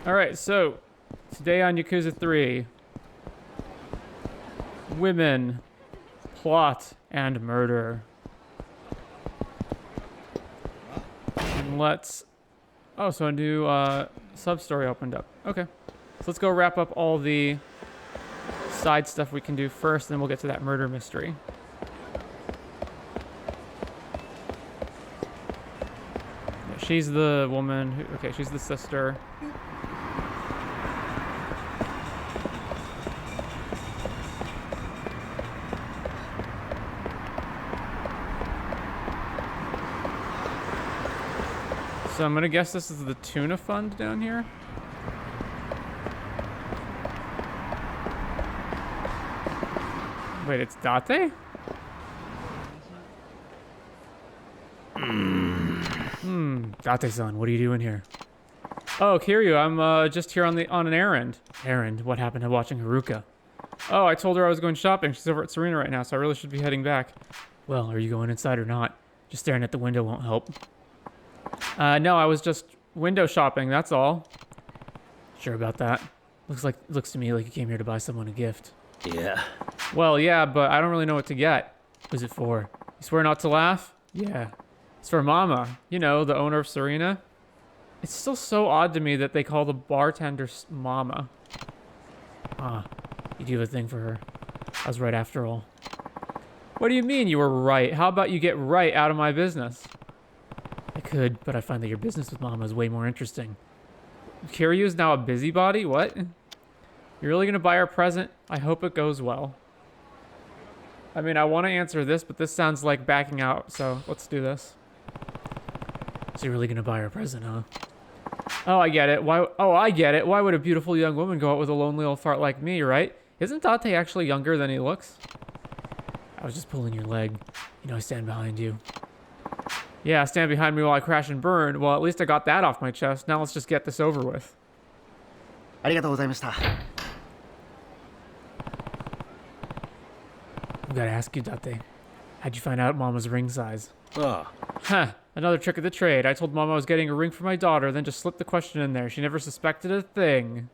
Alright, so today on Yakuza 3, women, plot, and murder. And let's... Oh, so a new sub-story opened up. Okay. So let's go wrap up all the side stuff we can do first, and then we'll get to that murder mystery. Yeah, she's the woman who... Okay, she's the sister. So I'm gonna guess this is the Tuna Fund down here. Wait, it's Date? Date-san, what are you doing here? Oh, Kiryu, I'm just here on an errand. Errand? What happened to watching Haruka? Oh, I told her I was going shopping. She's over at Serena right now, so I really should be heading back. Well, are you going inside or not? Just staring at the window won't help. No, I was just window shopping, that's all. Sure about that? Looks to me like you came here to buy someone a gift. Yeah. Well, yeah, but I don't really know what to get. Who's it for? You swear not to laugh? Yeah. It's for Mama. You know, the owner of Serena. It's still so odd to me that they call the bartender Mama. Ah, you do have a thing for her. I was right after all. What do you mean you were right? How about you get right out of my business? I could, but I find that your business with Mama is way more interesting. Kiryu is now a busybody? What? You're really gonna buy her a present? I hope it goes well. I mean, I want to answer this, but this sounds like backing out, so let's do this. So you're really gonna buy her a present, huh? Oh, I get it. Why? Oh, I get it. Why would a beautiful young woman go out with a lonely old fart like me, right? Isn't Date actually younger than he looks? I was just pulling your leg. You know I stand behind you. Yeah, stand behind me while I crash and burn. Well, at least I got that off my chest. Now let's just get this over with. ありがとうございました. I've got to ask you, Date. How'd you find out Mama's ring size? Oh. Huh. Another trick of the trade. I told Mama I was getting a ring for my daughter, then just slipped the question in there. She never suspected a thing.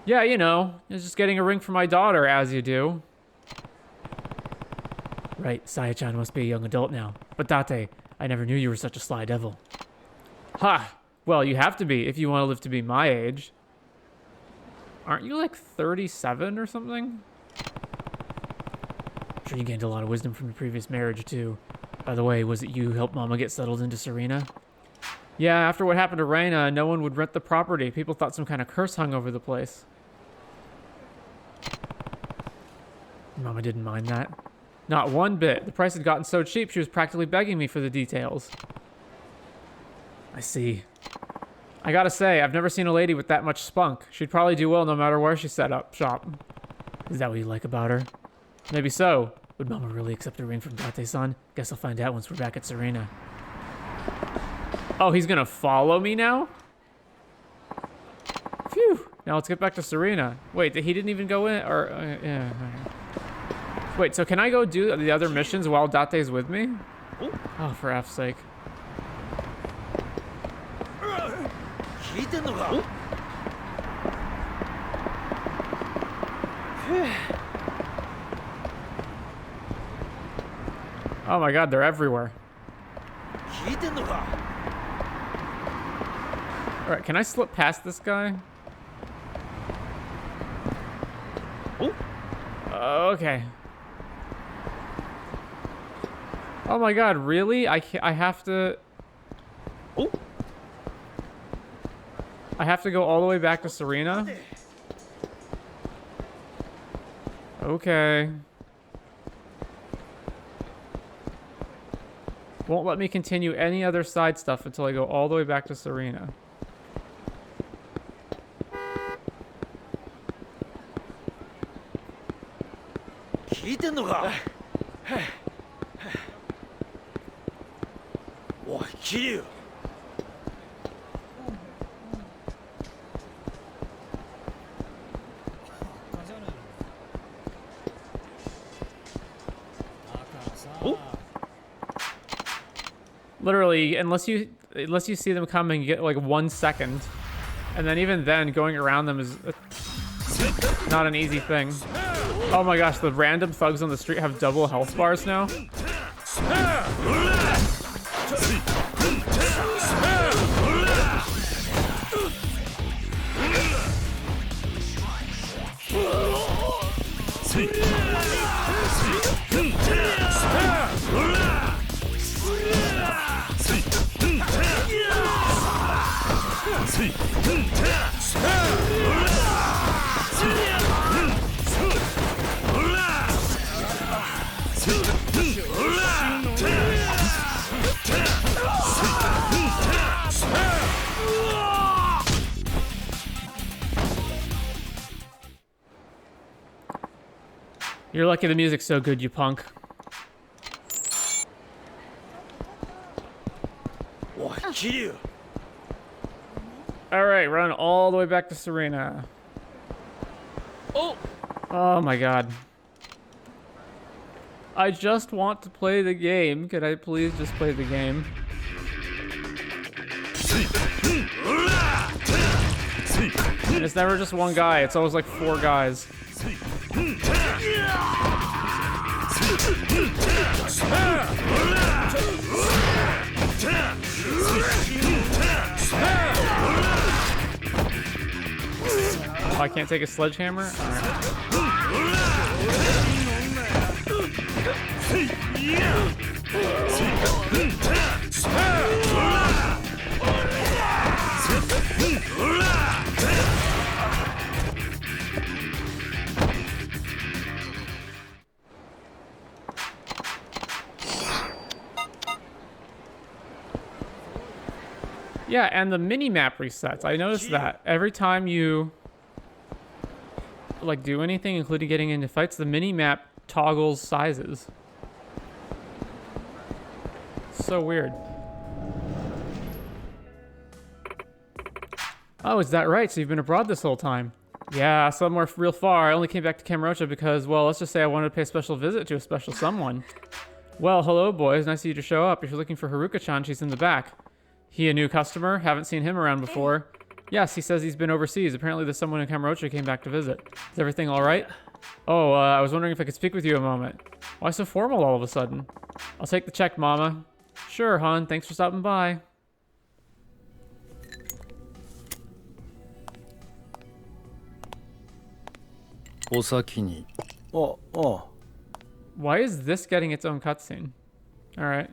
Yeah, you know, it's just getting a ring for my daughter, as you do. Right, Saya-chan must be a young adult now. But Date, I never knew you were such a sly devil. Ha! Well, you have to be if you want to live to be my age. Aren't you like 37 or something? I'm sure you gained a lot of wisdom from your previous marriage, too. By the way, was it you who helped Mama get settled into Serena? Yeah, after what happened to Reina, no one would rent the property. People thought some kind of curse hung over the place. Mama didn't mind that. Not one bit. The price had gotten so cheap, she was practically begging me for the details. I see. I gotta say, I've never seen a lady with that much spunk. She'd probably do well no matter where she set up shop. Is that what you like about her? Maybe so. Would Mama really accept a ring from Date-san? Guess I'll find out once we're back at Serena. Oh, he's gonna follow me now? Phew. Now let's get back to Serena. Wait, he didn't even go in? Or, yeah. Wait, so can I go do the other missions while Date's with me? Oh, for F's sake. Oh my god, they're everywhere. Alright, can I slip past this guy? Okay. Oh my god, really? I have to... I have to go all the way back to Serena? Okay. Won't let me continue any other side stuff until I go all the way back to Serena. Kiryu! Literally, unless you see them coming, you get like 1 second. And then even then, going around them is not an easy thing. Oh my gosh, the random thugs on the street have double health bars now. You're lucky the music's so good, you punk. Kiryu. Alright, run all the way back to Serena. Oh my god. I just want to play the game. Could I please just play the game? And it's never just one guy, it's always like 4 guys. Oh, I can't take a sledgehammer? Alright. Yeah, and the mini-map resets. I noticed that. Every time you like do anything, including getting into fights, the mini-map toggles sizes. So weird. Oh, is that right? So you've been abroad this whole time? Yeah, somewhere real far. I only came back to Kamurocho because, well, let's just say I wanted to pay a special visit to a special someone. Well, hello, boys. Nice of you to show up. If you're looking for Haruka-chan, she's in the back. He a new customer? Haven't seen him around before. Yes, he says he's been overseas. Apparently there's someone in Kamurocho came back to visit. Is everything all right? Oh, I was wondering if I could speak with you a moment. Why so formal all of a sudden? I'll take the check, Mama. Sure, hon. Thanks for stopping by. Why is this getting its own cutscene? All right.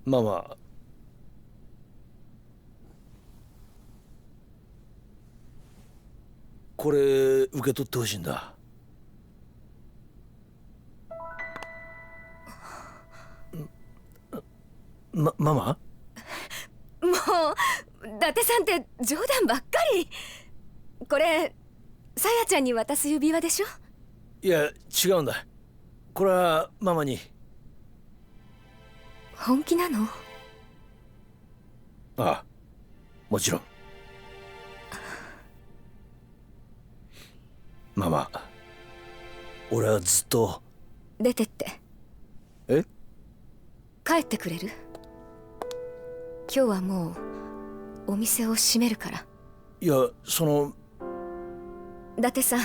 Mama. これ受け取ってほしいんだ。ママ？もう伊達さんって冗談ばっかり。これさやちゃんに渡す指輪でしょ？いや違うんだ。これはママに。本気なの？ああ、もちろん。ママ、俺はずっと。出てって。え？帰ってくれる？今日はもうお店を閉めるから。いや、その。伊達さん、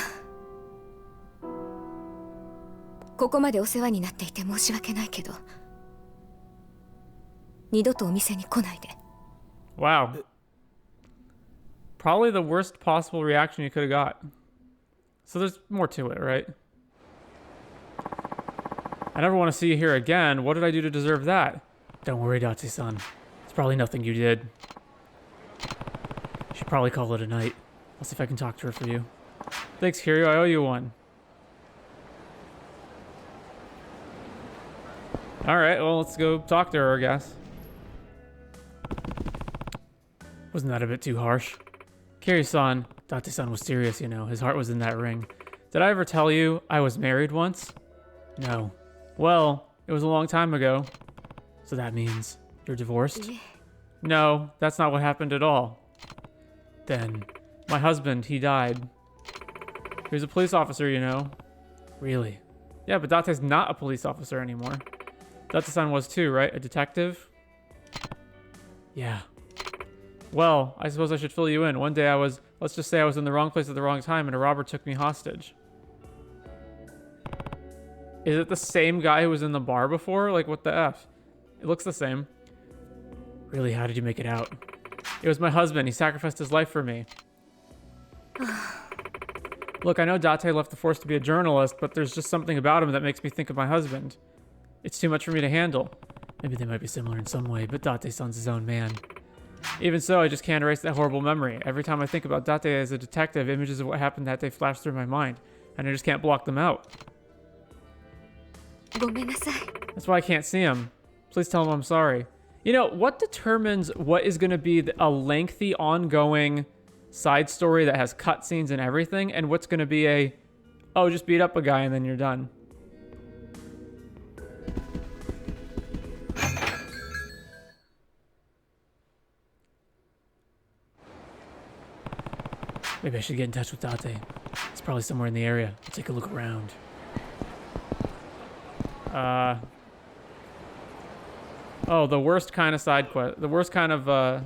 ここまでお世話になっていて申し訳ないけど、二度とお店に来ないで。Wow. Probably the worst possible reaction you could have got. So there's more to it, right? I never want to see you here again. What did I do to deserve that? Don't worry, Dotsie-san. It's probably nothing you did. You should probably call it a night. I'll see if I can talk to her for you. Thanks, Kiryu. I owe you one. Alright, well, let's go talk to her, I guess. Wasn't that a bit too harsh? Kiryu-san, Date-san was serious, you know. His heart was in that ring. Did I ever tell you I was married once? No. Well, it was a long time ago. So that means you're divorced? No, that's not what happened at all. Then, my husband, he died. He was a police officer, you know. Really? Yeah, but Date's not a police officer anymore. Date-san was too, right? A detective? Yeah. Well, I suppose I should fill you in. One day let's just say I was in the wrong place at the wrong time and a robber took me hostage. Is it the same guy who was in the bar before? Like, what the F? It looks the same. Really, how did you make it out? It was my husband. He sacrificed his life for me. Look, I know Date left the force to be a journalist, but there's just something about him that makes me think of my husband. It's too much for me to handle. Maybe they might be similar in some way, but Date-san's his own man. Even so, I just can't erase that horrible memory. Every time I think about Date as a detective, images of what happened that day flash through my mind, and I just can't block them out. That's why I can't see him. Please tell him I'm sorry. You know, what determines what is going to be a lengthy, ongoing side story that has cutscenes and everything, and what's going to be a, oh, just beat up a guy and then you're done? Maybe I should get in touch with Date. It's probably somewhere in the area. I'll take a look around. Oh, the worst kind of side quest. The worst kind of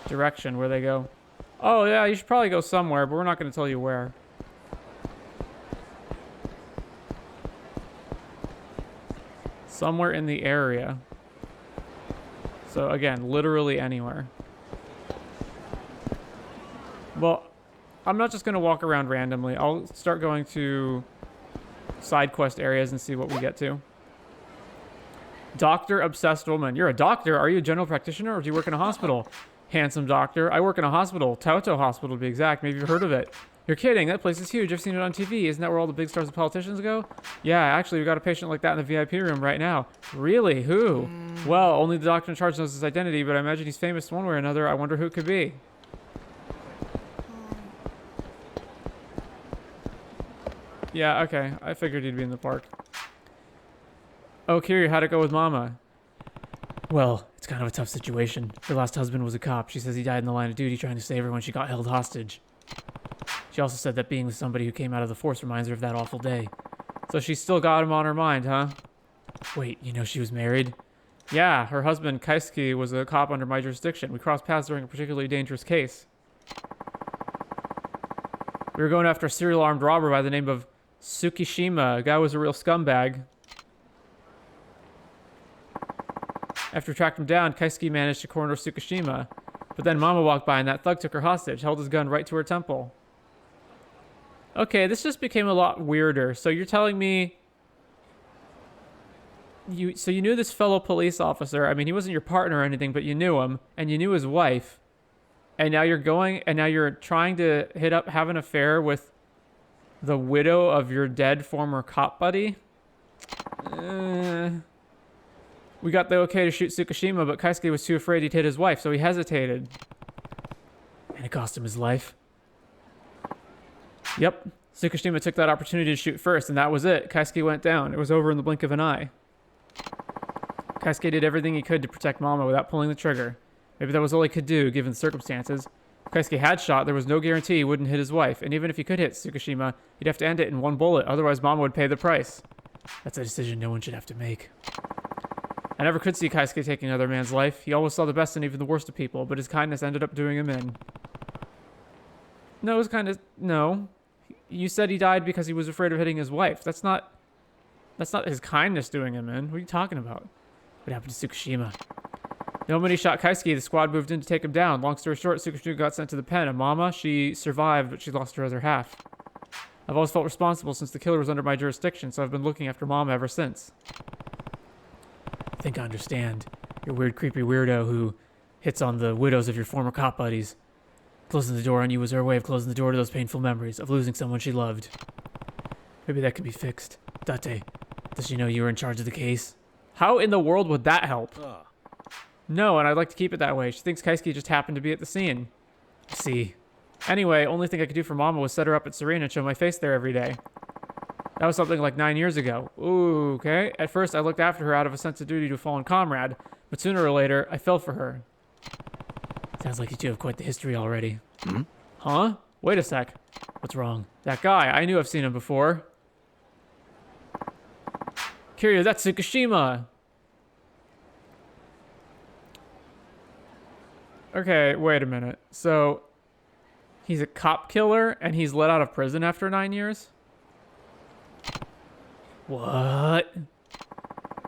direction where they go. Oh, yeah, you should probably go somewhere, but we're not going to tell you where. Somewhere in the area. So, again, literally anywhere. Well, I'm not just going to walk around randomly. I'll start going to side quest areas and see what we get to. Doctor obsessed woman. You're a doctor. Are you a general practitioner or do you work in a hospital? Handsome doctor. I work in a hospital. Toto Hospital to be exact. Maybe you've heard of it. You're kidding. That place is huge. I've seen it on TV. Isn't that where all the big stars and politicians go? Yeah, actually, we got a patient like that in the VIP room right now. Really? Who? Well, only the doctor in charge knows his identity, but I imagine he's famous one way or another. I wonder who it could be. Yeah, okay. I figured he'd be in the park. Oh, Kiryu, how'd it go with Mama? Well, it's kind of a tough situation. Her last husband was a cop. She says he died in the line of duty trying to save her when she got held hostage. She also said that being with somebody who came out of the force reminds her of that awful day. So she's still got him on her mind, huh? Wait, you know she was married? Yeah, her husband, Kaisuke, was a cop under my jurisdiction. We crossed paths during a particularly dangerous case. We were going after a serial armed robber by the name of Tsukishima. The guy was a real scumbag. After we tracked him down, Kaisuke managed to corner Tsukishima. But then Mama walked by and that thug took her hostage, held his gun right to her temple. Okay, this just became a lot weirder. So you're telling me... you knew this fellow police officer. I mean, he wasn't your partner or anything, but you knew him. And you knew his wife. And now you're trying to have an affair with the widow of your dead former cop buddy? We got the okay to shoot Tsukishima, but Kaisuke was too afraid he'd hit his wife, so he hesitated. And it cost him his life. Yep. Tsukishima took that opportunity to shoot first, and that was it. Kaisuke went down. It was over in the blink of an eye. Kaisuke did everything he could to protect Mama without pulling the trigger. Maybe that was all he could do, given the circumstances. If Kaisuke had shot, there was no guarantee he wouldn't hit his wife, and even if he could hit Tsukishima, he'd have to end it in one bullet, otherwise Mama would pay the price. That's a decision no one should have to make. I never could see Kaisuke taking another man's life. He always saw the best and even the worst of people, but his kindness ended up doing him in. No, his kindness... No. You said he died because he was afraid of hitting his wife. That's not his kindness doing him in. What are you talking about? What happened to Tsukishima? The moment he shot Kaisuke, the squad moved in to take him down. Long story short, Tsukishima got sent to the pen, and Mama, she survived, but she lost her other half. I've always felt responsible since the killer was under my jurisdiction, so I've been looking after Mama ever since. I think I understand. You're a weird, creepy weirdo who hits on the widows of your former cop buddies. Closing the door on you was her way of closing the door to those painful memories of losing someone she loved. Maybe that can be fixed. Date, does she know you were in charge of the case? How in the world would that help? No, and I'd like to keep it that way. She thinks Kaisuke just happened to be at the scene. I see. Anyway, only thing I could do for Mama was set her up at Serena and show my face there every day. That was something like 9 years ago. Ooh, okay. At first, I looked after her out of a sense of duty to a fallen comrade, but sooner or later, I fell for her. Sounds like you two have quite the history already. Huh? Wait a sec. What's wrong? That guy, I knew I've seen him before. Kiryu, that's Tsukushima. Okay, wait a minute. So, he's a cop killer and he's let out of prison after 9 years? What?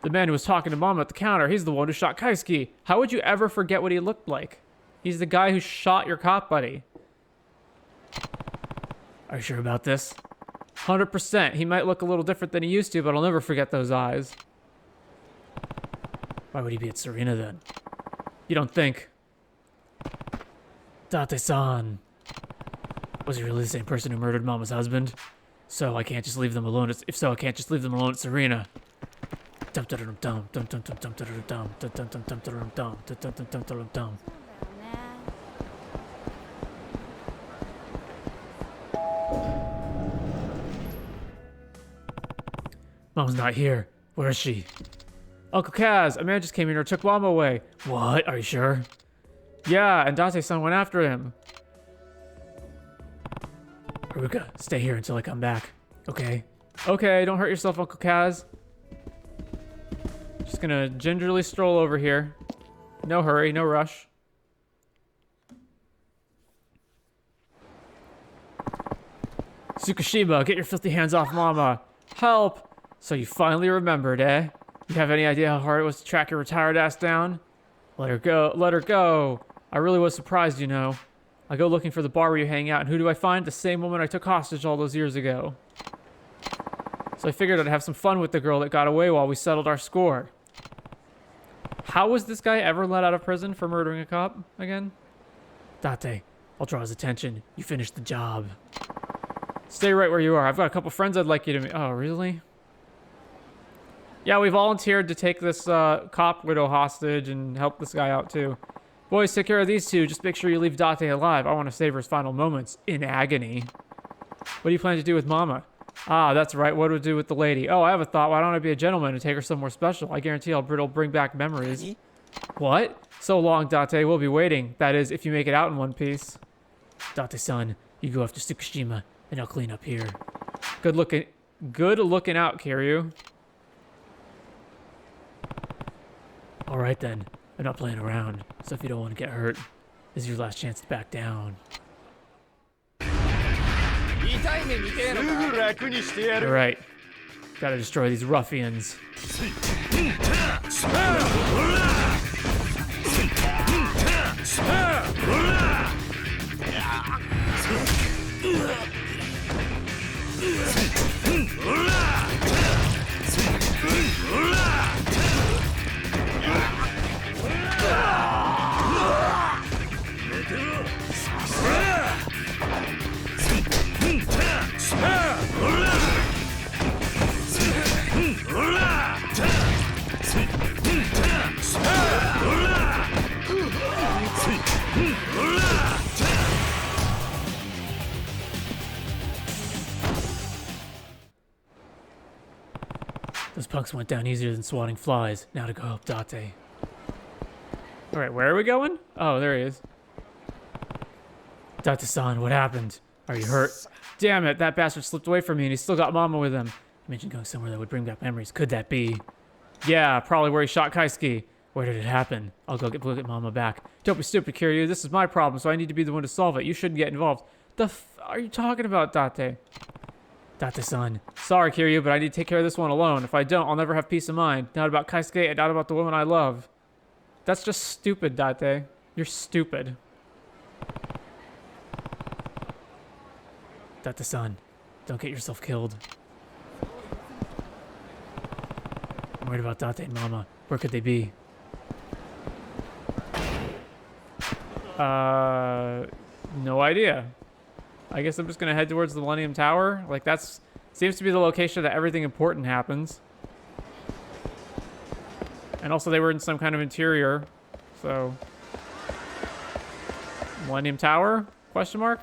The man who was talking to Mama at the counter, he's the one who shot Kaisuke. How would you ever forget what he looked like? He's the guy who shot your cop buddy. Are you sure about this? 100%. He might look a little different than he used to, but I'll never forget those eyes. Why would he be at Serena then? You don't think? Date-san. Was he really the same person who murdered Mama's husband? So I can't just leave them alone. If so, I can't just leave them alone at Serena. Mom's not here. Where is she? Uncle Kaz, a man just came here and took Mama away. What? Are you sure? Yeah, and Date-san went after him. Haruka, stay here until I come back. Okay. Okay, don't hurt yourself, Uncle Kaz. Just gonna gingerly stroll over here. No hurry, no rush. Tsukushima, get your filthy hands off Mama. Help! So you finally remembered, eh? You have any idea how hard it was to track your retired ass down? Let her go, let her go. I really was surprised, you know. I go looking for the bar where you hang out, and who do I find? The same woman I took hostage all those years ago. So I figured I'd have some fun with the girl that got away while we settled our score. How was this guy ever let out of prison for murdering a cop again? Date, I'll draw his attention. You finished the job. Stay right where you are. I've got a couple friends I'd like you to meet. Oh, really? Yeah, we volunteered to take this cop widow hostage and help this guy out too. Boys, take care of these two. Just make sure you leave Date alive. I want to save her final moments in agony. What do you plan to do with Mama? Ah, that's right. What do we do with the lady? Oh, I have a thought. Why don't I be a gentleman and take her somewhere special? I guarantee it'll bring back memories. What? So long, Date. We'll be waiting. That is, if you make it out in one piece. Date-san, you go after Tsukushima, and I'll clean up here. Good looking out, Kiryu. All right then. I'm not playing around, so if you don't want to get hurt, this is your last chance to back down. Alright. Gotta destroy these ruffians. Those punks went down easier than swatting flies. Now to go help Date. Alright, where are we going? Oh, there he is. Date-san, what happened? Are you hurt? Damn it, that bastard slipped away from me and he still got Mama with him. You mentioned going somewhere that would bring back memories. Could that be? Yeah, probably where he shot Kaisuke. Where did it happen? I'll go get Mama back. Don't be stupid, Kiryu. This is my problem, so I need to be the one to solve it. You shouldn't get involved. The f are you talking about, Date? Date-san. Sorry, Kiryu, but I need to take care of this one alone. If I don't, I'll never have peace of mind. Not about Kaisuke and not about the woman I love. That's just stupid, Date. You're stupid. Date-san, don't get yourself killed. I'm worried about Date and Mama. Where could they be? No idea. I guess I'm just gonna head towards the Millennium Tower. Like, that's seems to be the location that everything important happens. And also they were in some kind of interior, so Millennium Tower? Question mark?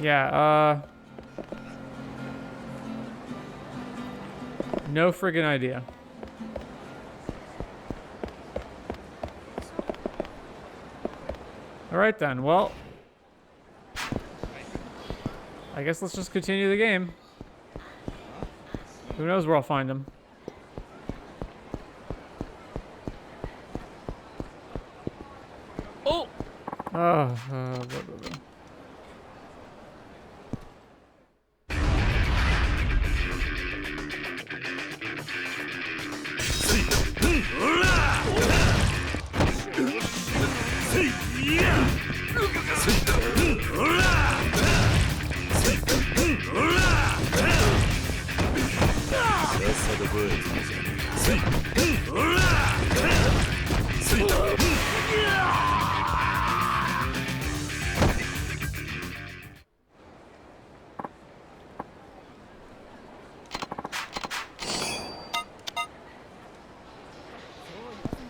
Yeah, no friggin' idea. Alright then, well. I guess let's just continue the game. Who knows where I'll find him. Oh! Blah, blah, blah.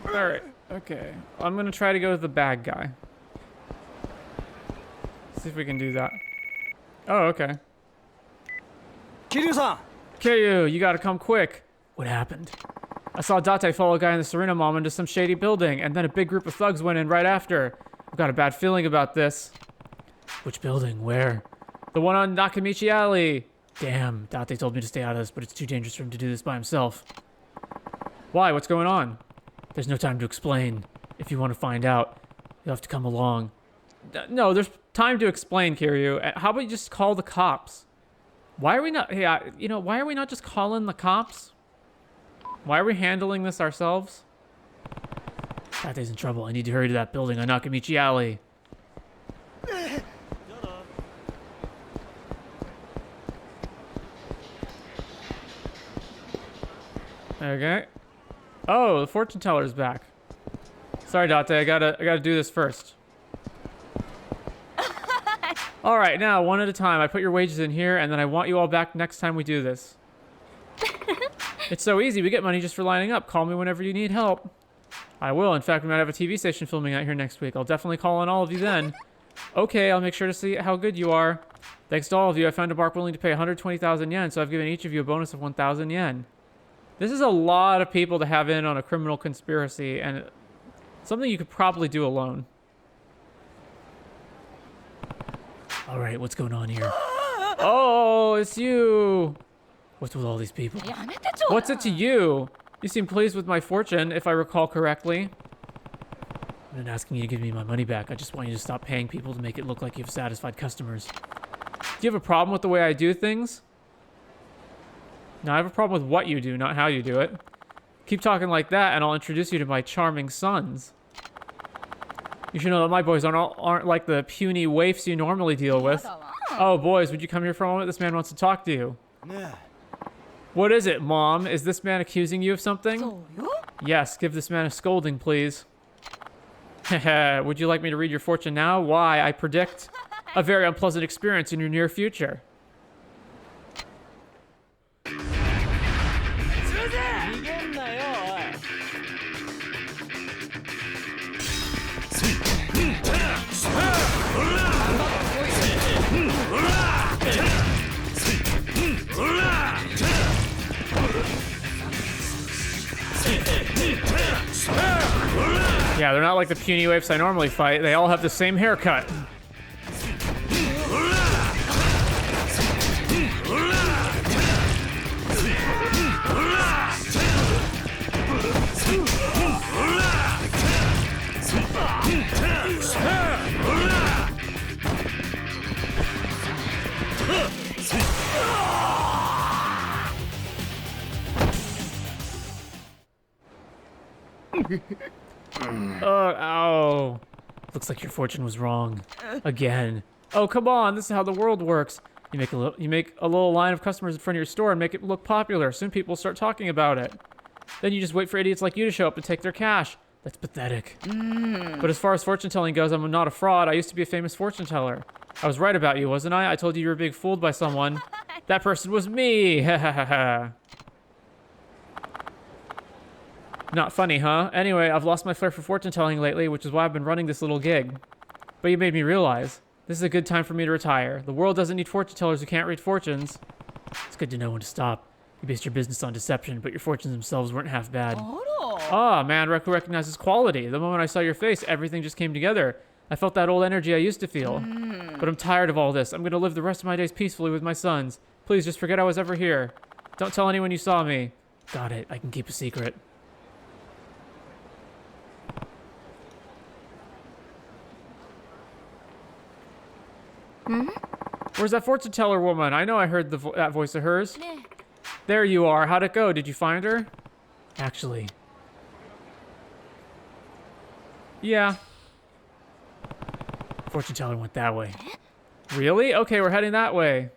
Alright, okay. I'm gonna try to go to the bad guy. See if we can do that. Oh, okay. Kiryu-san! Kiryu, you gotta come quick. What happened? I saw Date follow a guy in the Serena Mom into some shady building, and then a big group of thugs went in right after. I've got a bad feeling about this. Which building? Where? The one on Nakamichi Alley. Damn, Date told me to stay out of this, but it's too dangerous for him to do this by himself. Why? What's going on? There's no time to explain. If you want to find out, you'll have to come along. No, there's time to explain, Kiryu. How about you just call the cops? Why are we not... Yeah, you know, why are we not just calling the cops? Why are we handling this ourselves? Date's in trouble. I need to hurry to that building on Nakamichi Alley. Okay. Oh, the fortune teller's back. Sorry, Date. I gotta do this first. All right, now one at a time. I put your wages in here, and then I want you all back next time we do this. It's so easy. We get money just for lining up. Call me whenever you need help. I will. In fact, we might have a TV station filming out here next week. I'll definitely call on all of you then. Okay, I'll make sure to see how good you are. Thanks to all of you, I found a bark willing to pay 120,000 yen, so I've given each of you a bonus of 1,000 yen. This is a lot of people to have in on a criminal conspiracy, and something you could probably do alone. All right, what's going on here? Oh, it's you. What's with all these people? What's it to you? You seem pleased with my fortune, if I recall correctly. I'm not asking you to give me my money back. I just want you to stop paying people to make it look like you have satisfied customers. Do you have a problem with the way I do things? No, I have a problem with what you do, not how you do it. Keep talking like that, and I'll introduce you to my charming sons. You should know that my boys aren't like the puny waifs you normally deal with. Oh, boys, would you come here for a moment? This man wants to talk to you. What is it, Mom? Is this man accusing you of something? Yes, give this man a scolding, please. Would you like me to read your fortune now? Why, I predict a very unpleasant experience in your near future. Yeah, they're not like the puny waifs I normally fight. They all have the same haircut. Ow. Looks like your fortune was wrong. Again. Oh, come on. This is how the world works. You make a little line of customers in front of your store and make it look popular. Soon people will start talking about it. Then you just wait for idiots like you to show up and take their cash. That's pathetic. But as far as fortune telling goes, I'm not a fraud. I used to be a famous fortune teller. I was right about you, wasn't I? I told you were being fooled by someone. That person was me. Ha ha ha ha. Not funny, huh? Anyway, I've lost my flair for fortune telling lately, which is why I've been running this little gig. But you made me realize This is a good time for me to retire. The world doesn't need fortune tellers who can't read fortunes. It's good to know when to stop. You based your business on deception, but your fortunes themselves weren't half bad. Ah, man, Ranko recognizes quality. The moment I saw your face, everything just came together. I felt that old energy I used to feel. But I'm tired of all this. I'm going to live the rest of my days peacefully with my sons. Please, just forget I was ever here. Don't tell anyone you saw me. Got it. I can keep a secret. Where's that fortune teller woman? I know I heard that voice of hers. There you are. How'd it go? Did you find her? Actually. Yeah. Fortune teller went that way. Really? Okay, we're heading that way.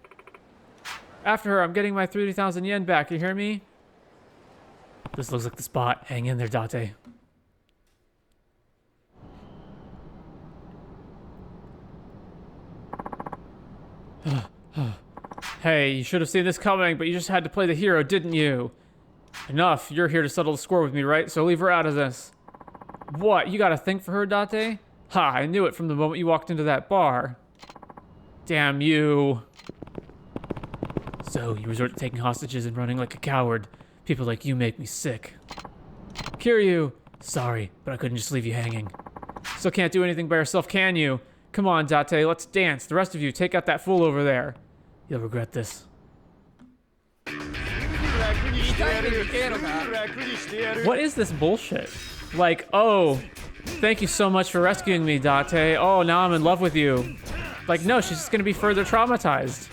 After her, I'm getting my 30,000 yen back. You hear me? This looks like the spot. Hang in there, Date. Hey, you should have seen this coming, but you just had to play the hero, didn't you? Enough. You're here to settle the score with me, right? So leave her out of this. What? You got a thing for her, Date? Ha, I knew it from the moment you walked into that bar. Damn you. So, you resort to taking hostages and running like a coward. People like you make me sick. Kiryu. Sorry, but I couldn't just leave you hanging. Still can't do anything by yourself, can you? Come on, Date, let's dance. The rest of you, take out that fool over there. You'll regret this. What is this bullshit? Like, oh, thank you so much for rescuing me, Date. Oh, now I'm in love with you. Like, no, she's just gonna be further traumatized.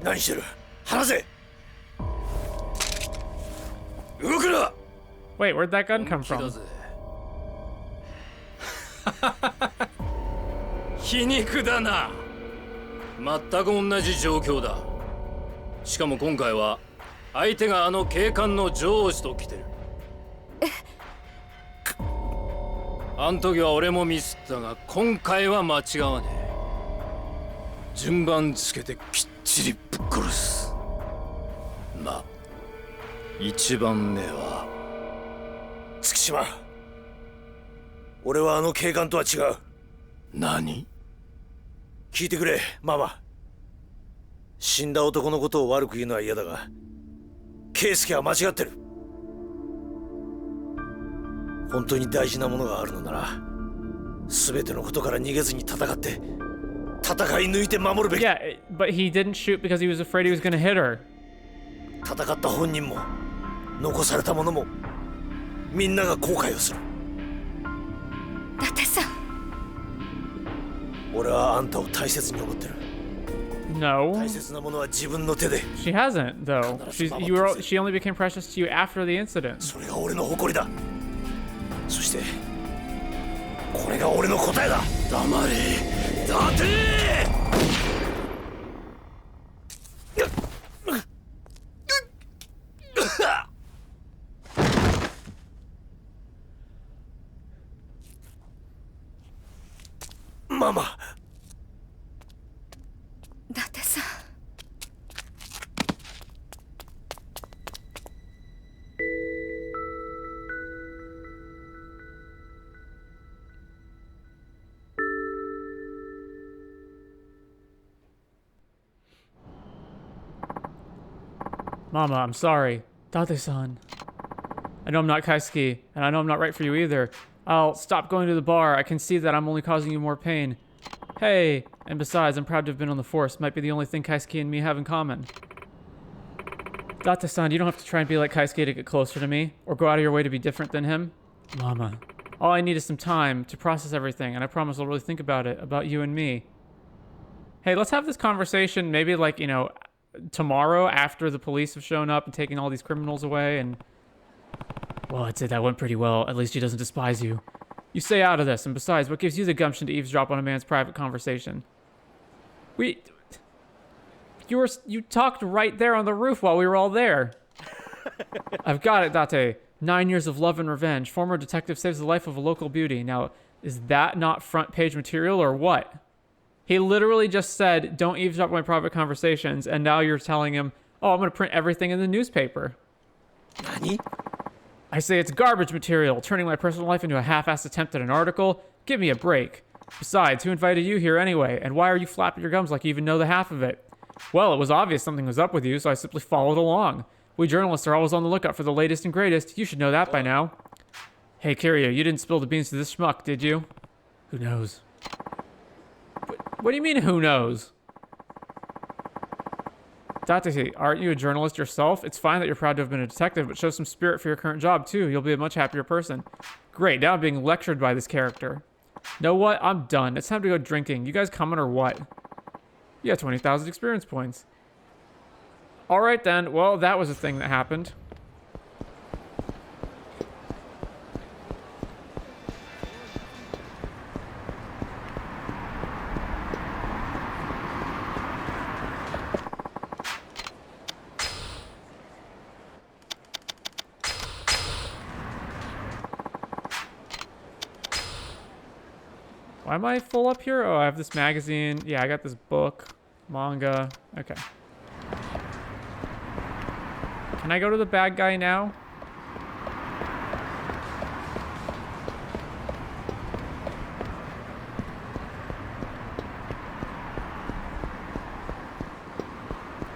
何してる？離せ！動くな！ Wait, where'd that gun come from? 皮肉だな。全く同じ状況だ。しかも今回は相手があの警官の上司と来てる。あん時は俺もミスったが今回は間違わねえ。順番つけてきっちりぶっ殺す。まあ一番目は月島。俺はあの警官とは違う。何？聞いてくれ、ママ。死んだ男のことを悪く言うのは嫌だが、圭介は間違ってる。本当に大事なものがあるのなら、全てのことから逃げずに戦って、戦い抜いて守るべき。Yeah, but he didn't shoot because he was afraid he was gonna hit her. 戦った本人も、残された者も、みんなが後悔をする。伊達さん。俺はあんたを大切に思ってる。No. 大切なものは自分の手で。She hasn't, though. She only became precious to you after the incident. それが俺の誇りだ。そして、これが俺の答えだ。黙れ、伊達！ママ。伊達さん。Mama, I'm sorry. Date-san. I know I'm not Kaisuke, and I know I'm not right for you either. I'll stop going to the bar. I can see that I'm only causing you more pain. Hey, and besides, I'm proud to have been on the force. Might be the only thing Kaisuke and me have in common. Date-san, you don't have to try and be like Kaisuke to get closer to me, or go out of your way to be different than him. Mama, All I need is some time to process everything, and I promise I'll really think about it, about you and me. Hey, let's have this conversation maybe like, you know, tomorrow after the police have shown up and taken all these criminals away and... Well, I'd say that went pretty well. At least he doesn't despise you. You stay out of this, and besides, what gives you the gumption to eavesdrop on a man's private conversation? You talked right there on the roof while we were all there. I've got it, Date. 9 years of love and revenge. Former detective saves the life of a local beauty. Now, is that not front page material or what? He literally just said, don't eavesdrop on my private conversations, and now you're telling him, oh, I'm going to print everything in the newspaper. Nani? I say it's garbage material, turning my personal life into a half-assed attempt at an article. Give me a break. Besides, who invited you here anyway? And why are you flapping your gums like you even know the half of it? Well, it was obvious something was up with you, so I simply followed along. We journalists are always on the lookout for the latest and greatest. You should know that by now. Hey, Kiryu, you didn't spill the beans to this schmuck, did you? Who knows? What do you mean, who knows? Date, aren't you a journalist yourself? It's fine that you're proud to have been a detective, but show some spirit for your current job, too. You'll be a much happier person. Great, now I'm being lectured by this character. Know what? I'm done. It's time to go drinking. You guys coming or what? You got 20,000 experience points. Alright then, well, that was a thing that happened. Why am I full up here? Oh, I have this magazine. Yeah, I got this book. Manga. Okay. Can I go to the bad guy now?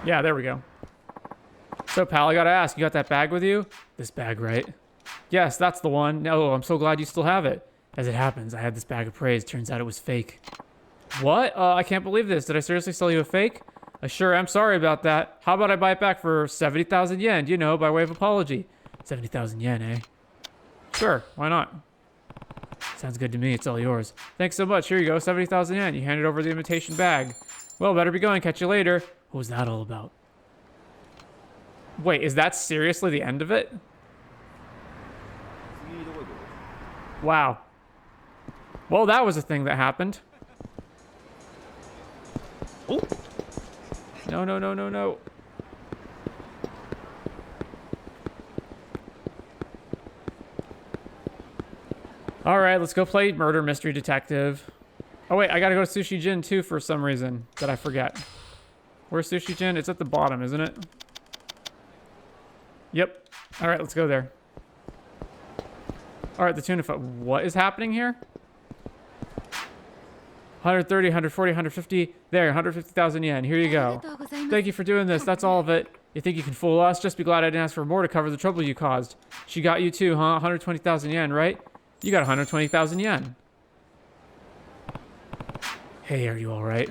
Yeah, there we go. So, pal, I gotta ask, you got that bag with you? This bag, right? Yes, that's the one. No, I'm so glad you still have it. As it happens, I had this bag appraised. Turns out it was fake. What? I can't believe this. Did I seriously sell you a fake? I sure am sorry about that. How about I buy it back for 70,000 yen, you know, by way of apology. 70,000 yen, eh? Sure, why not? Sounds good to me. It's all yours. Thanks so much. Here you go, 70,000 yen. You handed over the imitation bag. Well, better be going. Catch you later. What was that all about? Wait, is that seriously the end of it? Wow. Well, that was a thing that happened. Oh. No, no, no, no, no. All right, let's go play Murder Mystery Detective. Oh, wait, I gotta go to Sushi Jin, too, for some reason that I forget. Where's Sushi Jin? It's at the bottom, isn't it? Yep. All right, let's go there. All right, the Tuna Found. What is happening here? 130, 140, 150. There, 150,000 yen. Here you go. Thank you for doing this. That's all of it. You think you can fool us? Just be glad I didn't ask for more to cover the trouble you caused. She got you too, huh? 120,000 yen, right? You got 120,000 yen. Hey, are you all right?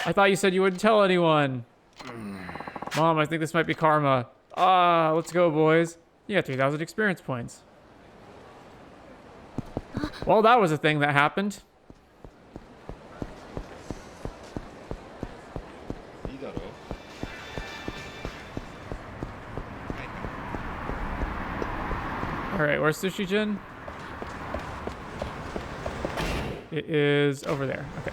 I thought you said you wouldn't tell anyone. Mom, I think this might be karma. Let's go, boys. You got 3,000 experience points. Well, that was a thing that happened. Alright, where's Sushi Jin? It is over there. Okay.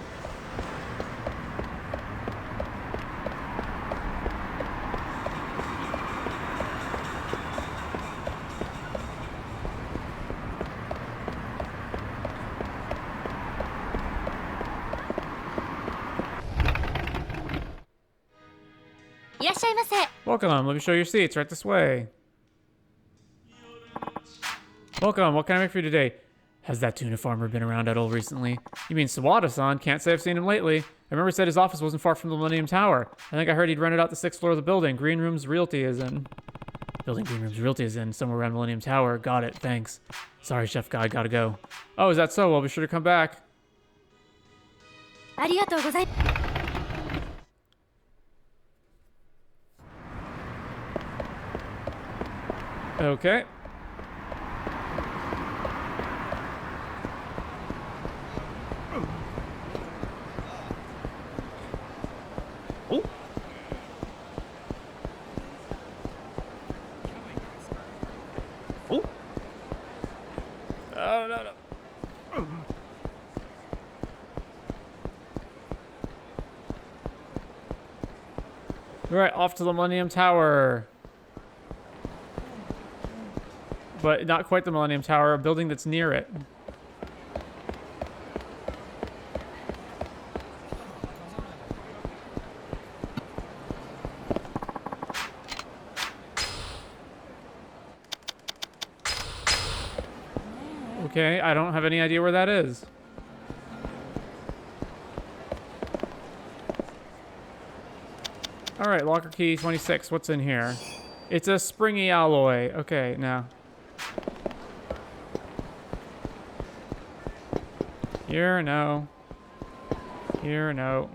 Welcome. Let me show you your seats. Right this way. Welcome. What can I make for you today? Has that tuna farmer been around at all recently? You mean Sawada-san? Can't say I've seen him lately. I remember he said his office wasn't far from the Millennium Tower. I think I heard he'd rented out the 6th floor of the building. Green Room's Realty is in. Building Green Room's Realty is in. Somewhere around Millennium Tower. Got it. Thanks. Sorry, Chef Guy. Gotta go. Oh, is that so? Well, be sure to come back. Oh. Oh, no, no. All right, off to the Millennium Tower. But not quite the Millennium Tower, a building that's near it. Okay, I don't have any idea where that is. All right, locker key 26. What's in here? It's a springy alloy. Okay, now. Here, no. Here, no.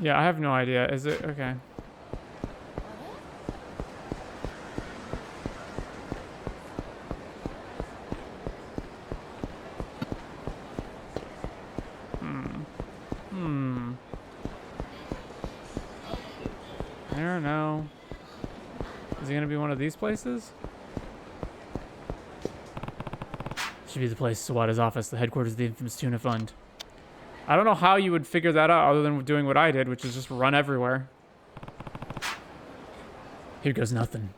Yeah, I have no idea. Is it? Okay. I don't know. Is it gonna be one of these places? Should be the place. Sawada's office, the headquarters of the infamous Tuna Fund. I don't know how you would figure that out other than doing what I did, which is just run everywhere. Here goes nothing.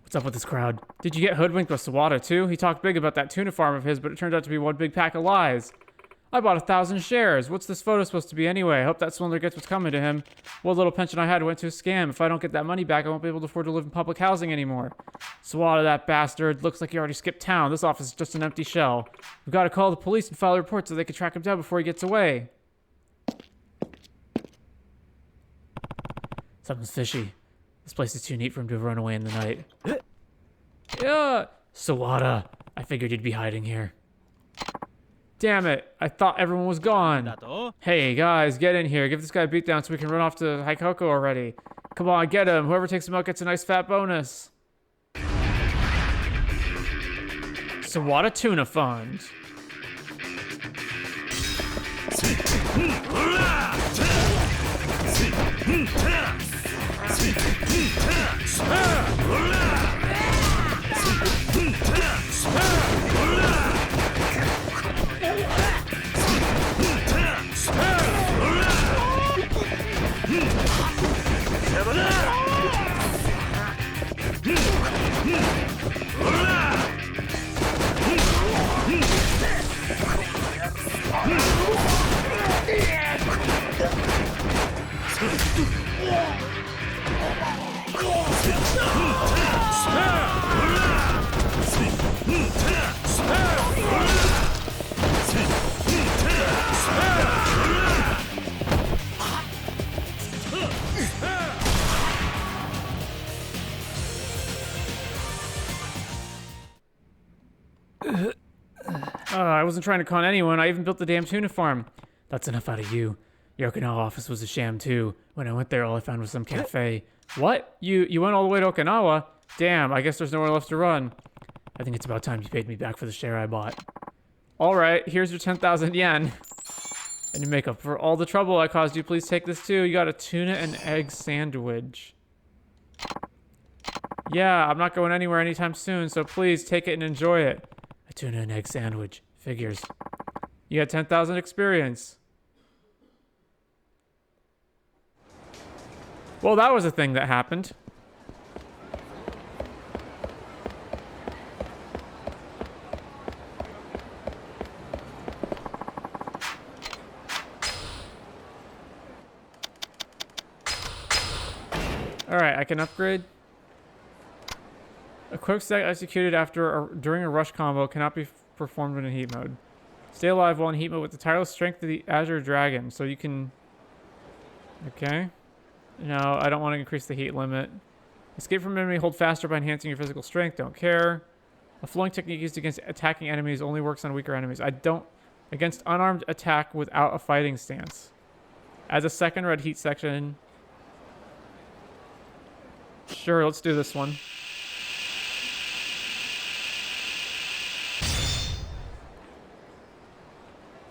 What's up with this crowd? Did you get hoodwinked with Sawada too? He talked big about that tuna farm of his, but it turned out to be one big pack of lies. I bought 1,000 shares. What's this photo supposed to be anyway? I hope that swindler gets what's coming to him. What little pension I had went to a scam. If I don't get that money back, I won't be able to afford to live in public housing anymore. Sawada, that bastard. Looks like he already skipped town. This office is just an empty shell. We've got to call the police and file a report so they can track him down before he gets away. Something's fishy. This place is too neat for him to have run away in the night. Yeah, Sawada. I figured you'd be hiding here. Damn it. I thought everyone was gone. Hey, guys, get in here. Give this guy a beatdown so we can run off to Haikoko already. Come on, get him. Whoever takes him out gets a nice fat bonus. Sawada Tuna Fund. I wasn't trying to con anyone. I even built the damn tuna farm. That's enough out of you. Your Okinawa office was a sham too. When I went there, all I found was some cafe. What? You went all the way to Okinawa? Damn, I guess there's nowhere left to run. I think it's about time you paid me back for the share I bought. Alright, here's your 10,000 yen. And to make up for all the trouble I caused you, please take this too. You got a tuna and egg sandwich. Yeah, I'm not going anywhere anytime soon, so please take it and enjoy it. A tuna and egg sandwich. Figures. You got 10,000 experience. Well, that was a thing that happened. Alright, I can upgrade. A quick set executed during a rush combo cannot be performed in heat mode. Stay alive while in heat mode with the tireless strength of the Azure Dragon. So you can... Okay. No, I don't want to increase the heat limit. Escape from enemy, hold faster by enhancing your physical strength. Don't care. A flowing technique used against attacking enemies only works on weaker enemies. I don't... Against unarmed attack without a fighting stance. As a second red heat section... Sure, let's do this one.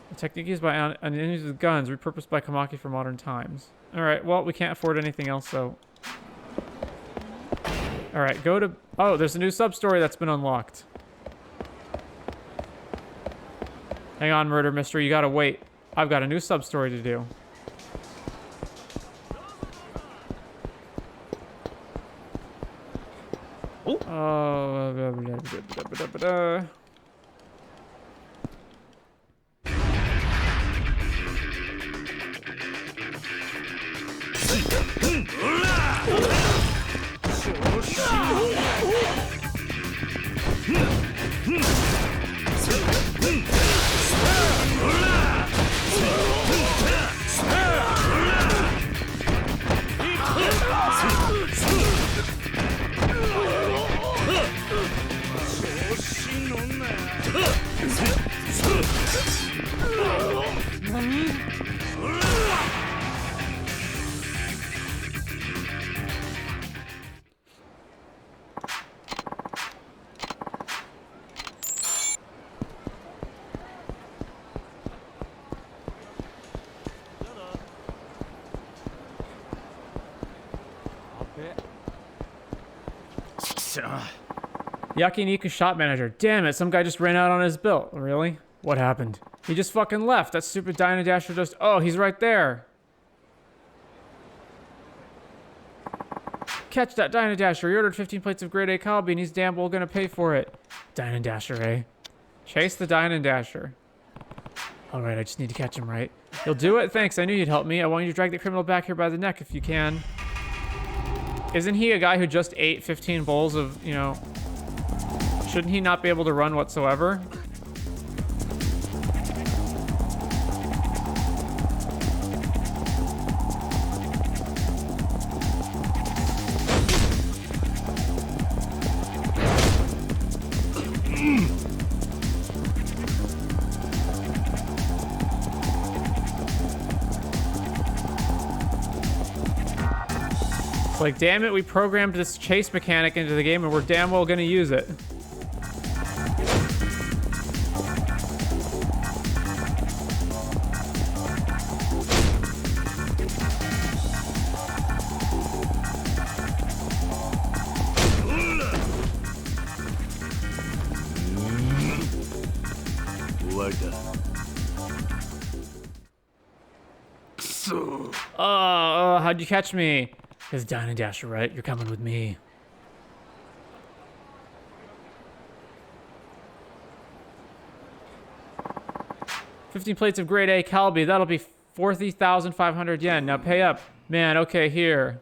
The technique used by enemies with guns, repurposed by Kamaki for modern times. Alright, well, we can't afford anything else, so... Alright, go to... Oh, there's a new sub-story that's been unlocked. Hang on, Murder Mystery, you gotta wait. I've got a new sub-story to do. Oh... Yakiniku shop manager. Damn it, some guy just ran out on his bill. Really? What happened? He just fucking left. That stupid Dine-and-Dasher just... Oh, he's right there. Catch that Dine-and-Dasher. He ordered 15 plates of grade A kalbi and he's damn well gonna pay for it. Dine-and-Dasher, eh? Chase the Dine-and-Dasher. Alright, I just need to catch him, right? You'll do it? Thanks, I knew you'd help me. I want you to drag the criminal back here by the neck if you can. Isn't he a guy who just ate 15 bowls of, you know... Shouldn't he not be able to run whatsoever? It's like, damn it, we programmed this chase mechanic into the game and we're damn well gonna use it. How'd you catch me? It's Dine-and-Dasher, right? You're coming with me. $15 plates of grade A kalbi. That'll be 40,500 yen. Now pay up. Man, okay, here.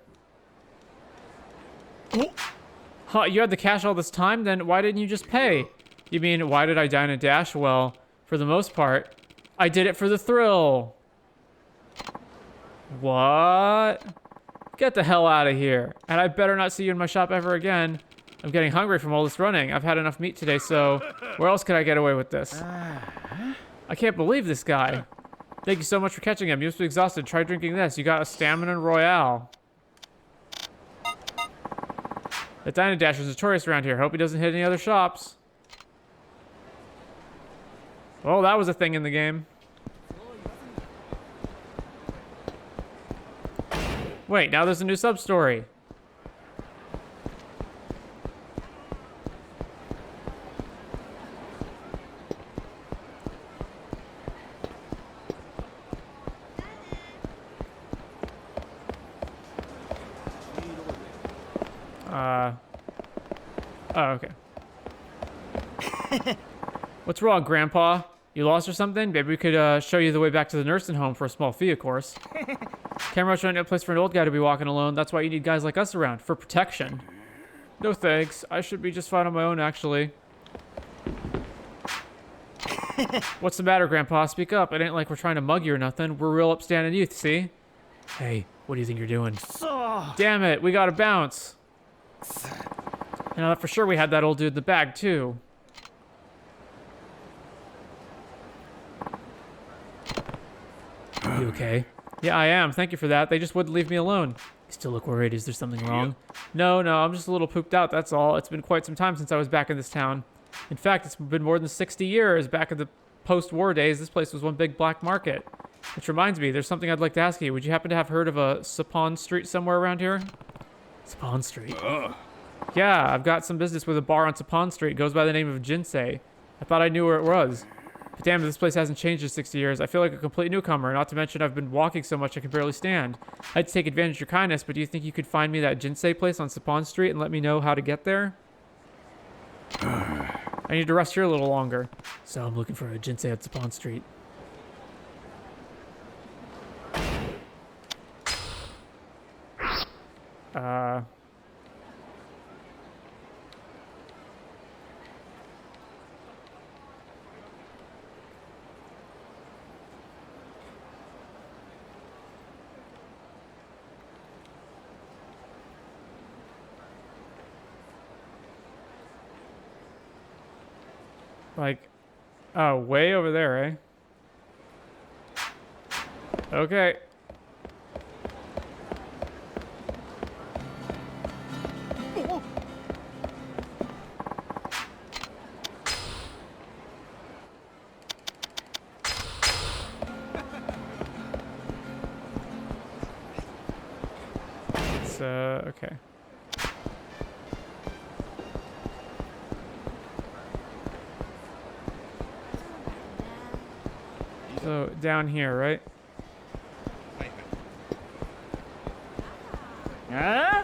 Huh, you had the cash all this time? Then why didn't you just pay? You mean, why did I Dine-and-Dash? Well, for the most part, I did it for the thrill. What? Get the hell out of here. And I better not see you in my shop ever again. I'm getting hungry from all this running. I've had enough meat today, so where else could I get away with this? I can't believe this guy. Thank you so much for catching him. You must be exhausted. Try drinking this. You got a stamina royale. The Dine-and-Dasher's notorious around here. Hope he doesn't hit any other shops. Well, that was a thing in the game. Wait, now there's a new sub-story. Oh, okay. What's wrong, Grandpa? You lost or something? Maybe we could show you the way back to the nursing home for a small fee, of course. Can't rush around a place for an old guy to be walking alone. That's why you need guys like us around, for protection. No thanks. I should be just fine on my own, actually. What's the matter, Grandpa? Speak up. It ain't like we're trying to mug you or nothing. We're real upstanding youth, see? Hey, what do you think you're doing? Damn it, we gotta bounce. And I thought for sure we had that old dude in the bag, too. You okay? Yeah, I am. Thank you for that. They just wouldn't leave me alone. You still look worried. Is there something wrong? No, I'm just a little pooped out, that's all. It's been quite some time since I was back in this town. In fact, it's been more than 60 years back in the post-war days, this place was one big black market. Which reminds me, there's something I'd like to ask you. Would you happen to have heard of a Sapon Street somewhere around here? Sapon Street. Yeah, I've got some business with a bar on Sapon Street. It goes by the name of Jinsei. I thought I knew where it was. But damn, this place hasn't changed in 60 years. I feel like a complete newcomer, not to mention I've been walking so much I can barely stand. I'd take advantage of your kindness, but do you think you could find me that Jinsei place on Sapon Street and let me know how to get there? I need to rest here a little longer. So I'm looking for a Jinsei at Sapon Street. Like, oh, way over there, eh? Okay. It's, okay. So, down here, right? Huh?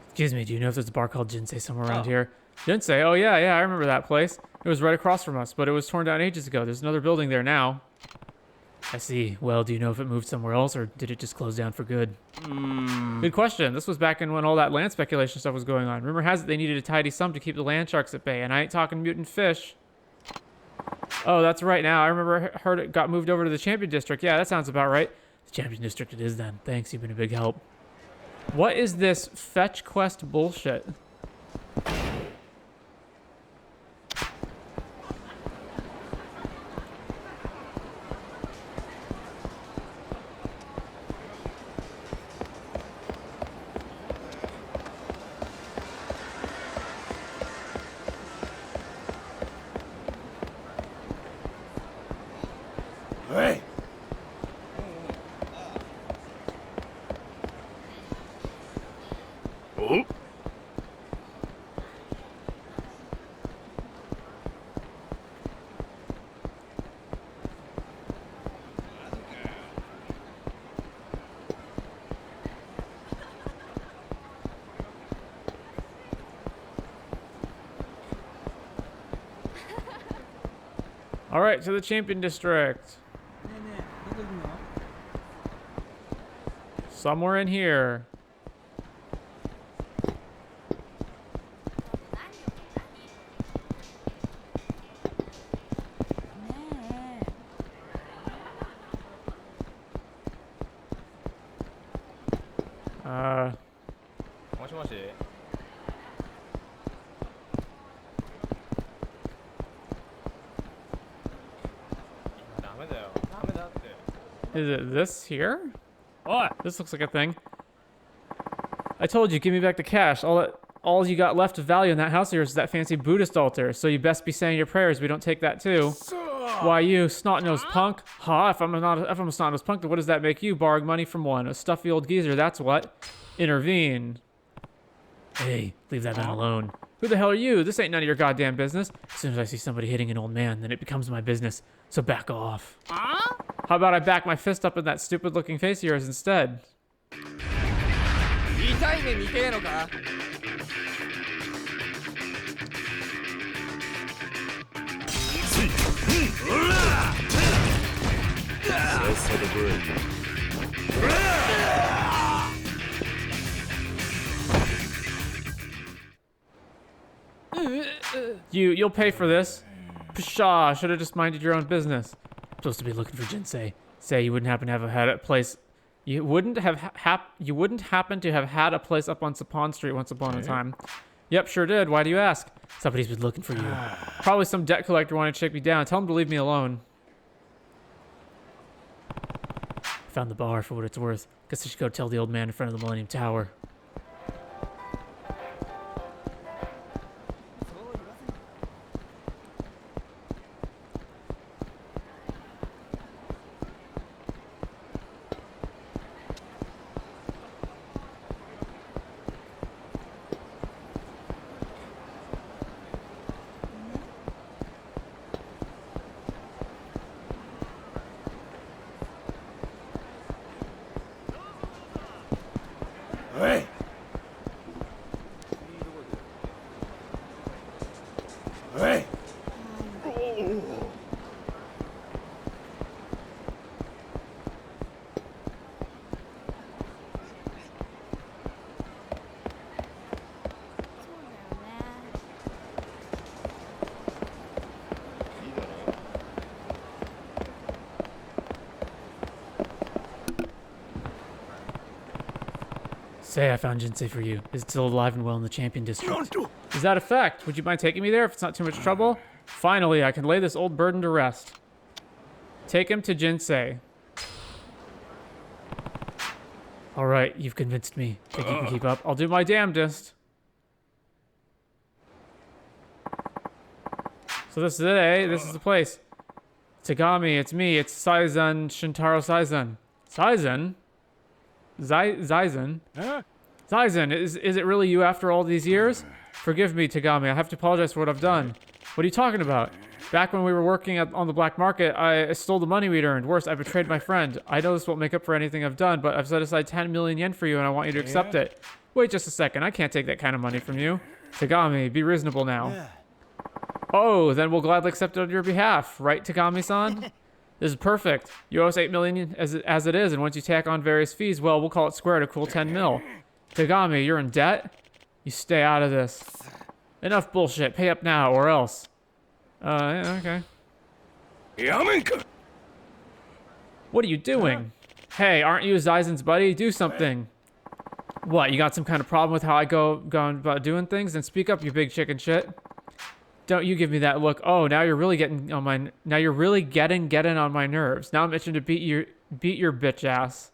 Excuse me, do you know if there's a bar called Jinsei somewhere around here? Jinsei? Oh, yeah, I remember that place. It was right across from us, but it was torn down ages ago. There's another building there now. I see. Well, do you know if it moved somewhere else, or did it just close down for good? Good question. This was back in when all that land speculation stuff was going on. Rumor has it they needed a tidy sum to keep the land sharks at bay, and I ain't talking mutant fish. Oh, that's right now. I remember heard it got moved over to the Champion District. Yeah, that sounds about right. The Champion District it is then. Thanks, you've been a big help. What is this fetch quest bullshit? Hey! Oh? All right, to the Champion District. Somewhere in here. Is it this here? Oh, this looks like a thing. I told you, give me back the cash. All you got left of value in that house of yours is that fancy Buddhist altar. So you best be saying your prayers. We don't take that too. Why you, snot-nosed punk? Huh? If I'm a snot-nosed punk, then what does that make you? Borrowing money from one, a stuffy old geezer. That's what. Intervene. Hey, leave that man alone. Who the hell are you? This ain't none of your goddamn business. As soon as I see somebody hitting an old man, then it becomes my business. So back off. How about I back my fist up in that stupid-looking face of yours instead? You'll pay for this. Pshaw, should have just minded your own business. Supposed to be looking for Jinsei. Say you wouldn't happen to have had a place. You wouldn't happen to have had a place up on Sapon Street once upon a time. Yep, sure did. Why do you ask? Somebody's been looking for you. Probably some debt collector wanted to shake me down. Tell him to leave me alone. Found the bar for what it's worth. Guess I should go tell the old man in front of the Millennium Tower. Hey! Say I found Jinsei for you. Is it still alive and well in the Champion District? Is that a fact? Would you mind taking me there if it's not too much trouble? Finally, I can lay this old burden to rest. Take him to Jinsei. Alright, you've convinced me. Think you can keep up? I'll do my damnedest. So this is it, eh? This is the place. Tagami, it's me. It's Saizen Shintaro Saizen. Saizen? Saizen? Saizen, is it really you after all these years? Forgive me, Tagami. I have to apologize for what I've done. What are you talking about? Back when we were working on the black market, I stole the money we'd earned. Worse, I betrayed my friend. I know this won't make up for anything I've done, but I've set aside 10 million yen for you, and I want you to accept it. Wait just a second. I can't take that kind of money from you. Tagami, be reasonable now. Oh, then we'll gladly accept it on your behalf. Right, Tagami-san? This is perfect. You owe us 8 million as it is, and once you tack on various fees, well, we'll call it square to cool 10 mil. Tagami, you're in debt? You stay out of this. Enough bullshit. Pay up now, or else. Yeah, okay. What are you doing? Hey, aren't you Zaizen's buddy? Do something. What, you got some kind of problem with how I go about doing things? Then speak up, you big chicken shit. Don't you give me that look. Oh, now you're really getting on my getting on my nerves. Now I'm itching to beat your bitch ass.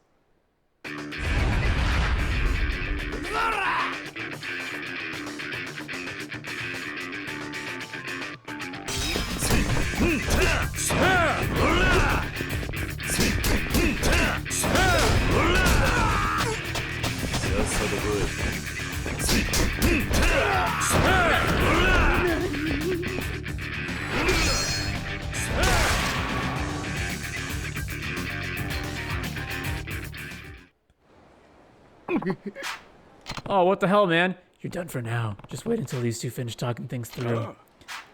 Oh, what the hell, man? You're done for now. Just wait until these two finish talking things through.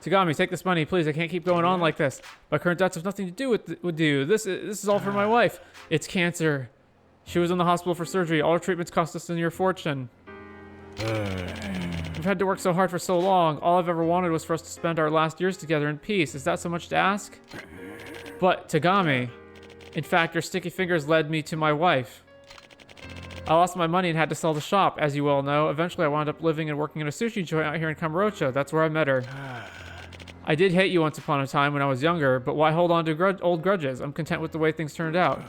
Tagami, take this money, please. I can't keep going on like this. My current debts have nothing to do with you. This is all for my wife. It's cancer. She was in the hospital for surgery. All her treatments cost us a near fortune. We've had to work so hard for so long. All I've ever wanted was for us to spend our last years together in peace. Is that so much to ask? But, Tagami, in fact, your sticky fingers led me to my wife. I lost my money and had to sell the shop, as you well know. Eventually, I wound up living and working in a sushi joint out here in Kamurocho. That's where I met her. I did hate you once upon a time when I was younger, but why hold on to old grudges? I'm content with the way things turned out.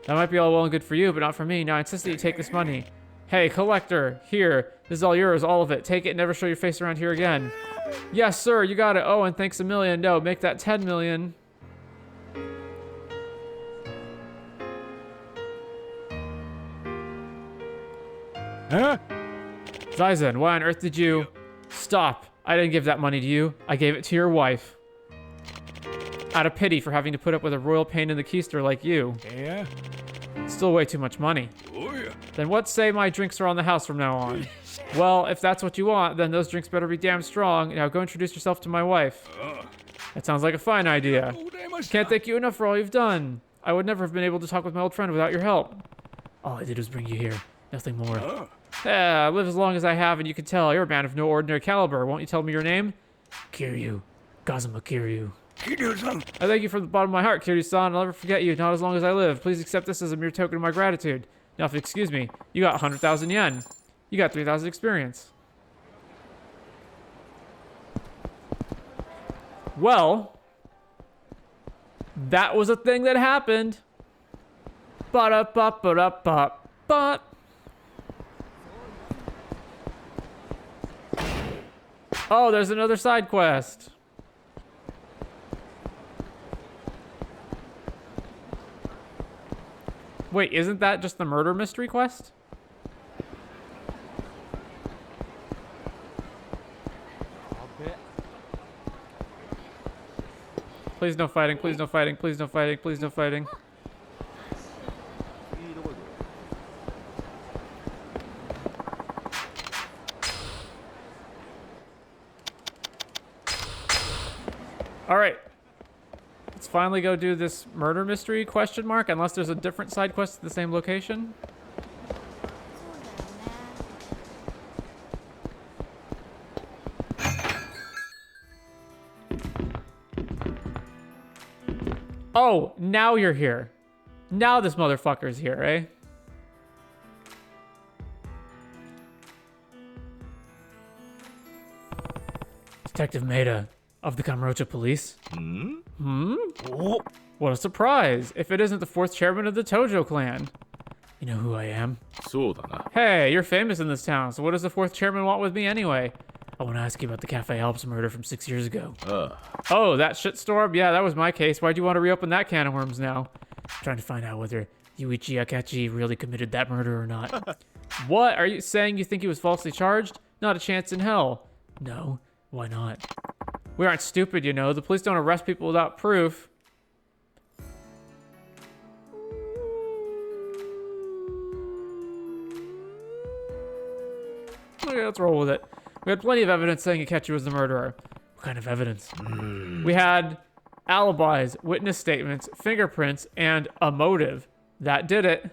That might be all well and good for you, but not for me. Now I insist that you take this money. Hey, collector, here. This is all yours, all of it. Take it and never show your face around here again. Yes, sir, you got it. Oh, and thanks a million. No, make that 10 million. Huh? Zaizen, why on earth did you... Stop. I didn't give that money to you. I gave it to your wife. Out of pity for having to put up with a royal pain in the keister like you. Yeah? Still way too much money. Oh, yeah. Then what say my drinks are on the house from now on? Well, if that's what you want, then those drinks better be damn strong. Now go introduce yourself to my wife. That sounds like a fine idea. Can't thank you enough for all you've done. I would never have been able to talk with my old friend without your help. All I did was bring you here. Nothing more. Yeah, I've lived as long as I have, and you can tell you're a man of no ordinary caliber. Won't you tell me your name? Kiryu. Kazuma Kiryu. Kiryu-san. I thank you from the bottom of my heart, Kiryu-san. I'll never forget you, not as long as I live. Please accept this as a mere token of my gratitude. Now, if you excuse me, you got 100,000 yen. You got 3,000 experience. Well, that was a thing that happened. But oh, there's another side quest. Wait, isn't that just the murder mystery quest? Please no fighting, please no fighting, please no fighting, please no fighting. All right. Let's finally go do this murder mystery question mark, unless there's a different side quest at the same location. Oh, now you're here. Now this motherfucker's here, eh? Detective Maeda of the Kamurocho Police. Oh, What a surprise! If it isn't the 4th chairman of the Tojo clan. You know who I am? そうだな。 Hey, you're famous in this town, so what does the 4th chairman want with me anyway? I want to ask you about the Cafe Alps murder from 6 years ago. Oh, that shitstorm? Yeah, that was my case. Why'd you want to reopen that can of worms now? I'm trying to find out whether Yuichi Akechi really committed that murder or not. What? Are you saying you think he was falsely charged? Not a chance in hell. No, why not? We aren't stupid, you know. The police don't arrest people without proof. Okay, let's roll with it. We had plenty of evidence saying Akechi was the murderer. What kind of evidence? We had alibis, witness statements, fingerprints, and a motive. That did it.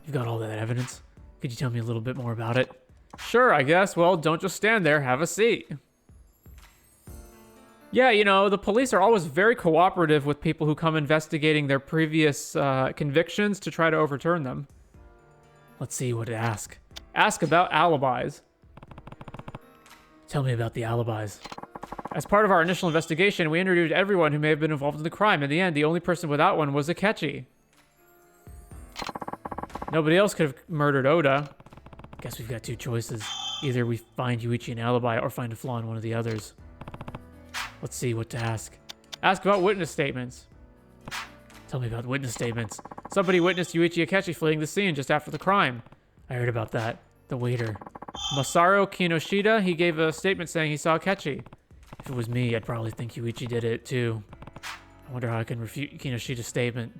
You've got all that evidence. Could you tell me a little bit more about it? Sure, I guess. Well, don't just stand there. Have a seat. Yeah, you know, the police are always very cooperative with people who come investigating their previous convictions to try to overturn them. Let's see what to ask. Ask about alibis. Tell me about the alibis. As part of our initial investigation, we interviewed everyone who may have been involved in the crime. In the end, the only person without one was Akechi. Nobody else could have murdered Oda. Guess we've got two choices. Either we find Yuichi an alibi or find a flaw in one of the others. Let's see what to ask. Ask about witness statements. Tell me about witness statements. Somebody witnessed Yuichi Akechi fleeing the scene just after the crime. I heard about that. The waiter. Masaru Kinoshita, he gave a statement saying he saw Akechi. If it was me, I'd probably think Yuichi did it too. I wonder how I can refute Kinoshita's statement.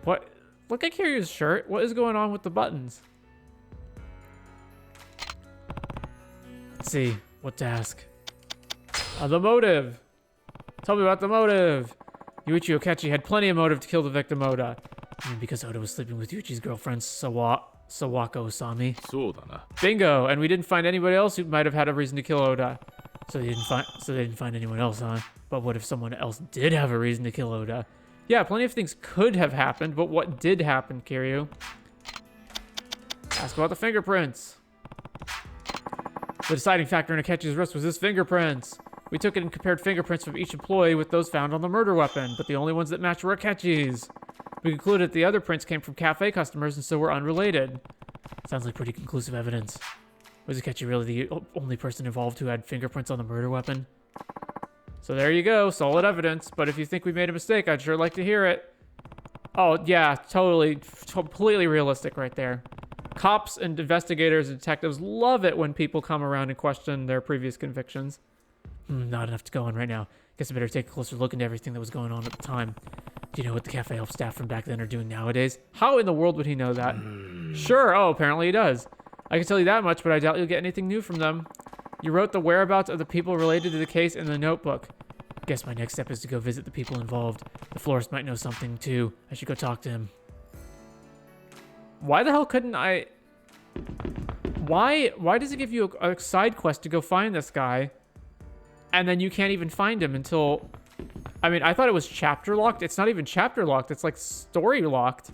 What? Look at Kiryu's shirt. What is going on with the buttons? Let's see what to ask. The motive. Tell me about the motive. Yuichi Akechi had plenty of motive to kill the victim Oda. I mean, because Oda was sleeping with Yuichi's girlfriend Sawako Usami. そうだな。 Bingo! And we didn't find anybody else who might have had a reason to kill Oda. So they didn't find anyone else, huh? But what if someone else did have a reason to kill Oda? Yeah, plenty of things could have happened, but what did happen, Kiryu? Ask about the fingerprints. The deciding factor in Akechi's wrist was his fingerprints. We took it and compared fingerprints from each employee with those found on the murder weapon, but the only ones that matched were Akechi's. We concluded the other prints came from cafe customers and so were unrelated. Sounds like pretty conclusive evidence. Was Akechi really the only person involved who had fingerprints on the murder weapon? So there you go, solid evidence, but if you think we made a mistake, I'd sure like to hear it. Oh, yeah, totally, completely realistic right there. Cops and investigators and detectives love it when people come around and question their previous convictions. Not enough to go on right now. Guess I better take a closer look into everything that was going on at the time. Do you know what the cafe help staff from back then are doing nowadays? How in the world would he know that? Sure, oh, apparently he does. I can tell you that much, but I doubt you'll get anything new from them. You wrote the whereabouts of the people related to the case in the notebook. Guess my next step is to go visit the people involved. The florist might know something too. I should go talk to him. Why the hell couldn't I... Why does it give you a side quest to go find this guy, and then you can't even find him until... I mean, I thought it was chapter locked. It's not even chapter locked. It's like story locked.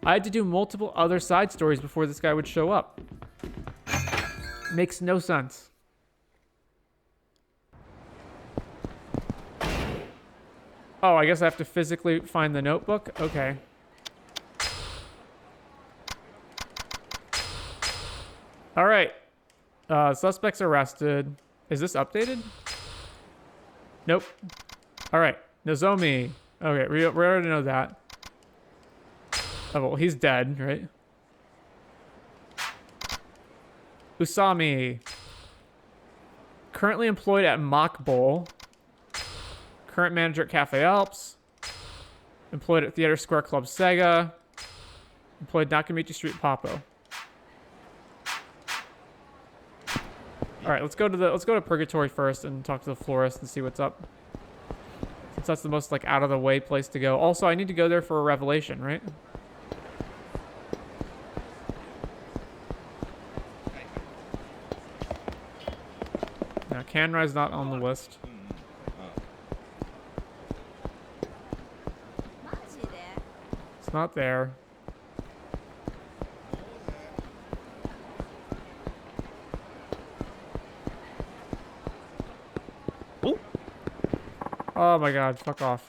I had to do multiple other side stories before this guy would show up. Makes no sense. Oh, I guess I have to physically find the notebook? Okay. All right. Suspects arrested. Is this updated? Nope. All right. Nozomi. Okay, we already know that. Oh, well, he's dead, right? Usami. Currently employed at Mock Bowl. Current manager at Cafe Alps. Employed at Theater Square Club Sega. Employed Nakamichi Street Papo. All right, let's go to Purgatory first and talk to the Florist and see what's up. Since that's the most like out of the way place to go. Also, I need to go there for a revelation, right? Now, Kanrai's not on the list. It's not there. Oh my god, fuck off.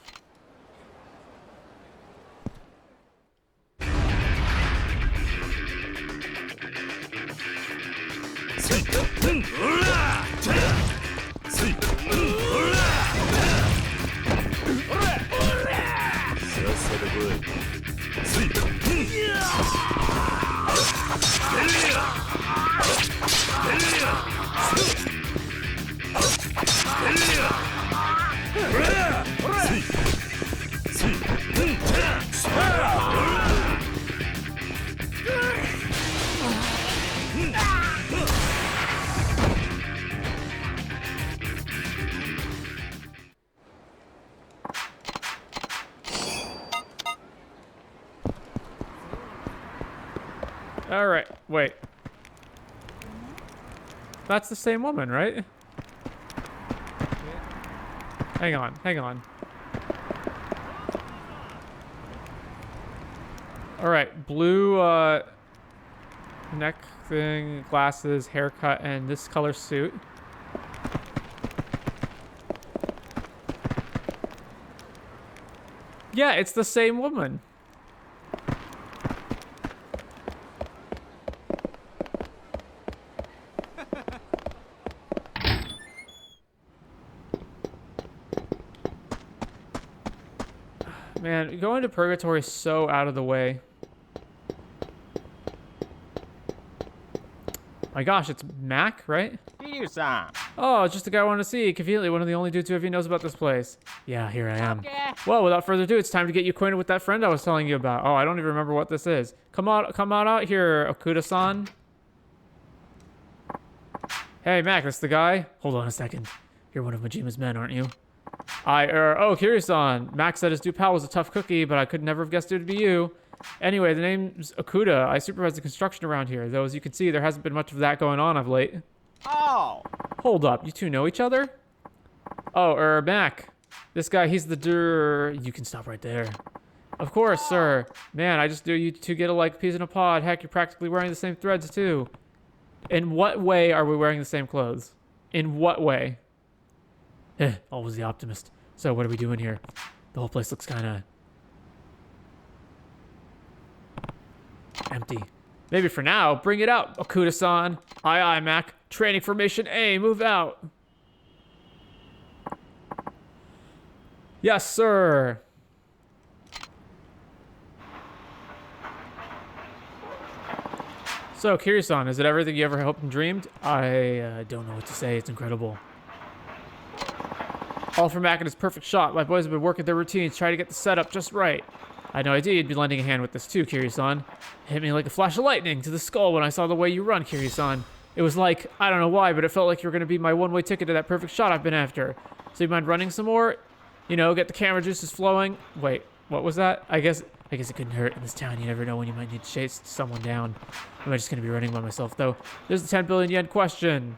Alright, wait. That's the same woman, right? Hang on, hang on. Alright, blue neck thing, glasses, haircut, and this color suit. Yeah, it's the same woman. Man, going to Purgatory is so out of the way. My gosh, it's Mack, right? Kiryu-san. Oh, it's just the guy I wanted to see. Conveniently, one of the only dudes who knows about this place. Yeah, here I am. Okay. Well, without further ado, it's time to get you acquainted with that friend I was telling you about. Oh, I don't even remember what this is. Come on out here, Okuda-san. Hey, Mack, that's the guy? Hold on a second. You're one of Majima's men, aren't you? Oh, Kiryu-san. Mack said his new pal was a tough cookie, but I could never have guessed it would be you. Anyway, the name's Okuda. I supervise the construction around here, though as you can see, there hasn't been much of that going on of late. Oh. Hold up, you two know each other? Oh, Mack. This guy, he's the You can stop right there. Of course, sir. Man, I just knew you two get alike peas in a pod. Heck, you're practically wearing the same threads, too. In what way are we wearing the same clothes? In what way? Always the optimist. So, what are we doing here? The whole place looks kinda empty. Maybe for now. Bring it out, Okuda-san. Aye, Mack. Training formation A. Move out. Yes, sir. So, Kiryu-san, is it everything you ever hoped and dreamed? I don't know what to say. It's incredible. All for Mack and his perfect shot. My boys have been working their routines, trying to get the setup just right. I had no idea you'd be lending a hand with this too, Kiryu-san. It hit me like a flash of lightning to the skull when I saw the way you run, Kiryu-san. It was like, I don't know why, but it felt like you were going to be my one-way ticket to that perfect shot I've been after. So you mind running some more? You know, get the camera juices flowing. Wait, what was that? I guess it couldn't hurt. In this town, you never know when you might need to chase someone down. Am I just going to be running by myself, though? There's the 10 billion yen question.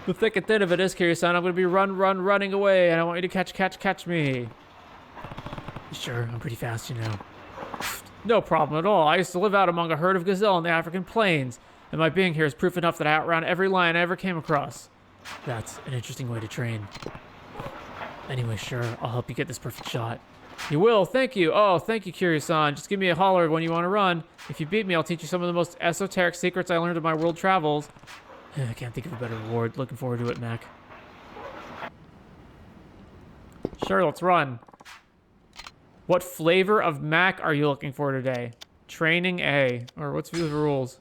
The thick and thin of it is, Kiryu-san. I'm going to be running away, and I want you to catch me. Sure, I'm pretty fast, you know. No problem at all. I used to live out among a herd of gazelle in the African plains, and my being here is proof enough that I outran every lion I ever came across. That's an interesting way to train. Anyway, sure, I'll help you get this perfect shot. You will, thank you. Oh, thank you, Kiryu-san. Just give me a holler when you want to run. If you beat me, I'll teach you some of the most esoteric secrets I learned in my world travels. I can't think of a better reward. Looking forward to it, Mack. Sure, let's run. What flavor of Mack are you looking for today? Training A. Or what's the rules?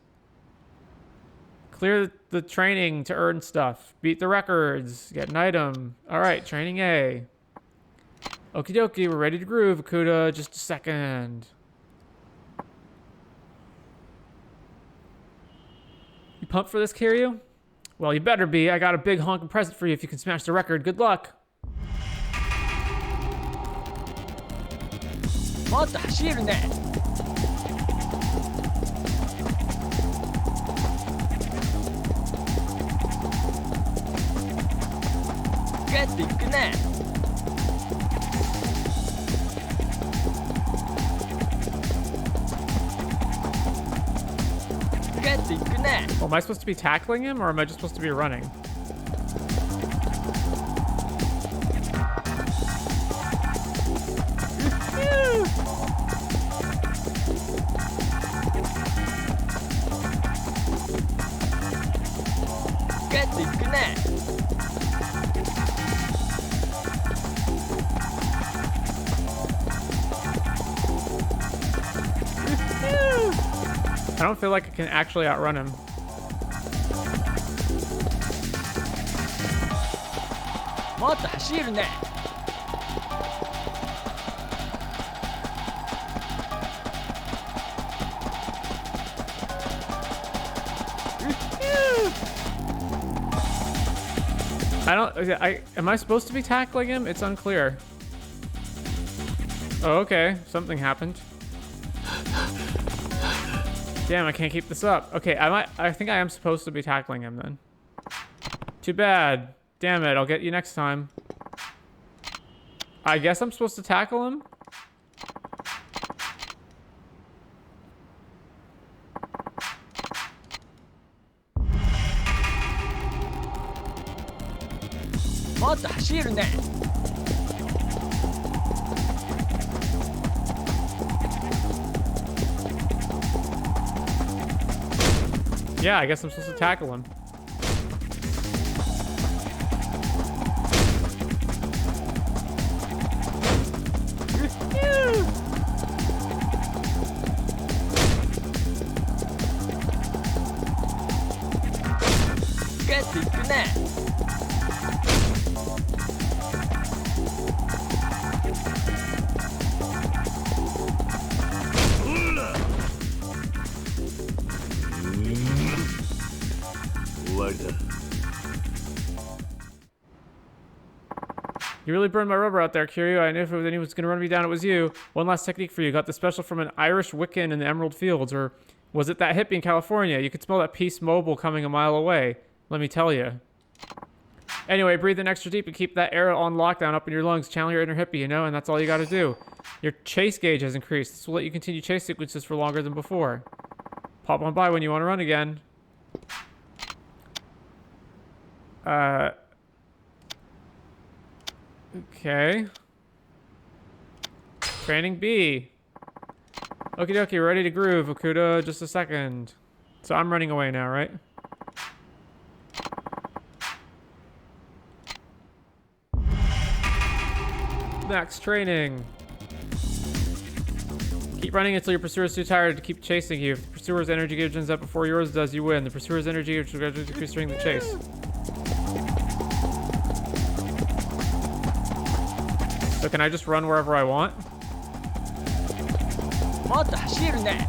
Clear the training to earn stuff. Beat the records. Get an item. Alright, training A. Okie dokie, we're ready to groove, Okuda. Just a second. pumped for this, Kiryu? Well, you better be. I got a big honking present for you if you can smash the record. Good luck. もっと走るね。グッといくね。グッといくね。 Well, am I supposed to be tackling him or am I just supposed to be running? Good to connect. I don't feel like I can actually outrun him. More to 走るね。Am I supposed to be tackling him? It's unclear. Oh, okay. Something happened. Damn, I can't keep this up. Okay, I think I am supposed to be tackling him then. Too bad. Damn it, I'll get you next time. I guess I'm supposed to tackle him? More to 走るね。Yeah, I guess I'm supposed to tackle him. Good to connect. You really burned my rubber out there, Kiryu. I knew if anyone was going to run me down, it was you. One last technique for you. Got the special from an Irish Wiccan in the Emerald Fields. Or was it that hippie in California? You could smell that Peace Mobile coming a mile away. Let me tell you. Anyway, breathe in extra deep and keep that air on lockdown up in your lungs. Channel your inner hippie, you know, and that's all you got to do. Your chase gauge has increased. This will let you continue chase sequences for longer than before. Pop on by when you want to run again. Okay. Training B. Okie dokie, ready to groove. Okuda, just a second. So I'm running away now, right? Max training. Keep running until your pursuer is too tired to keep chasing you. If the pursuer's energy gauge ends up before yours does, you win. The pursuer's energy gauge will gradually decrease during the chase. So can I just run wherever I want? もっと走るね。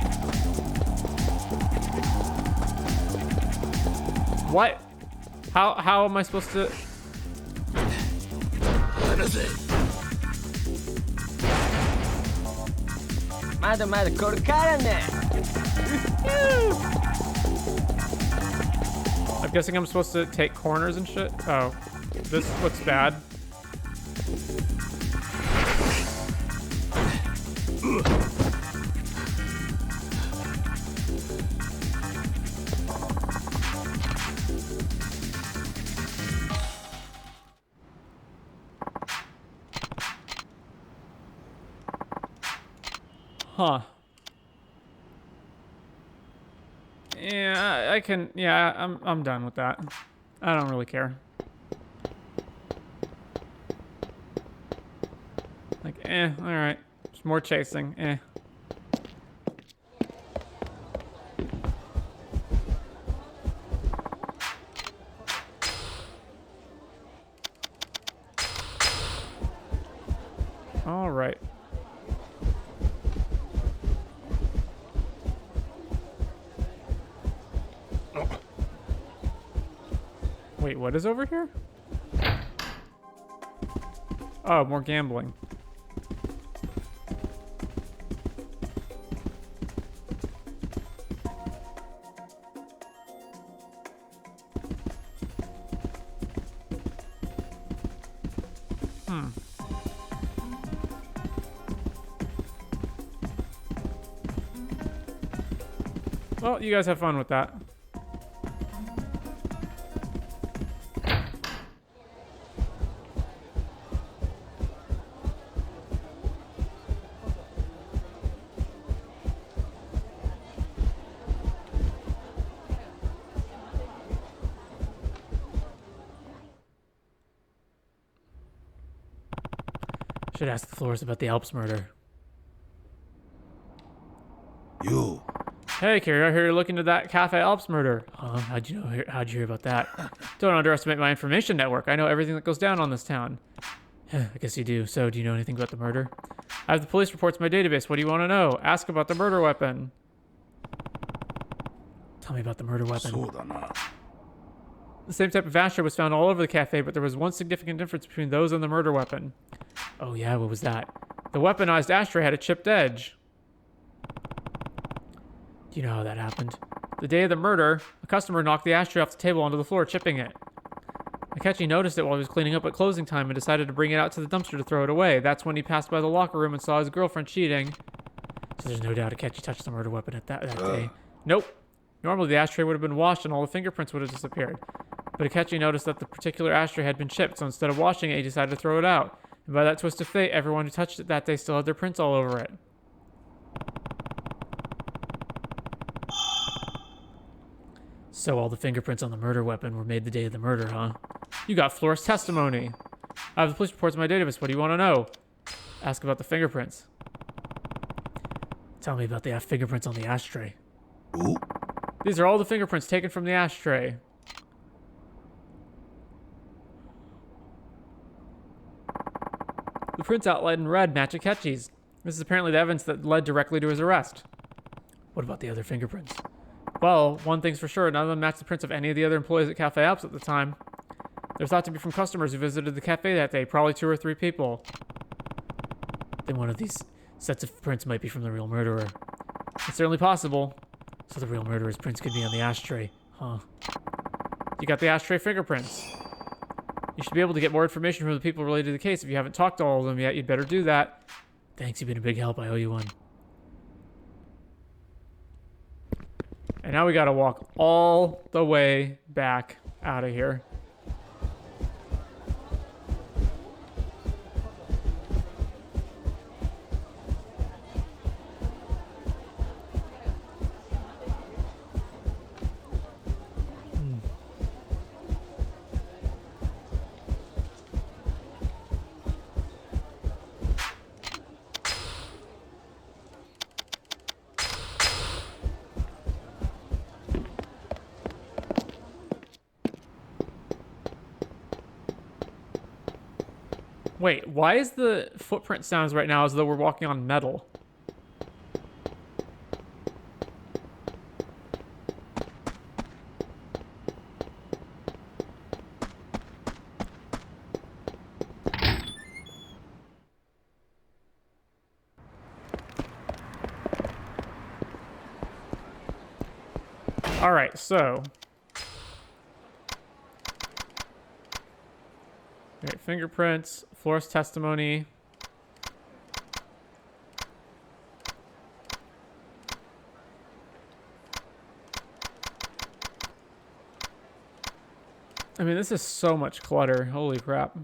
What? How am I supposed to? まだまだこれからね。 I'm guessing I'm supposed to take corners and shit. Oh, this looks bad. Huh. Yeah, I can. Yeah, I'm done with that. I don't really care. Like, all right. Just more chasing. All right. Wait, what is over here? Oh, more gambling. Well, you guys have fun with that. Should ask the Florist about the Alps murder. You. Hey, Kiryu, I hear you're looking into that Cafe Alps murder. How'd you hear about that? Don't underestimate my information network. I know everything that goes down on this town. I guess you do. So, do you know anything about the murder? I have the police reports in my database. What do you want to know? Ask about the murder weapon. Tell me about the murder weapon. The same type of ashtray was found all over the cafe, but there was one significant difference between those and the murder weapon. Oh yeah, what was that? The weaponized ashtray had a chipped edge. Do you know how that happened? The day of the murder, a customer knocked the ashtray off the table onto the floor, chipping it. Akechi noticed it while he was cleaning up at closing time and decided to bring it out to the dumpster to throw it away. That's when he passed by the locker room and saw his girlfriend cheating. So there's no doubt Akechi touched the murder weapon at that day. Nope. Normally the ashtray would have been washed and all the fingerprints would have disappeared. But Akechi noticed that the particular ashtray had been chipped, so instead of washing it, he decided to throw it out. And by that twist of fate, everyone who touched it that day still had their prints all over it. So all the fingerprints on the murder weapon were made the day of the murder, huh? You got Florist testimony. I have the police reports in my database. What do you want to know? Ask about the fingerprints. Tell me about the fingerprints on the ashtray. Ooh. These are all the fingerprints taken from the ashtray. The prints outlined in red match Akechi's. This is apparently the evidence that led directly to his arrest. What about the other fingerprints? Well, one thing's for sure, none of them match the prints of any of the other employees at Cafe Alps at the time. They're thought to be from customers who visited the cafe that day, probably 2 or 3 people. Then one of these sets of prints might be from the real murderer. It's certainly possible. So the real murderer's prints could be on the ashtray, huh? You got the ashtray fingerprints. You should be able to get more information from the people related to the case. If you haven't talked to all of them yet, you'd better do that. Thanks, you've been a big help. I owe you one. And now we gotta walk all the way back out of here. Wait, why is the footprint sounds right now as though we're walking on metal? All right, so right, fingerprints, Florist testimony. I mean, this is so much clutter. Holy crap.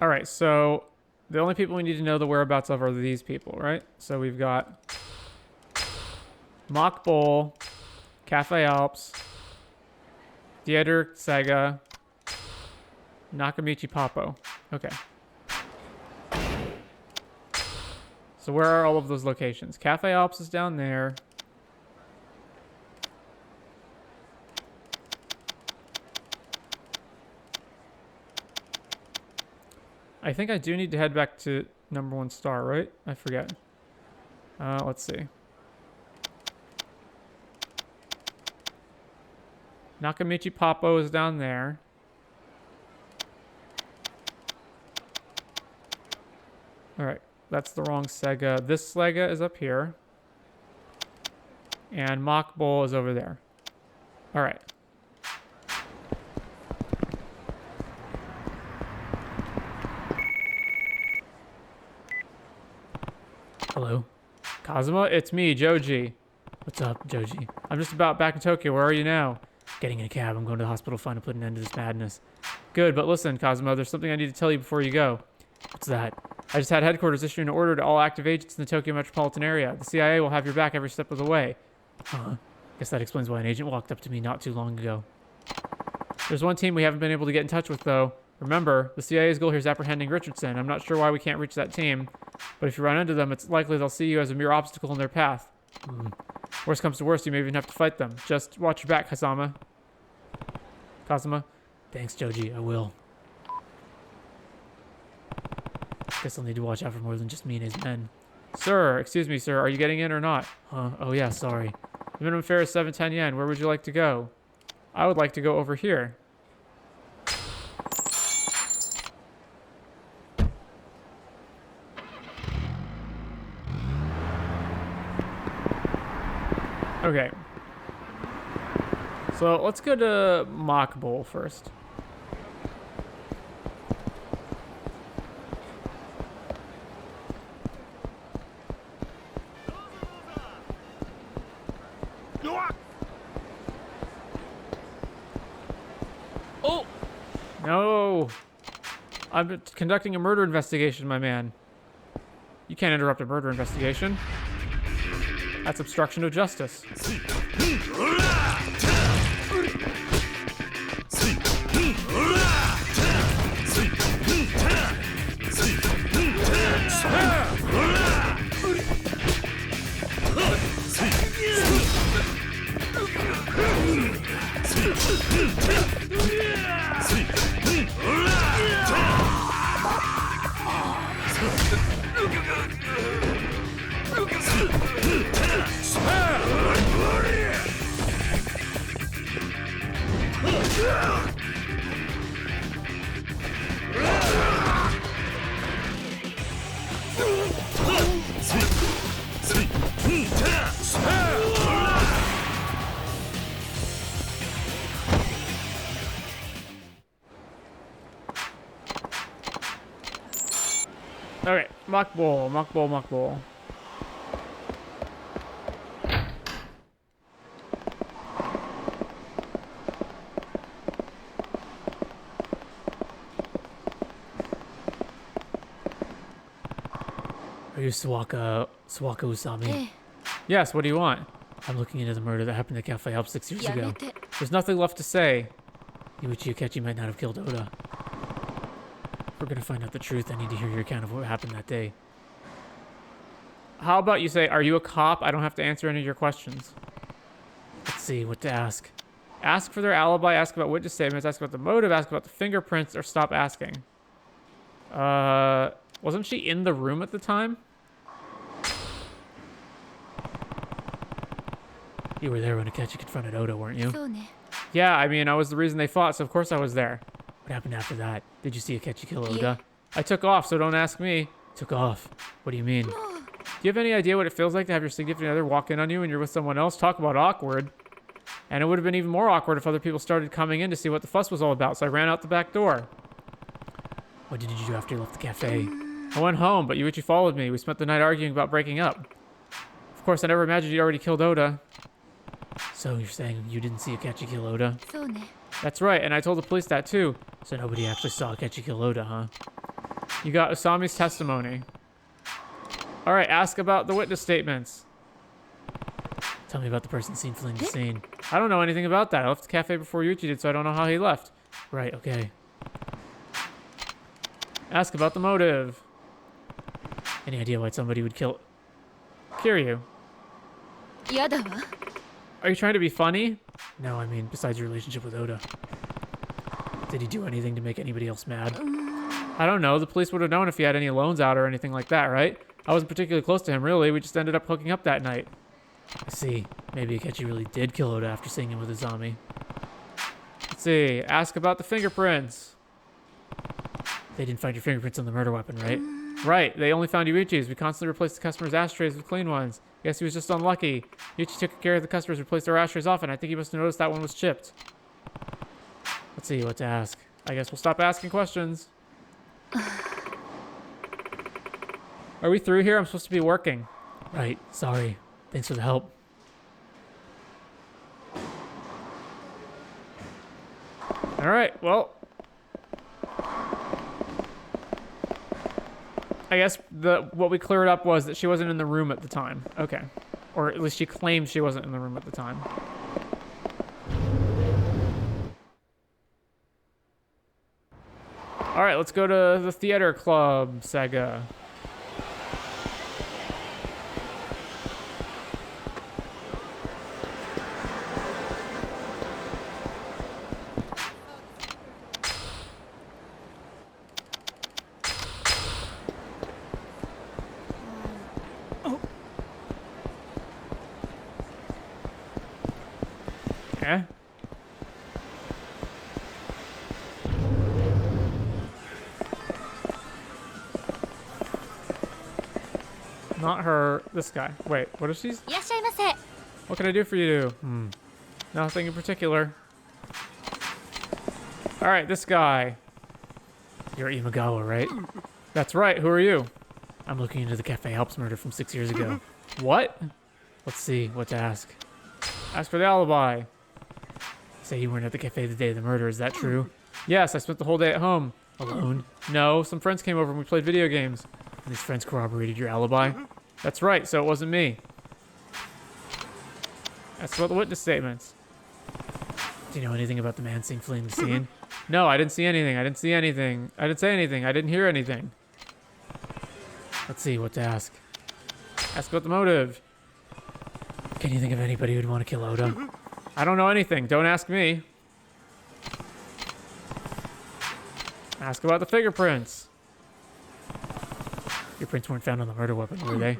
All right, so the only people we need to know the whereabouts of are these people, right? So we've got Mock Bowl, Cafe Alps, Theater Sega, Nakamichi Papo. Okay. So where are all of those locations? Cafe Alps is down there. I think I do need to head back to #1 star, right? I forget. Let's see. Nakamichi Poppo is down there. Alright, that's the wrong Sega. This Sega is up here. And Mock Bowl is over there. Alright. Hello. Kazuma, it's me, Joji. What's up, Joji? I'm just about back in Tokyo. Where are you now? Getting in a cab. I'm going to the hospital to find a put an end to this madness. Good, but listen, Kazuma, there's something I need to tell you before you go. What's that? I just had headquarters issue an order to all active agents in the Tokyo metropolitan area. The CIA will have your back every step of the way. Guess that explains why an agent walked up to me not too long ago. There's one team we haven't been able to get in touch with, though. Remember, the CIA's goal here is apprehending Richardson. I'm not sure why we can't reach that team, but if you run into them, it's likely they'll see you as a mere obstacle in their path. Worst comes to worst, you may even have to fight them. Just watch your back, Kazuma. Thanks, Joji. I will. Guess I'll need to watch out for more than just me and his men. Sir, excuse me, sir. Are you getting in or not? Oh yeah, sorry. The minimum fare is 710 yen. Where would you like to go? I would like to go over here. Okay. So let's go to Mock Bowl first. Oh! No! I'm conducting a murder investigation, my man. You can't interrupt a murder investigation. That's obstruction of justice. Okay, Mock Bowl, Mock Bowl, Mock Bowl. Are you Sawaka Usami? Yes, what do you want? I'm looking into the murder that happened at Cafe Help 6 years ago. There's nothing left to say. Yuichi Akechi might not have killed Oda. If we're gonna find out the truth, I need to hear your account of what happened that day. How about you say, are you a cop? I don't have to answer any of your questions. Let's see, what to ask. Ask for their alibi, ask about witness statements, ask about the motive, ask about the fingerprints, or stop asking. Wasn't she in the room at the time? You were there when Akechi confronted Oda, weren't you? Yeah, I mean, I was the reason they fought, so of course I was there. What happened after that? Did you see Akechi kill Oda? I took off, so don't ask me. Took off? What do you mean? Do you have any idea what it feels like to have your significant other walk in on you when you're with someone else? Talk about awkward. And it would have been even more awkward if other people started coming in to see what the fuss was all about, so I ran out the back door. What did you do after you left the cafe? I went home, but Yuichi followed me. We spent the night arguing about breaking up. Of course, I never imagined you already killed Oda. So you're saying you didn't see Akechi kill Oda? That's right, and I told the police that too. So nobody actually saw Akechi kill Oda, huh? You got Usami's testimony. Alright, ask about the witness statements. Tell me about the person seen fleeing the scene. I don't know anything about that. I left the cafe before Yuichi did, so I don't know how he left. Right, okay. Ask about the motive. Any idea why somebody would kill Kiryu? Are you trying to be funny? No, I mean, besides your relationship with Oda. Did he do anything to make anybody else mad? I don't know. The police would have known if he had any loans out or anything like that, right? I wasn't particularly close to him, really. We just ended up hooking up that night. I see. Maybe Akechi really did kill Oda after seeing him with Usami. see. Ask about the fingerprints. They didn't find your fingerprints on the murder weapon, right? Right. They only found Yuichi's. We constantly replaced the customer's ashtrays with clean ones. Guess he was just unlucky. Yuichi took care of the customers, replaced our ashtrays often. I think he must have noticed that one was chipped. Let's see what to ask. I guess we'll stop asking questions. Are we through here? I'm supposed to be working. Right. Sorry. Thanks for the help. All right. Well, I guess what we cleared up was that she wasn't in the room at the time. Okay. Or at least she claimed she wasn't in the room at the time. All right, let's go to the theater club, Sega. Okay. Not her. This guy. Wait, what is she? What can I do for you? Nothing in particular. All right, this guy. You're Imagawa, right? That's right. Who are you? I'm looking into the Cafe Helps murder from 6 years ago. What? Let's see what to ask. Ask for the alibi. Say you weren't at the cafe the day of the murder. Is that true? Yes, I spent the whole day at home. Alone? No, some friends came over and we played video games. And these friends corroborated your alibi? That's right, so it wasn't me. Ask about the witness statements. Do you know anything about the man seen fleeing the scene? No, I didn't see anything. I didn't see anything. I didn't say anything. I didn't hear anything. Let's see what to ask. Ask about the motive. Can you think of anybody who'd want to kill Oda? I don't know anything. Don't ask me. Ask about the fingerprints. Your prints weren't found on the murder weapon, were they?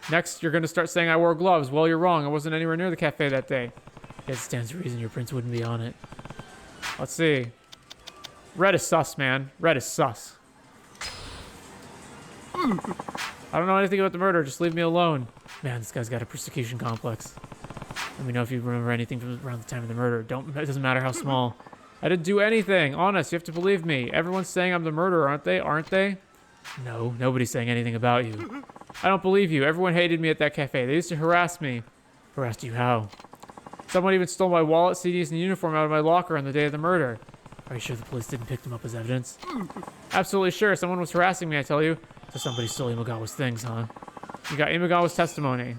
Next, you're going to start saying I wore gloves. Well, you're wrong. I wasn't anywhere near the cafe that day. It stands to reason your prints wouldn't be on it. Let's see. Red is sus, man. Red is sus. I don't know anything about the murder. Just leave me alone. Man, this guy's got a persecution complex. Let me know if you remember anything from around the time of the murder. It doesn't matter how small. I didn't do anything. Honest, you have to believe me. Everyone's saying I'm the murderer, aren't they? Aren't they? No, nobody's saying anything about you. I don't believe you. Everyone hated me at that cafe. They used to harass me. Harassed you how? Someone even stole my wallet, CDs, and uniform out of my locker on the day of the murder. Are you sure the police didn't pick them up as evidence? Absolutely sure. Someone was harassing me, I tell you. So somebody stole Imagawa's things, huh? You got Imagawa's testimony.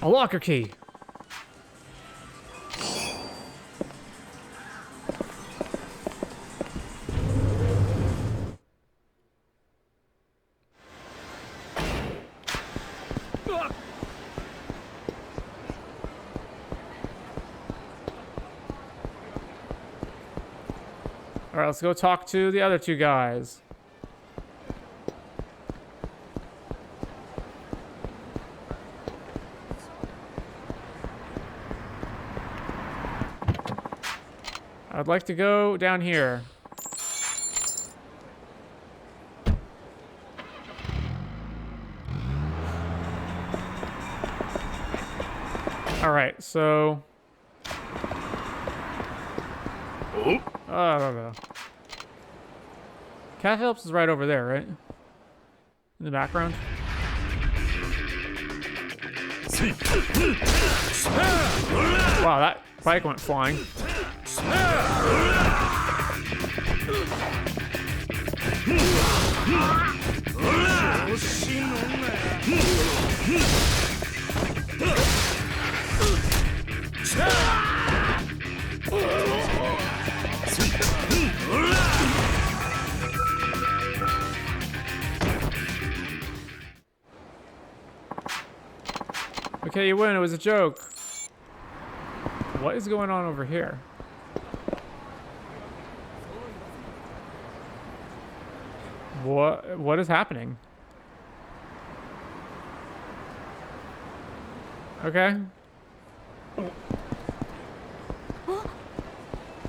A locker key. All right, let's go talk to the other two guys. I'd like to go down here. All right, so... I don't know. Cat Phillips is right over there, right? In the background. Wow, that bike went flying. Okay, you win. It was a joke. What is going on over here? What is happening? Okay.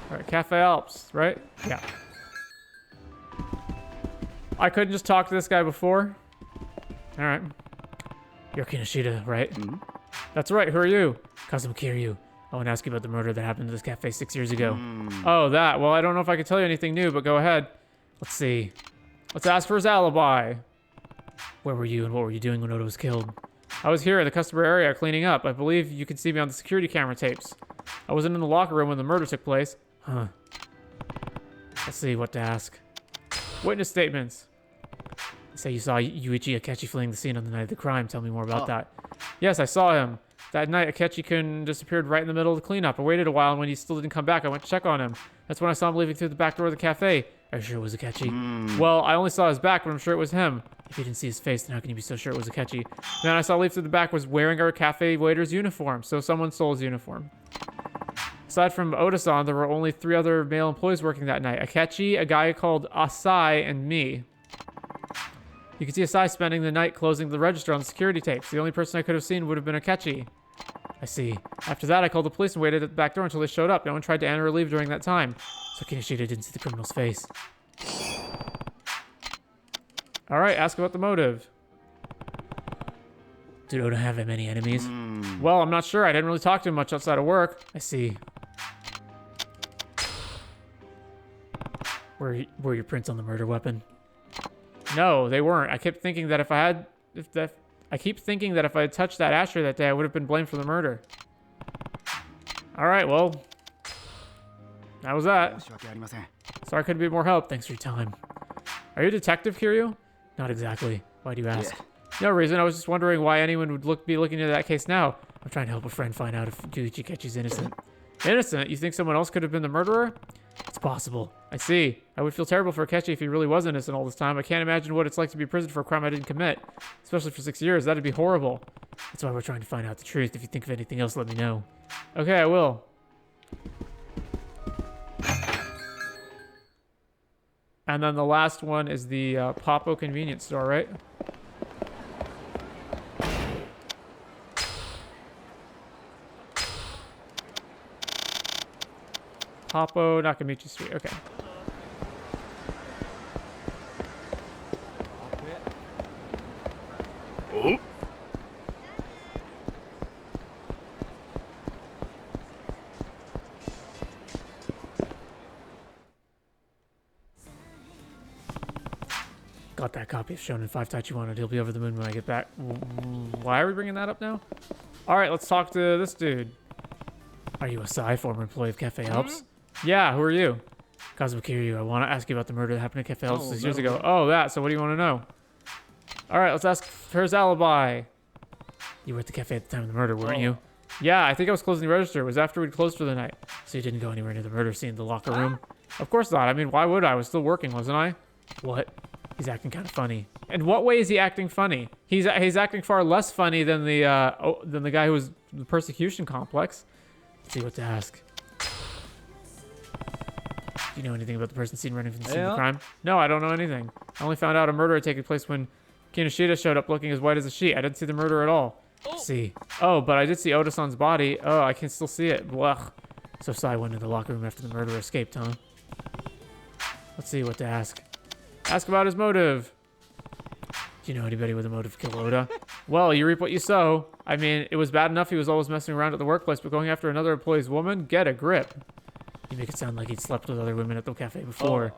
Alright, Cafe Alps, right? Yeah. I couldn't just talk to this guy before. Alright. You're Kinoshita, right? That's right, who are you? Cousin Kiryu. I want to ask you about the murder that happened to this cafe 6 years ago. Oh, that. Well, I don't know if I can tell you anything new, but go ahead. Let's see. Let's ask for his alibi. Where were you and what were you doing when Oda was killed? I was here in the customer area cleaning up. I believe you can see me on the security camera tapes. I wasn't in the locker room when the murder took place. Huh. Let's see what to ask. Witness statements. Say you saw Yuichi Akechi fleeing the scene on the night of the crime. Tell me more about that. Yes, I saw him. That night, Akechi-kun disappeared right in the middle of the cleanup. I waited a while, and when he still didn't come back, I went to check on him. That's when I saw him leaving through the back door of the cafe. Are you sure it was Akechi? Well, I only saw his back, but I'm sure it was him. If you didn't see his face, then how can you be so sure it was Akechi? The man I saw leave through the back was wearing our cafe waiter's uniform, so someone stole his uniform. Aside from Oda-san, there were only 3 other male employees working that night. Akechi, a guy called Asai, and me. You can see Asai spending the night closing the register on the security tapes. The only person I could have seen would have been Akechi. I see. After that, I called the police and waited at the back door until they showed up. No one tried to enter or leave during that time. So Kinoshita didn't see the criminal's face. Alright, ask about the motive. Did Oda have many enemies? Well, I'm not sure. I didn't really talk to him much outside of work. I see. Were your prints on the murder weapon? No, they weren't. I kept thinking that if I had... I keep thinking that if I had touched that ashtray that day, I would have been blamed for the murder. Alright, well... that was that. Sorry I couldn't be more help. Thanks for your time. Are you a detective, Kiryu? Not exactly. Why do you ask? No reason. I was just wondering why anyone would be looking into that case now. I'm trying to help a friend find out if Yuichi Akechi's innocent. Innocent? You think someone else could have been the murderer? It's possible. I see. I would feel terrible for Akechi if he really was innocent all this time. I can't imagine what it's like to be imprisoned for a crime I didn't commit. Especially for 6 years. That'd be horrible. That's why we're trying to find out the truth. If you think of anything else, let me know. Okay, I will. And then the last one is the Poppo convenience store, right? Poppo Nakamichi Street. Okay. Oh? Got that copy of Shonen 5 Taichiwan. He'll be over the moon when I get back. Why are we bringing that up now? Alright, let's talk to this dude. Are you Asai, former employee of Cafe Alps? Yeah, who are you? Kazuma Kiryu. I want to ask you about the murder that happened at Cafe Alps 6 years ago. Oh, that. So what do you want to know? Alright, let's ask for his alibi. You were at the cafe at the time of the murder, weren't you? Yeah, I think I was closing the register. It was after we'd closed for the night. So you didn't go anywhere near the murder scene, the locker room? Of course not. I mean, why would I? I was still working, wasn't I? What? He's acting kind of funny. In what way is he acting funny? He's acting far less funny than the guy who was in the persecution complex. Let's see what to ask. Do you know anything about the person seen running from the scene of the crime? No, I don't know anything. I only found out a murder had taken place when Kinoshita showed up looking as white as a sheet. I didn't see the murder at all. Let's see. Oh, but I did see Oda-san's body. Oh, I can still see it. Blech. So Sai went into the locker room after the murderer escaped, huh? Let's see what to ask. Ask about his motive. Do you know anybody with a motive to kill Oda? Well, you reap what you sow. I mean, it was bad enough he was always messing around at the workplace, but going after another employee's woman? Get a grip. You make it sound like he'd slept with other women at the cafe before.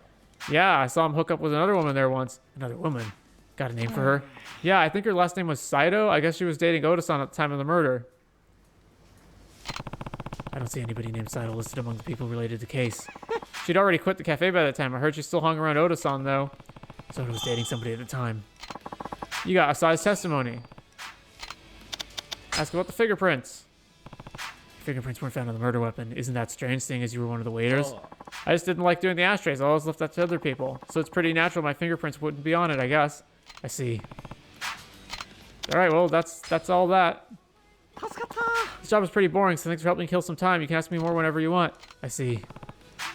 Yeah, I saw him hook up with another woman there once. Another woman? Got a name for her? Yeah, I think her last name was Saito. I guess she was dating Oda-san at the time of the murder. I don't see anybody named Saito listed among the people related to the case. She'd already quit the cafe by that time. I heard she still hung around Oda-san, though. So Oda was dating somebody at the time. You got Asai's testimony. Ask about the fingerprints. Fingerprints weren't found on the murder weapon. Isn't that strange, seeing as you were one of the waiters? I just didn't like doing the ashtrays. I always left that to other people. So it's pretty natural my fingerprints wouldn't be on it, I guess. I see. Alright, well, that's all that. This job is pretty boring, so thanks for helping kill some time. You can ask me more whenever you want. I see.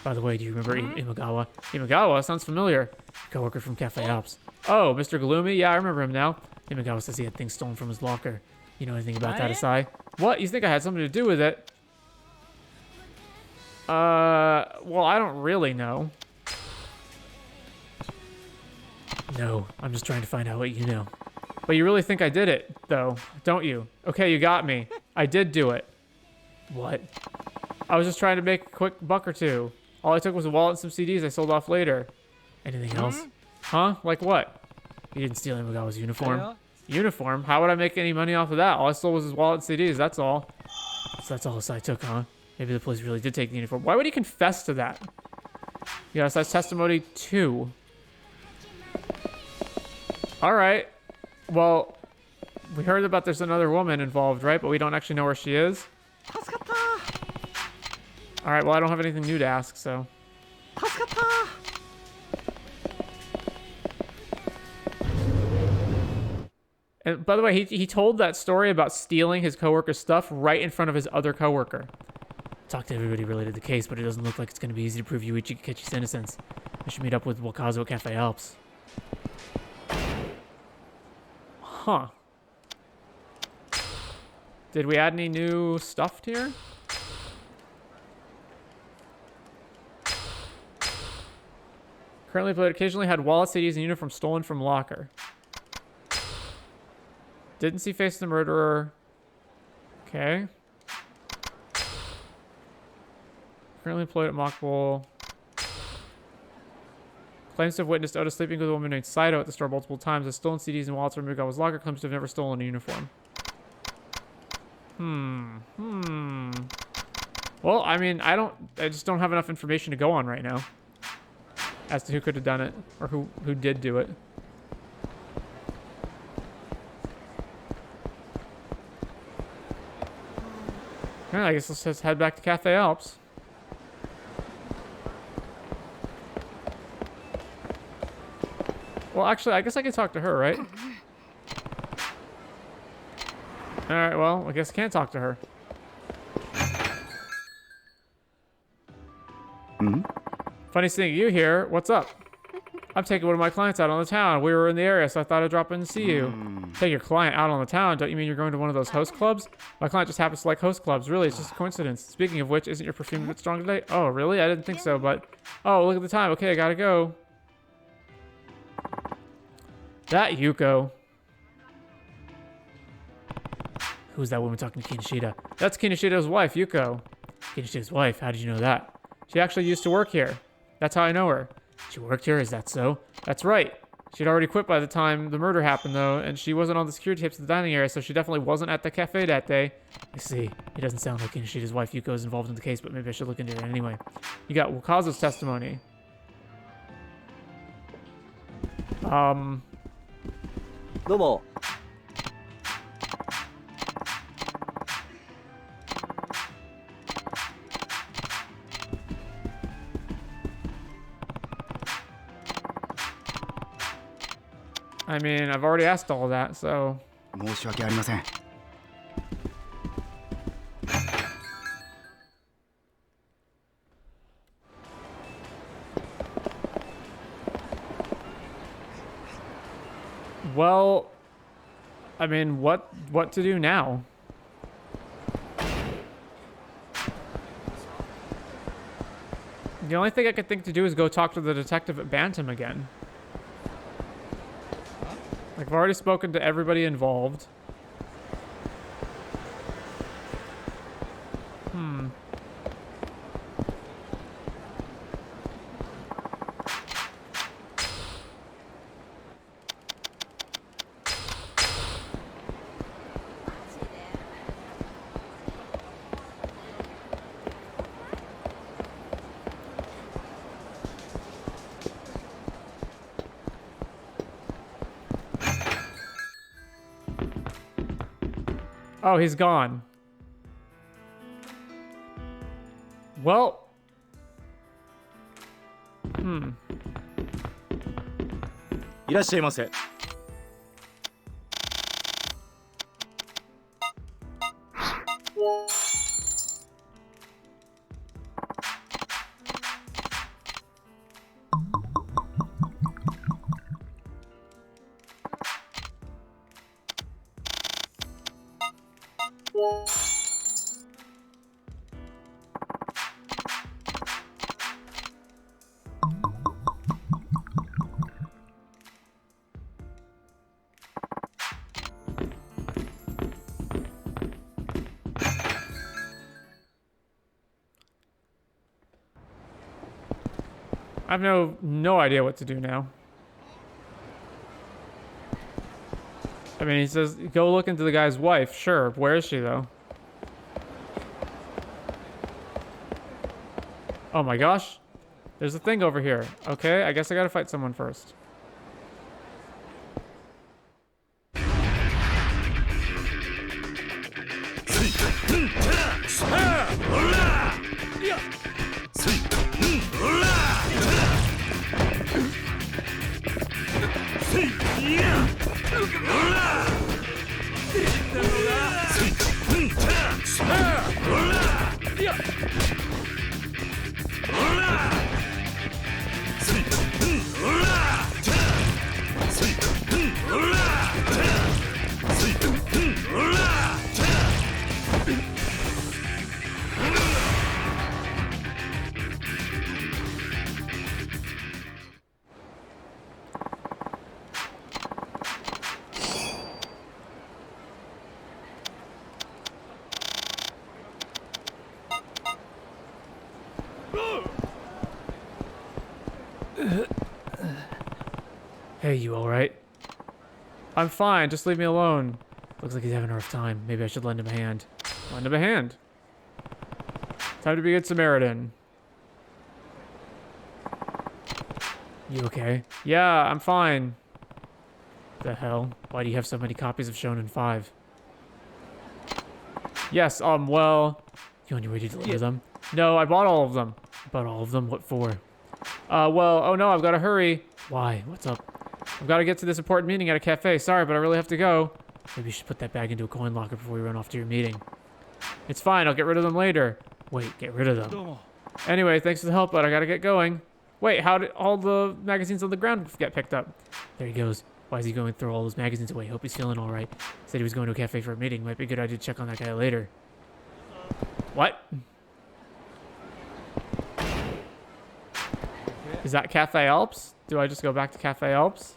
By the way, do you remember Imagawa? Imagawa? Sounds familiar. Coworker from Cafe Alps. Oh, Mr. Gloomy? Yeah, I remember him now. Imagawa says he had things stolen from his locker. You know anything about that, Asai? What? You think I had something to do with it? Well, I don't really know. No, I'm just trying to find out what you know. But you really think I did it, though, don't you? Okay, you got me. I did do it. What? I was just trying to make a quick buck or two. All I took was a wallet and some CDs I sold off later. Anything else? Huh? Like what? You didn't steal Imagawa's uniform. Yeah. Uniform? How would I make any money off of that? All I stole was his wallet and CDs, that's all. So that's all Asai took, huh? Maybe the police really did take the uniform. Why would he confess to that? Yeah, that's testimony 2. Alright. Well, we heard about there's another woman involved, right? But we don't actually know where she is. Alright, well, I don't have anything new to ask, so. And by the way, he told that story about stealing his coworker's stuff right in front of his other coworker. Talked to everybody related to the case, but it doesn't look like it's going to be easy to prove Yuichi Kichi's innocence. I should meet up with Wakazo at Cafe Alps. Huh. Did we add any new stuff here? Currently played occasionally had wallet, CDs, and uniform stolen from locker. Didn't see face the murderer. Okay. Currently employed at Mockbowl. Claims to have witnessed Oda sleeping with a woman named Saito at the store multiple times. Has stolen CDs and wallets from Imagawa's locker. Claims to have never stolen a uniform. Well, I mean, I just don't have enough information to go on right now as to who could have done it or who did do it. All right, I guess let's just head back to Cafe Alps. Well, actually, I guess I can talk to her, right? Alright, well, I guess I can't talk to her. Funny seeing you here. What's up? I'm taking one of my clients out on the town. We were in the area, so I thought I'd drop in and see you. Take your client out on the town? Don't you mean you're going to one of those host clubs? My client just happens to like host clubs. Really, it's just a coincidence. Speaking of which, isn't your perfume a bit strong today? Oh, really? I didn't think so, but... Oh, look at the time. Okay, I gotta go. That Yuko. Who's that woman talking to Kinoshita? That's Kinoshita's wife, Yuko. Kinoshita's wife? How did you know that? She actually used to work here. That's how I know her. She worked here? Is that so? That's right. She'd already quit by the time the murder happened, though, and she wasn't on the security tapes at the dining area, so she definitely wasn't at the cafe that day. I see. It doesn't sound like Kinoshita's wife Yuko is involved in the case, but maybe I should look into it anyway. You got Wakazo's testimony. Domo. I mean, I've already asked all of that, so... 申し訳ありません。 Well, I mean, what to do now? The only thing I could think to do is go talk to the detective at Bantam again. Like, I've already spoken to everybody involved. Oh, he's gone. Well. いらっしゃいませ。I have no idea what to do now. I mean, he says, go look into the guy's wife. Sure. Where is she, though? Oh my gosh. There's a thing over here. Okay, I guess I gotta fight someone first. Hey, you alright? I'm fine, just leave me alone. Looks like he's having a rough time. Maybe I should lend him a hand. Lend him a hand. Time to be a good Samaritan. You okay? Yeah, I'm fine. The hell? Why do you have so many copies of Shonen 5? Yes, well... You on your way to deliver them? No, I bought all of them. Bought all of them? What for? Well, oh no, I've got to hurry. Why? What's up? I've got to get to this important meeting at a cafe. Sorry, but I really have to go. Maybe you should put that bag into a coin locker before we run off to your meeting. It's fine, I'll get rid of them later. Wait, get rid of them. Anyway, thanks for the help, but I gotta get going. Wait, how did all the magazines on the ground get picked up? There he goes. Why is he going through all those magazines away? Hope he's feeling alright. Said he was going to a cafe for a meeting. Might be a good idea to check on that guy later. What? Is that Cafe Alps? Do I just go back to Cafe Alps?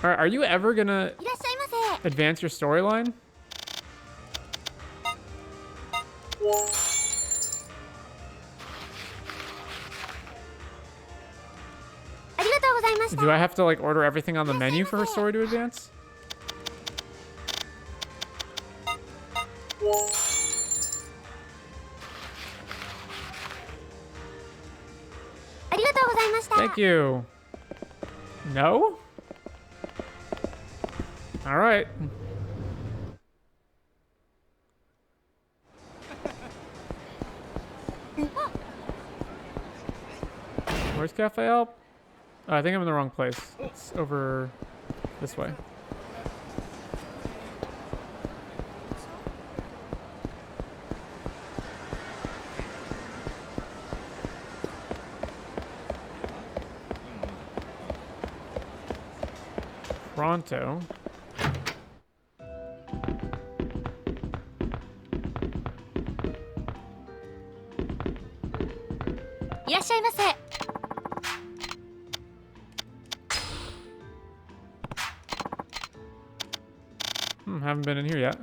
Alright, are you ever gonna advance your storyline? Do I have to like order everything on the menu for her story to advance? Thank you. No? All right. Where's Cafe Alp? Oh, I think I'm in the wrong place. It's over this way. Toronto. Haven't been in here yet.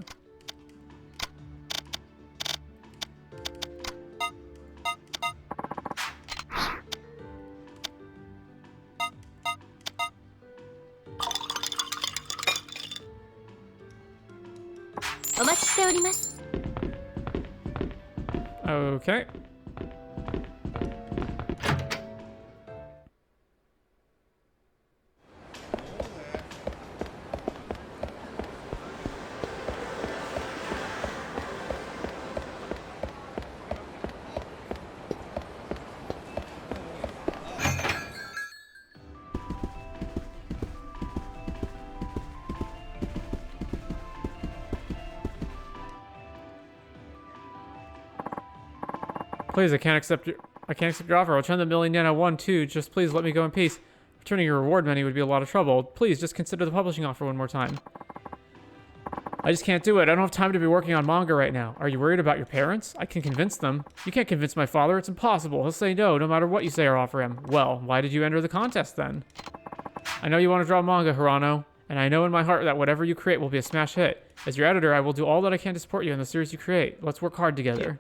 Okay. Please, I can't accept your offer. I'll turn the million yen I won too. Just please let me go in peace. Returning your reward money would be a lot of trouble. Please, just consider the publishing offer one more time. I just can't do it. I don't have time to be working on manga right now. Are you worried about your parents? I can convince them. You can't convince my father. It's impossible. He'll say no matter what you say or offer him. Well, why did you enter the contest then? I know you want to draw manga, Hirano. And I know in my heart that whatever you create will be a smash hit. As your editor, I will do all that I can to support you in the series you create. Let's work hard together.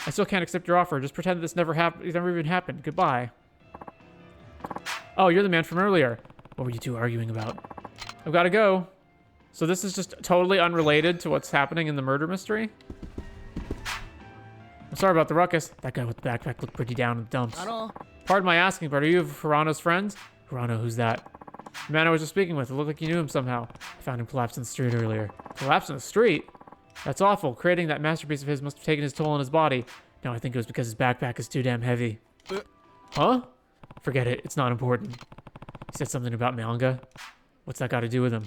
I still can't accept your offer. Just pretend that this never even happened. Goodbye. Oh, you're the man from earlier. What were you two arguing about? I've got to go. So this is just totally unrelated to what's happening in the murder mystery? I'm sorry about the ruckus. That guy with the backpack looked pretty down in the dumps. Pardon my asking, but are you Hirano's friends? Hirano, who's that? The man I was just speaking with. It looked like you knew him somehow. I found him collapsed in the street earlier. Collapsed in the street? That's awful. Creating that masterpiece of his must have taken his toll on his body. No, I think it was because his backpack is too damn heavy. Huh? Forget it. It's not important. He said something about manga. What's that got to do with him?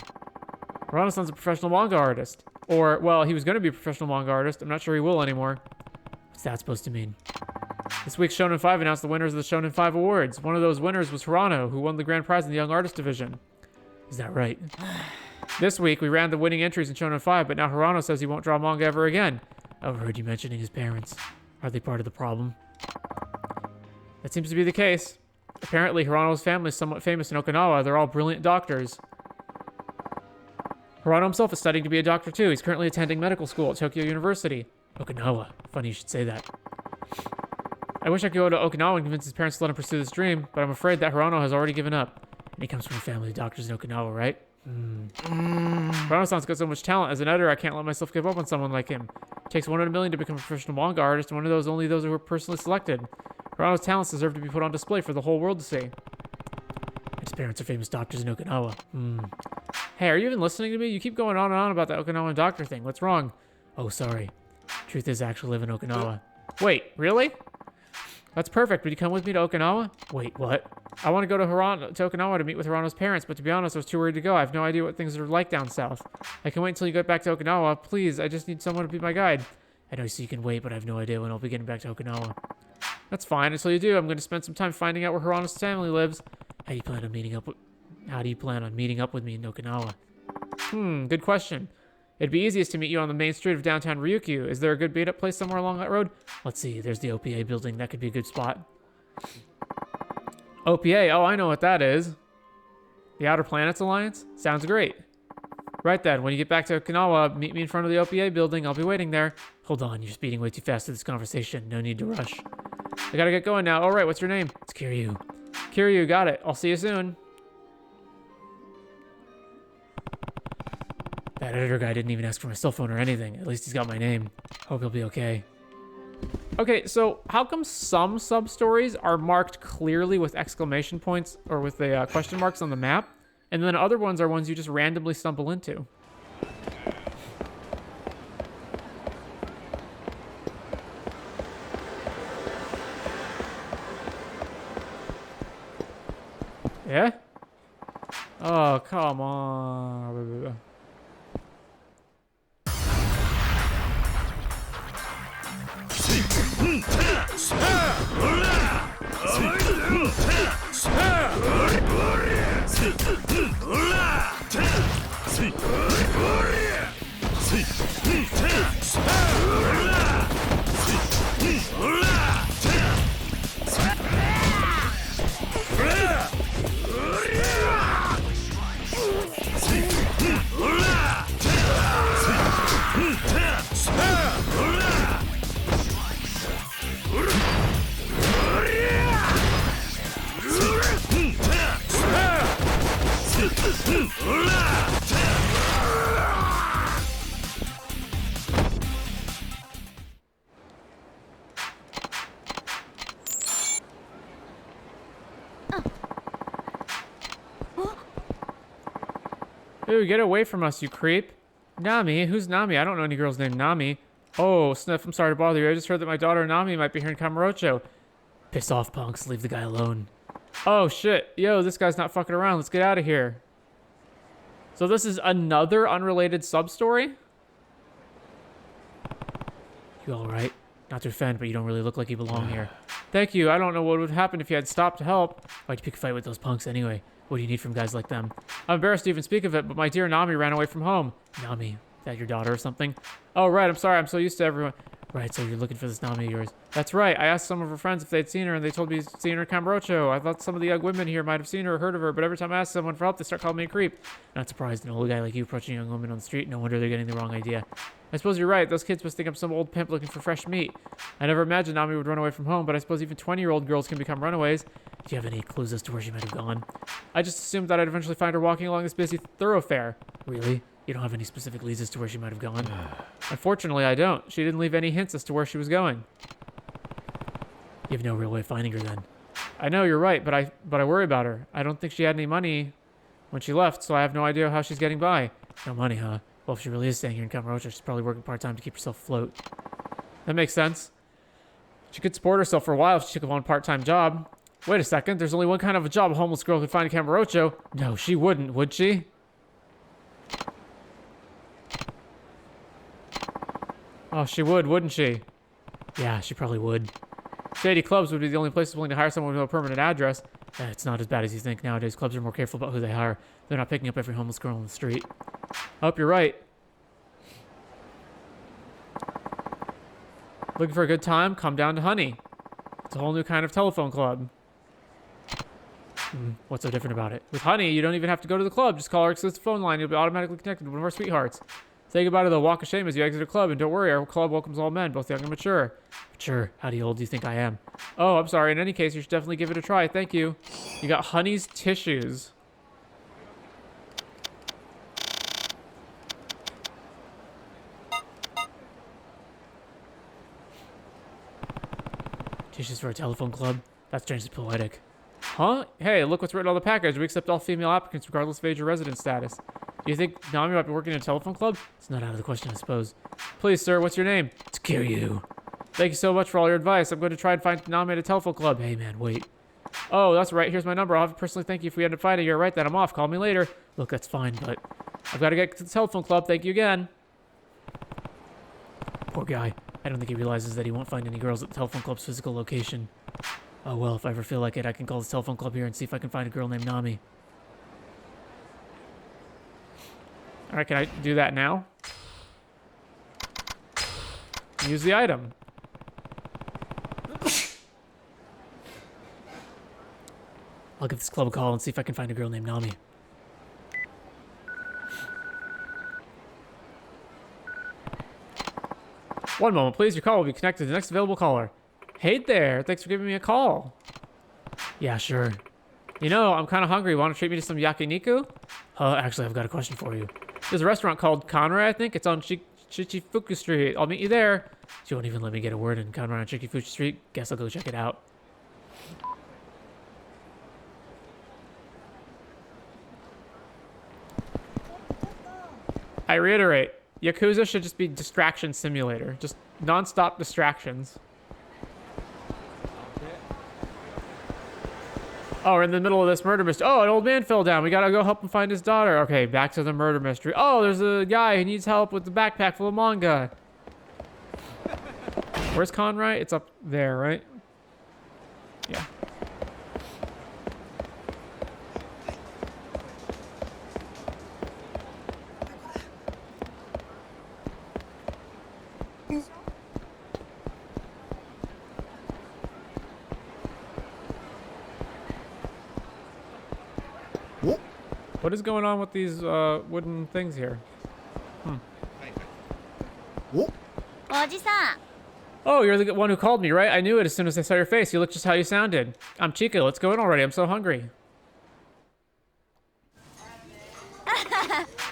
Hirano-san's a professional manga artist. Or, well, he was going to be a professional manga artist. I'm not sure he will anymore. What's that supposed to mean? This week's Shonen 5 announced the winners of the Shonen 5 awards. One of those winners was Hirano, who won the grand prize in the Young Artist division. Is that right? This week, we ran the winning entries in Shonen 5, but now Hirano says he won't draw manga ever again. I overheard you mentioning his parents. Are they part of the problem? That seems to be the case. Apparently, Hirano's family is somewhat famous in Okinawa. They're all brilliant doctors. Hirano himself is studying to be a doctor too. He's currently attending medical school at Tokyo University. Okinawa. Funny you should say that. I wish I could go to Okinawa and convince his parents to let him pursue this dream, but I'm afraid that Hirano has already given up. And he comes from a family of doctors in Okinawa, right? Hirano-san's got so much talent. As an editor, I can't let myself give up on someone like him. It takes 1 in a million to become a professional manga artist, and one of those only those who are personally selected. Hirano's talents deserve to be put on display for the whole world to see. And his parents are famous doctors in Okinawa. Hey, are you even listening to me? You keep going on and on about that Okinawan doctor thing. What's wrong? Oh, sorry. Truth is, I actually live in Okinawa. Wait, really? That's perfect. Would you come with me to Okinawa? Wait, what? I want to go to Okinawa to meet with Hirano's parents, but to be honest, I was too worried to go. I have no idea what things are like down south. I can wait until you get back to Okinawa. Please, I just need someone to be my guide. I know so you can wait, but I have no idea when I'll be getting back to Okinawa. That's fine. Until you do, I'm going to spend some time finding out where Hirano's family lives. How do you plan on meeting up with me in Okinawa? Good question. It'd be easiest to meet you on the main street of downtown Ryukyu. Is there a good meet-up place somewhere along that road? Let's see. There's the OPA building. That could be a good spot. OPA? Oh, I know what that is. The Outer Planets Alliance? Sounds great. Right then, when you get back to Okinawa, meet me in front of the OPA building. I'll be waiting there. Hold on, you're speeding way too fast to this conversation. No need to rush. I gotta get going now. All right, what's your name? It's Kiryu. Kiryu, got it. I'll see you soon. That editor guy didn't even ask for my cell phone or anything. At least he's got my name. Hope he'll be okay. Okay, so how come some sub-stories are marked clearly with exclamation points or with the question marks on the map, and then other ones are ones you just randomly stumble into? Yeah? Oh, come on. Ooh, get away from us, you creep. Nami? Who's Nami? I don't know any girls named Nami. Oh, Sniff, I'm sorry to bother you. I just heard that my daughter Nami might be here in Kamurocho. Piss off, punks. Leave the guy alone. Oh, shit. Yo, this guy's not fucking around. Let's get out of here. So this is another unrelated sub-story? You alright? Not to offend, but you don't really look like you belong here. Thank you. I don't know what would happen if you had stopped to help. Why'd you pick a fight with those punks anyway? What do you need from guys like them? I'm embarrassed to even speak of it, but my dear Nami ran away from home. Nami, is that your daughter or something? Oh, right. I'm sorry. I'm so used to everyone. Right, so you're looking for this Nami of yours. That's right. I asked some of her friends if they'd seen her, and they told me he'd seen her in Kamurocho. I thought some of the young women here might have seen her or heard of her, but every time I ask someone for help, they start calling me a creep. Not surprised, an old guy like you approaching a young woman on the street. No wonder they're getting the wrong idea. I suppose you're right. Those kids must think I'm some old pimp looking for fresh meat. I never imagined Nami would run away from home, but I suppose even 20-year-old girls can become runaways. Do you have any clues as to where she might have gone? I just assumed that I'd eventually find her walking along this busy thoroughfare. Really? You don't have any specific leads as to where she might have gone? Unfortunately, I don't. She didn't leave any hints as to where she was going. You have no real way of finding her then. I know, you're right, but I worry about her. I don't think she had any money when she left, so I have no idea how she's getting by. No money, huh? Well, if she really is staying here in Kamurocho, she's probably working part-time to keep herself afloat. That makes sense. She could support herself for a while if she took up one part-time job. Wait a second, there's only one kind of a job a homeless girl could find in Kamurocho. No, she wouldn't, would she? Oh, she would, wouldn't she? Yeah, she probably would. Shady clubs would be the only places willing to hire someone with no permanent address. It's not as bad as you think. Nowadays, clubs are more careful about who they hire. They're not picking up every homeless girl on the street. I hope you're right. Looking for a good time? Come down to Honey. It's a whole new kind of telephone club. What's so different about it? With Honey, you don't even have to go to the club. Just call our exclusive phone line. You'll be automatically connected to one of our sweethearts. Say goodbye to the walk of shame as you exit a club, and don't worry, our club welcomes all men, both young and mature. Mature? How old do you think I am? Oh, I'm sorry. In any case, you should definitely give it a try. Thank you. You got Honey's tissues. Tissues for a telephone club? That's strangely poetic. Huh? Hey, look what's written on the package. We accept all female applicants regardless of age or residence status. Do you think Nami might be working in a telephone club? It's not out of the question, I suppose. Please, sir, what's your name? It's Kiryu. Thank you so much for all your advice. I'm going to try and find Nami at a telephone club. Hey, man, wait. Oh, that's right. Here's my number. I'll have to personally thank you if we end up finding her. Right then, I'm off. Call me later. Look, that's fine, but I've got to get to the telephone club. Thank you again. Poor guy. I don't think he realizes that he won't find any girls at the telephone club's physical location. Oh, well, if I ever feel like it, I can call this telephone club here and see if I can find a girl named Nami. Alright, can I do that now? Use the item. I'll give this club a call and see if I can find a girl named Nami. One moment, please. Your call will be connected to the next available caller. Hey there. Thanks for giving me a call. Yeah, sure. You know, I'm kind of hungry. Want to treat me to some yakiniku? Actually, I've got a question for you. There's a restaurant called Conrad, I think. It's on Shichifuku Street. I'll meet you there. She won't even let me get a word in Conrad on Shichifuku Street. Guess I'll go check it out. I reiterate, Yakuza should just be distraction simulator. Just non-stop distractions. Oh, we're in the middle of this murder mystery. Oh, an old man fell down. We gotta go help him find his daughter. Okay, back to the murder mystery. Oh, there's a guy who needs help with the backpack full of manga. Where's Conrad? It's up there, right? Yeah. What is going on with these wooden things here? Oh, you're the one who called me, right? I knew it as soon as I saw your face. You look just how you sounded. I'm Chica. Let's go in already. I'm so hungry.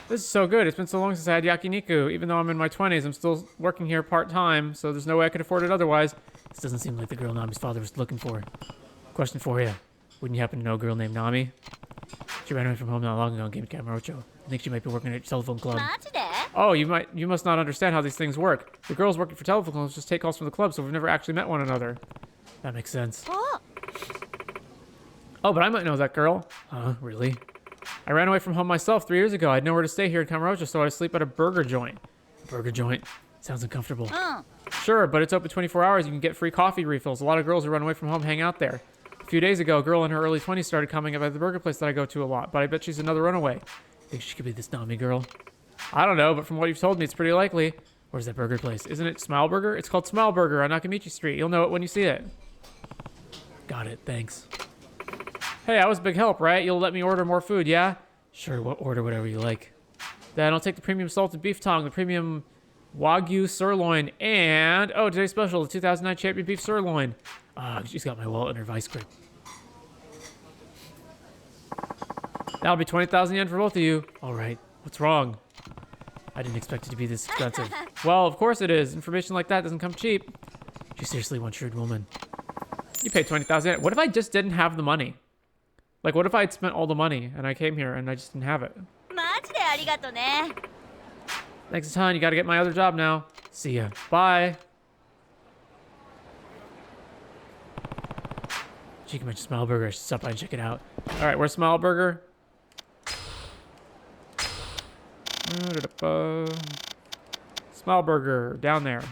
This is so good. It's been so long since I had yakiniku. Even though I'm in my 20s, I'm still working here part-time, so there's no way I could afford it otherwise. This doesn't seem like the girl Nami's father was looking for. Question for you. Wouldn't you happen to know a girl named Nami? She ran away from home not long ago and came to Kamurocho. I think she might be working at a telephone club. Oh, you must not understand how these things work. The girls working for telephone clubs just take calls from the club, so we've never actually met one another. That makes sense. Oh, but I might know that girl. Really? I ran away from home myself 3 years ago. I had nowhere to stay here in Kamurocho, so I'd sleep at a burger joint. A burger joint? Sounds uncomfortable. Sure, but it's open 24 hours. You can get free coffee refills. A lot of girls who run away from home hang out there. A few days ago, a girl in her early 20s started coming up at the burger place that I go to a lot, but I bet she's another runaway. Think she could be this Nami girl? I don't know, but from what you've told me, it's pretty likely. Where's that burger place? Isn't it Smile Burger? It's called Smile Burger on Nakamichi Street. You'll know it when you see it. Got it, thanks. Hey, I was a big help, right? You'll let me order more food, yeah? Sure, order whatever you like. Then I'll take the premium salted beef tongue, the premium Wagyu sirloin, and... Oh, today's special, the 2009 champion beef sirloin. She's got my wallet in her vice grip. That'll be 20,000 yen for both of you. All right, what's wrong? I didn't expect it to be this expensive. Well, of course it is. Information like that doesn't come cheap. She's seriously one shrewd woman. You paid 20,000 yen. What if I just didn't have the money? Like, what if I had spent all the money and I came here and I just didn't have it? Thanks a ton. You gotta get my other job now. See ya. Bye. She can mention Smile Burger. I should stop by and check it out. All right, where's Smile Burger? Smile Burger, down there.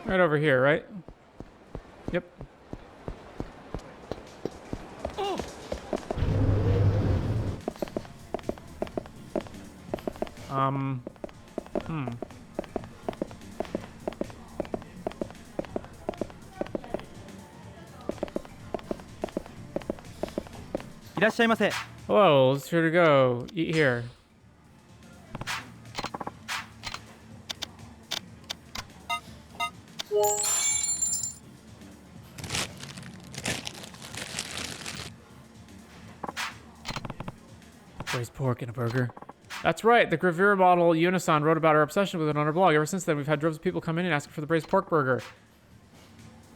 Right over here, right? Yep. Hello, let's here to go. Eat here. Braised pork and a burger. That's right, the Gravure model Unisan wrote about our obsession with it on her blog. Ever since then, we've had droves of people come in and asking for the braised pork burger.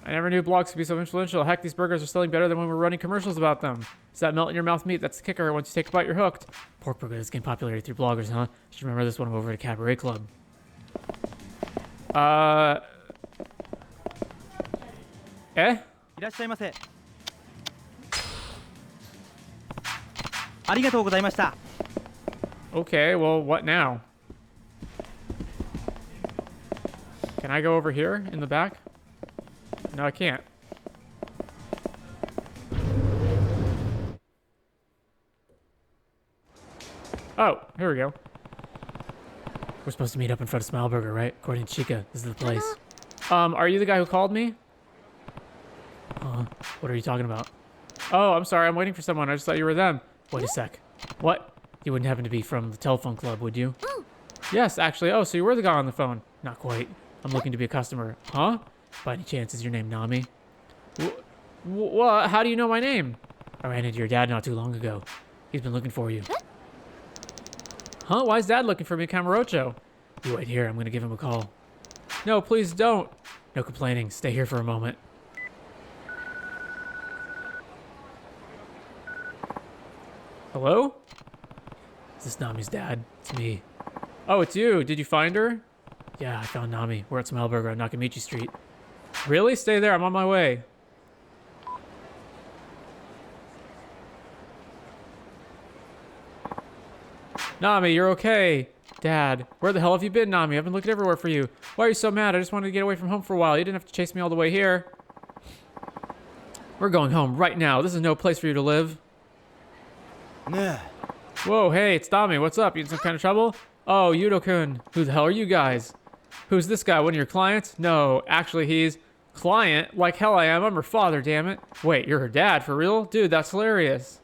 I never knew blogs could be so influential. Heck, these burgers are selling better than when we were running commercials about them. It's that melt in your mouth meat that's the kicker. Once you take a bite, you're hooked. Pork burgers gain popularity through bloggers, huh? Should remember this one over at Cabaret Club. Eh? Okay, well, what now? Can I go over here in the back? No, I can't. Oh, here we go. We're supposed to meet up in front of Smile Burger, right? According to Chica, this is the place. Are you the guy who called me? What are you talking about? Oh, I'm sorry, I'm waiting for someone. I just thought you were them. Wait a sec. What? You wouldn't happen to be from the telephone club, would you? Yes, actually. Oh, so you were the guy on the phone. Not quite. I'm looking to be a customer. Huh? By any chance, is your name Nami? What? How do you know my name? I ran into your dad not too long ago. He's been looking for you. Huh? Why is Dad looking for me at Kamurocho? You wait here. I'm going to give him a call. No, please don't. No complaining. Stay here for a moment. Hello? Is this Nami's dad? It's me. Oh, it's you. Did you find her? Yeah, I found Nami. We're at Smile Burger on Nakamichi Street. Really? Stay there. I'm on my way. Nami, you're okay. Dad, where the hell have you been, Nami? I've been looking everywhere for you. Why are you so mad? I just wanted to get away from home for a while. You didn't have to chase me all the way here. We're going home right now. This is no place for you to live. Nah. Whoa, hey, it's Nami. What's up? You in some kind of trouble? Oh, Yudo-kun. Who the hell are you guys? Who's this guy? One of your clients? No, actually, he's client. Like hell I am. I'm her father, damn it. Wait, you're her dad, for real? Dude, that's hilarious.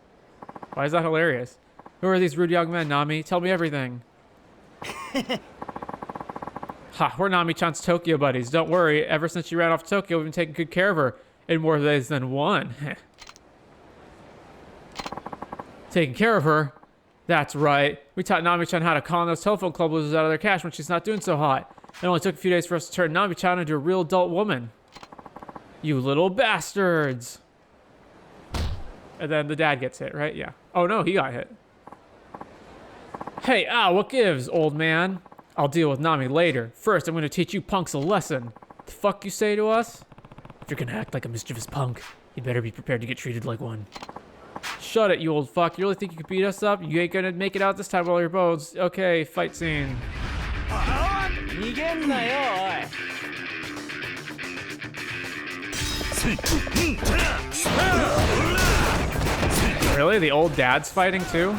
Why is that hilarious? Who are these rude young men, Nami? Tell me everything. Ha, we're Nami-chan's Tokyo buddies. Don't worry, ever since she ran off to Tokyo, we've been taking good care of her. In more ways than one. Taking care of her? That's right. We taught Nami-chan how to con those telephone club losers out of their cash when she's not doing so hot. It only took a few days for us to turn Nami-chan into a real adult woman. You little bastards. And then the dad gets hit, right? Yeah. Oh no, he got hit. Hey, what gives, old man? I'll deal with Nami later. First, I'm gonna teach you punks a lesson. The fuck you say to us? If you're gonna act like a mischievous punk, you better be prepared to get treated like one. Shut it, you old fuck. You really think you could beat us up? You ain't gonna make it out this time with all your bones. Okay, fight scene. Really? The old dad's fighting too?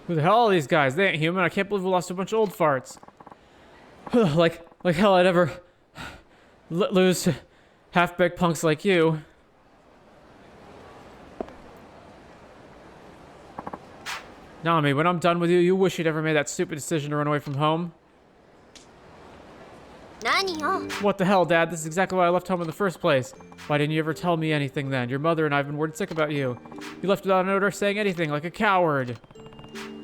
Who the hell are these guys? They ain't human. I can't believe we lost a bunch of old farts. like hell I'd ever lose to half-baked punks like you. Nami, when I'm done with you, you wish you'd ever made that stupid decision to run away from home. What the hell, Dad? This is exactly why I left home in the first place. Why didn't you ever tell me anything then? Your mother and I have been word sick about you. You left without a note or saying anything, like a coward.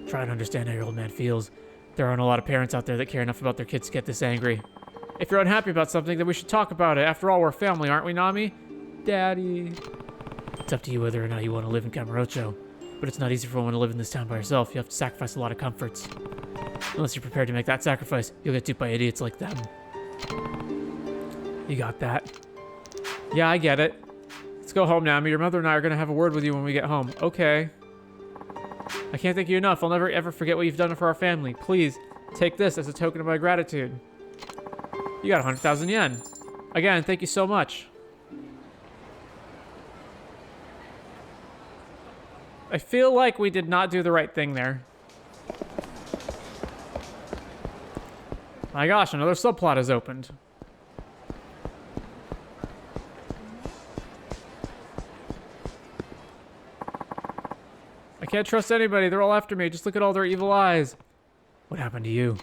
Try to understand how your old man feels. There aren't a lot of parents out there that care enough about their kids to get this angry. If you're unhappy about something, then we should talk about it. After all, we're family, aren't we, Nami? Daddy. It's up to you whether or not you want to live in Kamurocho. But it's not easy for one to live in this town by yourself. You have to sacrifice a lot of comforts. Unless you're prepared to make that sacrifice, you'll get duped by idiots like them. You got that? Yeah, I get it. Let's go home, Nami. Your mother and I are going to have a word with you when we get home. Okay. I can't thank you enough. I'll never ever forget what you've done for our family. Please, take this as a token of my gratitude. You got 100,000 yen. Again, thank you so much. I feel like we did not do the right thing there. My gosh, another subplot has opened. I can't trust anybody. They're all after me. Just look at all their evil eyes. What happened to you?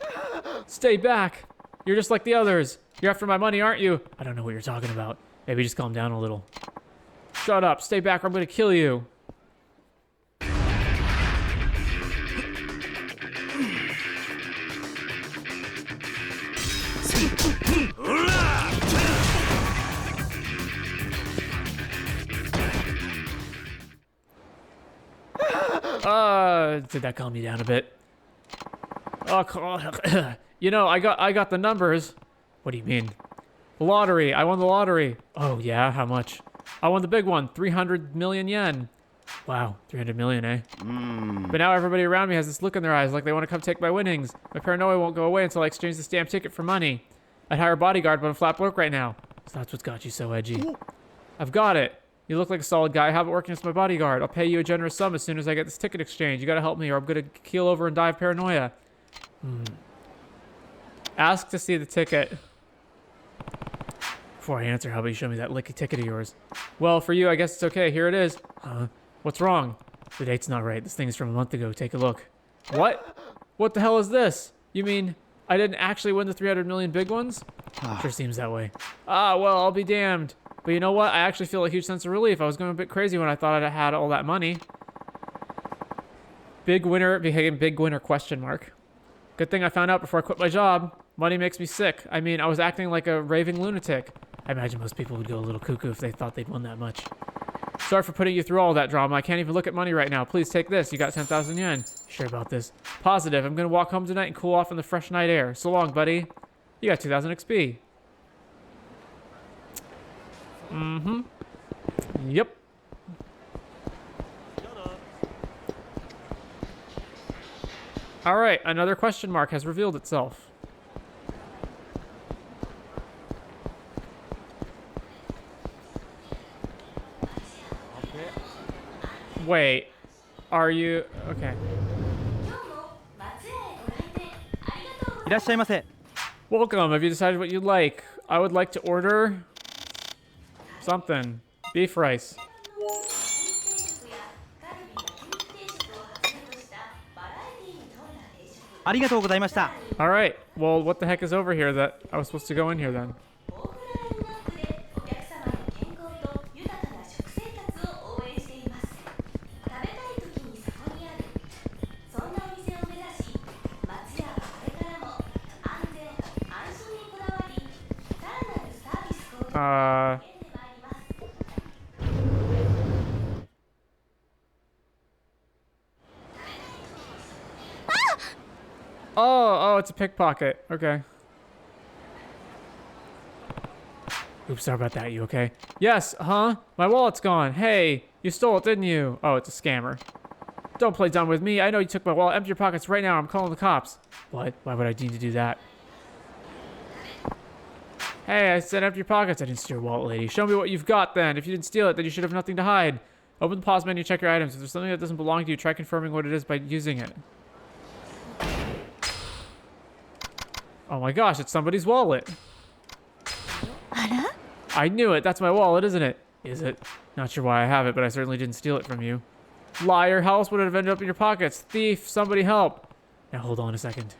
Stay back. You're just like the others. You're after my money, aren't you? I don't know what you're talking about. Maybe just calm down a little. Shut up. Stay back or I'm going to kill you. Did that calm you down a bit? Oh, you know, I got the numbers. What do you mean? The lottery. I won the lottery. Oh, yeah? How much? I won the big one. 300 million yen. Wow, 300 million, eh? But now everybody around me has this look in their eyes like they want to come take my winnings. My paranoia won't go away until I exchange this damn ticket for money. I'd hire a bodyguard, but I'm flat broke right now. So that's what's got you so edgy. I've got it. You look like a solid guy. I have it working as my bodyguard. I'll pay you a generous sum as soon as I get this ticket exchange. You gotta help me or I'm gonna keel over and die of paranoia. Ask to see the ticket. Before I answer, how about you show me that licky ticket of yours? Well, for you, I guess it's okay. Here it is. What's wrong? The date's not right. This thing is from a month ago. Take a look. What? What the hell is this? You mean I didn't actually win the 300 million big ones? Sure seems that way. Well, I'll be damned. But you know what? I actually feel a huge sense of relief. I was going a bit crazy when I thought I had all that money. Big winner became big winner question mark. Good thing I found out before I quit my job. Money makes me sick. I mean, I was acting like a raving lunatic. I imagine most people would go a little cuckoo if they thought they'd won that much. Sorry for putting you through all that drama. I can't even look at money right now. Please take this. You got 10,000 yen. Sure about this? Positive. I'm going to walk home tonight and cool off in the fresh night air. So long, buddy. You got 2,000 XP. Yep. All right, another question mark has revealed itself. Wait, are you okay? いらっしゃいませ。 Welcome. Have you decided what you'd like? I would like to order something. Beef rice. All right. Well, what the heck is over here that I was supposed to go in here then? Oh, it's a pickpocket. Okay. Oops, sorry about that. You okay? Yes, huh? My wallet's gone. Hey, you stole it, didn't you? Oh, it's a scammer. Don't play dumb with me. I know you took my wallet. Empty your pockets right now. I'm calling the cops. What? Why would I need to do that? Hey, I said empty your pockets. I didn't steal your wallet, lady. Show me what you've got then. If you didn't steal it, then you should have nothing to hide. Open the pause menu, check your items. If there's something that doesn't belong to you, try confirming what it is by using it. Oh my gosh, it's somebody's wallet. I knew it. That's my wallet, isn't it? Is it? Not sure why I have it, but I certainly didn't steal it from you. Liar, how else would it have ended up in your pockets? Thief, somebody help. Now hold on a second.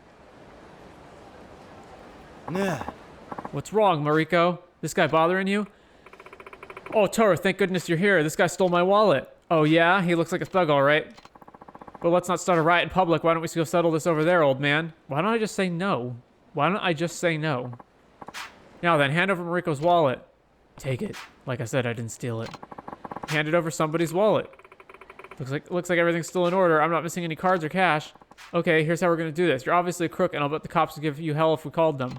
What's wrong, Mariko? This guy bothering you? Oh, Toru, thank goodness you're here. This guy stole my wallet. Oh yeah? He looks like a thug, all right. But let's not start a riot in public. Why don't we go settle this over there, old man? Why don't I just say no? Why don't I just say no? Now then, hand over Mariko's wallet. Take it. Like I said, I didn't steal it. Handed over somebody's wallet. Looks like everything's still in order. I'm not missing any cards or cash. Okay, here's how we're gonna do this. You're obviously a crook, and I'll bet the cops will give you hell if we called them.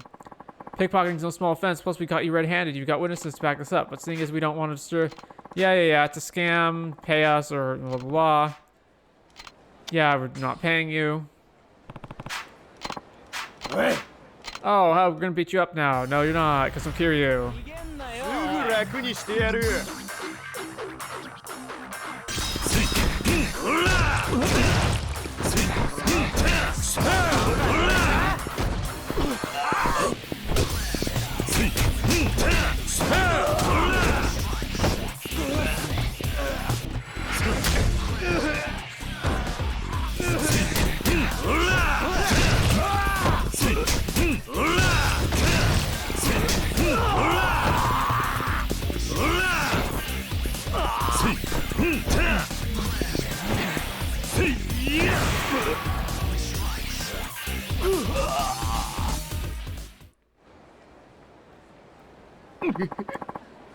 Pickpocketing's no small offense, plus we caught you red-handed. You've got witnesses to back this up. But seeing as we don't want to stir... Yeah, it's a scam. Pay us, or blah, blah, blah. Yeah, we're not paying you. Oh, how we're gonna beat you up now. No, you're not, because I'm Kiryu.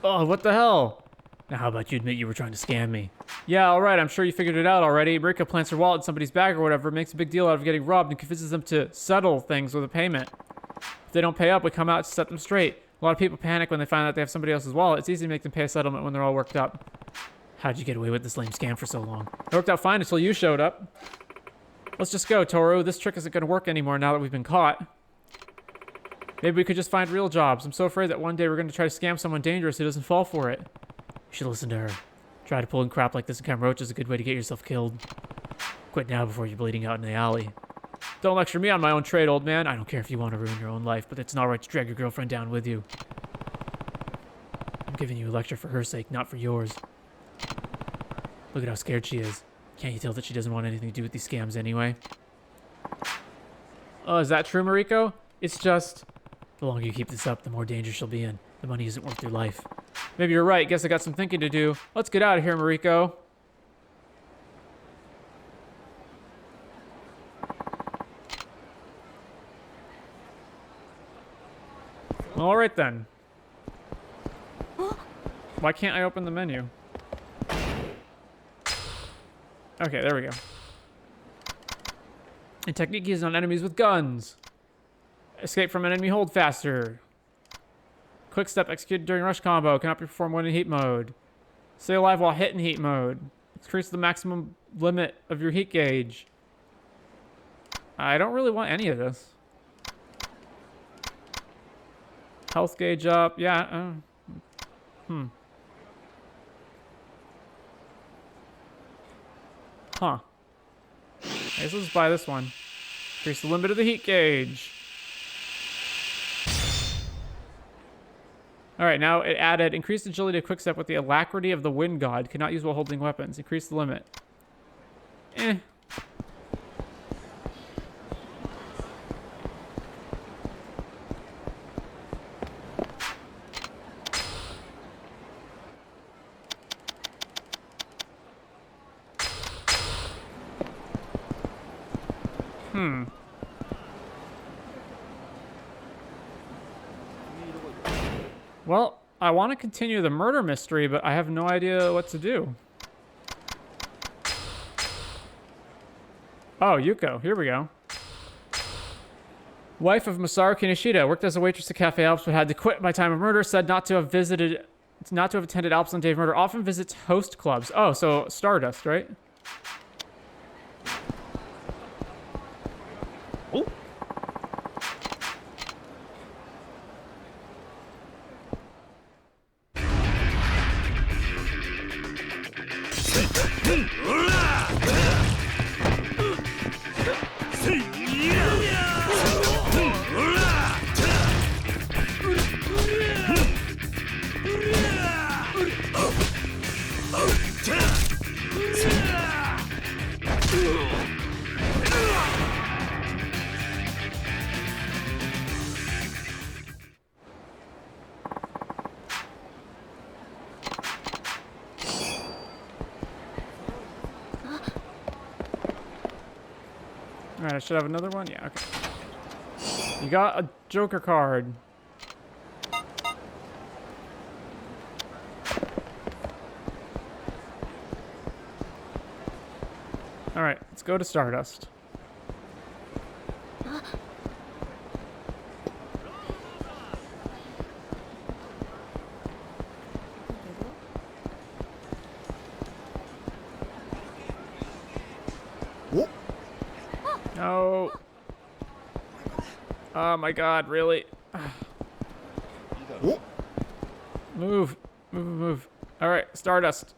Oh, what the hell? Now, how about you admit you were trying to scam me? Yeah, alright, I'm sure you figured it out already. Mariko plants her wallet in somebody's bag or whatever, makes a big deal out of getting robbed, and convinces them to settle things with a payment. If they don't pay up, we come out to set them straight. A lot of people panic when they find out they have somebody else's wallet. It's easy to make them pay a settlement when they're all worked up. How'd you get away with this lame scam for so long? It worked out fine until you showed up. Let's just go, Toru. This trick isn't going to work anymore now that we've been caught. Maybe we could just find real jobs. I'm so afraid that one day we're going to try to scam someone dangerous who doesn't fall for it. You should listen to her. Try to pull in crap like this in Kamurocho is a good way to get yourself killed. Quit now before you're bleeding out in the alley. Don't lecture me on my own trade, old man. I don't care if you want to ruin your own life, but it's not right to drag your girlfriend down with you. I'm giving you a lecture for her sake, not for yours. Look at how scared she is. Can't you tell that she doesn't want anything to do with these scams anyway? Oh, is that true, Mariko? It's just... the longer you keep this up, the more danger she'll be in. The money isn't worth your life. Maybe you're right. Guess I got some thinking to do. Let's get out of here, Mariko. All right, then. Why can't I open the menu? Okay, there we go. And technique used on enemies with guns. Escape from an enemy hold faster. Quick step executed during rush combo. Cannot be performed when in heat mode. Stay alive while hit in heat mode. Increase the maximum limit of your heat gauge. I don't really want any of this. Health gauge up. Yeah. Huh. I guess let's buy this one. Increase the limit of the heat gauge. All right, now it added increased agility of quickstep with the alacrity of the wind god. Cannot use while holding weapons. Increase the limit. Eh. Well, I want to continue the murder mystery, but I have no idea what to do. Oh, Yuko. Here we go. Wife of Masaru Kinoshita, worked as a waitress at Cafe Alps, but had to quit by time of murder. Said not to have attended Alps on day of murder. Often visits host clubs. Oh, so Stardust, right? Oh. Alright, I should have another one? Yeah, okay. You got a Joker card. Alright, let's go to Stardust. No. Oh my god, really? Move. Move. Alright, Stardust.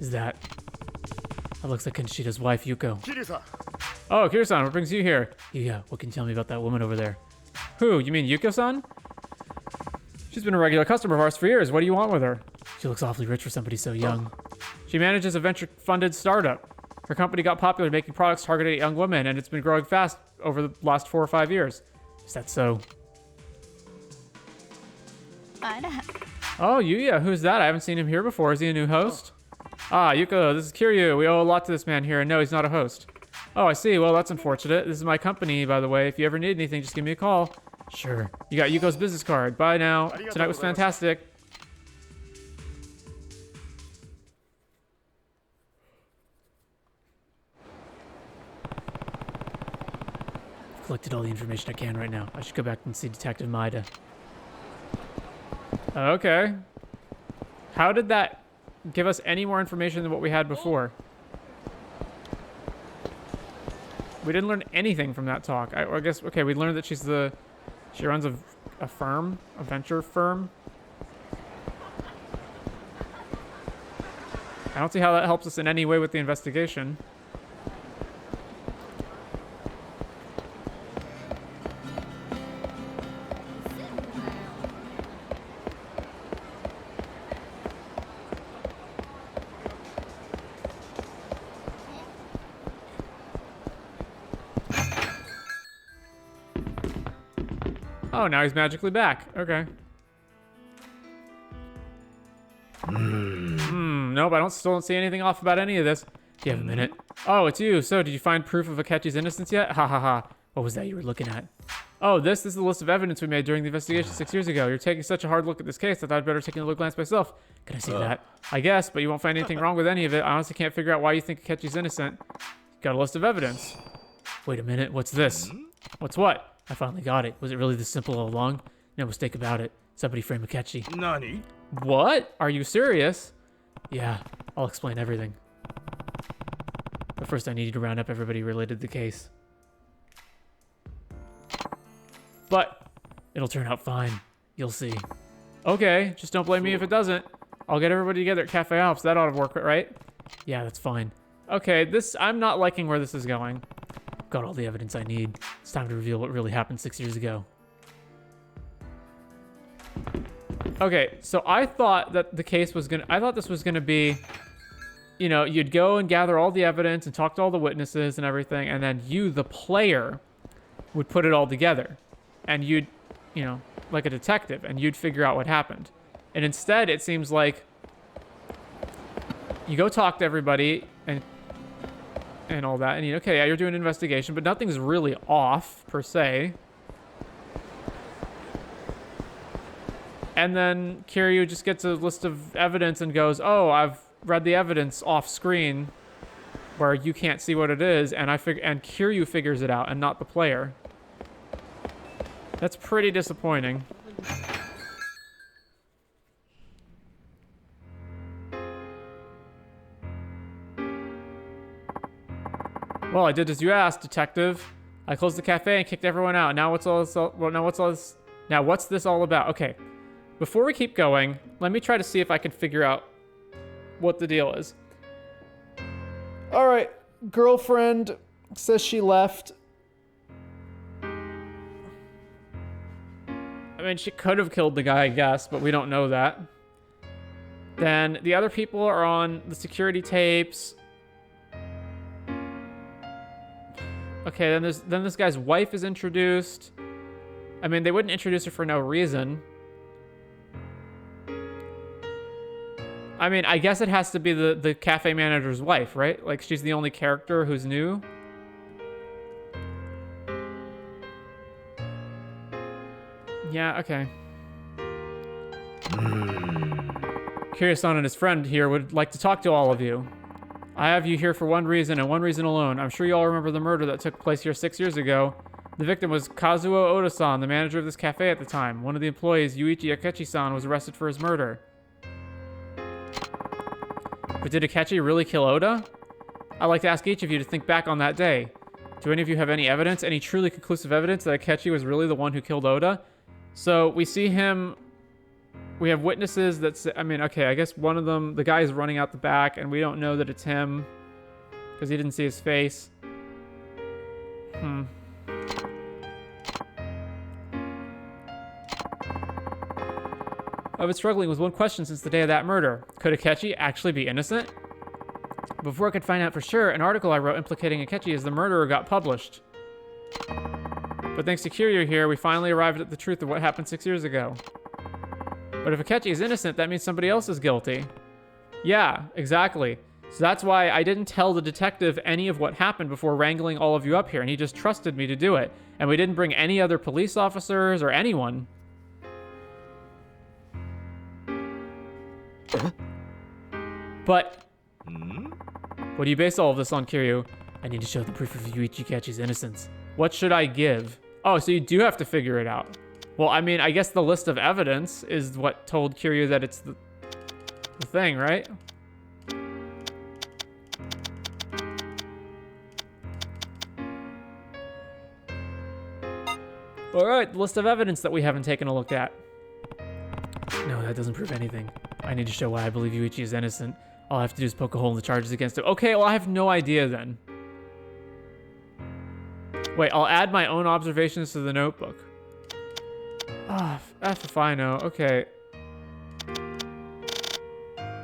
Is that... That looks like Kinoshita's wife, Yuko. Oh, Kiryu-san, what brings you here? Yeah, what can you tell me about that woman over there? Who? You mean Yuko-san? She's been a regular customer of ours for years. What do you want with her? She looks awfully rich for somebody so young. She manages a venture-funded startup. Her company got popular making products targeted at young women, and it's been growing fast over the last 4 or 5 years. Is that so? Oh, Yuya, who's that? I haven't seen him here before. Is he a new host? Ah, Yuko, this is Kiryu. We owe a lot to this man here, and no, he's not a host. Oh, I see. Well, that's unfortunate. This is my company, by the way. If you ever need anything, just give me a call. Sure. You got Yuko's business card. Bye now. Tonight was fantastic. I've collected all the information I can right now. I should go back and see Detective Maida. Okay. How did that give us any more information than what we had before? We didn't learn anything from that talk. I guess, okay, we learned that she runs a firm, a venture firm. I don't see how that helps us in any way with the investigation. Oh, now he's magically back. Okay. Nope, I still don't see anything off about any of this. Do you have a minute? Oh, it's you. So, did you find proof of Akechi's innocence yet? Ha ha ha. What was that you were looking at? Oh, this is the list of evidence we made during the investigation 6 years ago. You're taking such a hard look at this case, I thought I'd better take a look glance myself. Can I see that? I guess, but you won't find anything wrong with any of it. I honestly can't figure out why you think Akechi's innocent. Got a list of evidence. Wait a minute, what's this? What's what? I finally got it. Was it really this simple all along? No mistake about it. Somebody framed Akechi. Nani? What? Are you serious? Yeah, I'll explain everything. But first I need you to round up everybody related to the case. But It'll turn out fine. You'll see. Okay, just don't blame me if it doesn't. I'll get everybody together at Cafe Alps. That ought to work, right? Yeah, that's fine. Okay, I'm not liking where this is going. Got all the evidence I need. It's time to reveal what really happened 6 years ago. Okay, so I thought that I thought this was gonna be, you know, you'd go and gather all the evidence and talk to all the witnesses and everything, and then you, the player, would put it all together. And you'd, you know, like a detective, and you'd figure out what happened. And instead, it seems like you go talk to everybody and all that, and okay, yeah, you're doing an investigation, but nothing's really off, per se. And then Kiryu just gets a list of evidence and goes, oh, I've read the evidence off screen where you can't see what it is, and Kiryu figures it out and not the player. That's pretty disappointing. Well, I did as you asked, detective. I closed the cafe and kicked everyone out. Now what's this all about? Okay. Before we keep going, let me try to see if I can figure out what the deal is. All right, girlfriend says she left. I mean, she could have killed the guy, I guess, but we don't know that. Then the other people are on the security tapes. Okay, then this guy's wife is introduced. I mean, they wouldn't introduce her for no reason. I mean, I guess it has to be the cafe manager's wife, right? Like, she's the only character who's new. Yeah, okay. Kiryu-san and his friend here would like to talk to all of you. I have you here for one reason and one reason alone. I'm sure you all remember the murder that took place here 6 years ago. The victim was Kazuo Oda-san, the manager of this cafe at the time. One of the employees, Yuichi Akechi-san, was arrested for his murder. But did Akechi really kill Oda? I'd like to ask each of you to think back on that day. Do any of you have any evidence, any truly conclusive evidence that Akechi was really the one who killed Oda? So we see him, we have witnesses that say, I mean, okay, I guess one of them, the guy is running out the back and we don't know that it's him because he didn't see his face. I've been struggling with one question since the day of that murder. Could Akechi actually be innocent? Before I could find out for sure, an article I wrote implicating Akechi as the murderer got published. But thanks to Kiryu here, we finally arrived at the truth of what happened 6 years ago. But if Akechi is innocent, that means somebody else is guilty. Yeah, exactly. So that's why I didn't tell the detective any of what happened before wrangling all of you up here, and he just trusted me to do it. And we didn't bring any other police officers or anyone. But what do you base all of this on, Kiryu? I need to show the proof of Yuichi Akechi's innocence. What should I give? Oh, so you do have to figure it out. Well, I mean, I guess the list of evidence is what told Kiryu that it's the thing, right? All right, the list of evidence that we haven't taken a look at. No, that doesn't prove anything. I need to show why I believe Yuichi is innocent. All I have to do is poke a hole in the charges against him. Okay, well, I have no idea then. Wait, I'll add my own observations to the notebook. Ah, F if I know. Okay.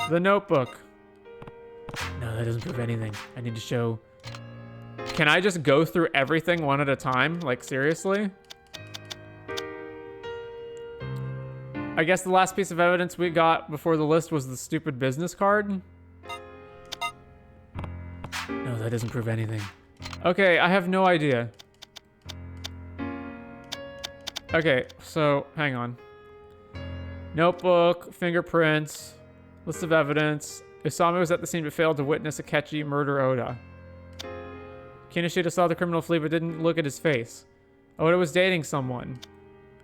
The notebook. No, that doesn't prove anything. I need to show... Can I just go through everything one at a time? Like, seriously? I guess the last piece of evidence we got before the list was the stupid business card. No, that doesn't prove anything. Okay, I have no idea. Okay, so hang on. Notebook, fingerprints, list of evidence. Usami was at the scene but failed to witness Akechi murder Oda. Kinoshita saw the criminal flee but didn't look at his face. Oda was dating someone.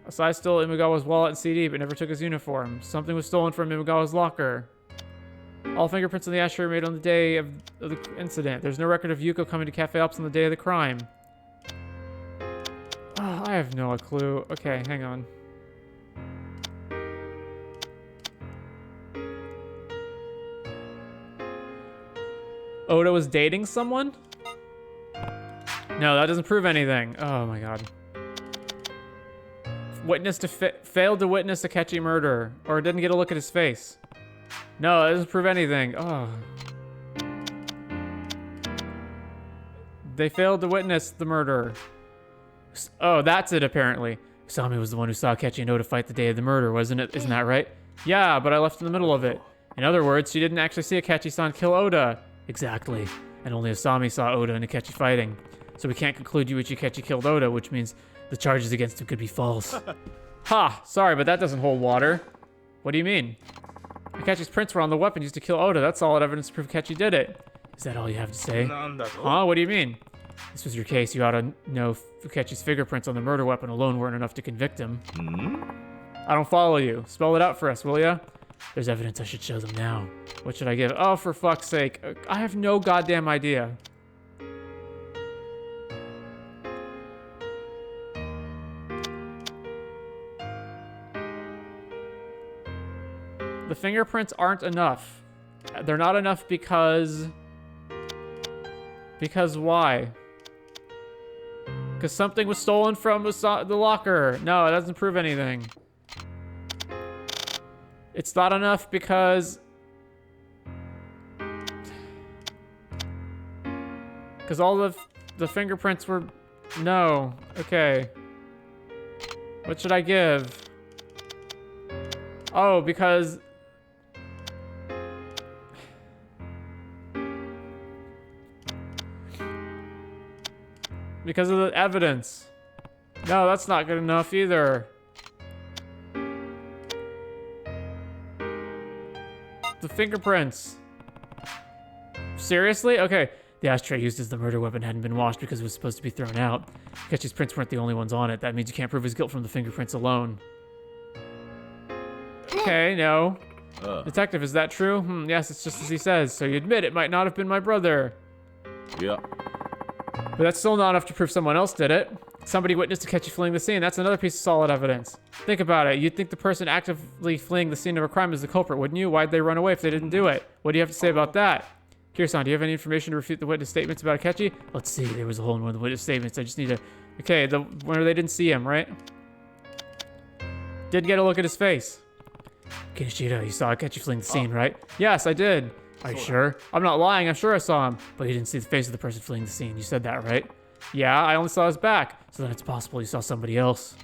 Asai stole Imagawa's wallet and CD but never took his uniform. Something was stolen from Imagawa's locker. All fingerprints on the ashtray were made on the day of the incident. There's no record of Yuko coming to Cafe Alps on the day of the crime. Oh, I I have no clue. Okay, hang on. Oda was dating someone? No, that doesn't prove anything. Oh my god. Failed to witness Akechi murder, or didn't get a look at his face. No, that doesn't prove anything. Oh. They failed to witness the murder. Oh, that's it apparently. Usami was the one who saw Akechi and Oda fight the day of the murder, wasn't it? Isn't that right? Yeah, but I left in the middle of it. In other words, she didn't actually see Akechi-san kill Oda. Exactly. And only Usami saw Oda and Akechi fighting. So we can't conclude Yuichi Akechi killed Oda, which means the charges against him could be false. Ha! Sorry, but that doesn't hold water. What do you mean? Akechi's prints were on the weapon used to kill Oda. That's solid evidence to prove Akechi did it. Is that all you have to say? Huh? What do you mean? This was your case. You ought to know Akechi's fingerprints on the murder weapon alone weren't enough to convict him. I don't follow you. Spell it out for us, will ya? There's evidence I should show them now. What should I give? Oh, for fuck's sake. I have no goddamn idea. The fingerprints aren't enough. They're not enough because... Because why? Because something was stolen from the locker. No, it doesn't prove anything. It's not enough because... Because all the fingerprints were... No. Okay. What should I give? Oh, because... Because of the evidence. No, that's not good enough either. The fingerprints. Seriously? Okay. The ashtray used as the murder weapon hadn't been washed because it was supposed to be thrown out. Akechi's prints weren't the only ones on it. That means you can't prove his guilt from the fingerprints alone. Okay, no. Detective, is that true? Yes, it's just as he says. So you admit it might not have been my brother. Yeah. But that's still not enough to prove someone else did it. Somebody witnessed Akechi fleeing the scene. That's another piece of solid evidence. Think about it. You'd think the person actively fleeing the scene of a crime is the culprit, wouldn't you? Why'd they run away if they didn't do it? What do you have to say about that? Kiryu-san, do you have any information to refute the witness statements about Akechi? Let's see. There was a hole in one of the witness statements. I just need to... Okay, where they didn't see him, right? Did get a look at his face. Kinoshita, you saw Akechi fleeing the scene, right? Yes, I did. Are you sure? I'm not lying. I'm sure I saw him. But you didn't see the face of the person fleeing the scene. You said that, right? Yeah, I only saw his back. So then it's possible you saw somebody else.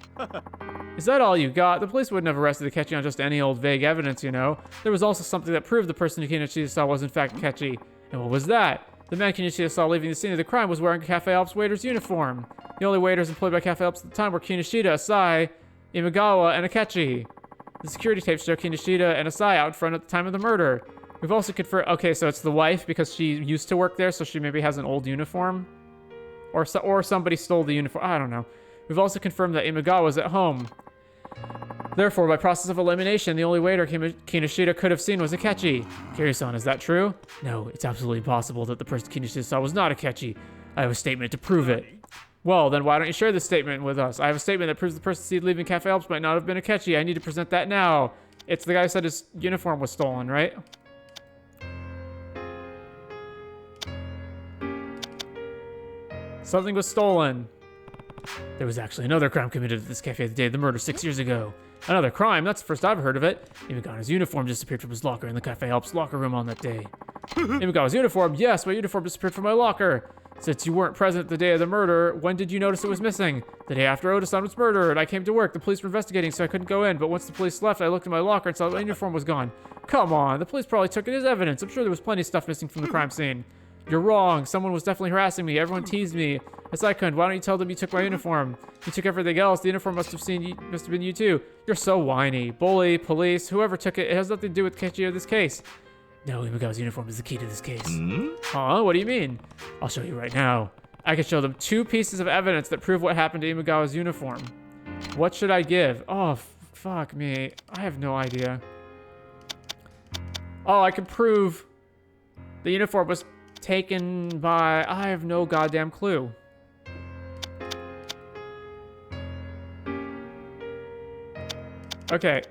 Is that all you got? The police wouldn't have arrested Akechi on just any old vague evidence, you know? There was also something that proved the person who Kinoshita saw was in fact Akechi. And what was that? The man Kinoshita saw leaving the scene of the crime was wearing a Cafe Ops waiter's uniform. The only waiters employed by Cafe Ops at the time were Kinoshita, Asai, Imagawa, and Akechi. The security tapes show Kinoshita and Asai out front at the time of the murder. We've also confirmed... Okay, so it's the wife because she used to work there, so she maybe has an old uniform. Or somebody stole the uniform. I don't know. We've also confirmed that Imagawa was at home. Therefore, by process of elimination, the only waiter Kinoshita could have seen was Akechi. Kiryu-san, is that true? No, it's absolutely impossible that the person Kinoshita saw was not Akechi. I have a statement to prove it. Well, then why don't you share this statement with us? I have a statement that proves the person seen leaving Cafe Alps might not have been Akechi. I need to present that now. It's the guy who said his uniform was stolen, right? Something was stolen. There was actually another crime committed at this cafe the day of the murder 6 years ago. Another crime? That's the first I've heard of it. Imagawa's uniform disappeared from his locker in the Cafe Alps locker room on that day. Imagawa's uniform? Yes, my uniform disappeared from my locker. Since you weren't present the day of the murder, when did you notice it was missing? The day after Oda-san was murdered. I came to work. The police were investigating, so I couldn't go in. But once the police left, I looked in my locker and saw my uniform was gone. Come on, the police probably took it as evidence. I'm sure there was plenty of stuff missing from the crime scene. You're wrong. Someone was definitely harassing me. Everyone teased me. As I couldn't. Why don't you tell them you took my uniform? You took everything else. The uniform must have been you too. You're so whiny. Bully, police, whoever took it. It has nothing to do with Akechi or this case. No, Imagawa's uniform is the key to this case. Huh? What do you mean? I'll show you right now. I can show them 2 pieces of evidence that prove what happened to Imagawa's uniform. What should I give? Oh, fuck me. I have no idea. Oh, I can prove the uniform was taken by... I have no goddamn clue. Okay.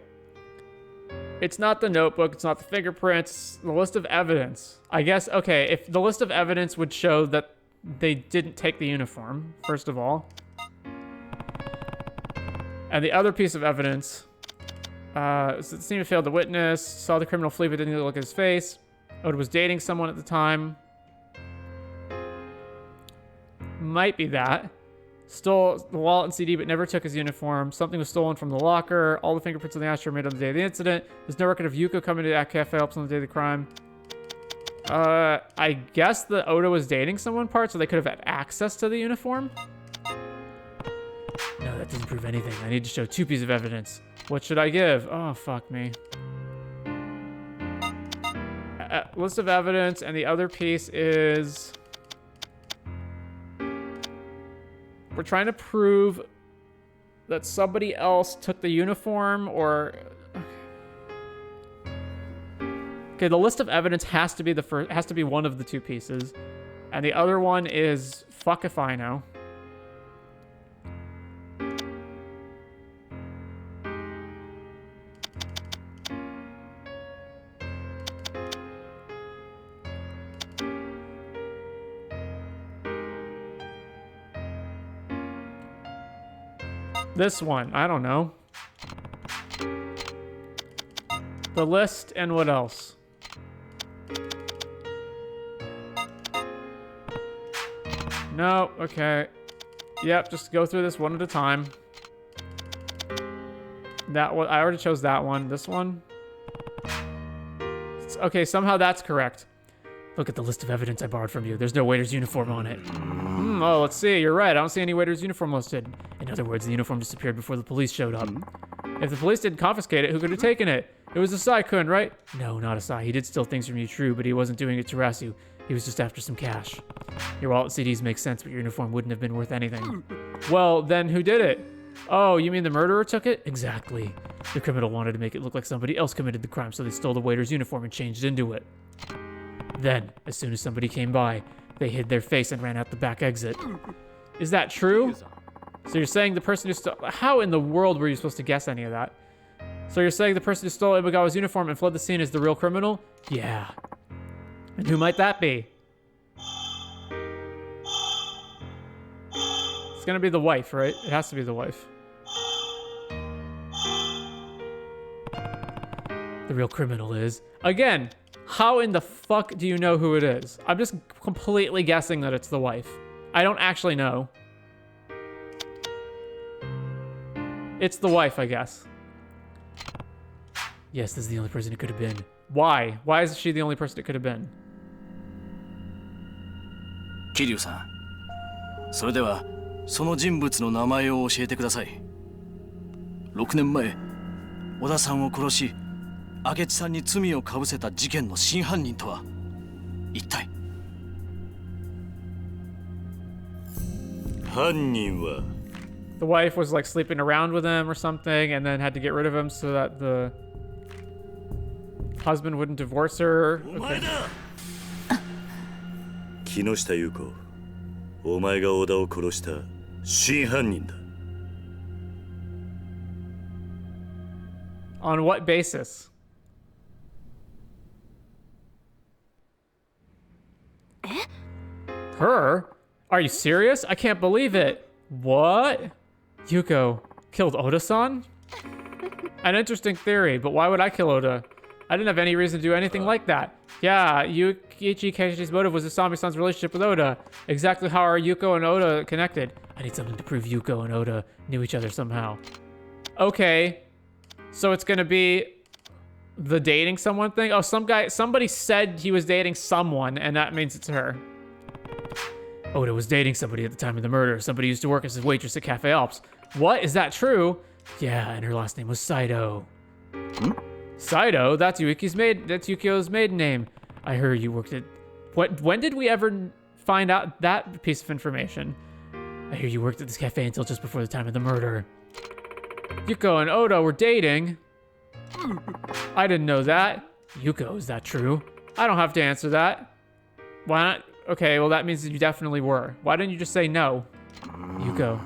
It's not the notebook. It's not the fingerprints. The list of evidence. I guess, okay, if the list of evidence would show that they didn't take the uniform, first of all. And the other piece of evidence, Seema failed to witness, saw the criminal flee but didn't look at his face. Oda was dating someone at the time. Might be that. Stole the wallet and CD but never took his uniform. Something was stolen from the locker. All the fingerprints on the ashtray were made on the day of the incident. There's no record of Yuko coming to that cafe helps on the day of the crime. I guess the Oda was dating someone part, so they could have had access to the uniform. No, that doesn't prove anything. I need to show 2 pieces of evidence. What should I give? Oh, fuck me. List of evidence, and the other piece is... We're trying to prove that somebody else took the uniform, or... Okay, the list of evidence has to be the first, has to be one of the 2 pieces. And the other one is fuck if I know. This one, I don't know. The list and what else? No, okay. Yep, just go through this one at a time. That one, I already chose that one. This one? Okay, somehow that's correct. Look at the list of evidence I borrowed from you. There's no waiter's uniform on it. Oh, let's see. You're right. I don't see any waiter's uniform listed. In other words, the uniform disappeared before the police showed up. If the police didn't confiscate it, who could have taken it? It was Asai-kun, right? No, not Asai. He did steal things from you, true, but he wasn't doing it to harass you. He was just after some cash. Your wallet CDs make sense, but your uniform wouldn't have been worth anything. Well, then who did it? Oh, you mean the murderer took it? Exactly. The criminal wanted to make it look like somebody else committed the crime, so they stole the waiter's uniform and changed into it. Then, as soon as somebody came by, they hid their face and ran out the back exit. Is that true? So you're saying the person who stole... How in the world were you supposed to guess any of that? So you're saying the person who stole Imagawa's uniform and fled the scene is the real criminal? Yeah. And who might that be? It's gonna be the wife, right? It has to be the wife. The real criminal is... Again, how in the fuck do you know who it is? I'm just completely guessing that it's the wife. I don't actually know. It's the wife, I guess. Yes, this is the only person it could have been. Why? Why is she the only person it could have been? Kiryu-san, それではその人物の名前を教えてください。6年前、小田さんを殺し、明智さんに罪をかぶせた事件の真犯人とは一体？犯人は The wife was like sleeping around with him or something and then had to get rid of him so that the husband wouldn't divorce her. Okay. 木下優子、お前が小田を殺した真犯人だ。On what basis? Her? Are you serious? I can't believe it. What? Yuko killed Oda-san? An interesting theory, but why would I kill Oda? I didn't have any reason to do anything like that. Yeah, Yuichi Keishi's motive was Usami-san's relationship with Oda. Exactly how are Yuko and Oda connected? I need something to prove Yuko and Oda knew each other somehow. Okay, so it's gonna be the dating someone thing? Oh, somebody said he was dating someone, and that means it's her. Oda was dating somebody at the time of the murder. Somebody used to work as a waitress at Cafe Alps. What? Is that true? Yeah, and her last name was Saito. Saito? That's Yukio's maiden name. I heard you worked at... When did we ever find out that piece of information? I hear you worked at this cafe until just before the time of the murder. Yuko and Oda were dating. I didn't know that. Yuko, is that true? I don't have to answer that. Why not? Okay, well that means that you definitely were. Why didn't you just say no? Yuko.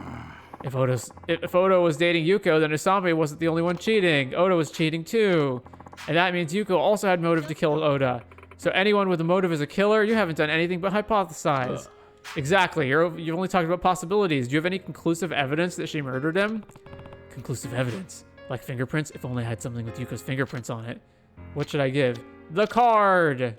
If Oda was dating Yuko, then Usami wasn't the only one cheating. Oda was cheating too. And that means Yuko also had motive to kill Oda. So anyone with a motive as a killer, you haven't done anything but hypothesize. Exactly. You've only talked about possibilities. Do you have any conclusive evidence that she murdered him? Conclusive evidence. Like fingerprints? If only I had something with Yuko's fingerprints on it. What should I give? The card!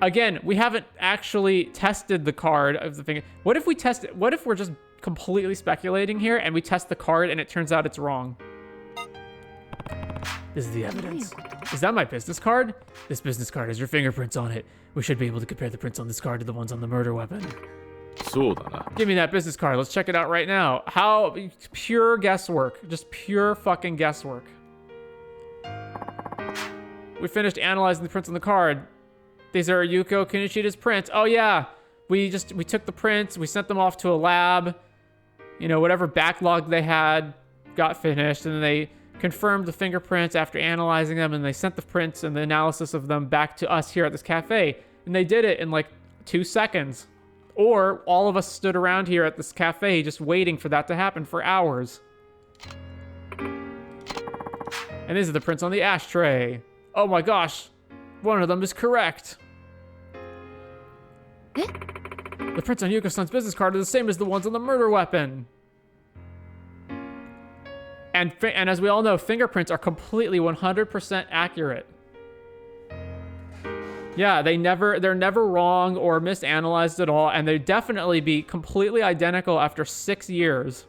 Again, we haven't actually tested the card of the finger. What if we're just completely speculating here and we test the card and it turns out it's wrong? This is the evidence. Is that my business card? This business card has your fingerprints on it. We should be able to compare the prints on this card to the ones on the murder weapon. そうだな。 Give me that business card. Let's check it out right now. How pure guesswork. Just pure fucking guesswork. We finished analyzing the prints on the card. These are Yuko Kinoshita's prints. Oh yeah. We took the prints, we sent them off to a lab. You know, whatever backlog they had got finished, and then they confirmed the fingerprints after analyzing them, and they sent the prints and the analysis of them back to us here at this cafe. And they did it in like 2 seconds. Or all of us stood around here at this cafe just waiting for that to happen for hours. And these are the prints on the ashtray. Oh my gosh. One of them is correct. The prints on Yuko-san's business card are the same as the ones on the murder weapon. And as we all know, fingerprints are completely 100% accurate. Yeah, they're never wrong or misanalyzed at all, and they'd definitely be completely identical after 6 years.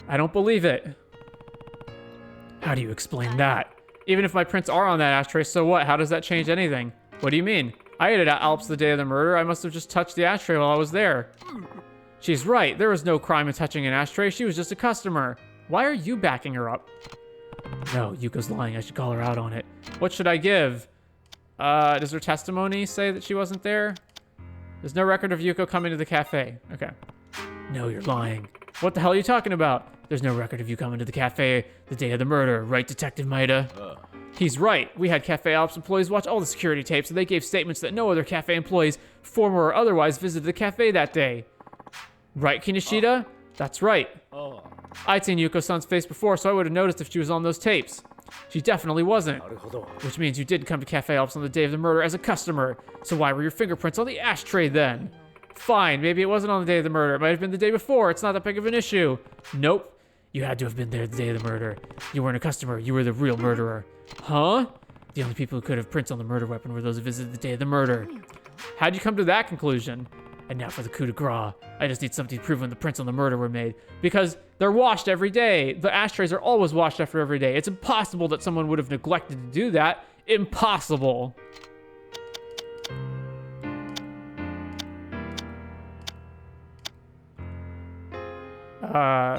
I don't believe it. How do you explain that? Even if my prints are on that ashtray, so what? How does that change anything? What do you mean? I ate it at Alps the day of the murder. I must have just touched the ashtray while I was there. She's right. There was no crime in touching an ashtray. She was just a customer. Why are you backing her up? No, Yuko's lying. I should call her out on it. What should I give? Does her testimony say that she wasn't there? There's no record of Yuko coming to the cafe. Okay. No, you're lying. What the hell are you talking about? There's no record of you coming to the cafe the day of the murder, right, Detective Maida? He's right. We had Cafe Alps employees watch all the security tapes, and they gave statements that no other cafe employees, former or otherwise, visited the cafe that day. Right, Kinoshita? That's right. I'd seen Yuko-san's face before, so I would have noticed if she was on those tapes. She definitely wasn't. Which means you didn't come to Cafe Alps on the day of the murder as a customer. So why were your fingerprints on the ashtray then? Fine, maybe it wasn't on the day of the murder. It might have been the day before. It's not that big of an issue. Nope. You had to have been there the day of the murder. You weren't a customer. You were the real murderer. Huh? The only people who could have prints on the murder weapon were those who visited the day of the murder. How'd you come to that conclusion? And now for the coup de grace. I just need something to prove when the prints on the murder were made. Because they're washed every day. The ashtrays are always washed after every day. It's impossible that someone would have neglected to do that. Impossible.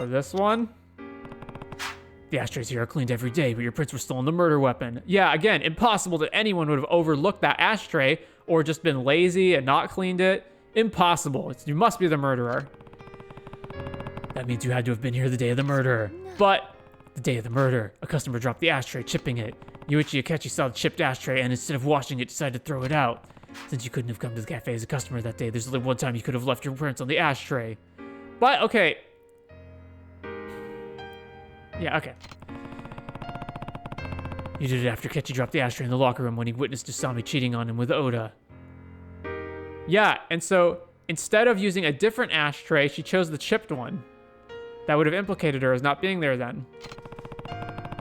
This one? The ashtrays here are cleaned every day, but your prints were still on the murder weapon. Yeah, again, impossible that anyone would have overlooked that ashtray or just been lazy and not cleaned it. Impossible. You must be the murderer. That means you had to have been here the day of the murder. But the day of the murder, a customer dropped the ashtray, chipping it. Yuichi Akechi saw the chipped ashtray and instead of washing it, decided to throw it out. Since you couldn't have come to the cafe as a customer that day, there's only one time you could have left your prints on the ashtray. But, okay. Yeah, okay. You did it after Akechi dropped the ashtray in the locker room when he witnessed Usami cheating on him with Oda. Yeah, and so instead of using a different ashtray, she chose the chipped one. That would have implicated her as not being there then.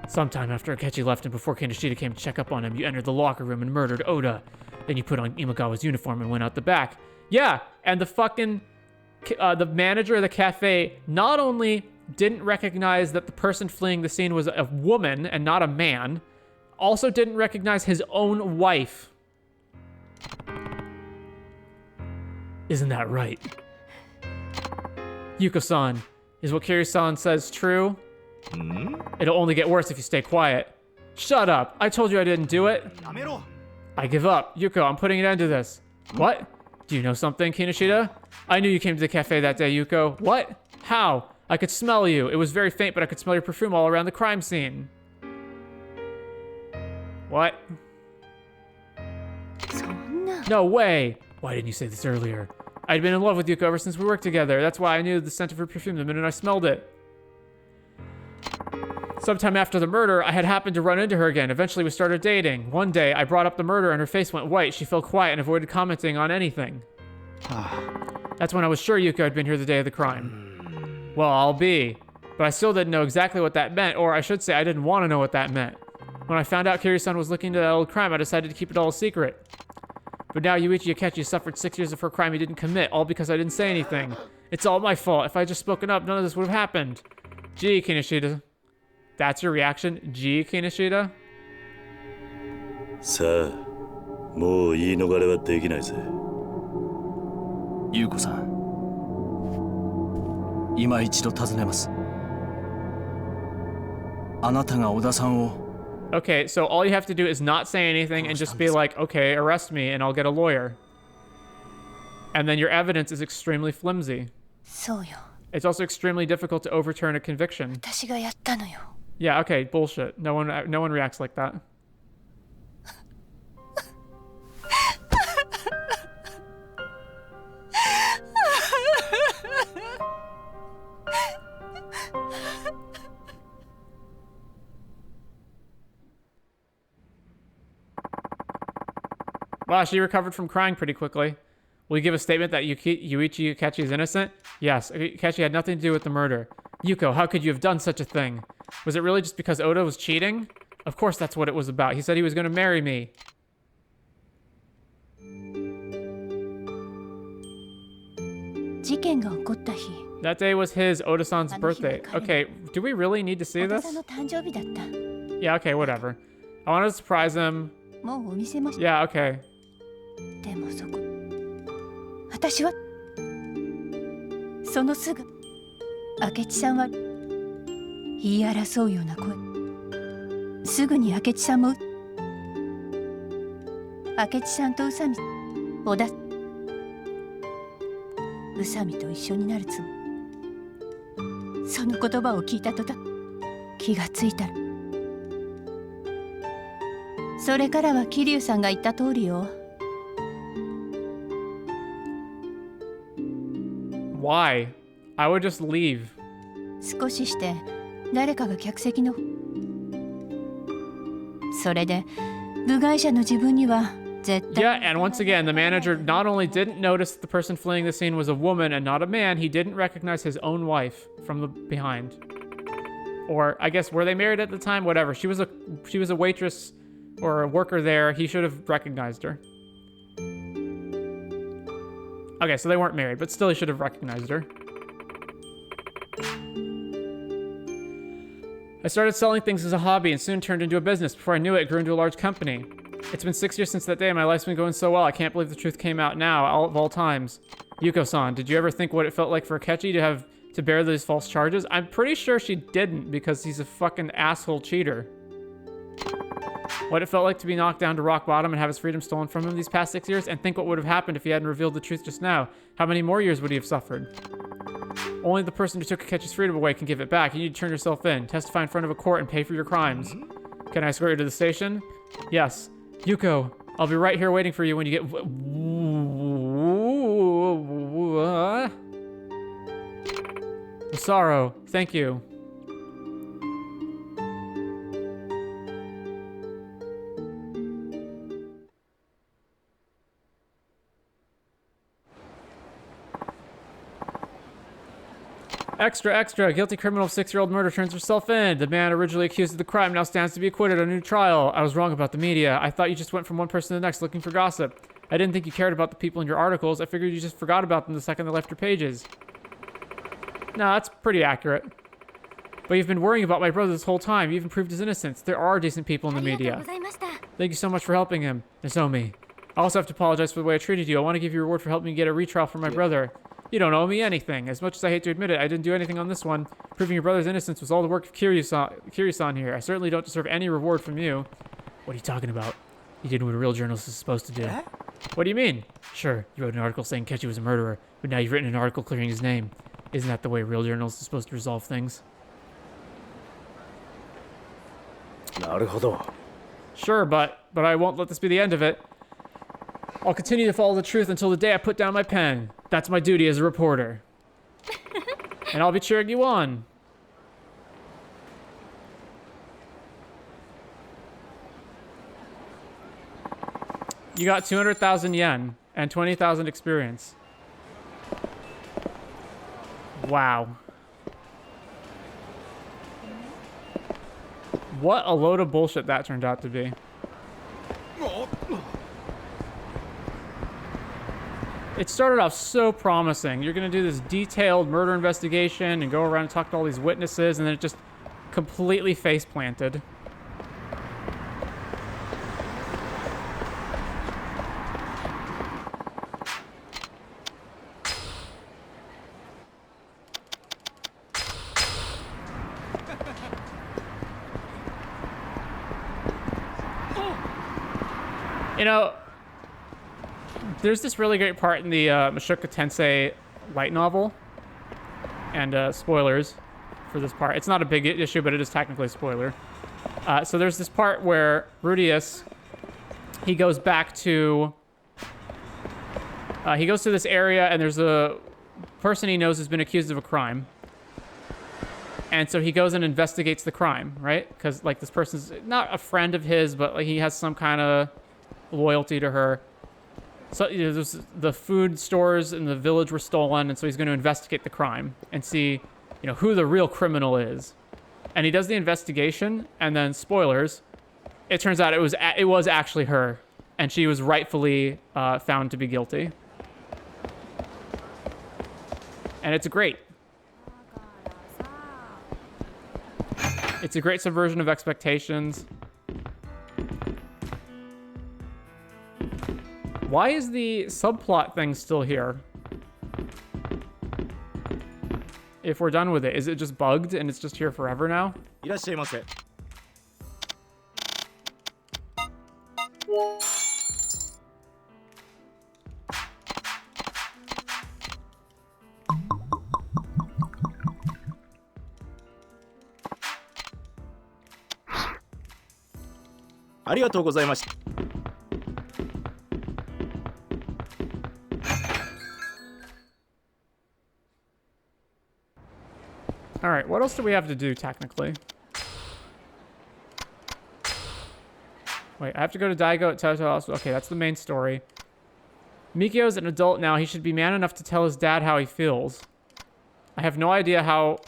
Sometime after Akechi left and before Kinoshita came to check up on him, you entered the locker room and murdered Oda. Then you put on Imagawa's uniform and went out the back. Yeah, and the fucking... the manager of the cafe not only didn't recognize that the person fleeing the scene was a woman and not a man, also didn't recognize his own wife. Isn't that right? Yuko-san, is what Kiryu-san says true? It'll only get worse if you stay quiet. Shut up! I told you I didn't do it. I give up. Yuko, I'm putting an end to this. What? Do you know something, Kinoshita? I knew you came to the cafe that day, Yuko. What? How? I could smell you. It was very faint, but I could smell your perfume all around the crime scene. What? No way! Why didn't you say this earlier? I'd been in love with Yuko ever since we worked together. That's why I knew the scent of her perfume the minute I smelled it. Sometime after the murder, I had happened to run into her again. Eventually, we started dating. One day, I brought up the murder and her face went white. She fell quiet and avoided commenting on anything. That's when I was sure Yuko had been here the day of the crime. Well, I'll be. But I still didn't know exactly what that meant, or I should say I didn't want to know what that meant. When I found out Kiryu-san was looking into that old crime, I decided to keep it all a secret. But now Yuichi Akechi suffered 6 years of her crime he didn't commit, all because I didn't say anything. It's all my fault. If I had just spoken up, none of this would have happened. Gee, Kinoshita. That's your reaction? Gee, Kinoshita? さあ、もう言い逃れはできないぜ。優子さん、今一度尋ねます。あなたが小田さんを。Okay, so all you have to do is not say anything and just be like, okay, arrest me and I'll get a lawyer. And then your evidence is extremely flimsy. そうよ。 It's also extremely difficult to overturn a conviction. 私がやったのよ。 Yeah, okay, bullshit. No one reacts like that. Wow, she recovered from crying pretty quickly. Will you give a statement that Yuichi Akechi is innocent? Yes, Akechi had nothing to do with the murder. Yuko, how could you have done such a thing? Was it really just because Oda was cheating? Of course that's what it was about. He said he was going to marry me. That day was his, Oda-san's birthday. Okay, do we really need to see this? Yeah, okay, whatever. I wanted to surprise him. Yeah, okay. でもそこ私はそのすぐ明智さんは言い争うような声すぐに明智さんも明智さんと宇佐美小田宇佐美と一緒になるつもりその言葉を聞いた途端気がついたらそれからは桐生さんが言った通りよ Why? I would just leave. 少しして誰かが客席のそれで部外者の自分には絶対 Yeah, and once again, the manager not only didn't notice that the person fleeing the scene was a woman and not a man, he didn't recognize his own wife from the behind. Or I guess were they married at the time? Whatever. She was a waitress or a worker there. He should have recognized her. Okay, so they weren't married, but still he should have recognized her. I started selling things as a hobby and soon turned into a business. Before I knew it, it grew into a large company. It's been 6 years since that day and my life's been going so well. I can't believe the truth came out now, of all times. Yuko-san, did you ever think what it felt like for Akechi to bear these false charges? I'm pretty sure she didn't because he's a fucking asshole cheater. What it felt like to be knocked down to rock bottom and have his freedom stolen from him these past 6 years, and think what would have happened if he hadn't revealed the truth just now. How many more years would he have suffered? Only the person who took Akechi's freedom away can give it back. You need to turn yourself in, testify in front of a court, and pay for your crimes. Can I escort you to the station? Yes. Yuko, I'll be right here waiting for you when you get... Sorrow, thank you. Extra, extra. Guilty criminal of 6-year-old murder turns herself in. The man originally accused of the crime now stands to be acquitted on a new trial. I was wrong about the media. I thought you just went from one person to the next looking for gossip. I didn't think you cared about the people in your articles. I figured you just forgot about them the second they left your pages. No, that's pretty accurate. But you've been worrying about my brother this whole time. You even proved his innocence. There are decent people in the media. Thank you so much for helping him. Nozomi. I also have to apologize for the way I treated you. I want to give you a reward for helping me get a retrial for my brother. You don't owe me anything. As much as I hate to admit it, I didn't do anything on this one. Proving your brother's innocence was all the work of Kiryu-san here. I certainly don't deserve any reward from you. What are you talking about? You did what a real journalist is supposed to do. What do you mean? Sure, you wrote an article saying Akechi was a murderer, but now you've written an article clearing his name. Isn't that the way real journalists are supposed to resolve things? なるほど。 Sure, but I won't let this be the end of it. I'll continue to follow the truth until the day I put down my pen. That's my duty as a reporter. And I'll be cheering you on. You got 200,000 yen and 20,000 experience. Wow. What a load of bullshit that turned out to be. It started off so promising. You're going to do this detailed murder investigation and go around and talk to all these witnesses, and then it just completely face planted. You know, there's this really great part in the Mushoku Tensei light novel. And spoilers for this part. It's not a big issue, but it is technically a spoiler. So there's this part where Rudius, he goes back to... he goes to this area, and there's a person he knows has been accused of a crime. And so he goes and investigates the crime, right? Because, like, this person's not a friend of his, but like, he has some kind of loyalty to her. So you know, the food stores in the village were stolen, and so he's going to investigate the crime and see, you know, who the real criminal is. And he does the investigation, and then spoilers, it turns out it was actually her, and she was rightfully found to be guilty. And it's great. It's a great subversion of expectations. Why is the subplot thing still here? If we're done with it, is it just bugged and it's just here forever now? いらっしゃいませ。ありがとうございました。 All right, what else do we have to do technically? Wait, I have to go to Daigo at Toto Hospital. Okay, that's the main story. Mikio's an adult now. He should be man enough to tell his dad how he feels. I have no idea how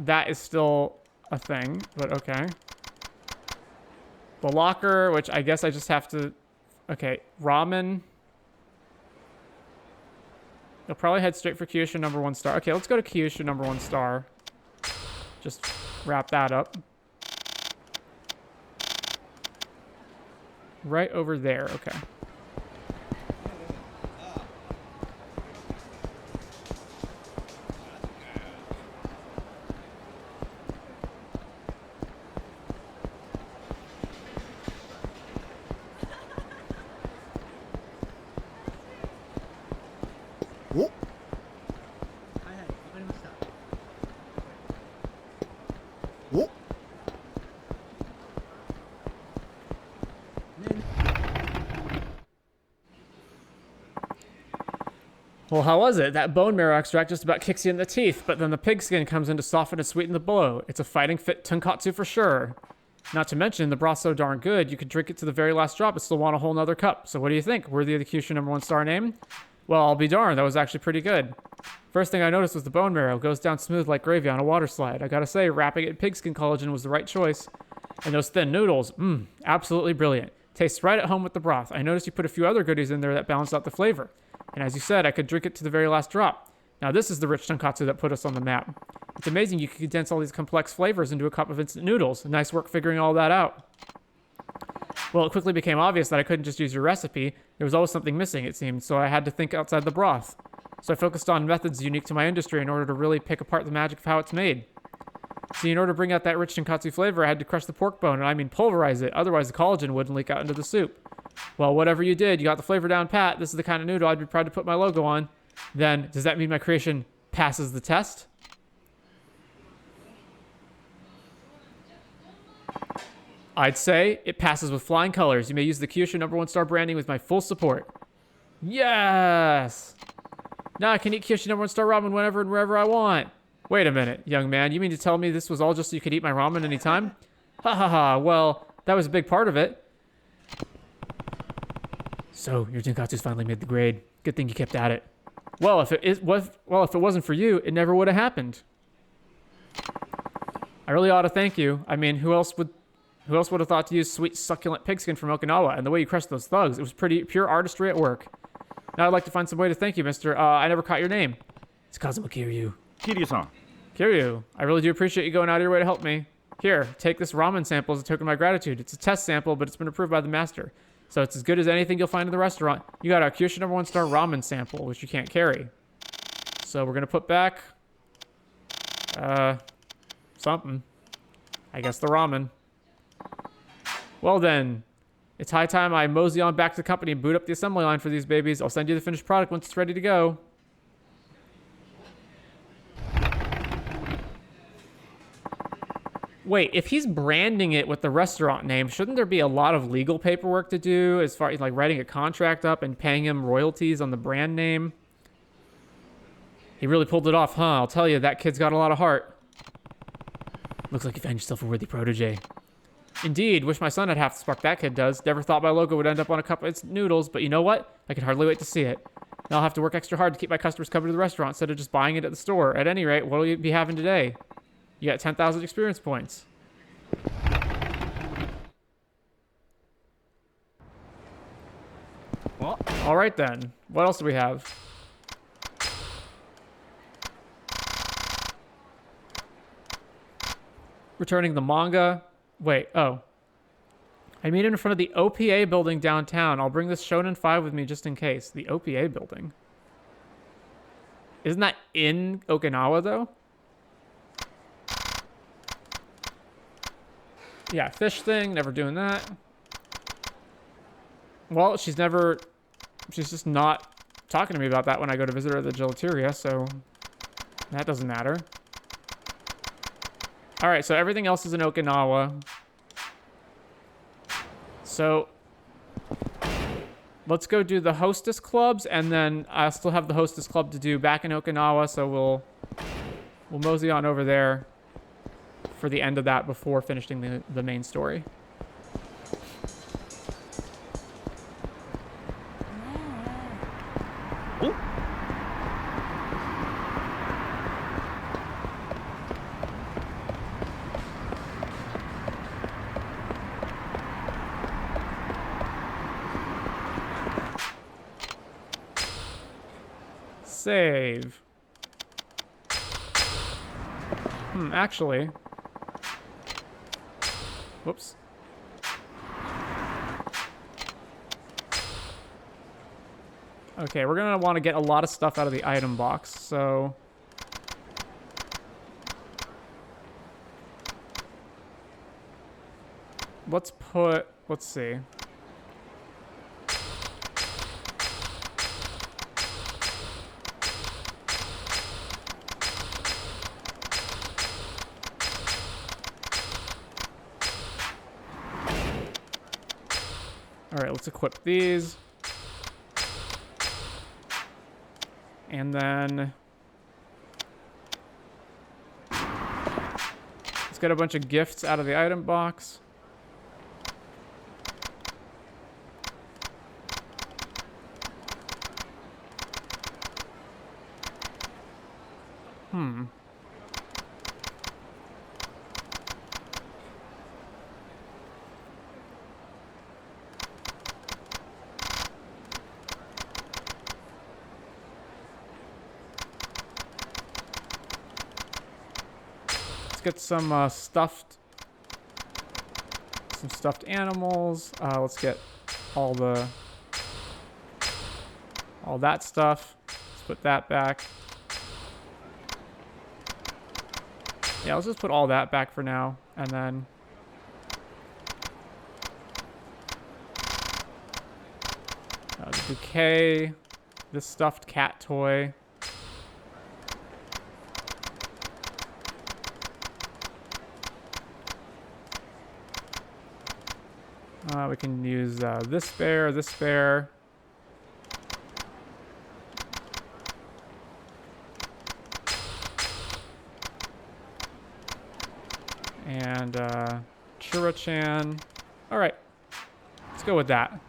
that is still a thing, but okay. The locker, which I guess I just have to... Okay, ramen. You'll probably head straight for Kyushu #1 star. Okay, let's go to Kyushu #1 star. Just wrap that up. Right over there, okay. Well, how was it? That bone marrow extract just about kicks you in the teeth, but then the pigskin comes in to soften and sweeten the blow. It's a fighting fit tonkatsu for sure. Not to mention, the broth's so darn good, you could drink it to the very last drop and still want a whole nother cup. So what do you think? Worthy of the Kyushu #1 star name? Well, I'll be darned, that was actually pretty good. First thing I noticed was the bone marrow goes down smooth like gravy on a water slide. I gotta say, wrapping it in pigskin collagen was the right choice. And those thin noodles, absolutely brilliant. Tastes right at home with the broth. I noticed you put a few other goodies in there that balanced out the flavor. And as you said, I could drink it to the very last drop. Now this is the rich tonkatsu that put us on the map. It's amazing you can condense all these complex flavors into a cup of instant noodles. Nice work figuring all that out. Well, it quickly became obvious that I couldn't just use your recipe. There was always something missing, it seemed, so I had to think outside the broth. So I focused on methods unique to my industry in order to really pick apart the magic of how it's made. See, in order to bring out that rich tonkatsu flavor, I had to crush the pork bone, and I mean pulverize it, otherwise the collagen wouldn't leak out into the soup. Well, whatever you did, you got the flavor down pat. This is the kind of noodle I'd be proud to put my logo on. Then, does that mean my creation passes the test? I'd say it passes with flying colors. You may use the Kyushu #1 star branding with my full support. Yes! Now I can eat Kyoshi number 1 star ramen whenever and wherever I want. Wait a minute, young man. You mean to tell me this was all just so you could eat my ramen anytime? Ha ha ha. Well, that was a big part of it. So, your Tonkatsu's finally made the grade. Good thing you kept at it. Well, if it wasn't for you, it never would have happened. I really ought to thank you. I mean, who else would have thought to use sweet, succulent pigskin from Okinawa? And the way you crushed those thugs, it was pretty pure artistry at work. Now I'd like to find some way to thank you, mister. I never caught your name. It's Kazuma Kiryu. Kiryu-san. Kiryu, I really do appreciate you going out of your way to help me. Here, take this ramen sample as a token of my gratitude. It's a test sample, but it's been approved by the master. So it's as good as anything you'll find in the restaurant. You got a Kyoshi number 1 star ramen sample, which you can't carry. So we're going to put back... something. I guess the ramen. Well then, it's high time I mosey on back to the company and boot up the assembly line for these babies. I'll send you the finished product once it's ready to go. Wait, if he's branding it with the restaurant name, shouldn't there be a lot of legal paperwork to do as far as like writing a contract up and paying him royalties on the brand name? He really pulled it off, huh? I'll tell you, that kid's got a lot of heart. Looks like you found yourself a worthy protege. Indeed, wish my son had half the spark that kid does. Never thought my logo would end up on a cup of its noodles, but you know what? I can hardly wait to see it. Now I'll have to work extra hard to keep my customers coming to the restaurant instead of just buying it at the store. At any rate, what'll you be having today? You got 10,000 experience points. Well, all right then. What else do we have? Returning the manga. Wait, oh. I meet in front of the OPA building downtown. I'll bring this Shonen 5 with me just in case. The OPA building. Isn't that in Okinawa, though? Yeah, fish thing. Never doing that. Well, she's just not talking to me about that when I go to visit her at the gelateria, so that doesn't matter. All right, so everything else is in Okinawa. So let's go do the hostess clubs, and then I still have the hostess club to do back in Okinawa, so we'll mosey on over there for the end of that before finishing the main story. Save. Actually. Whoops. Okay, we're gonna want to get a lot of stuff out of the item box, so... let's see. All right, let's equip these. And then let's get a bunch of gifts out of the item box. Get some stuffed animals. Let's get all that stuff. Let's put that back. Yeah, let's just put all that back for now, and then the bouquet, this stuffed cat toy. We can use this bear, And Chura-chan. All right, let's go with that.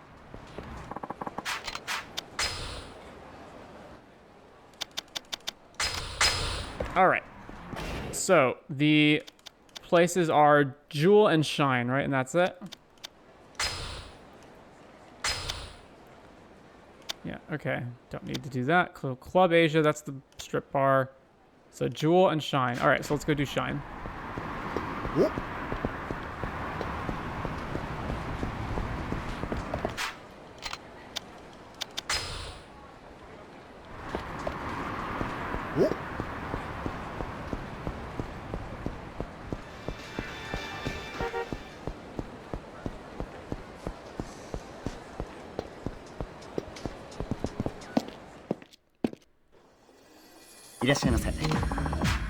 All right. So the places are Jewel and Shine, right? And that's it. Yeah, okay. Don't need to do that. Club Asia, that's the strip bar. So Jewel and Shine. All right, so let's go do Shine. Whoop. Whoop.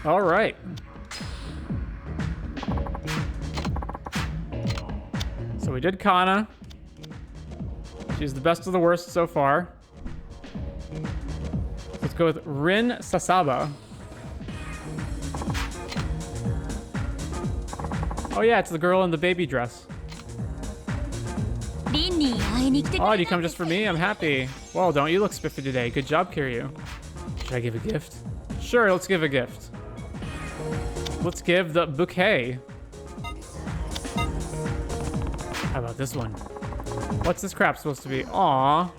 All right. So we did Kana. She's the best of the worst so far. Let's go with Rin Sasaba. Oh yeah, it's the girl in the baby dress. Oh, do you come just for me? I'm happy. Well, don't you look spiffy today. Good job, Kiryu. Should I give a gift? Sure, let's give a gift. Let's give the bouquet. How about this one? What's this crap supposed to be? Aww.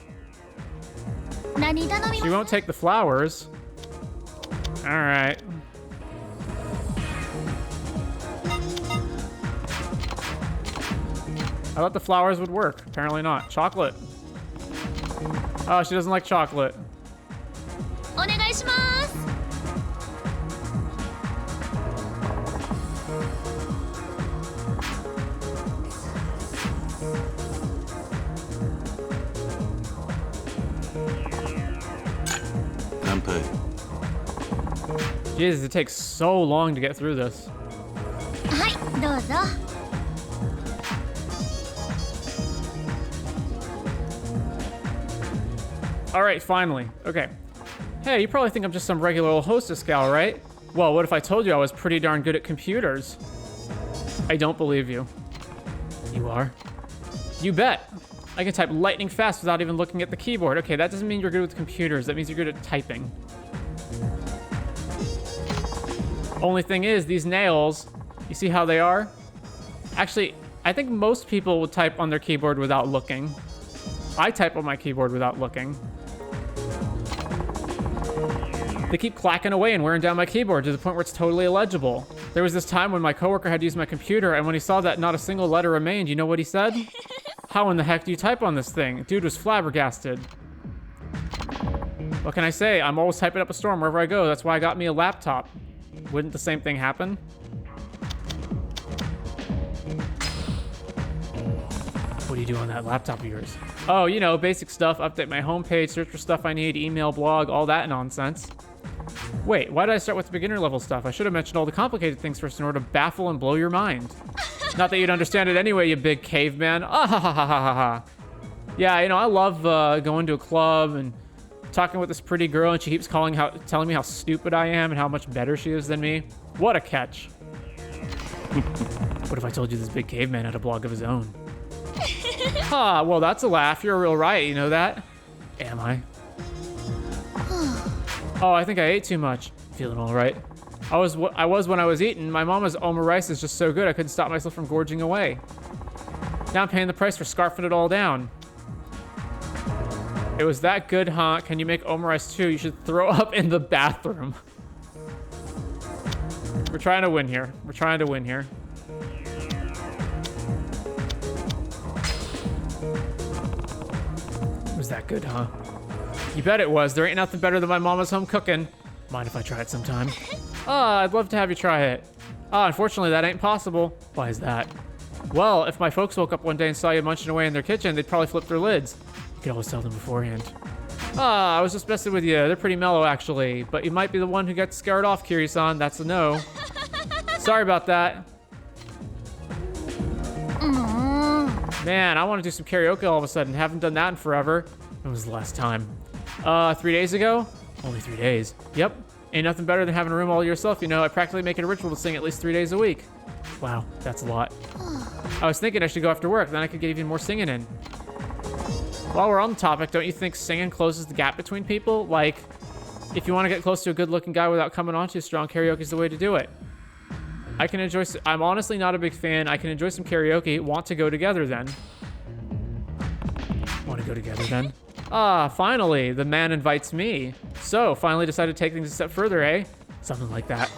She won't take the flowers. Alright. I thought the flowers would work. Apparently not. Chocolate. Oh, she doesn't like chocolate. Jesus, it takes so long to get through this. All right, finally. Okay. Hey, you probably think I'm just some regular old hostess gal, right? Well, what if I told you I was pretty darn good at computers? I don't believe you. You are? You bet. I can type lightning fast without even looking at the keyboard. Okay, that doesn't mean you're good with computers. That means you're good at typing. Only thing is, these nails, you see how they are? Actually, I think most people would type on their keyboard without looking. I type on my keyboard without looking. They keep clacking away and wearing down my keyboard to the point where it's totally illegible. There was this time when my coworker had to use my computer, and when he saw that not a single letter remained, you know what he said? How in the heck do you type on this thing? Dude was flabbergasted. What can I say? I'm always typing up a storm wherever I go. That's why I got me a laptop. Wouldn't the same thing happen? What do you do on that laptop of yours? Oh, you know, basic stuff. Update my homepage, search for stuff I need, email, blog, all that nonsense. Wait, why did I start with the beginner level stuff? I should have mentioned all the complicated things first in order to baffle and blow your mind. Not that you'd understand it anyway, you big caveman. Ah ha ha ha ha ha. Yeah, you know, I love going to a club and talking with this pretty girl, and she keeps telling me how stupid I am and how much better she is than me. What a catch. What if I told you this big caveman had a blog of his own? Ah, well, that's a laugh. You're a real riot, you know that? Am I? Oh, I think I ate too much. Feeling all right. I was when I was eating. My mama's omurice is just so good I couldn't stop myself from gorging away. Now I'm paying the price for scarfing it all down. It was that good, huh? Can you make omurice too? You should throw up in the bathroom. We're trying to win here. We're trying to win here. It was that good, huh? You bet it was. There ain't nothing better than my mama's home cooking. Mind if I try it sometime? I'd love to have you try it. Unfortunately, that ain't possible. Why is that? Well, if my folks woke up one day and saw you munching away in their kitchen, they'd probably flip their lids. You could always tell them beforehand. I was just messing with you. They're pretty mellow, actually. But you might be the one who gets scared off, Kiryu-san. That's a no. Sorry about that. Man, I want to do some karaoke all of a sudden. Haven't done that in forever. When was the last time? 3 days ago? Only 3 days. Yep. Ain't nothing better than having a room all to yourself, you know. I practically make it a ritual to sing at least 3 days a week. Wow, that's a lot. I was thinking I should go after work, then I could get even more singing in. While we're on the topic, don't you think singing closes the gap between people? Like, if you want to get close to a good-looking guy without coming on too strong, karaoke is the way to do it. I'm honestly not a big fan. I can enjoy some karaoke. Want to go together then? Want to go together then? Ah, finally, the man invites me. So, finally decided to take things a step further, eh? Something like that.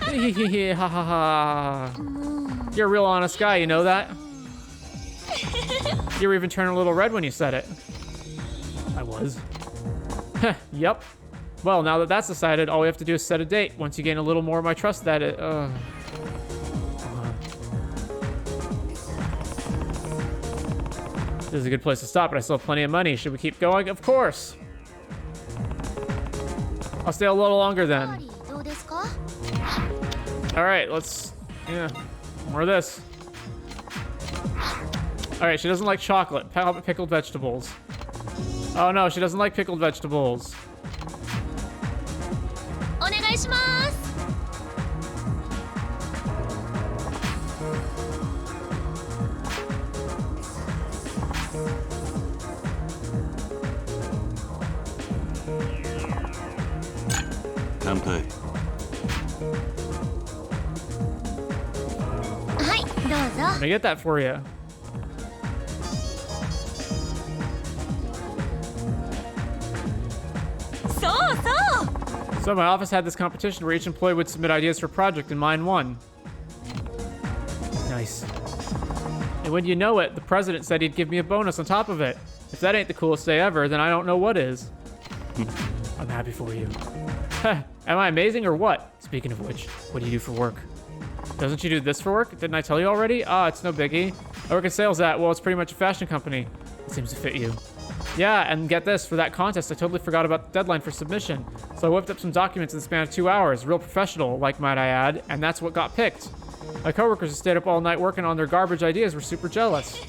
Hehehe, ha ha ha. You're a real honest guy, you know that? You were even turning a little red when you said it. I was. Yep. Well, now that that's decided, all we have to do is set a date. Once you gain a little more of my trust, that it, This is a good place to stop, but I still have plenty of money. Should we keep going? Of course. I'll stay a little longer then. All right, yeah, more of this. All right, she doesn't like chocolate. How about pickled vegetables? Oh no, she doesn't like pickled vegetables. Let me get that for you. So my office had this competition where each employee would submit ideas for a project and mine won. Nice. And when you know it, the president said he'd give me a bonus on top of it. If that ain't the coolest day ever, then I don't know what is. I'm happy for you. Am I amazing or what? Speaking of which, what do you do for work? Doesn't you do this for work? Didn't I tell you already? Ah, it's no biggie. I work in sales at, well, it's pretty much a fashion company. It seems to fit you. Yeah, and get this, for that contest, I totally forgot about the deadline for submission. So I whipped up some documents in the span of 2 hours. Real professional, like might I add, and that's what got picked. My coworkers who stayed up all night working on their garbage ideas were super jealous.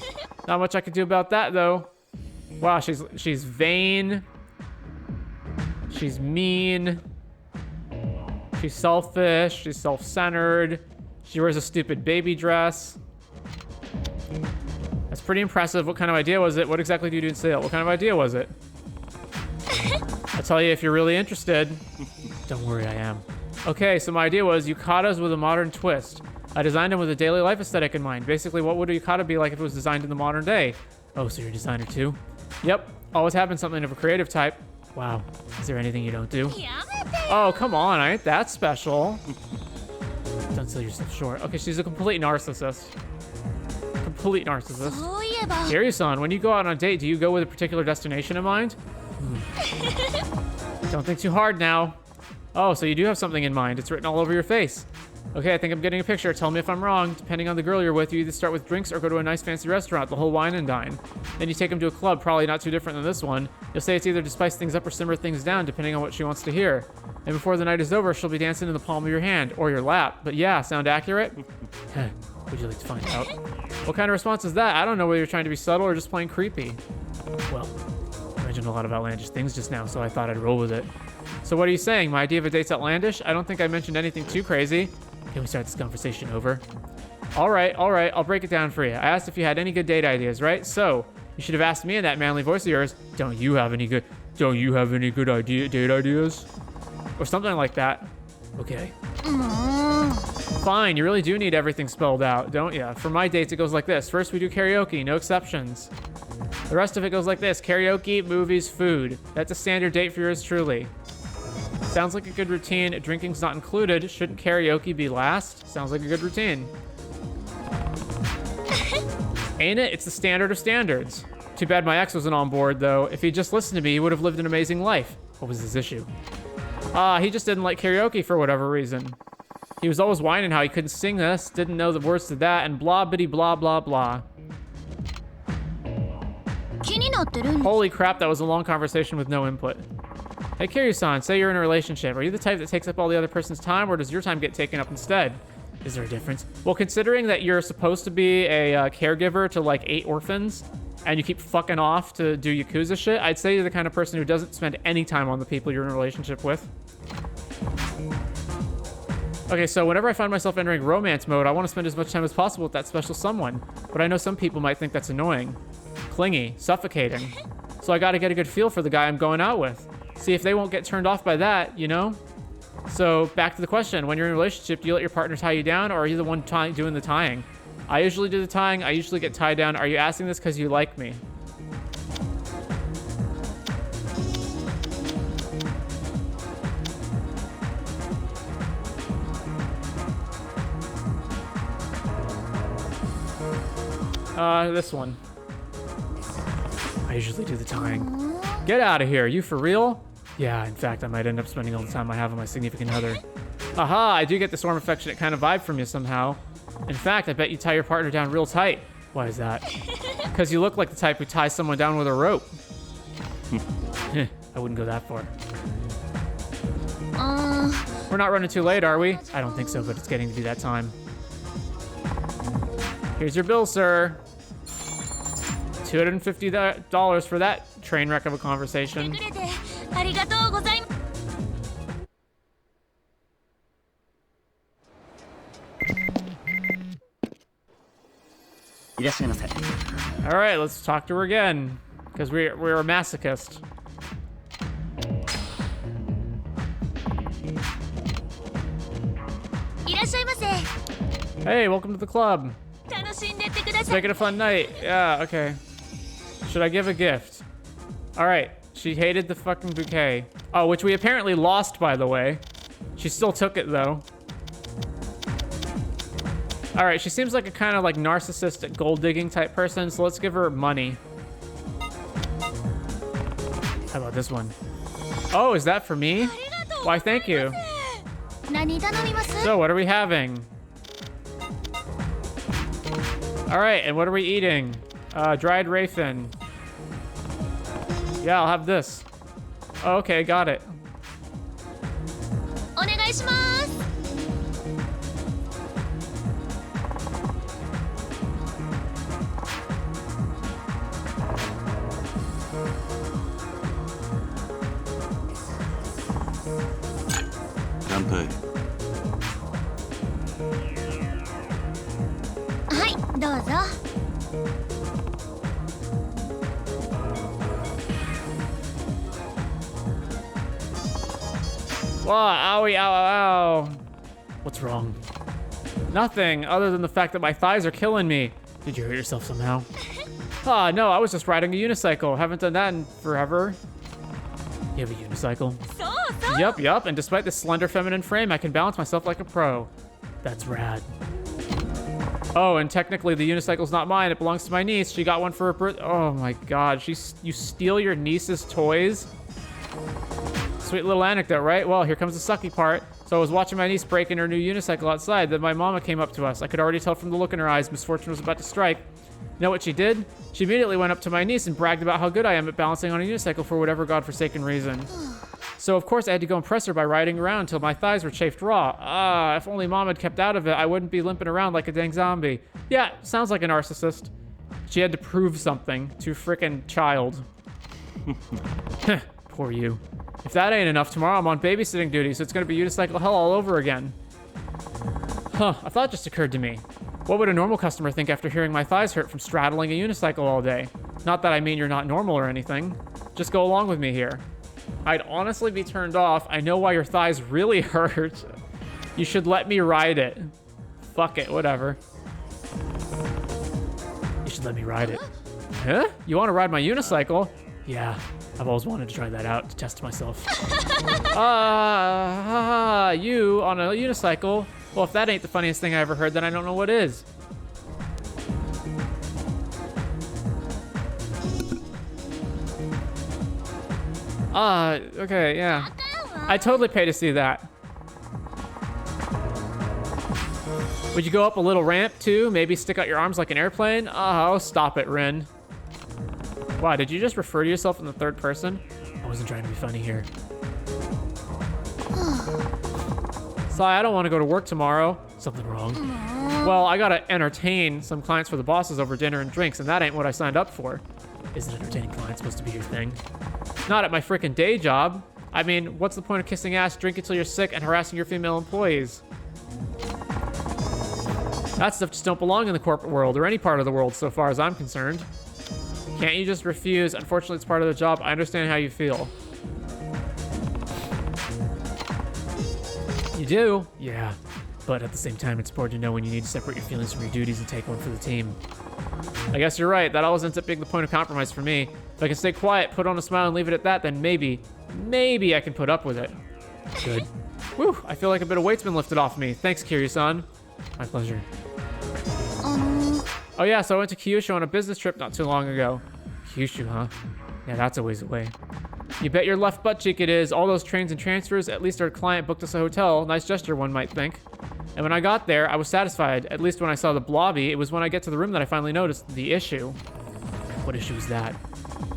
Not much I could do about that, though. Wow, she's vain. She's mean. She's selfish. She's self-centered. She wears a stupid baby dress. That's pretty impressive. What kind of idea was it? What exactly do you do in sale? What kind of idea was it? I'll tell you if you're really interested. Don't worry, I am. Okay, so my idea was yukatas with a modern twist. I designed them with a daily life aesthetic in mind. Basically, what would a yukata be like if it was designed in the modern day? Oh, so you're a designer too? Yep, always having something of a creative type. Wow, is there anything you don't do? Oh, come on, I ain't that special. Don't sell yourself short. Okay, she's a complete narcissist. Complete narcissist. Kiryu-san, when you go out on a date, do you go with a particular destination in mind? Don't think too hard now. Oh, so you do have something in mind. It's written all over your face. Okay, I think I'm getting a picture. Tell me if I'm wrong. Depending on the girl you're with, you either start with drinks or go to a nice fancy restaurant, the whole wine and dine. Then you take them to a club, probably not too different than this one. You'll say it's either to spice things up or simmer things down, depending on what she wants to hear. And before the night is over, she'll be dancing in the palm of your hand or your lap. But yeah, sound accurate? Would you like to find out? What kind of response is that? I don't know whether you're trying to be subtle or just plain creepy. Well, I mentioned a lot of outlandish things just now, so I thought I'd roll with it. So what are you saying? My idea of a date's outlandish? I don't think I mentioned anything too crazy. Can we start this conversation over? All right, I'll break it down for you. I asked if you had any good date ideas, right? So, you should have asked me in that manly voice of yours, don't you have any good date ideas? Or something like that. Okay. Fine, you really do need everything spelled out, don't you? For my dates, it goes like this. First, we do karaoke, no exceptions. The rest of it goes like this. Karaoke, movies, food. That's a standard date for yours truly. Sounds like a good routine. Drinking's not included. Shouldn't karaoke be last? Sounds like a good routine. Ain't it? It's the standard of standards. Too bad my ex wasn't on board, though. If he'd just listened to me, he would have lived an amazing life. What was his issue? He just didn't like karaoke for whatever reason. He was always whining how he couldn't sing this, didn't know the words to that, and blah bitty blah blah blah. Holy crap, that was a long conversation with no input. Hey Kiryu-san, say you're in a relationship. Are you the type that takes up all the other person's time, or does your time get taken up instead? Is there a difference? Well, considering that you're supposed to be a caregiver to like 8 orphans, and you keep fucking off to do Yakuza shit, I'd say you're the kind of person who doesn't spend any time on the people you're in a relationship with. Okay, so whenever I find myself entering romance mode, I want to spend as much time as possible with that special someone. But I know some people might think that's annoying, clingy, suffocating. So I gotta get a good feel for the guy I'm going out with. See if they won't get turned off by that, you know? So back to the question, when you're in a relationship, do you let your partner tie you down, or are you the one doing the tying? I usually do the tying, I usually get tied down. Are you asking this because you like me? This one. I usually do the tying. Get out of here, you for real? Yeah, in fact, I might end up spending all the time I have on my significant other. Aha, I do get this warm, affectionate kind of vibe from you somehow. In fact, I bet you tie your partner down real tight. Why is that? Because you look like the type who ties someone down with a rope. I wouldn't go that far. We're not running too late, are we? I don't think so, but it's getting to be that time. Here's your bill, sir. $250 for that train wreck of a conversation. All right, let's talk to her again, because we're a masochist. Hey, welcome to the club. Let's make it a fun night. Yeah, okay. Should I give a gift? All right, she hated the fucking bouquet. Oh, which we apparently lost, by the way. She still took it, though. All right, she seems like a kind of like narcissistic gold digging type person, so let's give her money. How about this one? Oh, is that for me? Why, thank you. So, what are we having? All right, and what are we eating? Dried raisin. Yeah, I'll have this. Oh, okay, got it. Wow, owie, ow, ow, ow. What's wrong? Nothing, other than the fact that my thighs are killing me. Did you hurt yourself somehow? Ah, no, I was just riding a unicycle. Haven't done that in forever. You have a unicycle? Yup, and despite this slender feminine frame, I can balance myself like a pro. That's rad. Oh, and technically the unicycle's not mine. It belongs to my niece. She got one for her birthday. Oh my god, you steal your niece's toys? Sweet little anecdote, right? Well, here comes the sucky part. So I was watching my niece break in her new unicycle outside. Then my mama came up to us. I could already tell from the look in her eyes misfortune was about to strike. You know what she did? She immediately went up to my niece and bragged about how good I am at balancing on a unicycle for whatever godforsaken reason. So of course I had to go impress her by riding around until my thighs were chafed raw. Ah, if only mom had kept out of it, I wouldn't be limping around like a dang zombie. Yeah, sounds like a narcissist. She had to prove something to frickin' child. Poor you. If that ain't enough, tomorrow I'm on babysitting duty, so it's gonna be unicycle hell all over again. Huh, a thought just occurred to me. What would a normal customer think after hearing my thighs hurt from straddling a unicycle all day? Not that I mean you're not normal or anything. Just go along with me here. I'd honestly be turned off. I know why your thighs really hurt. You should let me ride it. Fuck it, whatever. You should let me ride it. Huh? You want to ride my unicycle? Yeah, I've always wanted to try that out to test myself. You on a unicycle? Well, if that ain't the funniest thing I ever heard, then I don't know what is. Okay, yeah. I'd totally pay to see that. Would you go up a little ramp, too? Maybe stick out your arms like an airplane? Oh, stop it, Rin. Wow, did you just refer to yourself in the third person? I wasn't trying to be funny here. Sai, I don't want to go to work tomorrow. Something wrong? Well, I gotta entertain some clients for the bosses over dinner and drinks, and that ain't what I signed up for. Isn't entertaining clients supposed to be your thing? Not at my frickin' day job. I mean, what's the point of kissing ass, drinking till you're sick, and harassing your female employees? That stuff just don't belong in the corporate world or any part of the world so far as I'm concerned. Can't you just refuse? Unfortunately, it's part of the job. I understand how you feel. You do? Yeah. But at the same time, it's important to know when you need to separate your feelings from your duties and take one for the team. I guess you're right. That always ends up being the point of compromise for me. If I can stay quiet, put on a smile, and leave it at that, then maybe I can put up with it. Good. Whew, I feel like a bit of weight's been lifted off me. Thanks, Kiryu-san. My pleasure. Oh yeah, so I went to Kyushu on a business trip not too long ago. Kyushu, huh? Yeah, that's a ways away. You bet your left butt cheek it is. All those trains and transfers, at least our client booked us a hotel. Nice gesture, one might think. And when I got there, I was satisfied. At least when I saw the blobby, it was when I get to the room that I finally noticed the issue. What issue was that?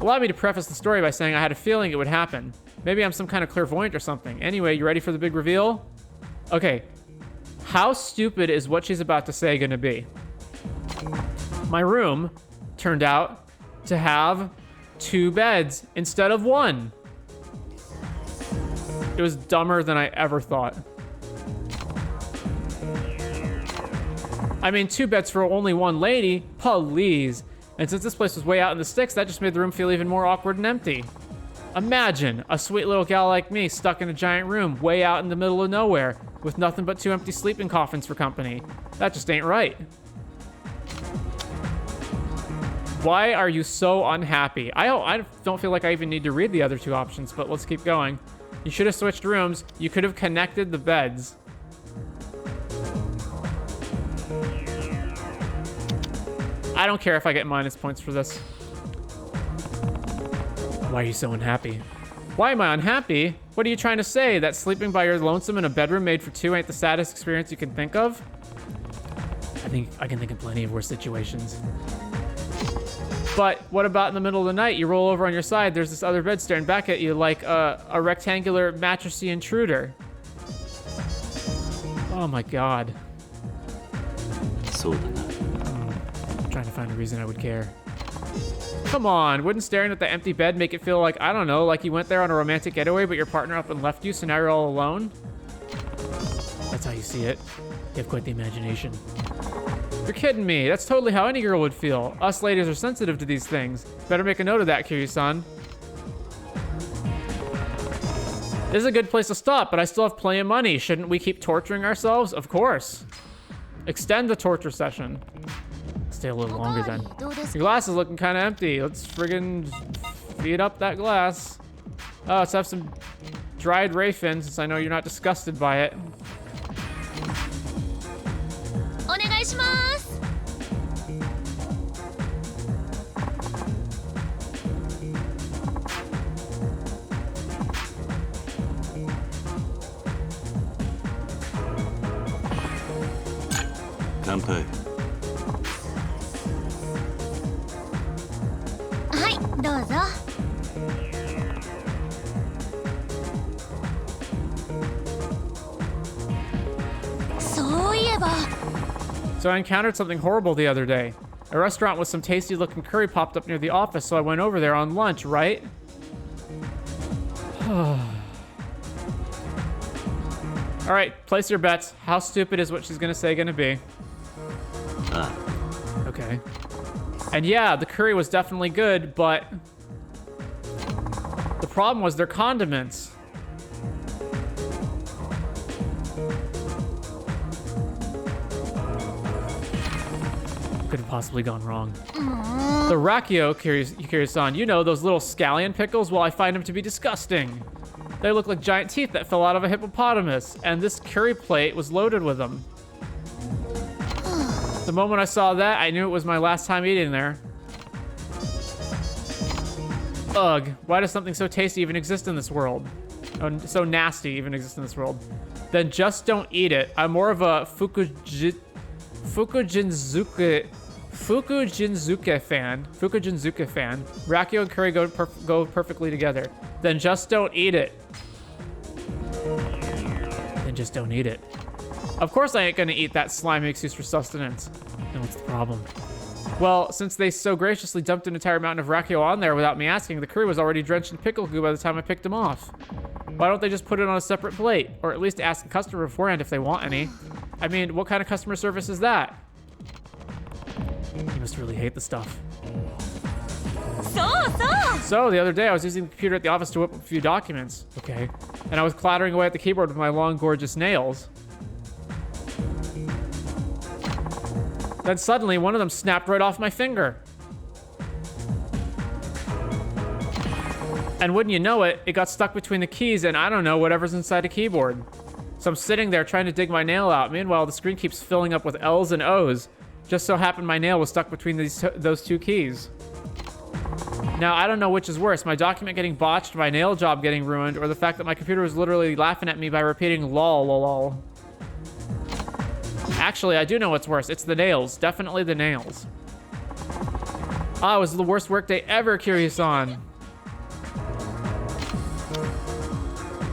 Allow me to preface the story by saying I had a feeling it would happen. Maybe I'm some kind of clairvoyant or something. Anyway, you ready for the big reveal? Okay. How stupid is what she's about to say gonna be? My room turned out to have 2 beds instead of 1. It was dumber than I ever thought. I mean, 2 beds for only 1 lady? Please. And since this place was way out in the sticks, that just made the room feel even more awkward and empty. Imagine a sweet little gal like me stuck in a giant room way out in the middle of nowhere with nothing but 2 empty sleeping coffins for company. That just ain't right. Why are you so unhappy? I don't feel like I even need to read the other 2 options, but let's keep going. You should have switched rooms. You could have connected the beds. I don't care if I get minus points for this. Why are you so unhappy? Why am I unhappy? What are you trying to say? That sleeping by your lonesome in a bedroom made for 2 ain't the saddest experience you can think of? I can think of plenty of worse situations. But what about in the middle of the night? You roll over on your side, there's this other bed staring back at you like a rectangular mattressy intruder. Oh my god. I'm trying to find a reason I would care. Come on, wouldn't staring at the empty bed make it feel like, I don't know, like you went there on a romantic getaway but your partner up and left you, so now you're all alone? That's how you see it. You have quite the imagination. You're kidding me. That's totally how any girl would feel. Us ladies are sensitive to these things. Better make a note of that, Kiryu-san. This is a good place to stop, but I still have plenty of money. Shouldn't we keep torturing ourselves? Of course. Extend the torture session. Stay a little longer then. Your glass is looking kind of empty. Let's friggin' feed up that glass. Oh, let's have some dried Rayfin, since I know you're not disgusted by it. Kanpai. So I encountered something horrible the other day. A restaurant with some tasty looking curry popped up near the office, so I went over there on lunch, right? Alright, place your bets. How stupid is what she's gonna say gonna be? Okay. And yeah, the curry was definitely good, but the problem was their condiments. Could have possibly gone wrong. The Rakio, Kiryu-san, you know, those little scallion pickles? Well, I find them to be disgusting. They look like giant teeth that fell out of a hippopotamus, and this curry plate was loaded with them. The moment I saw that, I knew it was my last time eating there. Ugh, why does something so tasty even exist in this world? Oh, so nasty even exist in this world? Then just don't eat it. I'm more of a Fukujinzuke fan. Rakio and curry go perfectly together. Then just don't eat it. Then just don't eat it. Of course I ain't gonna eat that slimy excuse for sustenance. Then what's the problem? Well, since they so graciously dumped an entire mountain of Rakio on there without me asking, the curry was already drenched in pickle goo by the time I picked them off. Why don't they just put it on a separate plate? Or at least ask the customer beforehand if they want any. I mean, what kind of customer service is that? You must really hate the stuff. So, the other day I was using the computer at the office to whip up a few documents. Okay. And I was clattering away at the keyboard with my long, gorgeous nails. Then suddenly, one of them snapped right off my finger. And wouldn't you know it, it got stuck between the keys and I don't know, whatever's inside a keyboard. So I'm sitting there trying to dig my nail out. Meanwhile, the screen keeps filling up with L's and O's. Just so happened my nail was stuck between those two keys. Now, I don't know which is worse, my document getting botched, my nail job getting ruined, or the fact that my computer was literally laughing at me by repeating lol, lol, lol. Actually, I do know what's worse. It's the nails. Definitely the nails. Ah, it was the worst workday ever, Kiryu-san.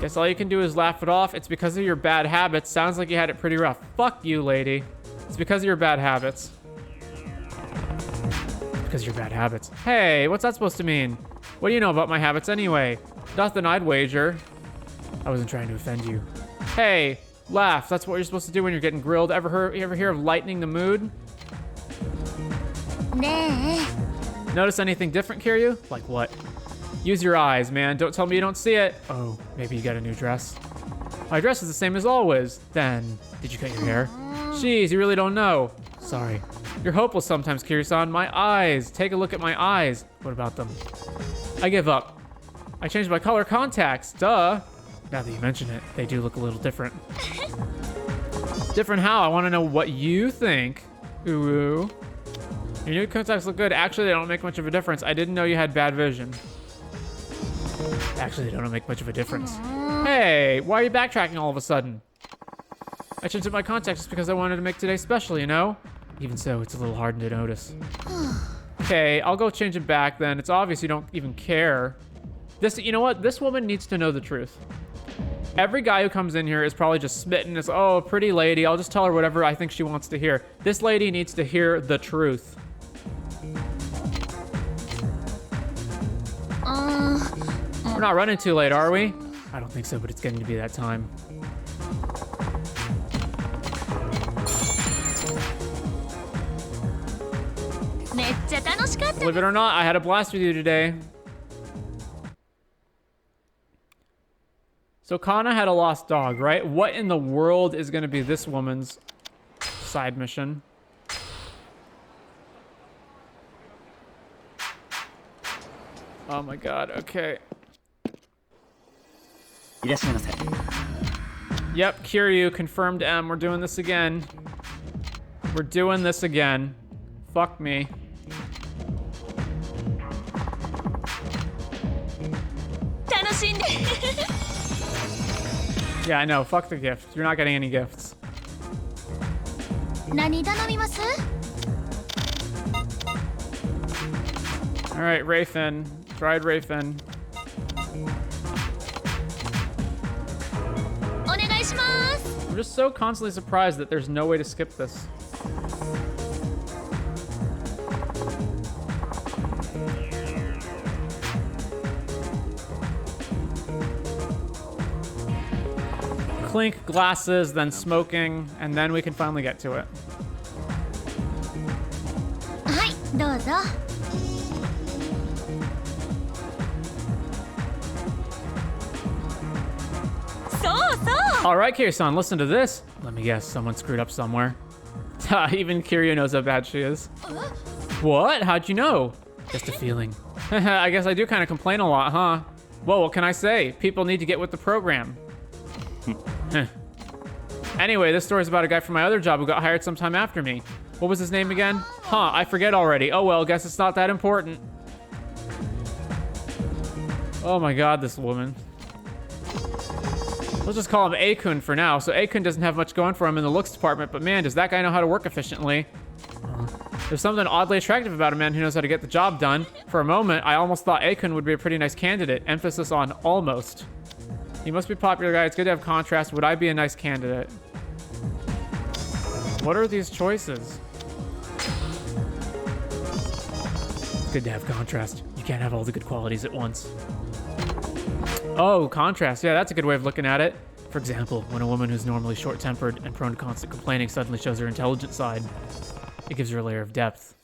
Guess all you can do is laugh it off. It's because of your bad habits. Sounds like you had it pretty rough. Fuck you, lady. It's because of your bad habits. Because of your bad habits. Hey, what's that supposed to mean? What do you know about my habits anyway? Nothing I'd wager. I wasn't trying to offend you. Hey, laugh. That's what you're supposed to do when you're getting grilled. You ever hear of lightening the mood? Nah. Notice anything different, Kiryu? Like what? Use your eyes, man. Don't tell me you don't see it. Oh, maybe you got a new dress. My dress is the same as always. Then, did you cut your hair? Jeez, you really don't know. Sorry. You're hopeless sometimes, Kiryu-san. My eyes. Take a look at my eyes. What about them? I give up. I changed my color contacts. Duh. Now that you mention it, they do look a little different. Different how? I want to know what you think. Ooh. Your new contacts look good. Actually, they don't make much of a difference. I didn't know you had bad vision. Actually, they don't make much of a difference. Hey, why are you backtracking all of a sudden? I changed up my contacts just because I wanted to make today special, you know? Even so, it's a little hard to notice. Okay, I'll go change it back then. It's obvious you don't even care. You know what? This woman needs to know the truth. Every guy who comes in here is probably just smitten. It's, oh, pretty lady. I'll just tell her whatever I think she wants to hear. This lady needs to hear the truth. We're not running too late, are we? I don't think so, but it's getting to be that time. Believe it or not, I had a blast with you today. So Kana had a lost dog, right? What in the world is going to be this woman's side mission? Oh my god, okay. Yep, Kiryu, confirmed M. We're doing this again. We're doing this again. Fuck me. Yeah, I know. Fuck the gift. You're not getting any gifts. Alright, Rayfin. Dried Rayfin. I'm just so constantly surprised that there's no way to skip this. Clink, glasses, then smoking, and then we can finally get to it. All right, Kiryu-san, listen to this. Let me guess, someone screwed up somewhere. Even Kiryu knows how bad she is. What? How'd you know? Just a feeling. I guess I do kind of complain a lot, huh? Well, what can I say? People need to get with the program. Anyway, this story's about a guy from my other job who got hired sometime after me. What was his name again? Huh, I forget already. Oh well, guess it's not that important. Oh my god, this woman. Let's just call him A-kun for now. So A-kun doesn't have much going for him in the looks department, but man, does that guy know how to work efficiently. There's something oddly attractive about a man who knows how to get the job done. For a moment, I almost thought A-kun would be a pretty nice candidate. Emphasis on almost. He must be a popular guy. It's good to have contrast. Would I be a nice candidate? What are these choices? It's good to have contrast. You can't have all the good qualities at once. Oh, contrast. Yeah, that's a good way of looking at it. For example, when a woman who's normally short-tempered and prone to constant complaining suddenly shows her intelligent side, it gives her a layer of depth.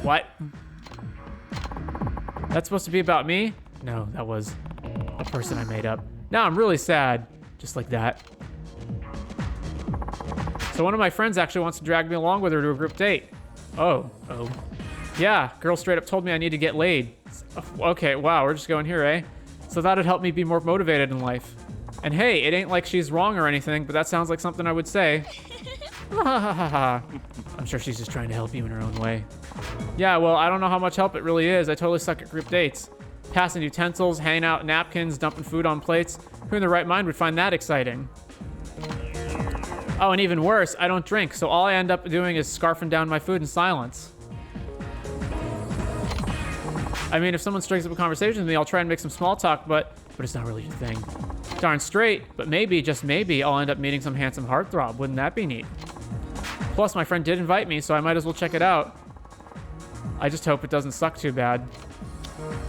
What? That's supposed to be about me? No, that was a person I made up. Now I'm really sad. Just like that. So one of my friends actually wants to drag me along with her to a group date. Oh. Yeah, girl straight up told me I need to get laid. Okay, wow, we're just going here, eh? So that'd help me be more motivated in life. And hey, it ain't like she's wrong or anything, but that sounds like something I would say. I'm sure she's just trying to help you in her own way. Yeah, well, I don't know how much help it really is. I totally suck at group dates. Passing utensils, handing out napkins, dumping food on plates. Who in their right mind would find that exciting? Oh, and even worse, I don't drink, so all I end up doing is scarfing down my food in silence. I mean, if someone strikes up a conversation with me, I'll try and make some small talk, but it's not really your thing. Darn straight, but maybe, just maybe, I'll end up meeting some handsome heartthrob. Wouldn't that be neat? Plus, my friend did invite me, so I might as well check it out. I just hope it doesn't suck too bad.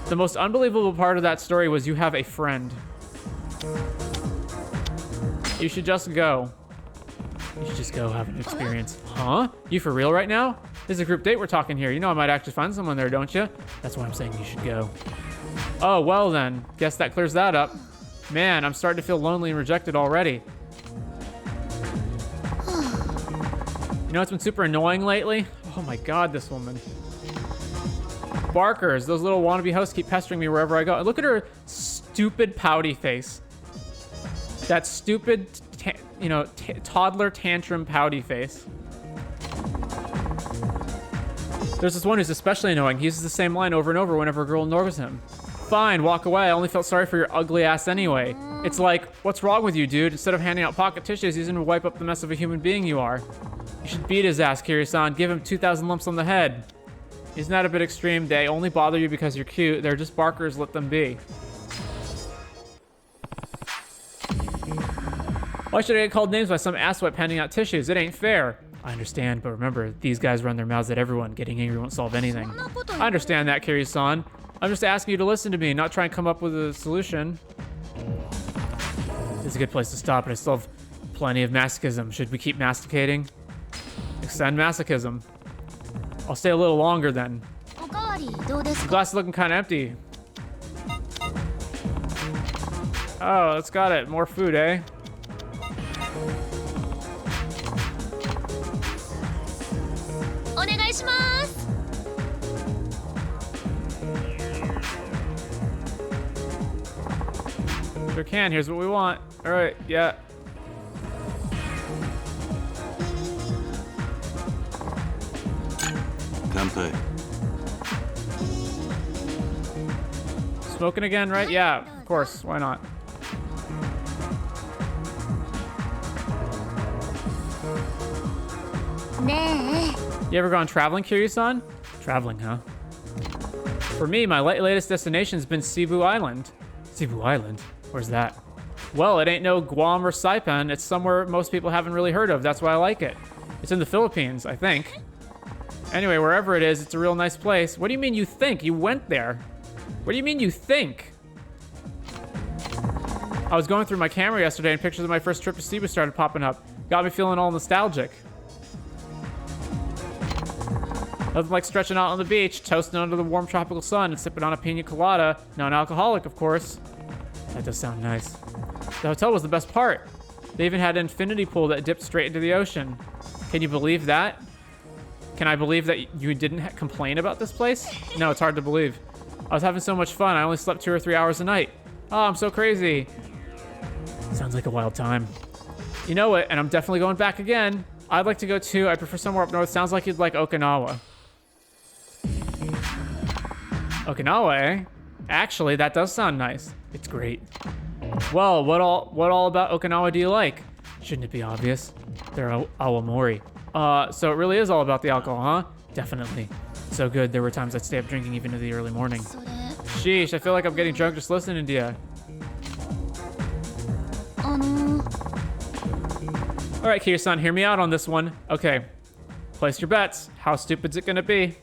The most unbelievable part of that story was you have a friend. You should just go. You should just go have an experience. Huh? You for real right now? This is a group date we're talking here. You know I might actually find someone there, don't you? That's why I'm saying you should go. Oh, well then. Guess that clears that up. Man, I'm starting to feel lonely and rejected already. You know what's been super annoying lately? Oh my god, this woman. Barkers, those little wannabe hosts keep pestering me wherever I go. And look at her stupid pouty face. That stupid, toddler tantrum pouty face. There's this one who's especially annoying. He uses the same line over and over whenever a girl ignores him. Fine, walk away. I only felt sorry for your ugly ass anyway. It's like, what's wrong with you, dude? Instead of handing out pocket tissues, he's gonna wipe up the mess of a human being you are. You should beat his ass, Kiryu-san. Give him 2,000 lumps on the head. Isn't that a bit extreme? They only bother you because you're cute. They're just barkers, let them be. Why should I get called names by some asswipe handing out tissues? It ain't fair. I understand, but remember, these guys run their mouths at everyone. Getting angry won't solve anything. I understand that, Kiryu-san. I'm just asking you to listen to me, not try and come up with a solution. This is a good place to stop, but I still have plenty of masochism. Should we keep masticating? Extend masochism. I'll stay a little longer then. The glass is looking kind of empty. Oh, it's got it. More food, eh? Sure can. Here's what we want. All right. Yeah. Kanpai. Smoking again, right? Yeah, of course. Why not? You ever gone traveling, Kiryu-san? Traveling, huh? For me, my latest destination's been Cebu Island. Cebu Island? Where's that? Well, it ain't no Guam or Saipan. It's somewhere most people haven't really heard of. That's why I like it. It's in the Philippines, I think. Anyway, wherever it is, it's a real nice place. What do you mean you think? You went there. What do you mean you think? I was going through my camera yesterday and pictures of my first trip to Cebu started popping up. Got me feeling all nostalgic. Nothing like stretching out on the beach, toasting under the warm tropical sun, and sipping on a pina colada. Non-alcoholic, of course. That does sound nice. The hotel was the best part. They even had an infinity pool that dipped straight into the ocean. Can you believe that? Can I believe that you didn't complain about this place? No, it's hard to believe. I was having so much fun. I only slept 2 or 3 hours a night. Oh, I'm so crazy. Sounds like a wild time. You know what? And I'm definitely going back again. I'd like to go too. I prefer somewhere up north. Sounds like you'd like Okinawa. Okinawa, eh? Actually, that does sound nice. It's great. Well, what all about Okinawa do you like? Shouldn't it be obvious? They're awamori. So it really is all about the alcohol, huh? Definitely. So good, there were times I'd stay up drinking even into the early morning. Sheesh, I feel like I'm getting drunk just listening to you. Alright, Kiryu-san, hear me out on this one. Okay, place your bets. How stupid's it gonna be?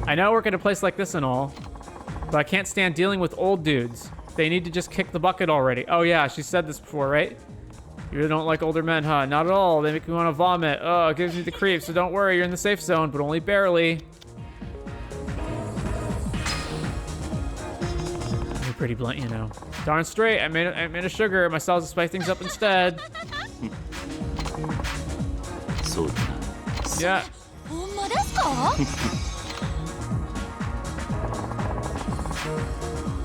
I know I work at a place like this and all, But I can't stand dealing with old dudes. They need to just kick the bucket already. Oh yeah, she said this before, right? You really don't like older men, huh? Not at all. They make me want to vomit. Oh, it gives me the creeps, so don't worry. You're in the safe zone, but only barely. You're pretty blunt, you know. Darn straight. I made a sugar. My style's to spice things up instead. Yeah.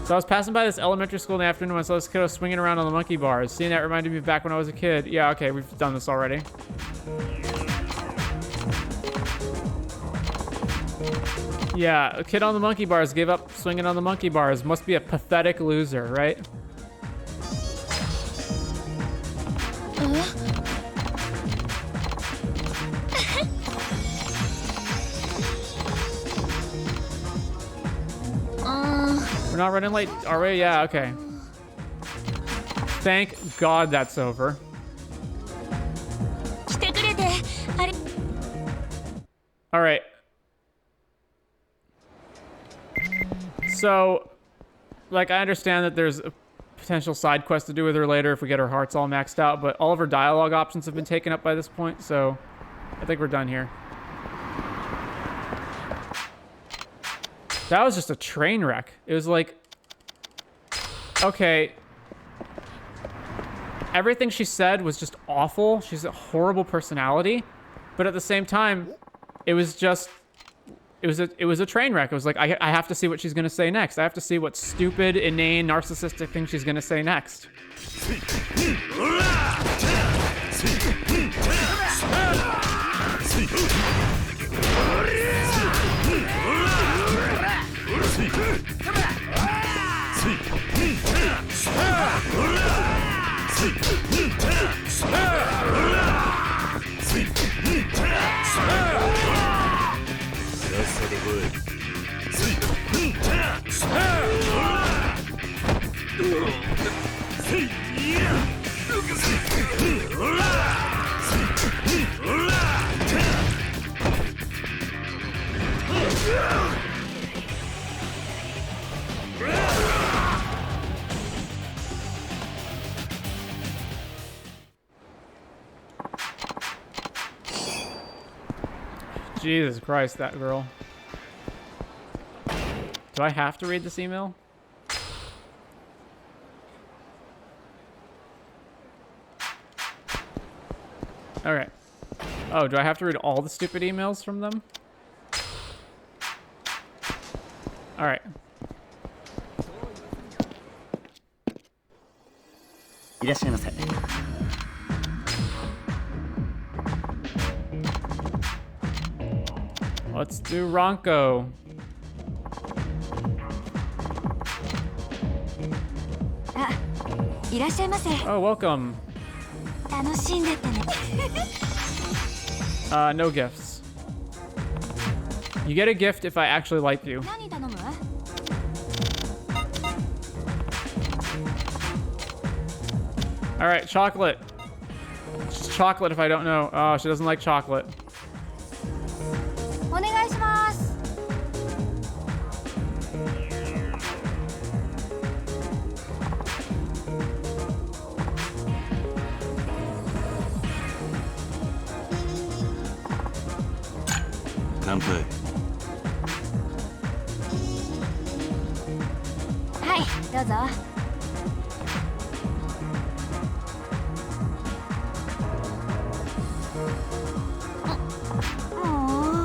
So I was passing by this elementary school in the afternoon when I saw this kiddo swinging around on the monkey bars. Seeing that reminded me of back when I was a kid. Yeah, okay, we've done this already. Yeah, a kid on the monkey bars gave up swinging on the monkey bars. Must be a pathetic loser, right? We're not running late, are we? Yeah, okay. Thank God that's over. All right. So, like, I understand that there's a potential side quest to do with her later if we get her hearts all maxed out, but all of her dialogue options have been taken up by this point, so I think we're done here. That was just a train wreck. It was like, okay, everything she said was just awful. She's a horrible personality, but at the same time, it was just, it was a train wreck. It was like, I have to see what she's gonna say next. I have to see what stupid, inane, narcissistic thing she's gonna say next. Jesus Christ, that girl. Do I have to read this email? Alright. Oh, do I have to read all the stupid emails from them? Alright. Let's do Ranko. Oh, welcome. No gifts. You get a gift if I actually like you. All right, chocolate. It's just chocolate if I don't know. Oh, she doesn't like chocolate.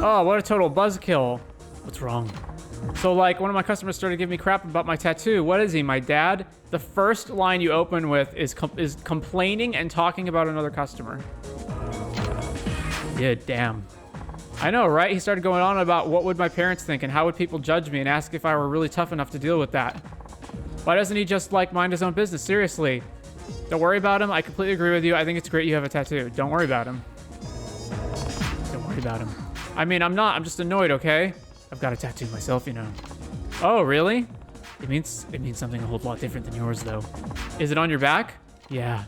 Oh, what a total buzzkill. What's wrong? So, like, one of my customers started giving me crap about my tattoo. What is he, my dad? The first line you open with is complaining and talking about another customer. Yeah, damn. I know, right? He started going on about what would my parents think and how would people judge me and ask if I were really tough enough to deal with that. Why doesn't he just, like, mind his own business? Seriously. Don't worry about him. I completely agree with you. I think it's great you have a tattoo. Don't worry about him. Don't worry about him. I mean, I'm not. I'm just annoyed, okay? I've got a tattoo myself, you know. Oh, really? It means something a whole lot different than yours, though. Is it on your back? Yeah.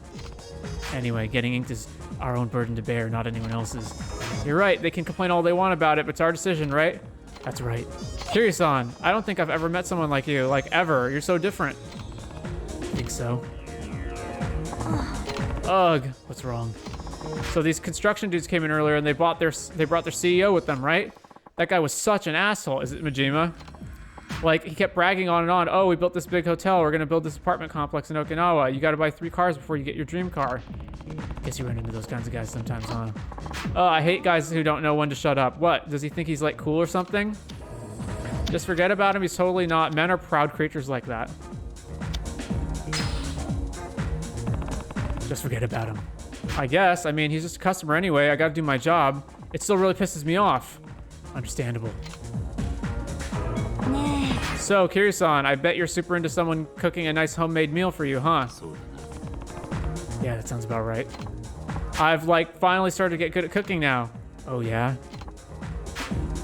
Anyway, getting inked is our own burden to bear, not anyone else's. You're right. They can complain all they want about it, but it's our decision, right? That's right. Kiryu-san, I don't think I've ever met someone like you. Like, ever. You're so different. I think so. Ugh. What's wrong? So these construction dudes came in earlier and they brought their CEO with them, right? That guy was such an asshole. Is it Majima? Like, he kept bragging on and on. Oh, we built this big hotel. We're going to build this apartment complex in Okinawa. You got to buy 3 cars before you get your dream car. Guess you run into those kinds of guys sometimes, huh? Oh, I hate guys who don't know when to shut up. What? Does he think he's, like, cool or something? Just forget about him. He's totally not. Men are proud creatures like that. Just forget about him. I guess. I mean, he's just a customer anyway. I got to do my job. It still really pisses me off. Understandable. So, Kiryu-san, I bet you're super into someone cooking a nice homemade meal for you, huh? Yeah, that sounds about right. I've, like, finally started to get good at cooking now. Oh, yeah?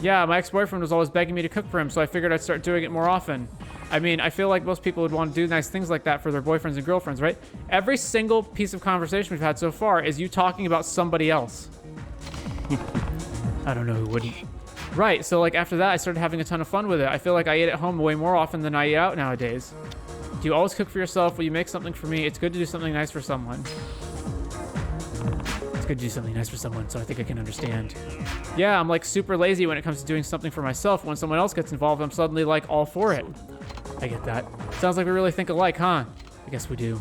Yeah, my ex-boyfriend was always begging me to cook for him, so I figured I'd start doing it more often. I mean, I feel like most people would want to do nice things like that for their boyfriends and girlfriends, right? Every single piece of conversation we've had so far is you talking about somebody else. I don't know who wouldn't. Right, so like after that, I started having a ton of fun with it. I feel like I eat at home way more often than I eat out nowadays. Do you always cook for yourself? Will you make something for me? It's good to do something nice for someone. It's good to do something nice for someone, so I think I can understand. Yeah, I'm like super lazy when it comes to doing something for myself. When someone else gets involved, I'm suddenly like all for it. I get that. Sounds like we really think alike, huh? I guess we do.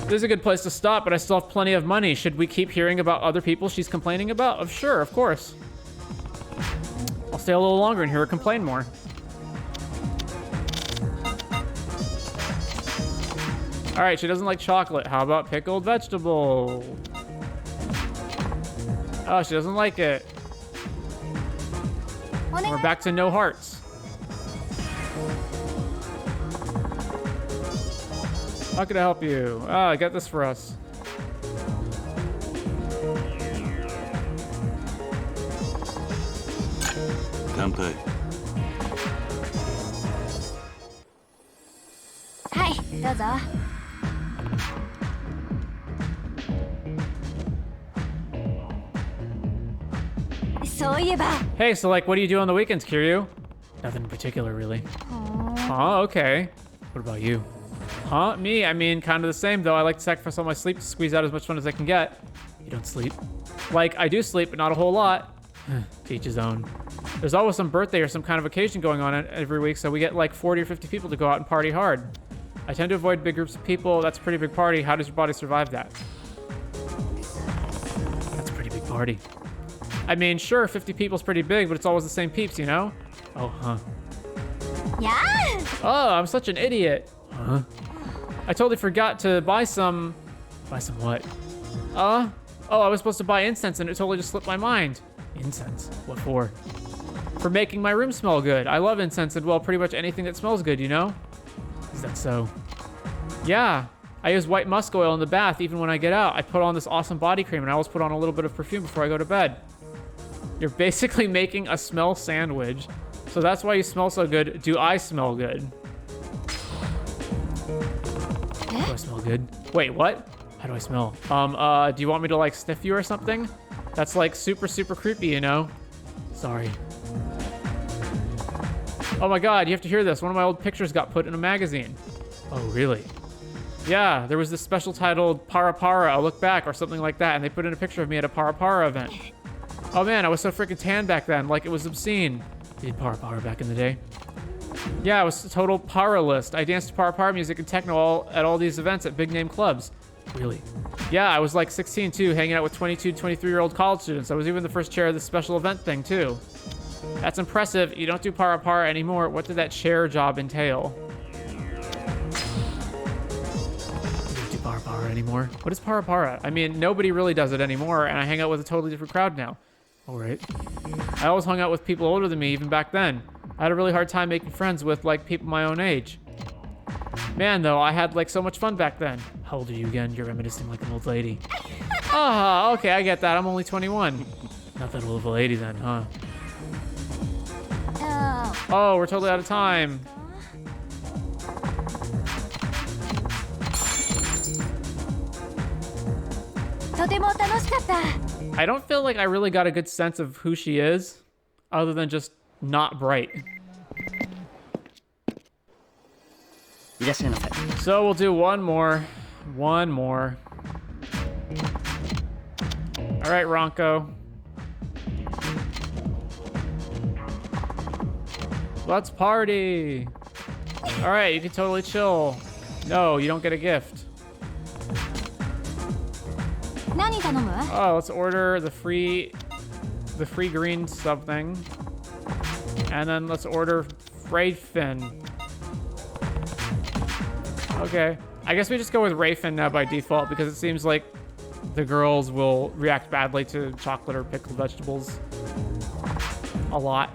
This is a good place to stop, but I still have plenty of money. Should we keep hearing about other people she's complaining about? Oh, sure, of course. I'll stay a little longer and hear her complain more. All right, she doesn't like chocolate. How about pickled vegetable? Oh, she doesn't like it. We're back to no hearts. How can I help you? Ah, get this for us. Kanpai. Hi, どうぞ。そういえば。 Hey, so like, what do you do on the weekends, Kiryu? Nothing in particular, really. Oh, okay. What about you? Huh? Me? I mean, kind of the same, though. I like to sacrifice all my sleep to squeeze out as much fun as I can get. You don't sleep? Like, I do sleep, but not a whole lot. To each his own. There's always some birthday or some kind of occasion going on every week, so we get like 40 or 50 people to go out and party hard. I tend to avoid big groups of people. That's a pretty big party. How does your body survive that? That's a pretty big party. I mean, sure, 50 people's pretty big, but it's always the same peeps, you know? Oh, huh. Yeah. Oh, I'm such an idiot. Huh? I totally forgot to buy some... Buy some what? Oh, I was supposed to buy incense and it totally just slipped my mind. Incense? What for? For making my room smell good. I love incense and, well, pretty much anything that smells good, you know? Is that so? Yeah. I use white musk oil in the bath even when I get out. I put on this awesome body cream and I always put on a little bit of perfume before I go to bed. You're basically making a smell sandwich. So that's why you smell so good. Do I smell good? Do I smell good? Wait, what? How do I smell? Do you want me to like sniff you or something? That's like super, super creepy, you know? Sorry. Oh my God, you have to hear this. One of my old pictures got put in a magazine. Oh, really? Yeah, there was this special titled Para Para, A Look Back or something like that, and they put in a picture of me at a Para Para event. Oh man, I was so freaking tan back then, like it was obscene. You did Para Para back in the day? Yeah, I was a total para list. I danced to Para Para music and techno at all these events at big name clubs. Really? Yeah, I was like 16 too, hanging out with 22, 23-year-old college students. I was even the first chair of this special event thing too. That's impressive. You don't do Para Para anymore. What did that chair job entail? You don't do Para Para anymore? What is Para Para? I mean, nobody really does it anymore, and I hang out with a totally different crowd now. All right. I always hung out with people older than me, even back then. I had a really hard time making friends with, like, people my own age. Man, though, I had, like, so much fun back then. How old are you again? You're reminiscing like an old lady. Ah, okay, I get that. I'm only 21. Not that old of a lady then, huh? Oh, we're totally out of time. I don't feel like I really got a good sense of who she is, other than just not bright. So we'll do one more. One more. All right, Ranko. Let's party. All right, you can totally chill. No, you don't get a gift. Oh, let's order the free green something. And then let's order Rayfin. Okay. I guess we just go with Rayfin now by default because it seems like the girls will react badly to chocolate or pickled vegetables. A lot.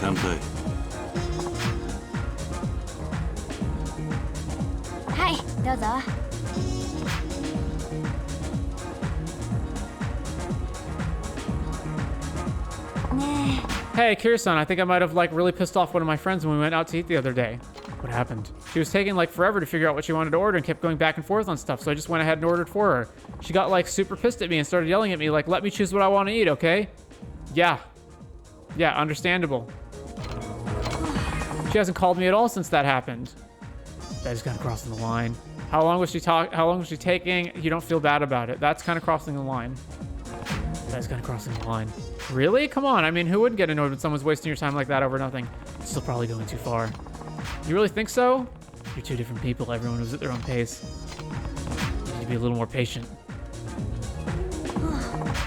Kanpai. Hey, Kiryu-san, I think I might have like really pissed off one of my friends when we went out to eat the other day. What happened? She was taking like forever to figure out what she wanted to order and kept going back and forth on stuff, so I just went ahead and ordered for her. She got like super pissed at me and started yelling at me like, let me choose what I want to eat, okay? Yeah. Yeah, understandable. She hasn't called me at all since that happened. That is kind of crossing the line. How long was she taking? You don't feel bad about it. That's kind of crossing the line. That is kind of crossing the line. Really? Come on. I mean, who wouldn't get annoyed when someone's wasting your time like that over nothing? It's still probably going too far. You really think so? You're two different people. Everyone was at their own pace. You need to be a little more patient.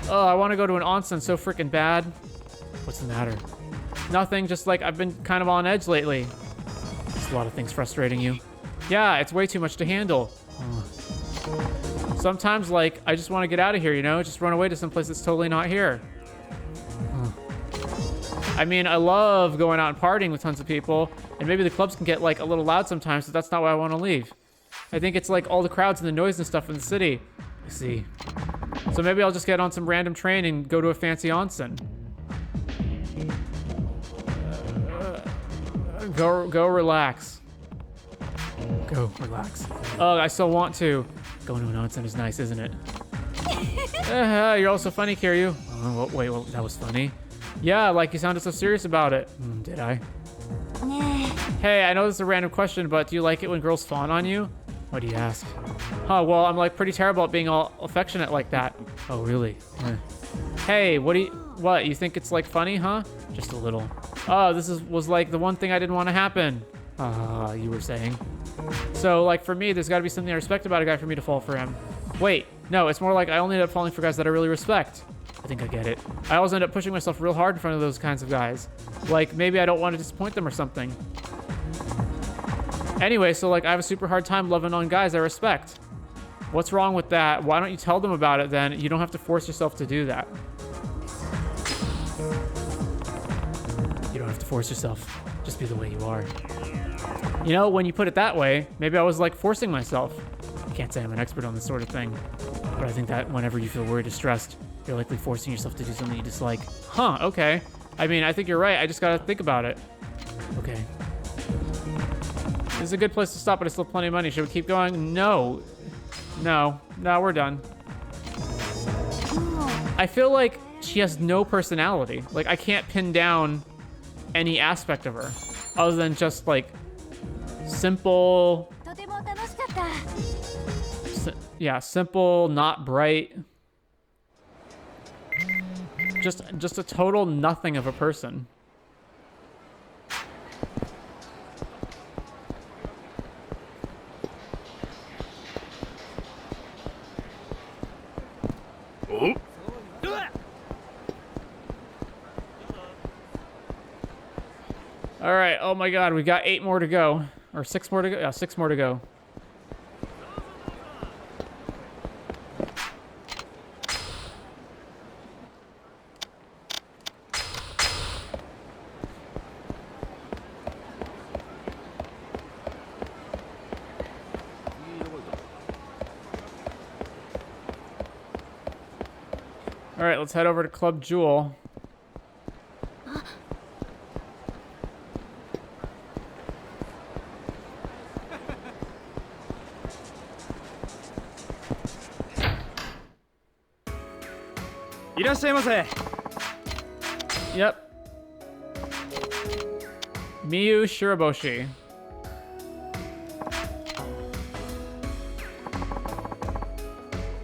Oh, I want to go to an onsen so freaking bad. What's the matter? Nothing. Just like I've been kind of on edge lately. There's a lot of things frustrating you. Yeah, it's way too much to handle. Sometimes, like, I just want to get out of here, you know? Just run away to someplace that's totally not here. I mean, I love going out and partying with tons of people, and maybe the clubs can get, like, a little loud sometimes, but that's not why I want to leave. I think it's, like, all the crowds and the noise and stuff in the city. I see. So maybe I'll just get on some random train and go to a fancy onsen. Go relax. Go relax. Oh, I still want to. Going to an onsen is nice, isn't it? You're also funny, Kiryu. Oh, wait, well, that was funny. Yeah, like you sounded so serious about it. Did I? Hey, I know this is a random question, but do you like it when girls fawn on you? Why do you ask? Huh, well, I'm like pretty terrible at being all affectionate like that. Oh, really? Hey, what, you think it's like funny, huh? Just a little. Oh, this was like the one thing I didn't want to happen. You were saying. So, like, for me, there's got to be something I respect about a guy for me to fall for him. Wait, no, it's more like I only end up falling for guys that I really respect. I think I get it. I always end up pushing myself real hard in front of those kinds of guys. Like, maybe I don't want to disappoint them or something. Anyway, so, like, I have a super hard time loving on guys I respect. What's wrong with that? Why don't you tell them about it then? You don't have to force yourself to do that. You don't have to force yourself. Just be the way you are. You know, when you put it that way, maybe I was like forcing myself. I can't say I'm an expert on this sort of thing, but I think that whenever you feel worried or stressed, you're likely forcing yourself to do something you dislike. Huh, okay. I mean, I think you're right. I just gotta think about it. Okay. This is a good place to stop, but it's still plenty of money. Should we keep going? No. No, we're done. I feel like she has no personality. Like, I can't pin down any aspect of her other than just like simple, simple, not bright, just a total nothing of a person. Oh. All right. Oh my God, we got 8 more to go, or 6 more to go. Yeah, 6 more to go. All right, let's head over to Club Jewel. いらっしゃいませ。 Yep. Miyu Shiraboshi.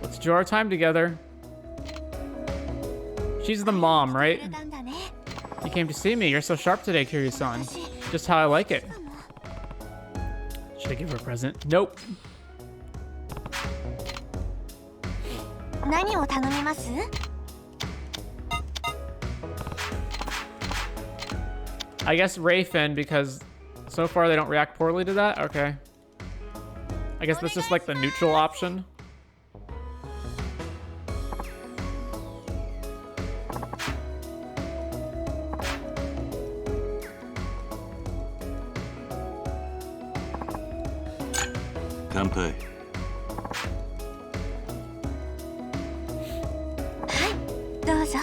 Let's do our time together. She's the mom, right? くれたんだね。 You came to see me. You're so sharp today, Kiryu-san. Just how I like it. Should I give her a present? Nope. 何を頼みます？ I guess Rayfin, because so far they don't react poorly to that. Okay. I guess that's just like the neutral option. Kanpai. どうぞ。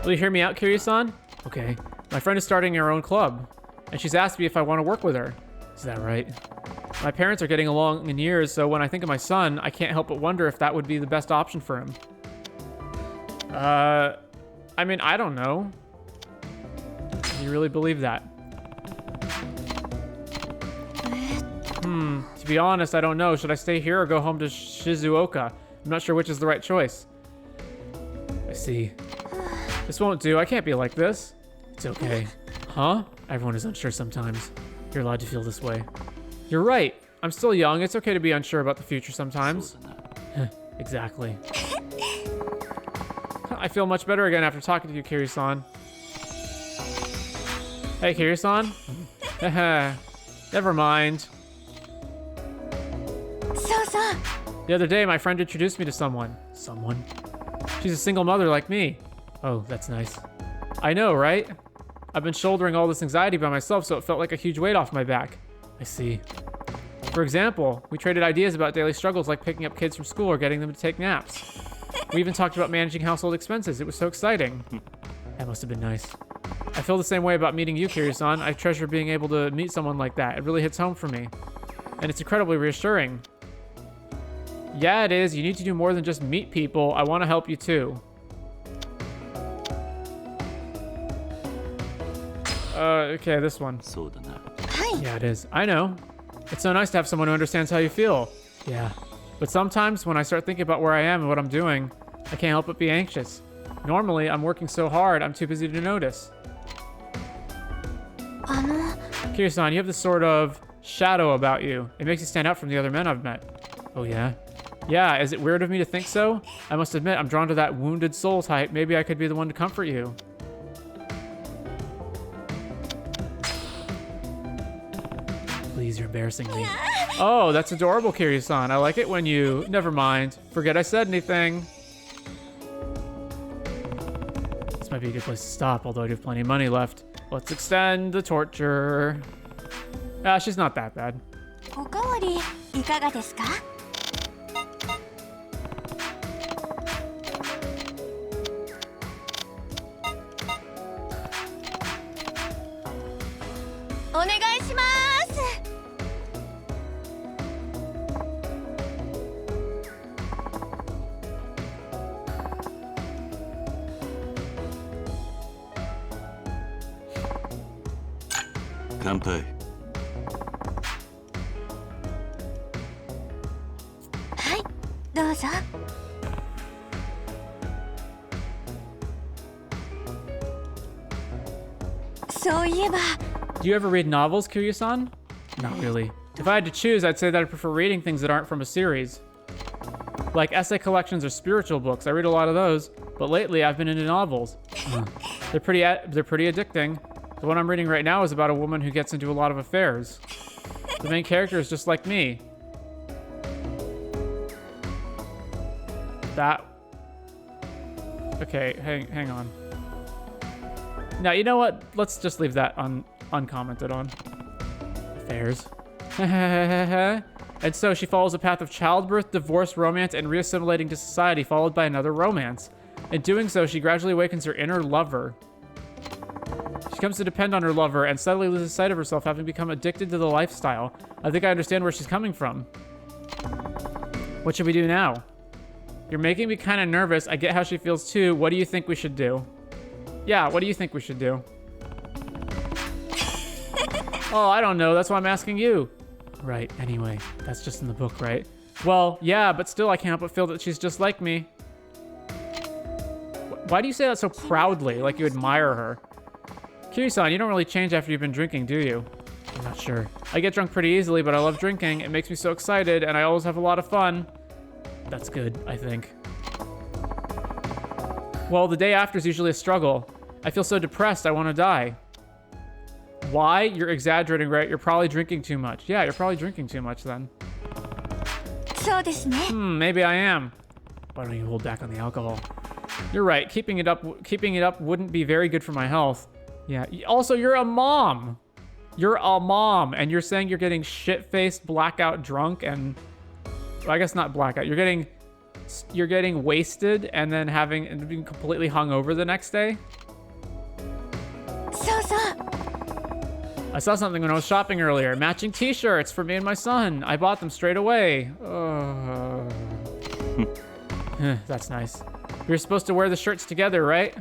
Will you hear me out, Kiryu-san? Okay. My friend is starting her own club, and she's asked me if I want to work with her. Is that right? My parents are getting along in years, so when I think of my son, I can't help but wonder if that would be the best option for him. I mean, I don't know. Do you really believe that? To be honest, I don't know. Should I stay here or go home to Shizuoka? I'm not sure which is the right choice. I see. This won't do. I can't be like this. It's okay. Huh? Everyone is unsure sometimes. You're allowed to feel this way. You're right. I'm still young. It's okay to be unsure about the future sometimes. Exactly. I feel much better again after talking to you, Kiryu-san. Hey, Kiryu-san? Never mind. The other day, my friend introduced me to someone. Someone? She's a single mother like me. Oh, that's nice. I know, right? I've been shouldering all this anxiety by myself, so it felt like a huge weight off my back. I see. For example, we traded ideas about daily struggles like picking up kids from school or getting them to take naps. We even talked about managing household expenses. It was so exciting. That must have been nice. I feel the same way about meeting you, Kiryu-san. I treasure being able to meet someone like that. It really hits home for me. And it's incredibly reassuring. Yeah, it is. You need to do more than just meet people. I want to help you too. Okay, this one. Yeah, it is. I know. It's so nice to have someone who understands how you feel. Yeah. But sometimes when I start thinking about where I am and what I'm doing, I can't help but be anxious. Normally, I'm working so hard, I'm too busy to notice. Kiryu-san, you have this sort of shadow about you. It makes you stand out from the other men I've met. Oh, yeah? Yeah, is it weird of me to think so? I must admit, I'm drawn to that wounded soul type. Maybe I could be the one to comfort you. Please, you're embarrassing me. Oh, that's adorable, Kiryu-san. I like it when you... Never mind. Forget I said anything. This might be a good place to stop, although I do have plenty of money left. Let's extend the torture. Ah, she's not that bad. おかわりいかがですか？お願いします。乾杯。はい、どうぞ。そういえば。 Do you ever read novels, Kiryu-san? Not really. If I had to choose, I'd say that I prefer reading things that aren't from a series. Like essay collections or spiritual books. I read a lot of those, but lately I've been into novels. They're pretty addicting. The one I'm reading right now is about a woman who gets into a lot of affairs. The main character is just like me. That... Okay, hang on. Now, you know what? Let's just leave that uncommented on. Affairs. And so she follows a path of childbirth, divorce, romance, and reassimilating to society, followed by another romance. In doing so, she gradually awakens her inner lover. She comes to depend on her lover and suddenly loses sight of herself, having become addicted to the lifestyle. I think I understand where she's coming from. What should we do now? You're making me kind of nervous. I get how she feels too. What do you think we should do? Yeah, what do you think we should do? Oh, I don't know. That's why I'm asking you. Right, anyway. That's just in the book, right? Well, yeah, but still I can't help but feel that she's just like me. Why do you say that so proudly, like you admire her? Kiryu-san, you don't really change after you've been drinking, do you? I'm not sure. I get drunk pretty easily, but I love drinking. It makes me so excited, and I always have a lot of fun. That's good, I think. Well, the day after is usually a struggle. I feel so depressed, I want to die. Why? You're exaggerating, right? You're probably drinking too much. Yeah, you're probably drinking too much then. Maybe I am. Why don't you hold back on the alcohol? You're right. Keeping it up wouldn't be very good for my health. Yeah. Also, you're a mom. You're a mom, and you're saying you're getting shit-faced, blackout drunk, and well, I guess not blackout. You're getting wasted and then being completely hungover the next day. I saw something when I was shopping earlier. Matching t-shirts for me and my son. I bought them straight away. That's nice. We were supposed to wear the shirts together, right?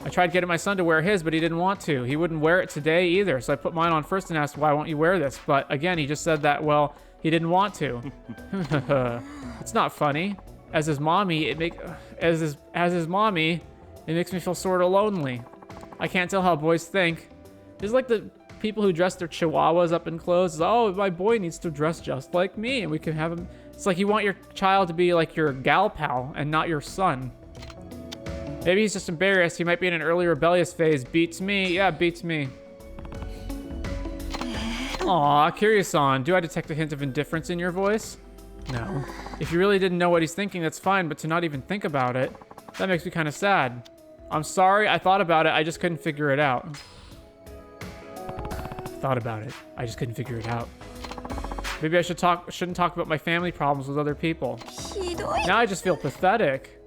I tried getting my son to wear his, but he didn't want to. He wouldn't wear it today either, so I put mine on first and asked, why won't you wear this? But again, he just said that, well, he didn't want to. It's not funny. As his mommy, it makes me feel sort of lonely. I can't tell how boys think. It's like the people who dress their chihuahuas up in clothes. Oh, my boy needs to dress just like me, and we can have him. It's like you want your child to be like your gal pal and not your son. Maybe he's just embarrassed. He might be in an early rebellious phase. Beats me. Yeah, beats me. Aw, Kiryu-san, do I detect a hint of indifference in your voice? No. If you really didn't know what he's thinking, that's fine, but to not even think about it, that makes me kind of sad. I'm sorry, I thought about it, I just couldn't figure it out. Thought about it, I just couldn't figure it out. Maybe I shouldn't talk about my family problems with other people. Now I just feel pathetic.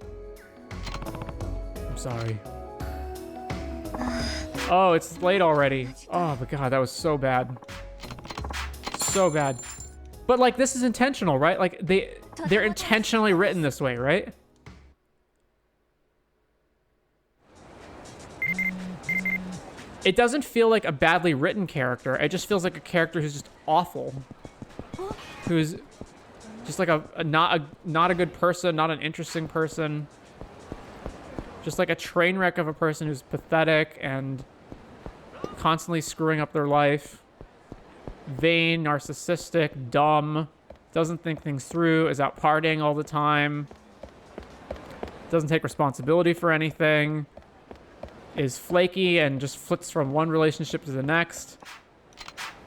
I'm sorry. Oh, it's late already. Oh my god, that was so bad. So bad. But like, this is intentional, right? Like, they're intentionally written this way, right? It doesn't feel like a badly written character. It just feels like a character who's just awful. Who's just like not a good person, not an interesting person. Just like a train wreck of a person who's pathetic and constantly screwing up their life. Vain, narcissistic, dumb, doesn't think things through, is out partying all the time, doesn't take responsibility for anything, is flaky and just flips from one relationship to the next.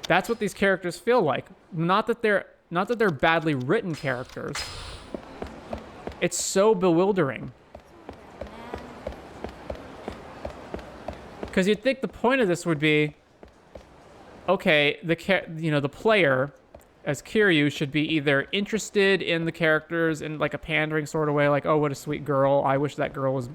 That's what these characters feel like. Not that they're badly written characters. It's so bewildering. Because you'd think the point of this would be, okay, the player, as Kiryu, should be either interested in the characters in like a pandering sort of way, like, oh, what a sweet girl. I wish that girl was,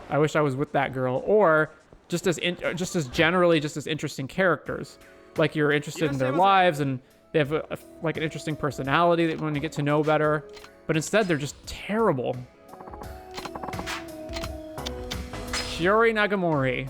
I wish I was with that girl, or just as generally interesting characters, like you're interested in their lives and they have like an interesting personality that you want to get to know better. But instead, they're just terrible. Shiori Nagamori.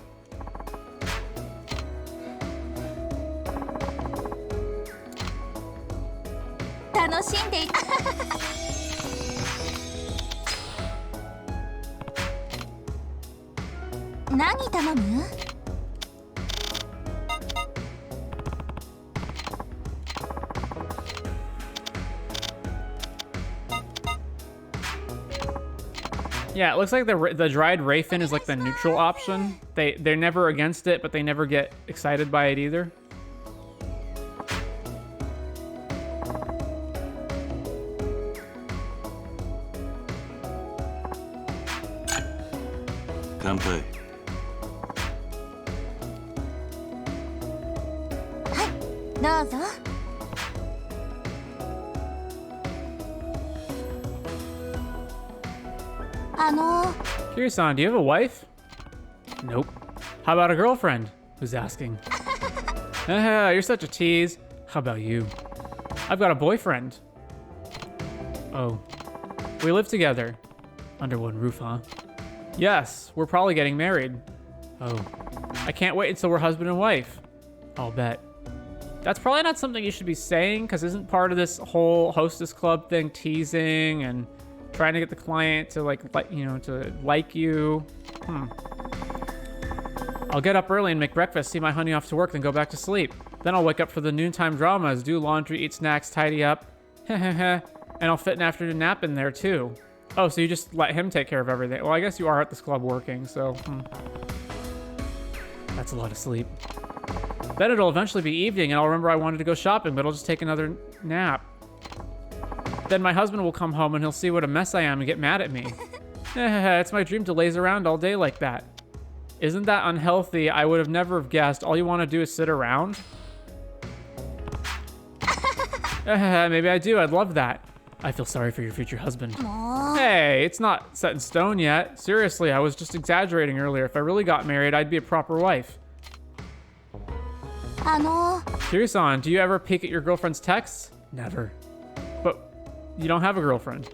Yeah, it looks like the dried Rayfin is like the neutral option. They're never against it, but they never get excited by it either. Kanpai. Kiryu-san, do you have a wife? Nope. How about a girlfriend? Who's asking? You're such a tease. How about you? I've got a boyfriend. Oh. We live together. Under one roof, huh? Yes, we're probably getting married. Oh. I can't wait until we're husband and wife. I'll bet. That's probably not something you should be saying, because isn't part of this whole hostess club thing teasing and trying to get the client to to like you? I'll get up early and make breakfast, see my honey off to work, then go back to sleep. Then I'll wake up for the noontime dramas, do laundry, eat snacks, tidy up. And I'll fit an afternoon nap in there too. Oh, so you just let him take care of everything. Well, I guess you are at this club working, so... That's a lot of sleep. Then it'll eventually be evening, and I'll remember I wanted to go shopping, but I'll just take another nap. Then my husband will come home, and he'll see what a mess I am and get mad at me. It's my dream to laze around all day like that. Isn't that unhealthy? I would have never have guessed. All you want to do is sit around? Maybe I do. I'd love that. I feel sorry for your future husband. Hey, it's not set in stone yet. Seriously, I was just exaggerating earlier. If I really got married, I'd be a proper wife. Kiryu-san, do you ever peek at your girlfriend's texts? Never. But you don't have a girlfriend.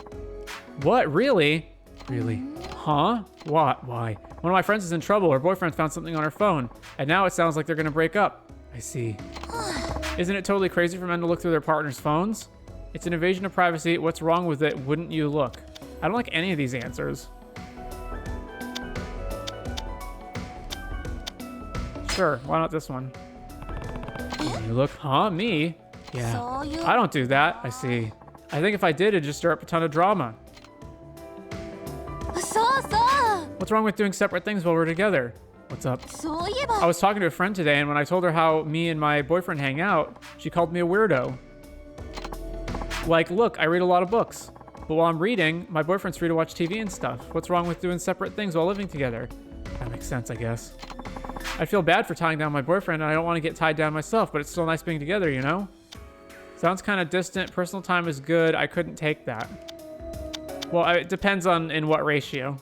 What? Really? Really? Huh? What? Why? One of my friends is in trouble. Her boyfriend found something on her phone, and now it sounds like they're gonna break up. I see. Isn't it totally crazy for men to look through their partner's phones? It's an invasion of privacy. What's wrong with it? Wouldn't you look? I don't like any of these answers. Sure, why not this one? You look, huh? Me? Yeah. I don't do that. I see. I think if I did, it'd just stir up a ton of drama. What's wrong with doing separate things while we're together? What's up? I was talking to a friend today, and when I told her how me and my boyfriend hang out, she called me a weirdo. Like, look, I read a lot of books. But while I'm reading, my boyfriend's free to watch TV and stuff. What's wrong with doing separate things while living together? That makes sense, I guess. I feel bad for tying down my boyfriend, and I don't want to get tied down myself, but it's still nice being together, you know? Sounds kind of distant. Personal time is good. I couldn't take that. Well, it depends on in what ratio.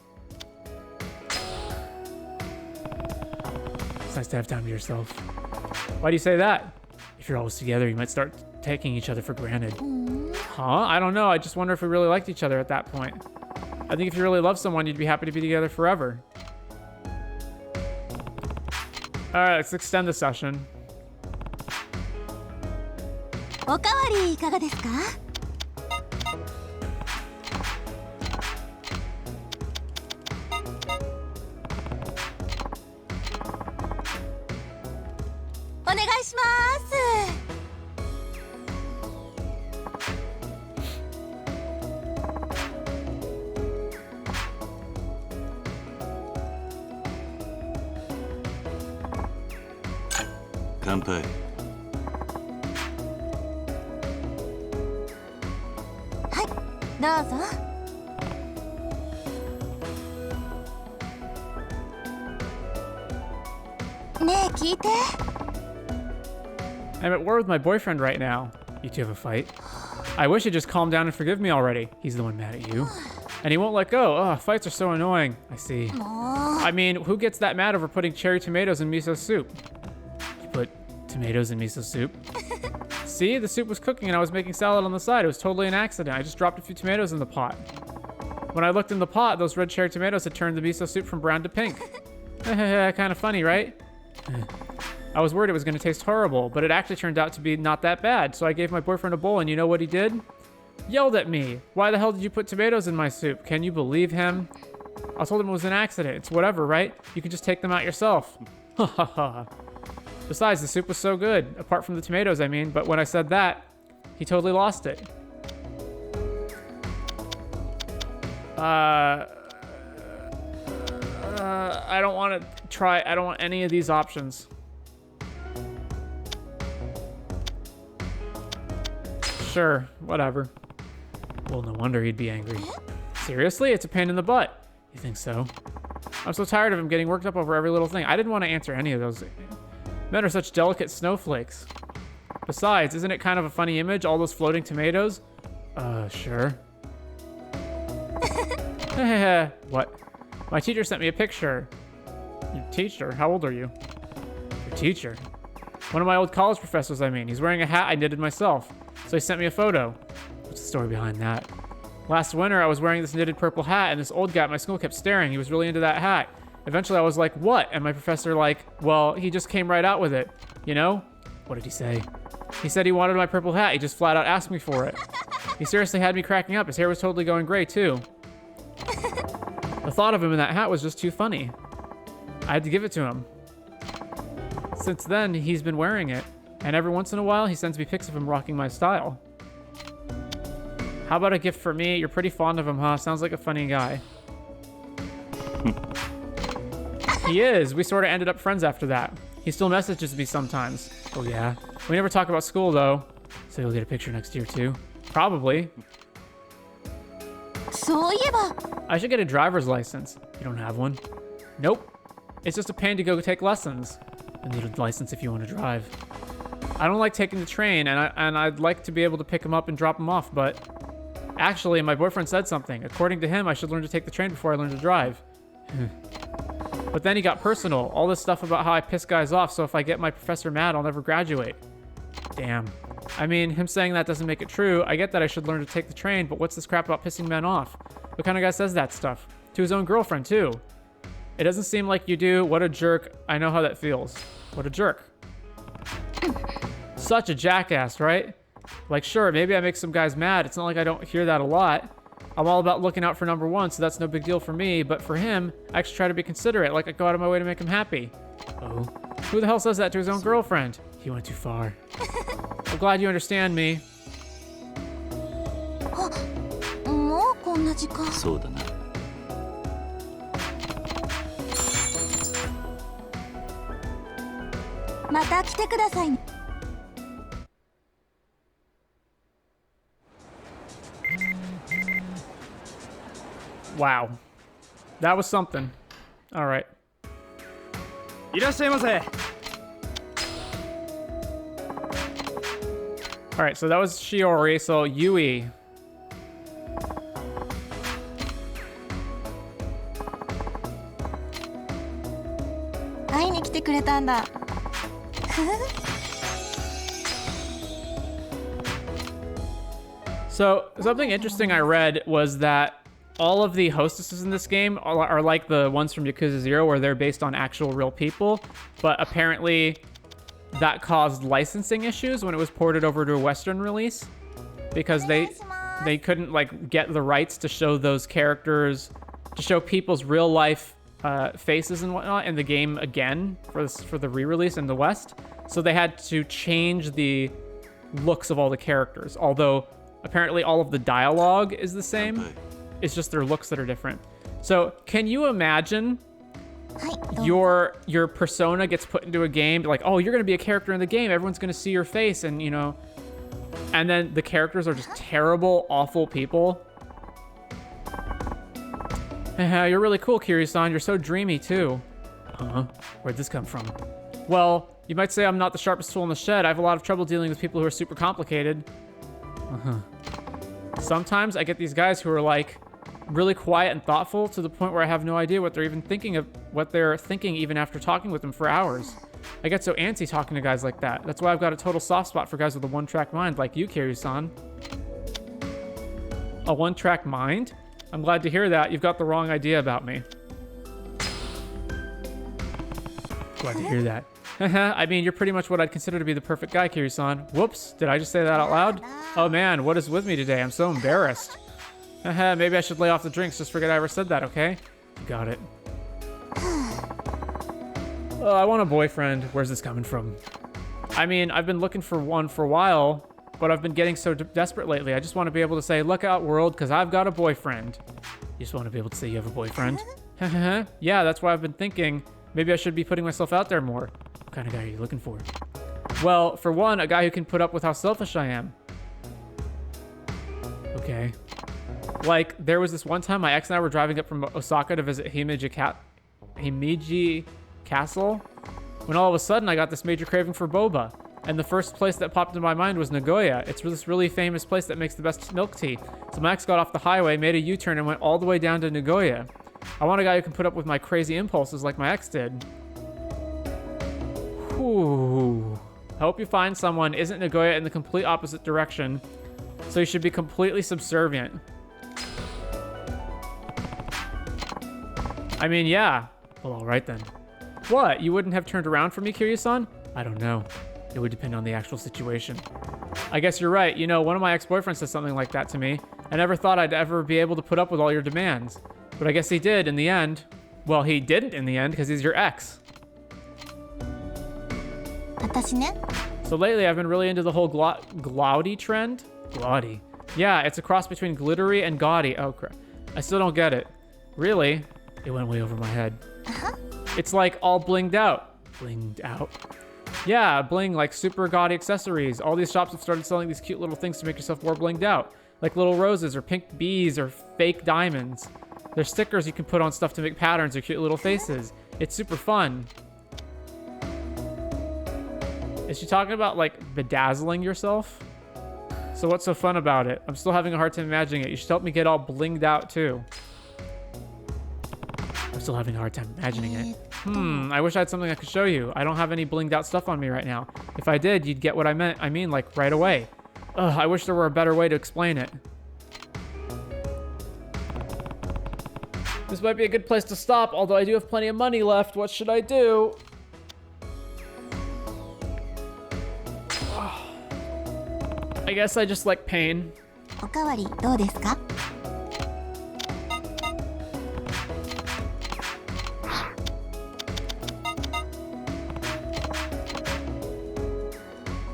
It's nice to have time to yourself. Why do you say that? If you're always together, you might start taking each other for granted. Huh? I don't know. I just wonder if we really liked each other at that point. I think if you really love someone, you'd be happy to be together forever. All right, let's extend the session. I'm at war with my boyfriend right now. You two have a fight? I wish he'd just calm down and forgive me already. He's the one mad at you. And he won't let go. Ugh, fights are so annoying. I see. I mean, who gets that mad over putting cherry tomatoes in miso soup? You put tomatoes in miso soup? See, the soup was cooking and I was making salad on the side. It was totally an accident. I just dropped a few tomatoes in the pot. When I looked in the pot, those red cherry tomatoes had turned the miso soup from brown to pink. Kind of funny, right? I was worried it was going to taste horrible, but it actually turned out to be not that bad. So I gave my boyfriend a bowl, and you know what he did? Yelled at me. Why the hell did you put tomatoes in my soup? Can you believe him? I told him it was an accident. It's whatever, right? You can just take them out yourself. Ha ha ha. Besides, the soup was so good. Apart from the tomatoes, I mean. But when I said that, he totally lost it. I don't want to try. I don't want any of these options. Sure, whatever. Well, no wonder he'd be angry. Seriously? It's a pain in the butt. You think so? I'm so tired of him getting worked up over every little thing. I didn't want to answer any of those. Men are such delicate snowflakes. Besides, isn't it kind of a funny image? All those floating tomatoes? Sure. What? My teacher sent me a picture. Your teacher? How old are you? Your teacher? One of my old college professors, I mean. He's wearing a hat I knitted myself. So he sent me a photo. What's the story behind that? Last winter, I was wearing this knitted purple hat, and this old guy at my school kept staring. He was really into that hat. Eventually, I was like, what? And my professor well, he just came right out with it. You know? What did he say? He said he wanted my purple hat. He just flat out asked me for it. He seriously had me cracking up. His hair was totally going gray, too. The thought of him in that hat was just too funny. I had to give it to him. Since then, he's been wearing it. And every once in a while, he sends me pics of him rocking my style. How about a gift for me? You're pretty fond of him, huh? Sounds like a funny guy. He is. We sort of ended up friends after that. He still messages me sometimes. Oh, yeah? We never talk about school, though. So you'll get a picture next year, too? Probably. I should get a driver's license. You don't have one? Nope. It's just a pain to go take lessons. I need a license if you want to drive. I don't like taking the train, and I'd like to be able to pick him up and drop him off, but... Actually, my boyfriend said something. According to him, I should learn to take the train before I learn to drive. But then he got personal. All this stuff about how I piss guys off, so if I get my professor mad, I'll never graduate. Damn. I mean, him saying that doesn't make it true. I get that I should learn to take the train, but what's this crap about pissing men off? What kind of guy says that stuff? To his own girlfriend, too. It doesn't seem like you do. What a jerk. I know how that feels. What a jerk. Such a jackass, right? Like, sure, maybe I make some guys mad. It's not like I don't hear that a lot. I'm all about looking out for number one, so that's no big deal for me. But for him, I actually try to be considerate. Like, I go out of my way to make him happy. Oh. Who the hell says that to his own girlfriend? He went too far. I'm glad you understand me. もうこんな時間。そうだな。また来てくださいね。Wow. That was something. All right. いらっしゃいませ。 All right, so that was Shiori. So Yui. 会いに来てくれたんだ。So something interesting I read was that all of the hostesses in this game are like the ones from Yakuza 0, where they're based on actual real people, but apparently that caused licensing issues when it was ported over to a Western release, because they couldn't like get the rights to show those characters, to show people's real life faces and whatnot in the game again for the re-release in the West. So they had to change the looks of all the characters, although apparently all of the dialogue is the same. It's just their looks that are different. So can you imagine your persona gets put into a game, like, oh, you're gonna be a character in the game, everyone's gonna see your face, and you know, and then the characters are just terrible, awful people. You're really cool, Kiryu-san. You're so dreamy too. Huh? Where'd this come from? Well, you might say I'm not the sharpest tool in the shed. I have a lot of trouble dealing with people who are super complicated. Sometimes I get these guys who are like really quiet and thoughtful to the point where I have no idea what they're even thinking even after talking with them for hours. I get so antsy talking to guys like that. That's why I've got a total soft spot for guys with a one-track mind like you, Kiryu-san. A one-track mind? I'm glad to hear that. You've got the wrong idea about me. Glad to hear that. I mean, you're pretty much what I'd consider to be the perfect guy, Kiryu-san. Whoops, did I just say that out loud? Oh man, what is with me today? I'm so embarrassed. Maybe I should lay off the drinks. Just forget I ever said that, okay? Got it. Oh, I want a boyfriend. Where's this coming from? I mean, I've been looking for one for a while, but I've been getting so desperate lately. I just want to be able to say, look out, world, because I've got a boyfriend. You just want to be able to say you have a boyfriend? Yeah, that's why I've been thinking maybe I should be putting myself out there more. What kind of guy are you looking for? Well, for one, a guy who can put up with how selfish I am. Okay. Like, there was this one time my ex and I were driving up from Osaka to visit Himeji Castle, when all of a sudden I got this major craving for boba. And the first place that popped into my mind was Nagoya. It's this really famous place that makes the best milk tea. So my ex got off the highway, made a U-turn, and went all the way down to Nagoya. I want a guy who can put up with my crazy impulses like my ex did. Whew. I hope you find someone isn't Nagoya in the complete opposite direction, so you should be completely subservient. I mean, yeah. Well, alright then. What? You wouldn't have turned around for me, Kiryu-san? I don't know. It would depend on the actual situation. I guess you're right. You know, one of my ex-boyfriends said something like that to me. I never thought I'd ever be able to put up with all your demands. But I guess he did in the end. Well, he didn't in the end because he's your ex. 私ね。 So lately, I've been really into the whole glaudy trend. Glaudy. Yeah, it's a cross between glittery and gaudy. Oh, crap. I still don't get it. Really? It went way over my head. It's like all blinged out. Blinged out. Yeah, bling, like super gaudy accessories. All these shops have started selling these cute little things to make yourself more blinged out. Like little roses or pink bees or fake diamonds. There's stickers you can put on stuff to make patterns or cute little faces. It's super fun. Is she talking about like bedazzling yourself? So what's so fun about it? I'm still having a hard time imagining it. You should help me get all blinged out too. I'm still having a hard time imagining it. I wish I had something I could show you. I don't have any blinged out stuff on me right now. If I did, you'd get what I meant. I mean, like right away. Ugh, I wish there were a better way to explain it. This might be a good place to stop, although I do have plenty of money left. What should I do? I guess I just like pain. おかわりどうですか？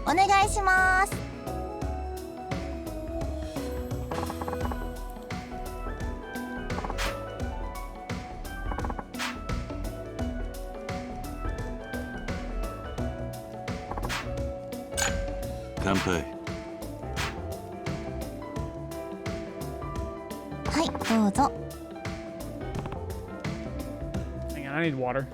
お願いします。乾杯。はい、どうぞ。 Hang on, I need water.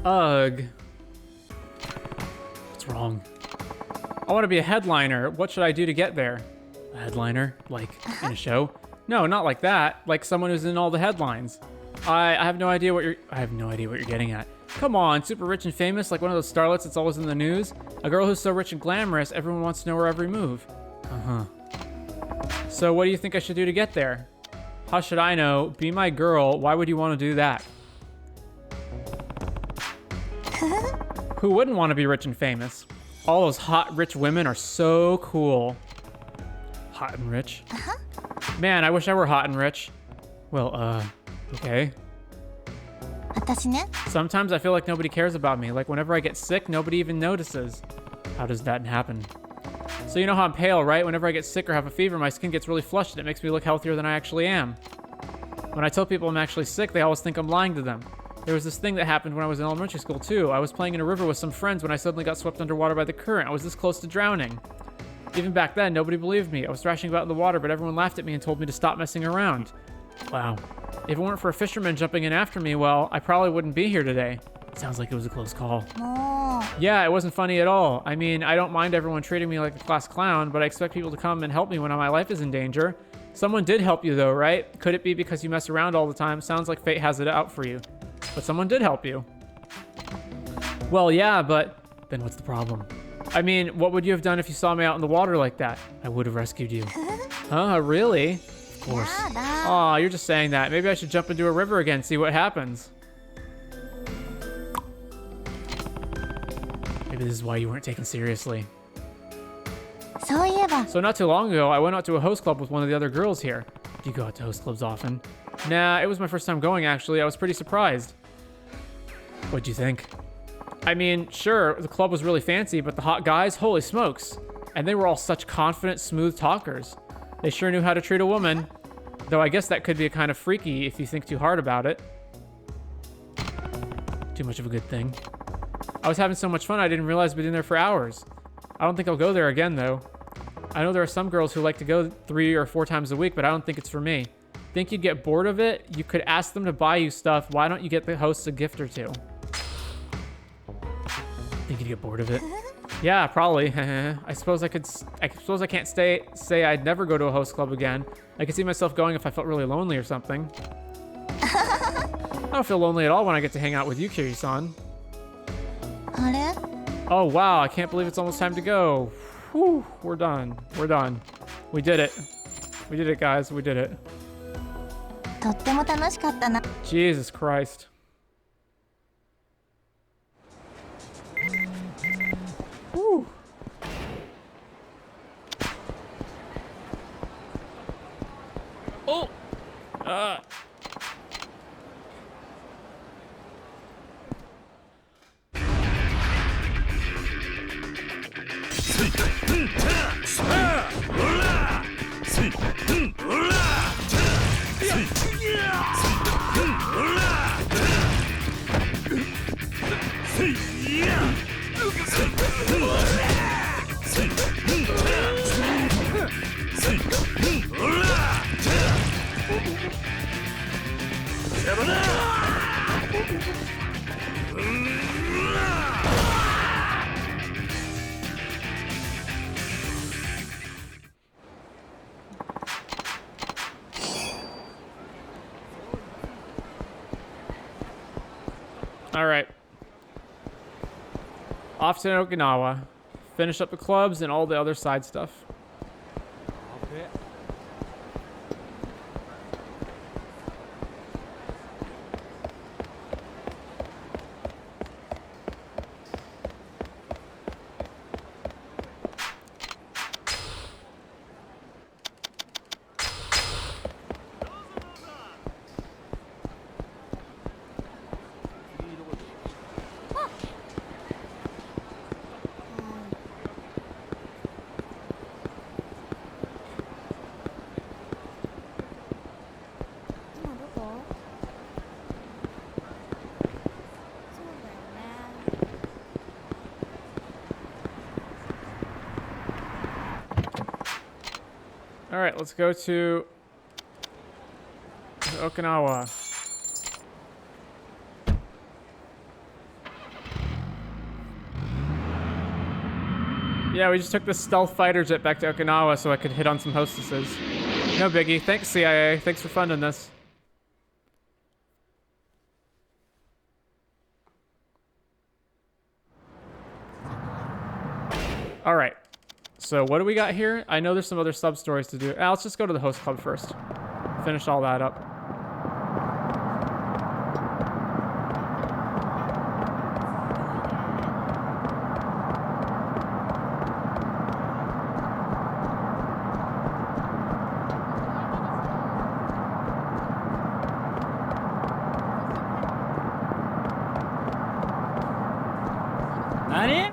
Ugh. What's wrong? I want to be a headliner. What should I do to get there? A headliner? Like in a show? No, not like that. Like someone who's in all the headlines. I have no idea what you're getting at. Come on, super rich and famous, like one of those starlets that's always in the news. A girl who's so rich and glamorous, everyone wants to know her every move. So what do you think I should do to get there? How should I know? Be my girl. Why would you want to do that? Who wouldn't want to be rich and famous? All those hot, rich women are so cool. Hot and rich? Man, I wish I were hot and rich. Well, okay. 私ね。 Sometimes I feel like nobody cares about me. Like whenever I get sick, nobody even notices. How does that happen? So you know how I'm pale, right? Whenever I get sick or have a fever, my skin gets really flushed and it makes me look healthier than I actually am. When I tell people I'm actually sick, they always think I'm lying to them. There was this thing that happened when I was in elementary school too. I was playing in a river with some friends when I suddenly got swept underwater by the current. I was this close to drowning. Even back then, nobody believed me. I was thrashing about in the water, but everyone laughed at me and told me to stop messing around. Wow. If it weren't for a fisherman jumping in after me, well, I probably wouldn't be here today. Sounds like it was a close call. もう。 Yeah, it wasn't funny at all. I mean, I don't mind everyone treating me like a class clown, but I expect people to come and help me when my life is in danger. Someone did help you though, right? Could it be because you mess around all the time? Sounds like fate has it out for you. But someone did help you. Well, yeah, but then what's the problem? I mean, what would you have done if you saw me out in the water like that? I would have rescued you. Huh, really? Of course. やだ。 Aw, you're just saying that. Maybe I should jump into a river again, see what happens. Maybe this is why you weren't taken seriously. そういえば。 So not too long ago, I went out to a host club with one of the other girls here. Do you go out to host clubs often? Nah, it was my first time going actually. I was pretty surprised. What'd you think? I mean, sure, the club was really fancy, but the hot guys, holy smokes. And they were all such confident, smooth talkers. They sure knew how to treat a woman. Though I guess that could be a kind of freaky if you think too hard about it. Too much of a good thing. I was having so much fun I didn't realize we'd been there for hours. I don't think I'll go there again though. I know there are some girls who like to go 3 or 4 times a week, but I don't think it's for me. Think you'd get bored of it? You could ask them to buy you stuff. Why don't you get the hosts a gift or two? Think you'd get bored of it? Yeah, probably. I suppose I can't say I'd never go to a host club again. I could see myself going if I felt really lonely or something. I don't feel lonely at all when I get to hang out with you, Kiryu-san. Oh, wow. I can't believe it's almost time to go. Whew, we're done. We're done. We did it. We did it, guys. We did it. とっても楽しかったな。 Jesus Christ. Whew. Oh! All right. Off to Okinawa. Finish up the clubs and all the other side stuff. All right, let's go to Okinawa. Yeah, we just took the stealth fighter jet back to Okinawa so I could hit on some hostesses. No biggie. Thanks, CIA. Thanks for funding this. All right. So what do we got here? I know there's some other sub-stories to do. Let's just go to the host club first. Finish all that up. NANI?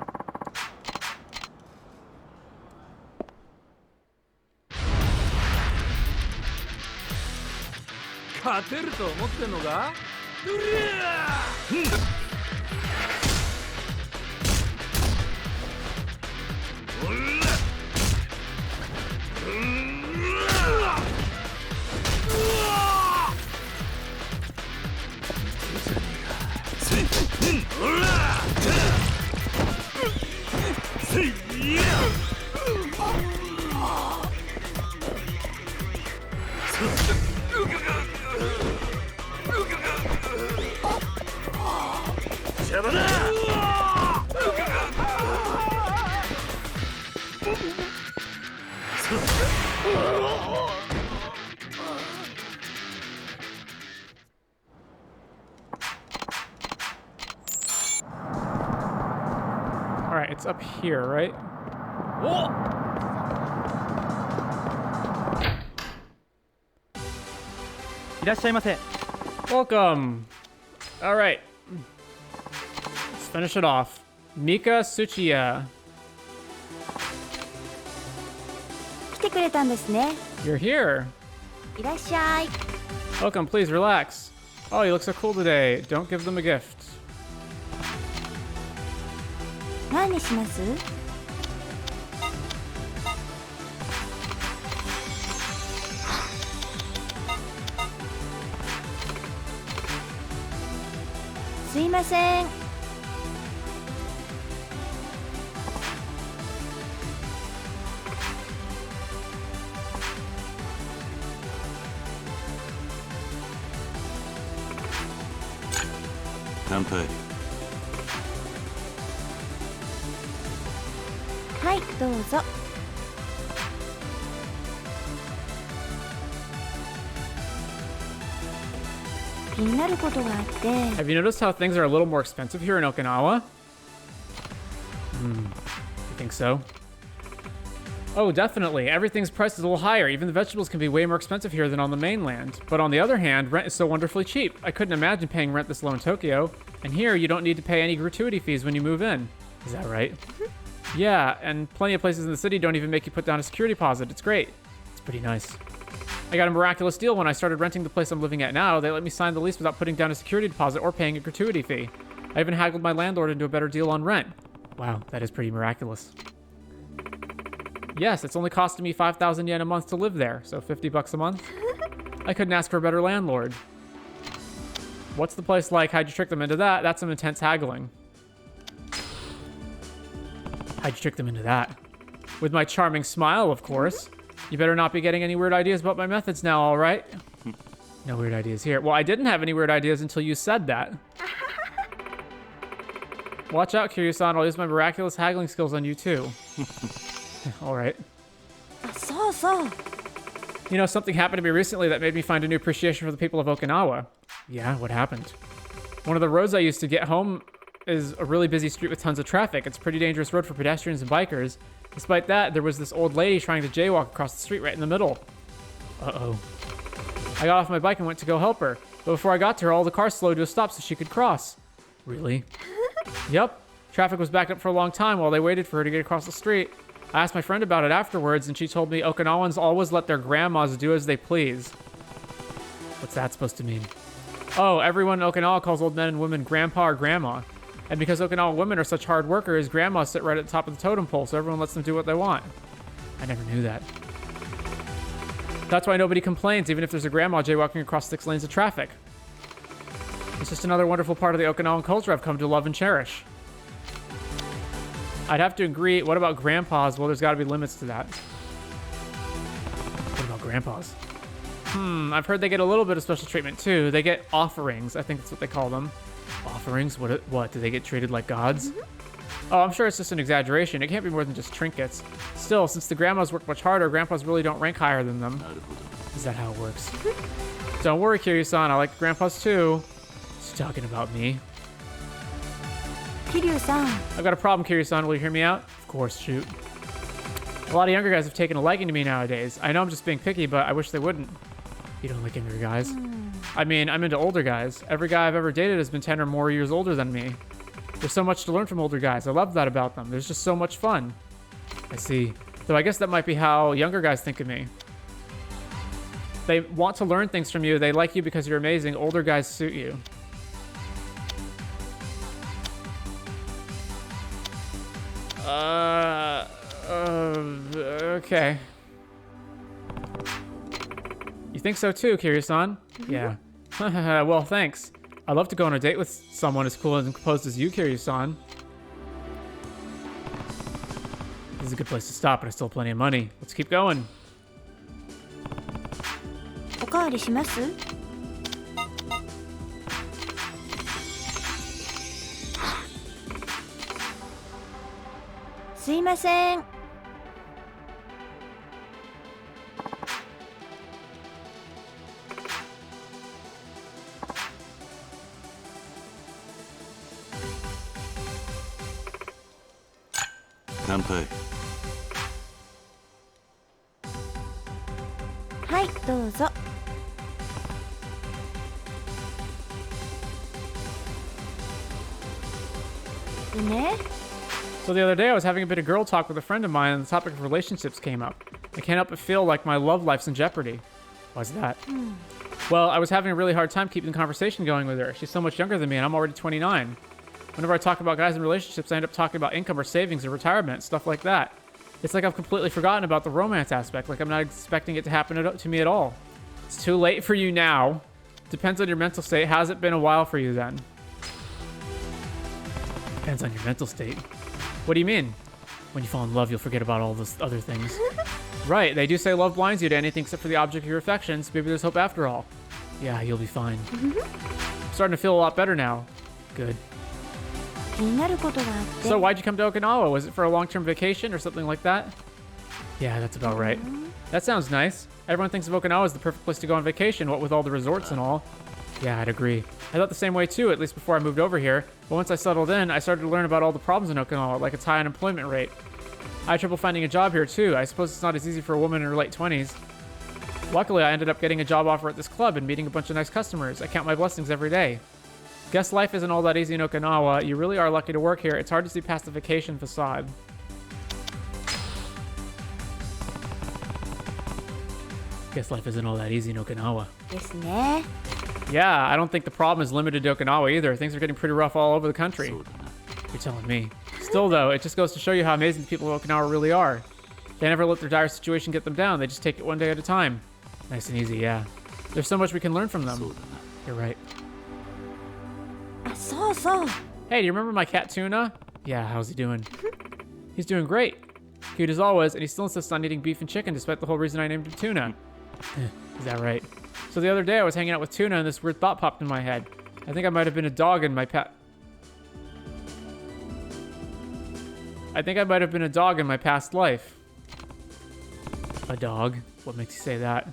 勝てると思ってんのか？うりゃー！It's up here, right? Whoa! Welcome. All right. Let's finish it off. Mika Tsuchiya. You're here. Welcome, please relax. Oh, you look so cool today. Don't give them a gift. すいません。乾杯。はい、どうぞ。気になることがあって。 Have you noticed how things are a little more expensive here in Okinawa? You think so? Oh, definitely. Everything's priced is a little higher. Even the vegetables can be way more expensive here than on the mainland. But on the other hand, rent is so wonderfully cheap. I couldn't imagine paying rent this low in Tokyo. And here, you don't need to pay any gratuity fees when you move in. Is that right? Yeah, and plenty of places in the city don't even make you put down a security deposit. It's great. It's pretty nice. I got a miraculous deal when I started renting the place I'm living at now. They let me sign the lease without putting down a security deposit or paying a gratuity fee. I even haggled my landlord into a better deal on rent. Wow, that is pretty miraculous. Yes, it's only costing me 5,000 yen a month to live there, so 50 bucks a month. I couldn't ask for a better landlord. What's the place like? How'd you trick them into that? That's some intense haggling. How'd you trick them into that? With my charming smile, of course. You better not be getting any weird ideas about my methods now, all right? No weird ideas here. Well, I didn't have any weird ideas until you said that. Watch out, Kiryu-san. I'll use my miraculous haggling skills on you, too. All right. So. You know, something happened to me recently that made me find a new appreciation for the people of Okinawa. Yeah, what happened? One of the roads I used to get home is a really busy street with tons of traffic. It's a pretty dangerous road for pedestrians and bikers. Despite that, there was this old lady trying to jaywalk across the street right in the middle. Uh-oh. I got off my bike and went to go help her. But before I got to her, all the cars slowed to a stop so she could cross. Really? Yep. Traffic was backed up for a long time while they waited for her to get across the street. I asked my friend about it afterwards, and she told me Okinawans always let their grandmas do as they please. What's that supposed to mean? Oh, everyone in Okinawa calls old men and women grandpa or grandma. And because Okinawa women are such hard workers, grandmas sit right at the top of the totem pole, so everyone lets them do what they want. I never knew that. That's why nobody complains, even if there's a grandma jaywalking across 6 lanes of traffic. It's just another wonderful part of the Okinawan culture I've come to love and cherish. I'd have to agree. What about grandpas? Well, there's got to be limits to that. What about grandpas? I've heard they get a little bit of special treatment, too. They get offerings. I think that's what they call them. Offerings? What? Do they get treated like gods? Oh, I'm sure it's just an exaggeration. It can't be more than just trinkets. Still, since the grandmas work much harder, grandpas really don't rank higher than them. Is that how it works? Don't worry, Kiryu-san. I like grandpas, too. She's talking about me. Kiryu-san. I've got a problem, Kiryu-san. Will you hear me out? Of course, shoot. A lot of younger guys have taken a liking to me nowadays. I know I'm just being picky, but I wish they wouldn't. You don't like younger guys? I mean, I'm into older guys. Every guy I've ever dated has been 10 or more years older than me. There's so much to learn from older guys. I love that about them. There's just so much fun. I see. Though I guess that might be how younger guys think of me. They want to learn things from you. They like you because you're amazing. Older guys suit you. Okay. You think so too, Kiryu-san? Yeah. Well, thanks. I'd love to go on a date with someone as cool and composed as you, Kiryu-san. This is a good place to stop, but I still have plenty of money. Let's keep going. おかわりします？すいません。乾杯。はい、どうぞ。でね。 So the other day, I was having a bit of girl talk with a friend of mine, and the topic of relationships came up. I can't help but feel like my love life's in jeopardy. Why's that? Well, I was having a really hard time keeping the conversation going with her. She's so much younger than me, and I'm already 29. Whenever I talk about guys in relationships, I end up talking about income or savings or retirement, stuff like that. It's like I've completely forgotten about the romance aspect, like I'm not expecting it to happen to me at all. It's too late for you now. Depends on your mental state. Has it been a while for you then? Depends on your mental state. What do you mean? When you fall in love, you'll forget about all those other things. Right, they do say love blinds you to anything except for the object of your affections. Maybe there's hope after all. Yeah, you'll be fine. I'm starting to feel a lot better now. Good. 気になることがあって So why'd you come to Okinawa? Was it for a long-term vacation or something like that? Yeah, that's about right. That sounds nice. Everyone thinks of Okinawa as the perfect place to go on vacation, what with all the resorts and all. Yeah, I'd agree. I thought the same way too, at least before I moved over here. But once I settled in, I started to learn about all the problems in Okinawa, like its high unemployment rate. I had trouble finding a job here too. I suppose it's not as easy for a woman in her late 20s. Luckily, I ended up getting a job offer at this club and meeting a bunch of nice customers. I count my blessings every day. Guess life isn't all that easy in Okinawa. You really are lucky to work here. It's hard to see past the vacation facade. Guess life isn't all that easy in Okinawa. ですね Yeah, I don't think the problem is limited to Okinawa either. Things are getting pretty rough all over the country. You're telling me. Still though, it just goes to show you how amazing the people of Okinawa really are. They never let their dire situation get them down. They just take it one day at a time. Nice and easy, yeah. There's so much we can learn from them. You're right. あそうそう Hey, do you remember my cat Tuna? Yeah, how's he doing? He's doing great. Cute as always, and he still insists on eating beef and chicken despite the whole reason I named him Tuna. Is that right? So the other day I was hanging out with Tuna and this weird thought popped in my head. I think I might have been a dog in my past life. A dog? What makes you say that?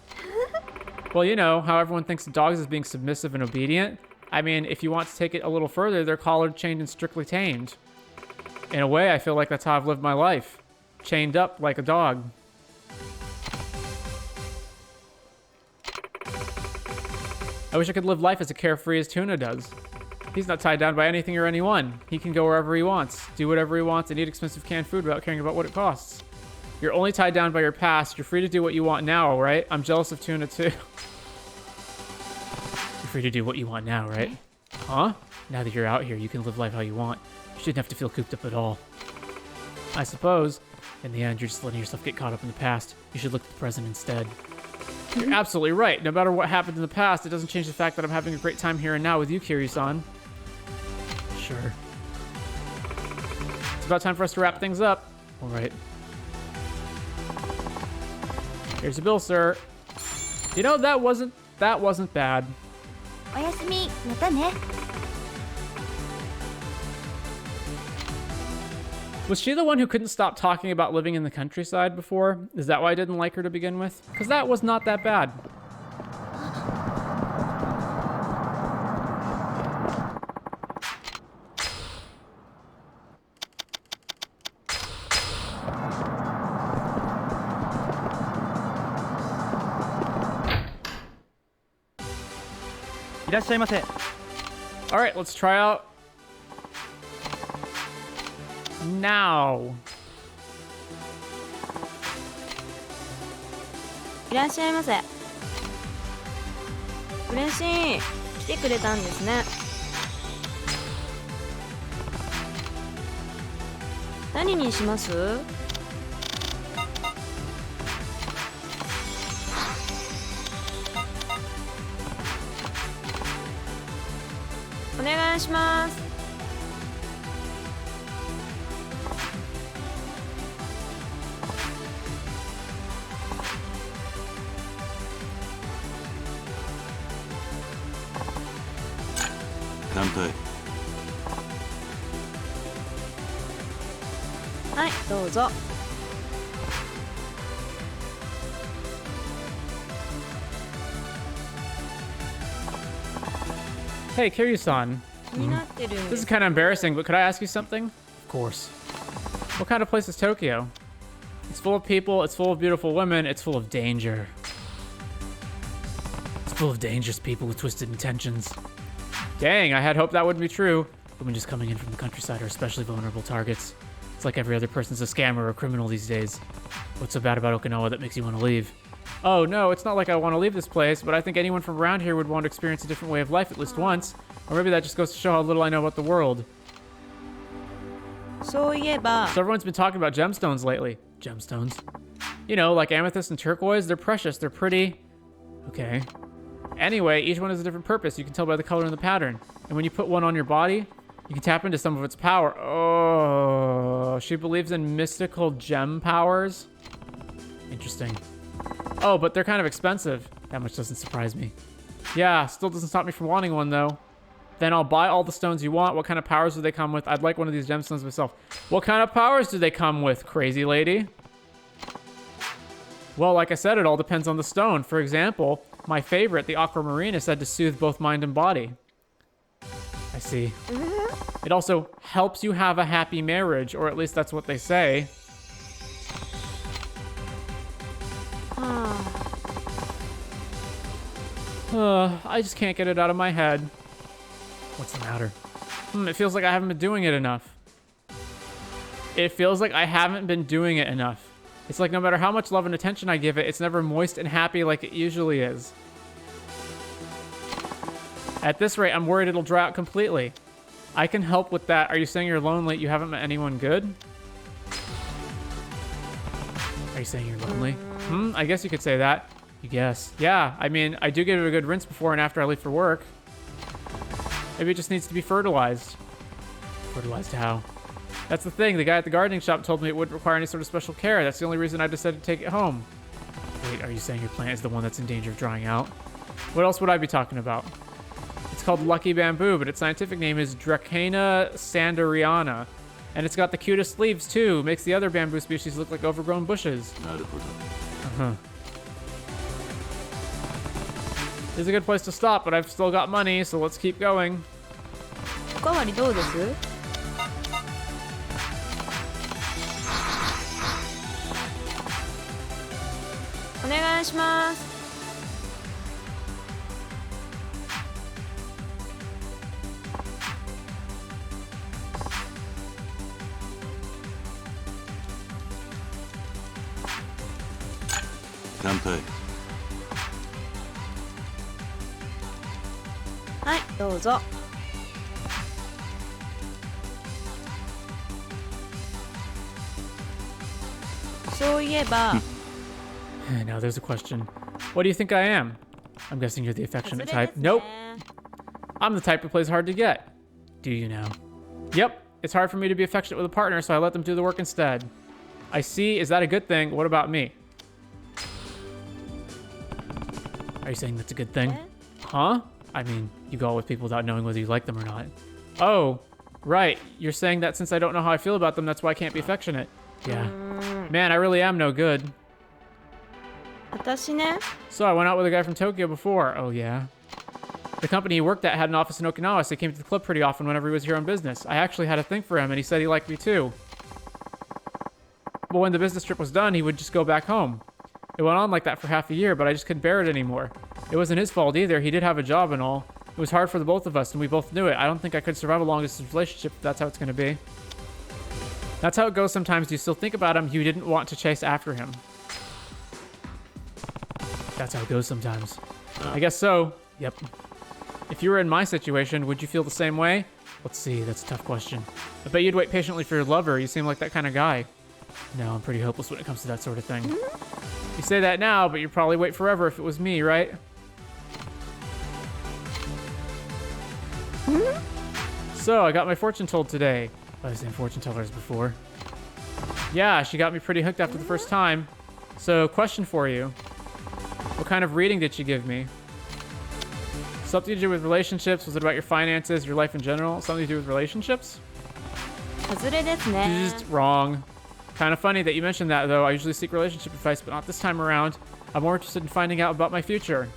Well, you know, how everyone thinks of dogs as being submissive and obedient. I mean, if you want to take it a little further, they're collared, chained, and strictly tamed. In a way, I feel like that's how I've lived my life. Chained up like a dog. I wish I could live life as carefree as Tuna does. He's not tied down by anything or anyone. He can go wherever he wants, do whatever he wants, and eat expensive canned food without caring about what it costs. You're only tied down by your past. You're free to do what you want now, right? I'm jealous of Tuna too. You're free to do what you want now, right? Huh? Now that you're out here, you can live life how you want. You shouldn't have to feel cooped up at all. I suppose, in the end, you're just letting yourself get caught up in the past. You should look at the present instead. You're absolutely right. No matter what happened in the past, it doesn't change the fact that I'm having a great time here and now with you, Kiryu-san. Sure. It's about time for us to wrap things up. All right. Here's your bill, sir. You know, that wasn't bad. おやすみまたね Was she the one who couldn't stop talking about living in the countryside before? Is that why I didn't like her to begin with? Because that was not that bad. All right, let's try out Now. いらっしゃいませ嬉しい来てくれたんですね何にしますお願いします乾杯はいどうぞ Hey, Kiryu-san. 気になってるん This で is す kind of embarrassing, but could I ask you something? Of course. What kind of place is Tokyo? It's full of people, it's full of beautiful women, it's full of danger. It's full of dangerous people with twisted intentions. Dang, I had hoped that wouldn't be true. Women just coming in from the countryside are especially vulnerable targets. It's like every other person's a scammer or a criminal these days. What's so bad about Okinawa that makes you want to leave? Oh no, it's not like I want to leave this place, but I think anyone from around here would want to experience a different way of life at least once. Or maybe that just goes to show how little I know about the world. そういえば So everyone's been talking about gemstones lately. Gemstones? You know, like amethyst and turquoise, they're precious, they're pretty. Okay. Anyway, each one has a different purpose. You can tell by the color and the pattern. And when you put one on your body, You can tap into some of its power. Oh, she believes in mystical gem powers. Interesting. Oh, but they're kind of expensive. That much doesn't surprise me. Yeah, still doesn't stop me from wanting one, though. Then I'll buy all the stones you want. What kind of powers do they come with? I'd like one of these gemstones myself. What kind of powers do they come with, crazy lady? Well, like I said, it all depends on the stone. For example, my favorite, the aquamarine, is said to soothe both mind and body. I see. It also helps you have a happy marriage, or at least that's what they say. I just can't get it out of my head. What's the matter? It feels like I haven't been doing it enough. It feels like I haven't been doing it enough. It's like no matter how much love and attention I give it, it's never moist and happy like it usually is. At this rate, I'm worried it'll dry out completely. I can help with that. Are you saying you're lonely? You haven't met anyone good? Are you saying you're lonely? I guess you could say that. You guess. Yeah, I mean, I do give it a good rinse before and after I leave for work. Maybe it just needs to be fertilized. Fertilized how? That's the thing. The guy at the gardening shop told me it wouldn't require any sort of special care. That's the only reason I decided to take it home. Wait, are you saying your plant is the one that's in danger of drying out? What else would I be talking about? It's called Lucky Bamboo, but its scientific name is Dracana sanderiana. And it's got the cutest leaves, too. Makes the other bamboo species look like overgrown bushes. This is a good place to stop, but I've still got money, so let's keep going. おかわりどうです？お願いします。乾杯。はい、どうぞ。そういえば。Now there's a question. What do you think I am? I'm guessing you're the affectionate type. Nope. I'm the type who plays hard to get. Do you now? Yep. It's hard for me to be affectionate with a partner, so I let them do the work instead. I see. Is that a good thing? What about me? Are you saying that's a good thing? Huh? I mean, you go out with people without knowing whether you like them or not. Oh, right. You're saying that since I don't know how I feel about them, that's why I can't be affectionate. Yeah. Man, I really am no good. 私ね。 So I went out with a guy from Tokyo before. Oh, yeah. The company he worked at had an office in Okinawa, so he came to the club pretty often whenever he was here on business. I actually had a thing for him, and he said he liked me too. But when the business trip was done, he would just go back home. It went on like that for half a year, but I just couldn't bear it anymore. It wasn't his fault either. He did have a job and all. It was hard for the both of us, and we both knew it. I don't think I could survive a long-distance relationship if that's how it's going to be. That's how it goes sometimes. You still think about him. You didn't want to chase after him. That's how it goes sometimes. I guess so. Yep. If you were in my situation, would you feel the same way? Let's see. That's a tough question. I bet you'd wait patiently for your lover. You seem like that kind of guy. No, I'm pretty hopeless when it comes to that sort of thing. You say that now, but you'd probably wait forever if it was me, right? So, I got my fortune told today. I was saying fortune tellers before. Yeah, she got me pretty hooked after the first time. So, question for you. What kind of reading did she give me? Something to do with relationships? Was it about your finances, your life in general? Something to do with relationships? 外れですね。 Just wrong. Kind of funny that you mentioned that, though. I usually seek relationship advice, but not this time around. I'm more interested in finding out about my future.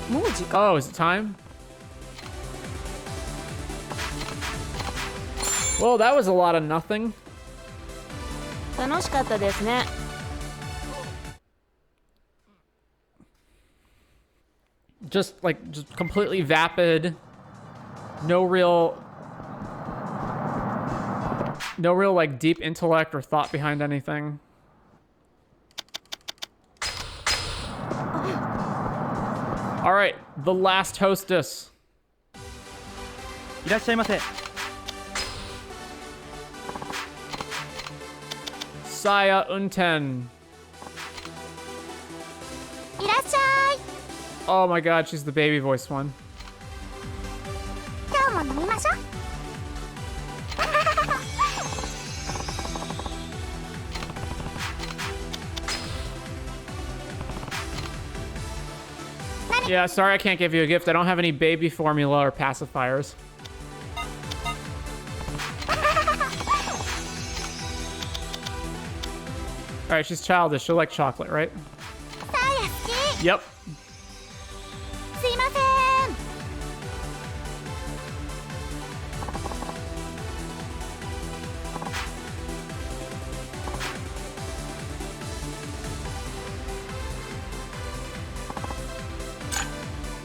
もう時間。 Oh, is it time? Well, that was a lot of nothing. 楽しかったですね。 Just completely vapid. No real like deep intellect or thought behind anything. All right, the last hostess. いらっしゃいませ。 Saya Unten. いらっしゃい。 Oh my god, she's the baby voice one. Yeah, sorry I can't give you a gift. I don't have any baby formula or pacifiers. All right, she's childish. She'll like chocolate, right? Yep. すいません。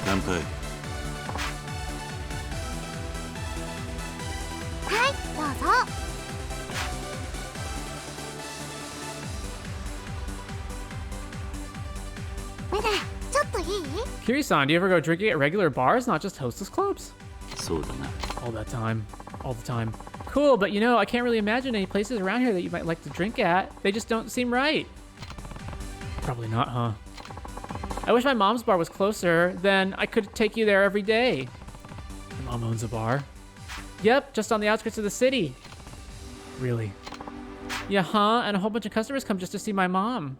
乾杯。はい、どうぞ。ねえねえ、ちょっといい？ Kiryu-san, do you ever go drinking at regular bars, not just hostess clubs? そうだな。 All that time. All the time. Cool, but you know, I can't really imagine any places around here that you might like to drink at. They just don't seem right. Probably not, huh? I wish my mom's bar was closer, then I could take you there every day. My mom owns a bar. Yep, just on the outskirts of the city. Really? Yeah, huh? And a whole bunch of customers come just to see my mom.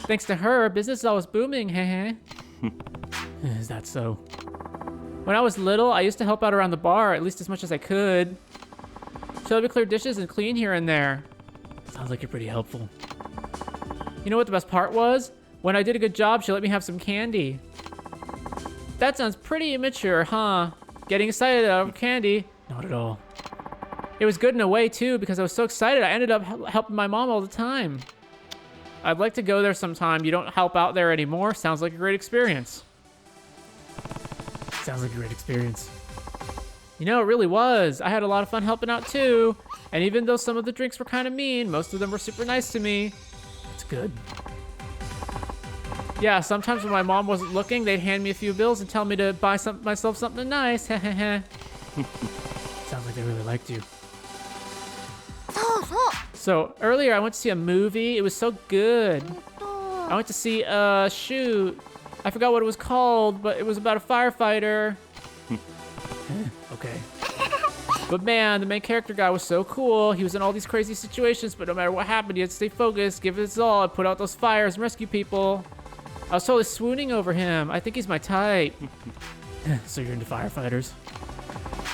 Thanks to her, business is always booming, heh. Is that so? When I was little, I used to help out around the bar, at least as much as I could. So I would clear dishes and clean here and there. Sounds like you're pretty helpful. You know what the best part was? When I did a good job, she let me have some candy. That sounds pretty immature, huh? Getting excited out of candy? Not at all. It was good in a way, too, because I was so excited I ended up helping my mom all the time. I'd like to go there sometime. You don't help out there anymore? Sounds like a great experience. Sounds like a great experience. You know, it really was. I had a lot of fun helping out, too. And even though some of the drinks were kind of mean, most of them were super nice to me. That's good. Yeah, sometimes when my mom wasn't looking, they'd hand me a few bills and tell me to buy myself something nice. Sounds like they really liked you. So earlier I went to see a movie. It was so good. I went to see shoot. I forgot what it was called, but it was about a firefighter. Okay. But man, the main character guy was so cool. He was in all these crazy situations, but no matter what happened, he had to stay focused, give it his all, and put out those fires and rescue people. I was totally swooning over him. I think he's my type. So you're into firefighters?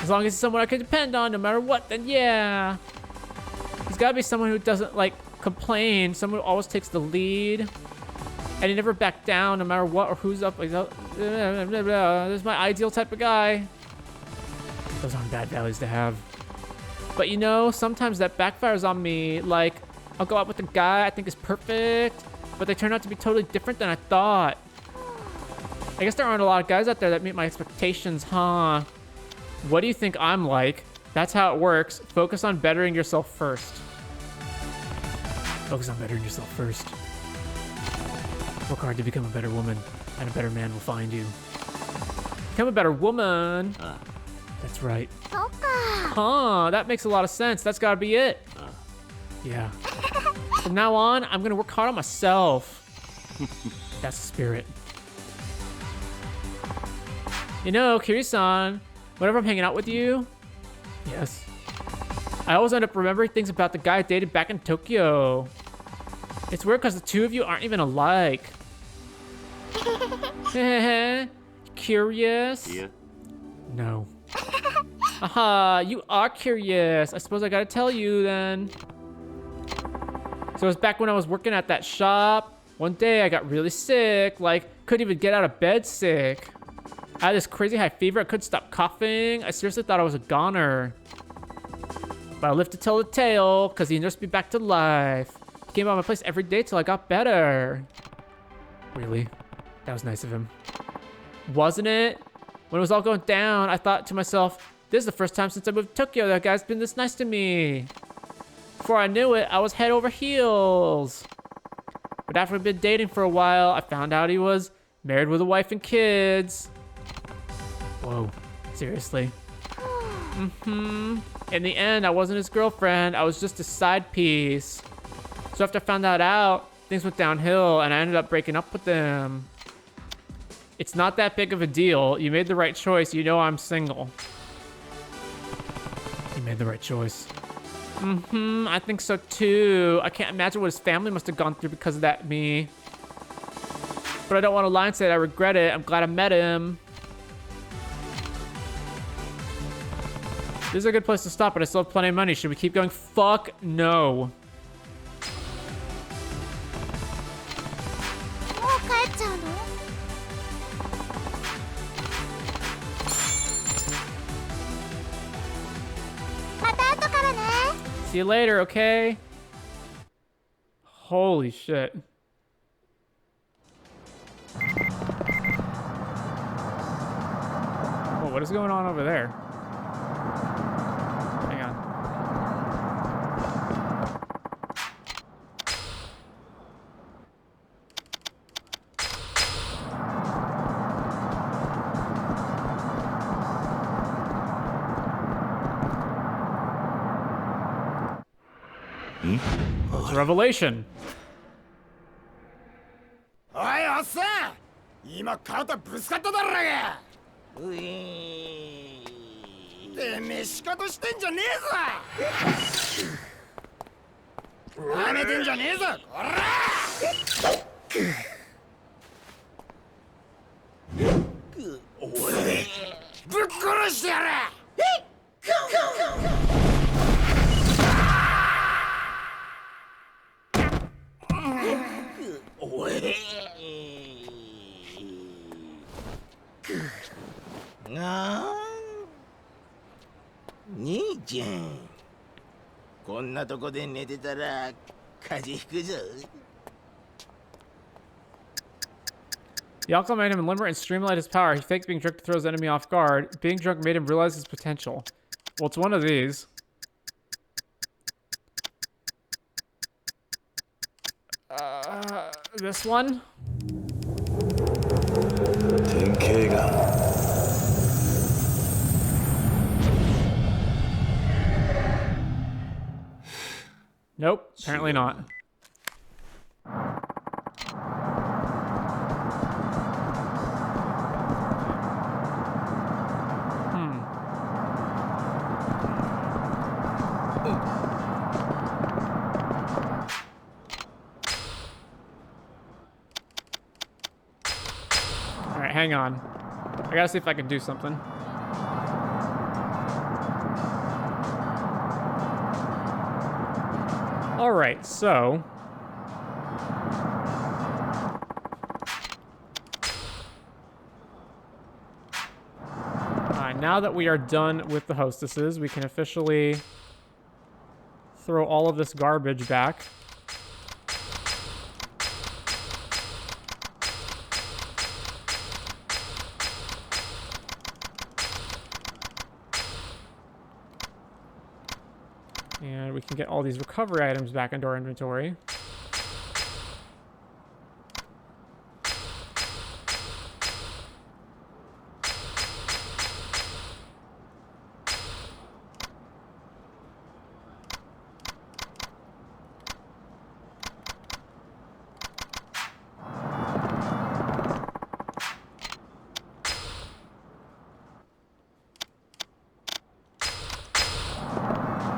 As long as he's someone I can depend on no matter what, then yeah. He's gotta be someone who doesn't, like, complain. Someone who always takes the lead. And he never backed down no matter what or who's up. Like, this is my ideal type of guy. Those aren't bad values to have. But you know, sometimes that backfires on me. Like, I'll go out with a guy I think is perfect, but they turn out to be totally different than I thought. I guess there aren't a lot of guys out there that meet my expectations, huh? What do you think I'm like? That's how it works. Focus on bettering yourself first. Focus on bettering yourself first. Work hard to become a better woman, and a better man will find you. Become a better woman. That's right. Huh, that makes a lot of sense. That's gotta be it. Yeah. From now on, I'm gonna work hard on myself. That's the spirit. You know, Kiryu-san, whenever I'm hanging out with you, yes, I always end up remembering things about the guy I dated back in Tokyo. It's weird because the two of you aren't even alike. Curious? Yeah. No. Aha, you are curious. I suppose I gotta tell you then. So it was back when I was working at that shop. One day I got really sick, like couldn't even get out of bed sick. I had this crazy high fever, I couldn't stop coughing. I seriously thought I was a goner. But I lived to tell the tale, cause he nursed me back to life. He came by my place every day till I got better. Really? That was nice of him. Wasn't it? When it was all going down, I thought to myself, this is the first time since I moved to Tokyo that guy's been this nice to me. Before I knew it, I was head over heels. But after we'd been dating for a while, I found out he was married with a wife and kids. Whoa, seriously? In the end, I wasn't his girlfriend, I was just a side piece. So after I found that out, things went downhill and I ended up breaking up with them. It's not that big of a deal. You made the right choice. You know I'm single. You made the right choice. I think so too. I can't imagine what his family must have gone through because of that me. But I don't want to lie and say it. I regret it. I'm glad I met him. This is a good place to stop, but I still have plenty of money. Should we keep going? Fuck no. See you later, okay? Holy shit. Oh, what is going on over there? Hang on. Oh, it's a revelation. おいおっさん今肩ぶつかっただろがういてめえ仕方してんじゃねえぞなめてんじゃねえぞこらおいぶっ殺してやれおい兄ちゃんこんなとこで寝てたら風邪ひくぞ Yakuza made him limber and streamlined his power. He faked being drunk to throw his enemy off guard. Being drunk made him realize his potential. Well, it's one of these. This one? Nope, apparently not. Alright, hang on. I gotta see if I can do something. Alright, so... now that we are done with the hostesses, we can officially throw all of this garbage back. And we can get all these recovery items back into our inventory.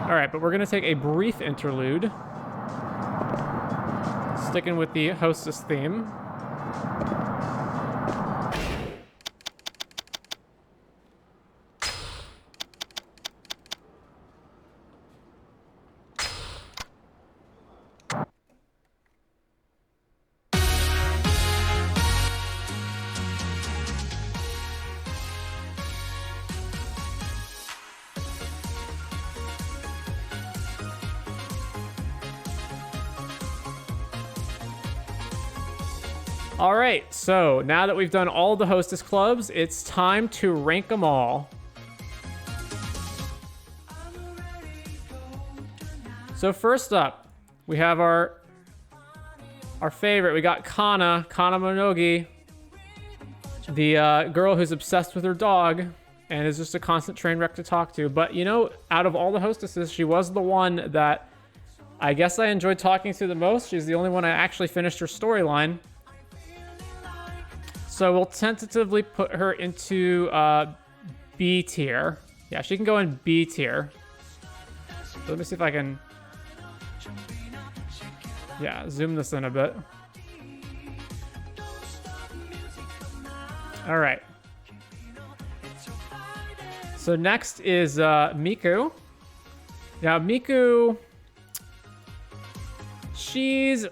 Alright, but we're going to take a brief interlude. Sticking with the hostess theme. All right, so now that we've done all the hostess clubs, it's time to rank them all. So first up, we have our favorite. We got Kana Monogi, the girl who's obsessed with her dog and is just a constant train wreck to talk to. But you know, out of all the hostesses, she was the one that I guess I enjoyed talking to the most. She's the only one I actually finished her storyline. So we'll tentatively put her into B tier. Yeah, she can go in B tier. So let me see if I can... Yeah, zoom this in a bit. All right. So next is Miku. Now Miku, she's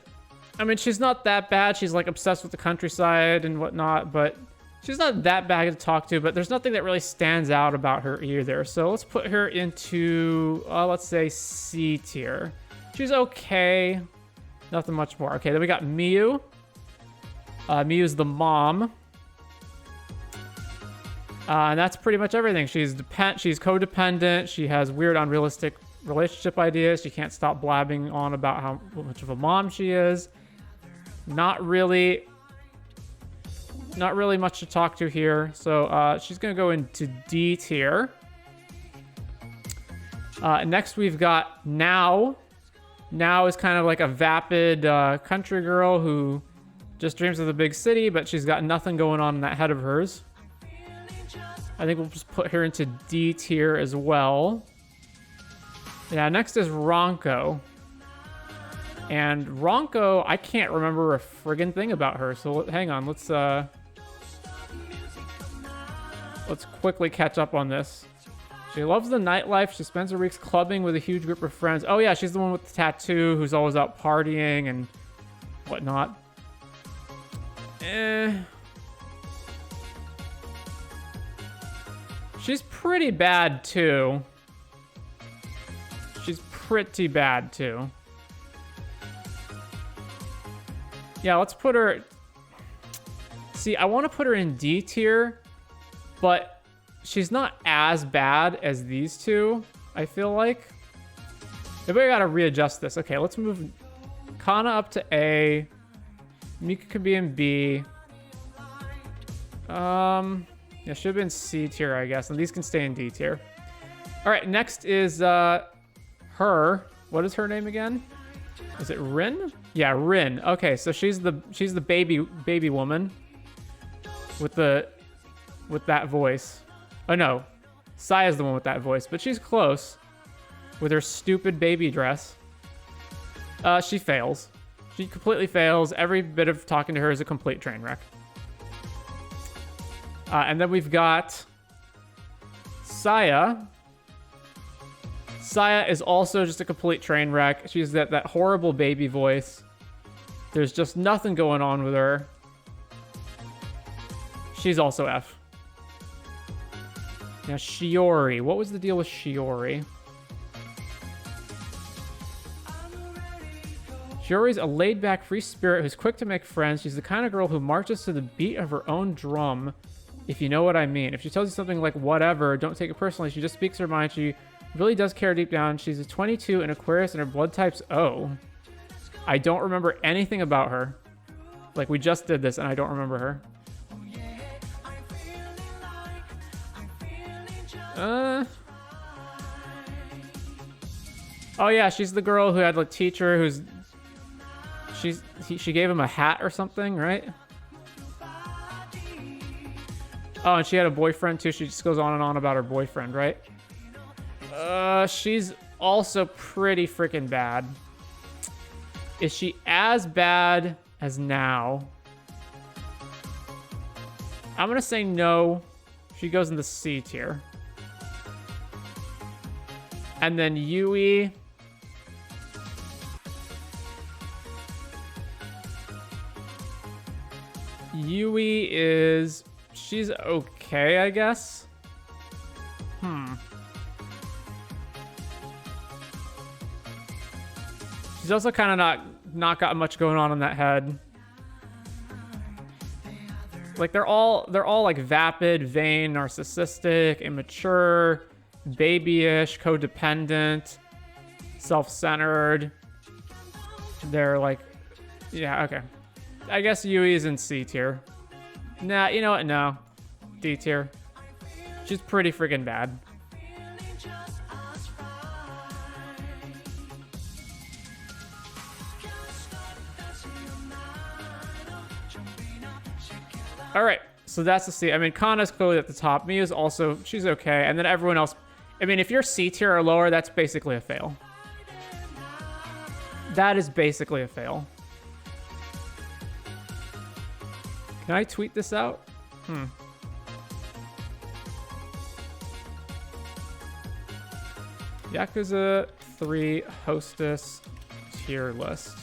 not that bad. She's like obsessed with the countryside and whatnot, but she's not that bad to talk to, but there's nothing that really stands out about her either. So let's put her into, let's say C tier. She's okay. Nothing much more. Okay, then we got Miyu. Miyu's the mom. And that's pretty much everything. She's codependent. She has weird, unrealistic relationship ideas. She can't stop blabbing on about how much of a mom she is. Not really much to talk to here. So she's gonna go into D tier. Next we've got Nao. Nao is kind of like a vapid country girl who just dreams of the big city, but she's got nothing going on in that head of hers. I think we'll just put her into D tier as well. Yeah, next is Ranko. And Ranko, I can't remember a friggin' thing about her, so hang on, let's quickly catch up on this. She loves the nightlife. She spends her weeks clubbing with a huge group of friends. Oh yeah, she's the one with the tattoo who's always out partying and whatnot. She's pretty bad too. She's pretty bad too. Yeah, let's put her... See, I want to put her in D tier, but she's not as bad as these two, I feel like. Maybe I gotta readjust this. Okay, let's move Kana up to A. Mika could be in B. Yeah, should have been C tier, I guess. And these can stay in D tier. All right, next is her. What is her name again? Is it Rin? Yeah, Rin. Okay, so she's the baby woman with that voice. Oh no, Saya's the one with that voice, but she's close with her stupid baby dress. She fails. She completely fails. Every bit of talking to her is a complete train wreck. And then we've got Saya. Saya is also just a complete train wreck. She's that horrible baby voice. There's just nothing going on with her. She's also F. Now Shiori. What was the deal with Shiori? Shiori's a laid-back, free spirit who's quick to make friends. She's the kind of girl who marches to the beat of her own drum, if you know what I mean. If she tells you something like whatever, don't take it personally. She just speaks her mind. She really does care deep down. She's a 22, an Aquarius, and her blood type's O. I don't remember anything about her. Like, we just did this, and I don't remember her. Oh yeah, she's the girl who had a teacher who's... She gave him a hat or something, right? Oh, and she had a boyfriend too. She just goes on and on about her boyfriend, right? She's also pretty freaking bad. Is she as bad as Nao? I'm gonna say no. She goes in the C tier. And then Yui. Yui is... She's okay, I guess. She's also kind of not got much going on in that head. Like they're all like vapid, vain, narcissistic, immature, babyish, codependent, self-centered. They're like, yeah, okay. I guess Yui is in C tier. Nah, you know what? No. D tier. She's pretty freaking bad. All right, so that's the C. I mean, Kana's clearly at the top. Mia's also, she's okay. And then everyone else, I mean, if you're C tier or lower, that's basically a fail. That is basically a fail. Can I tweet this out? Yakuza 3 Hostess tier list.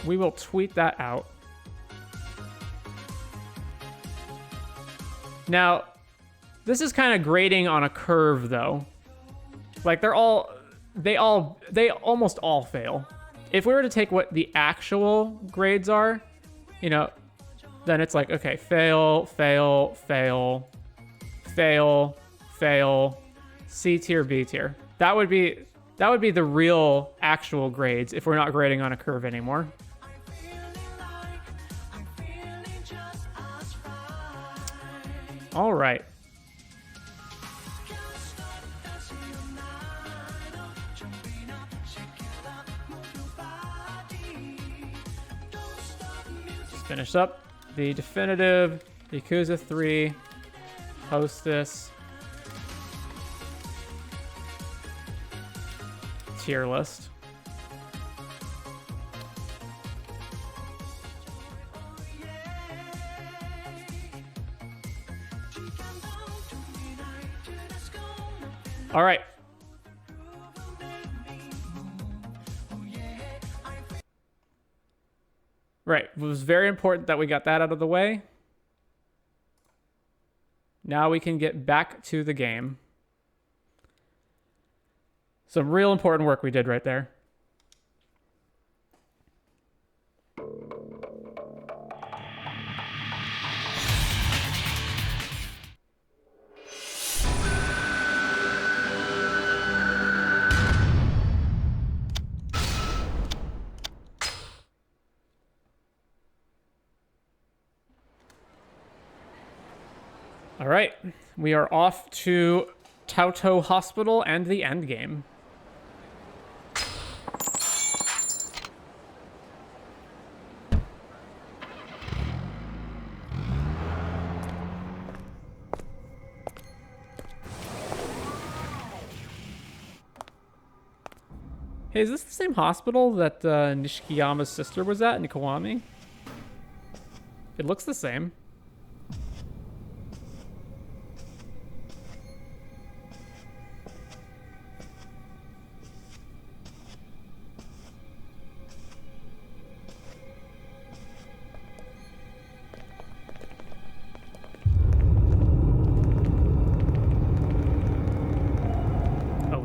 We will tweet that out. Now, this is kind of grading on a curve, though. Like, they almost all fail. If we were to take what the actual grades are, you know, then it's like, okay, fail, fail, fail, fail, fail, C tier, B tier. That would be the real actual grades if we're not grading on a curve anymore. All right. Just finish up the definitive Yakuza 3 Hostess tier list. All right. Right. It was very important that we got that out of the way. Now we can get back to the game. Some real important work we did right there. All right, we are off to Tauto Hospital and the Endgame. Hey, is this the same hospital that Nishikiyama's sister was at in Kiwami? It looks the same.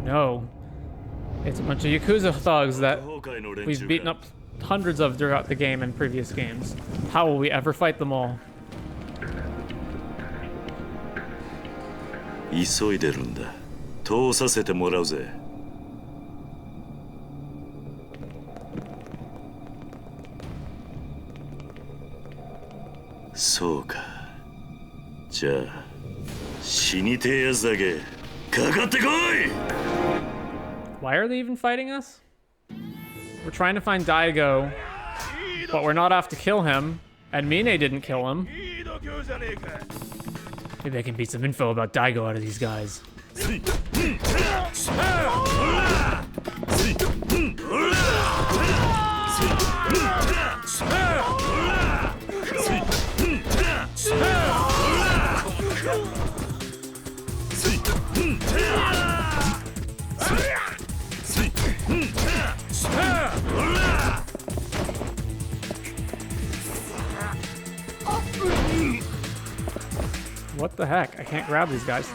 No. It's a bunch of Yakuza thugs that we've beaten up hundreds of throughout the game and previous games. How will we ever fight them all? 急いでるんだ。通させてもらうぜ。そうか。じゃあ死にてえやつだけかかってこい。 Why are they even fighting us? We're trying to find Daigo, but we're not off to kill him, and Mine didn't kill him. Maybe I can beat some info about Daigo out of these guys. What the heck? I can't grab these guys.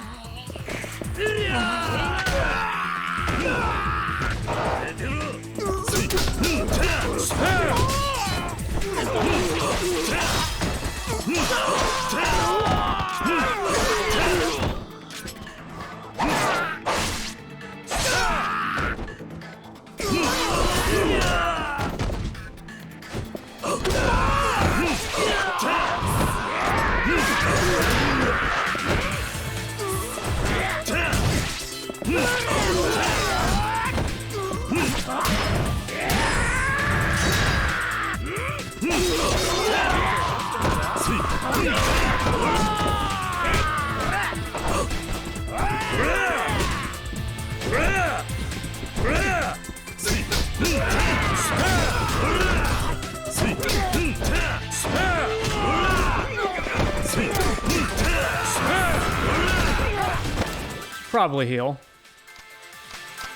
Probably heal.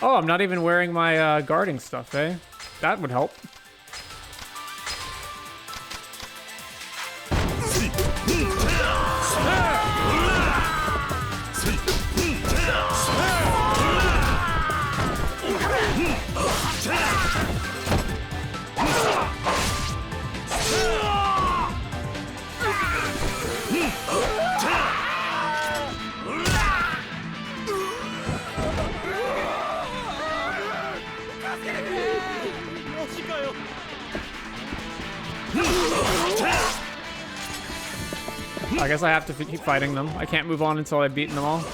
Oh, I'm not even wearing my guarding stuff, eh? That would help. I guess I have to keep fighting them. I can't move on until I've beaten them all.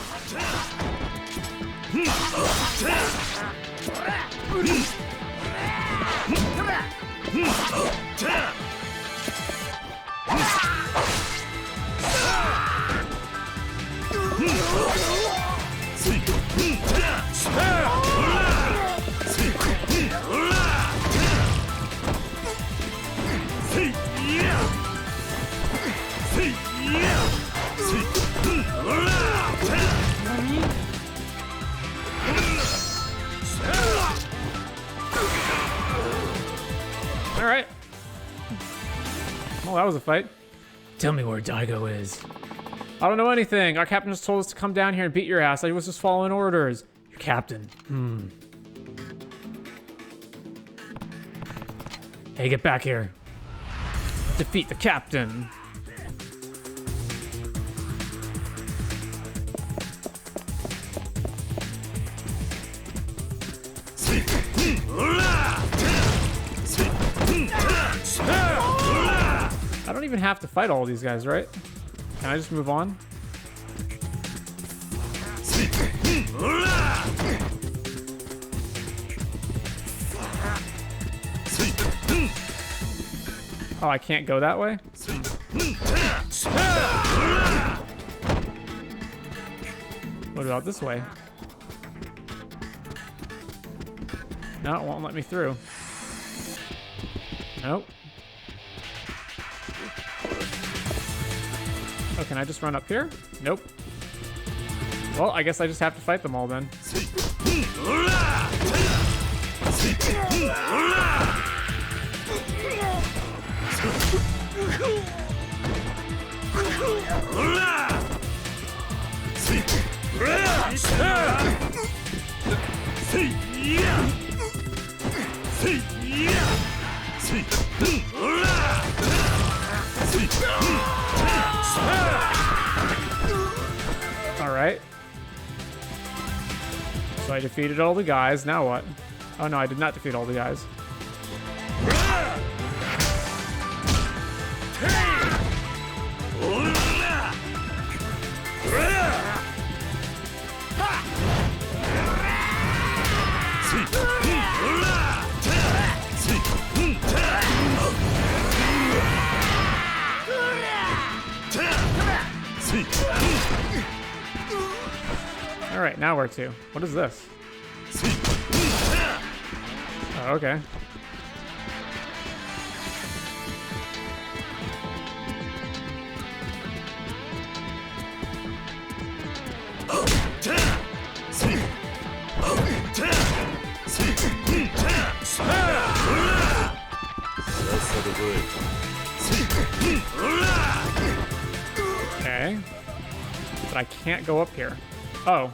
All right. Well, that was a fight. Tell me where Daigo is. I don't know anything. Our captain just told us to come down here and beat your ass. I was just following orders. Your captain. Hey, get back here. Defeat the captain. I don't even have to fight all these guys, right? Can I just move on? Oh, I can't go that way? What about this way? No, it won't let me through. Nope. Oh, can I just run up here? Nope. Well, I guess I just have to fight them all then. All right. So I defeated all the guys. Now what? Oh no, I did not defeat all the guys. All right, now where to? What is this? Oh, okay. Okay. But I can't go up here. Oh.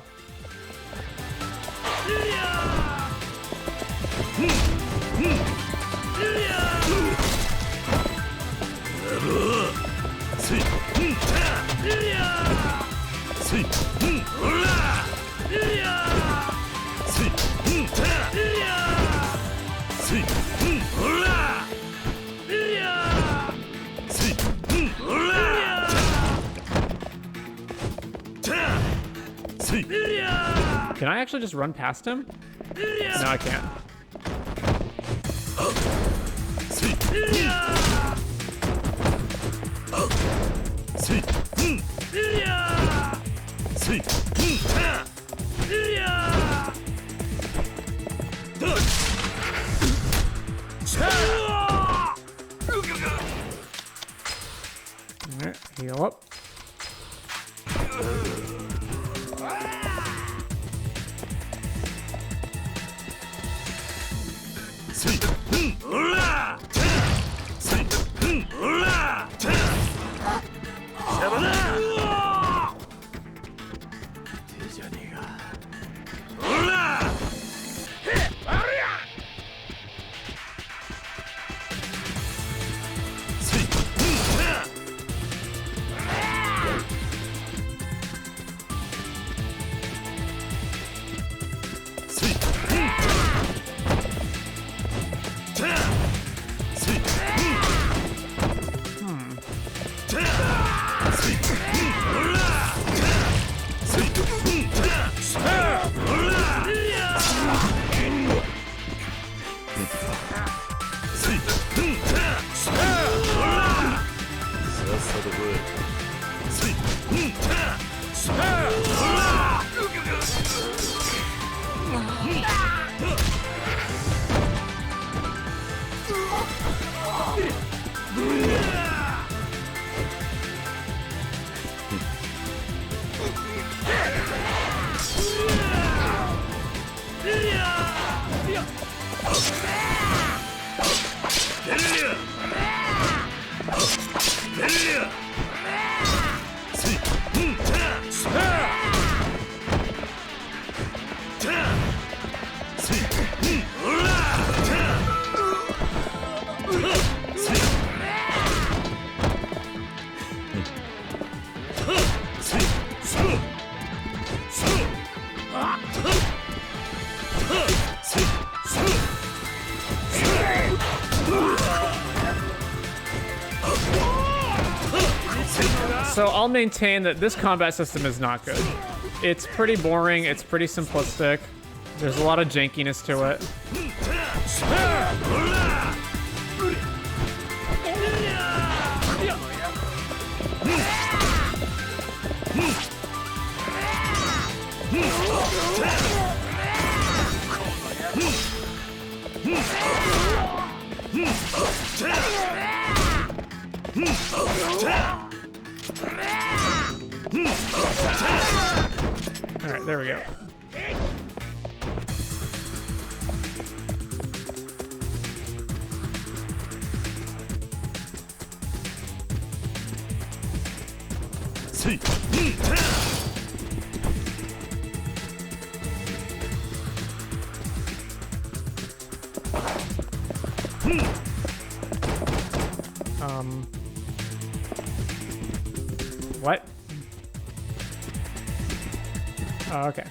Can I actually just run past him? No, I can't. Alright, heal up. So I'll maintain that this combat system is not good. It's pretty boring, it's pretty simplistic. There's a lot of jankiness to it. All right, there we go. What? Oh, okay.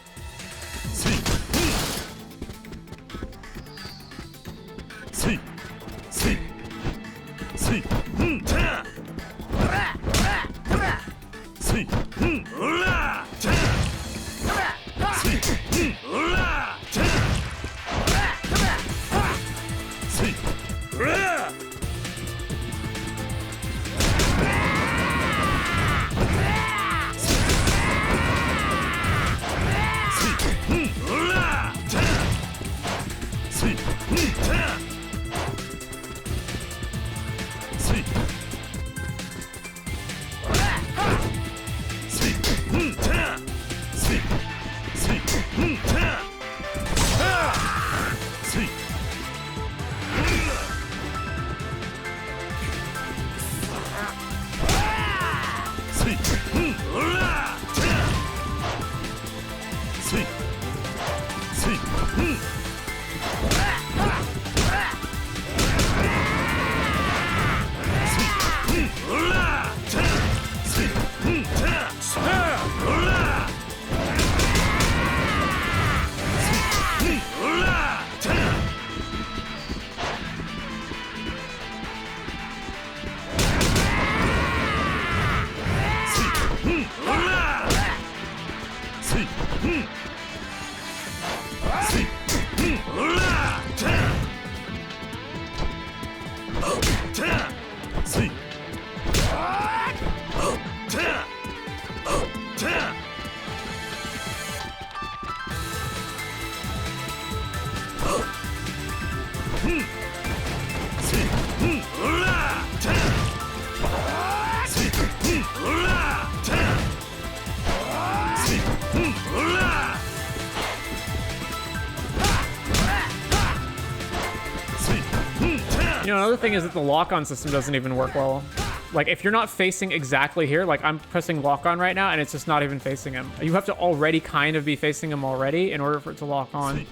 You know, another thing is that the lock-on system doesn't even work well. Like, if you're not facing exactly here, like I'm pressing lock-on right now, and it's just not even facing him. You have to already kind of be facing him already in order for it to lock on.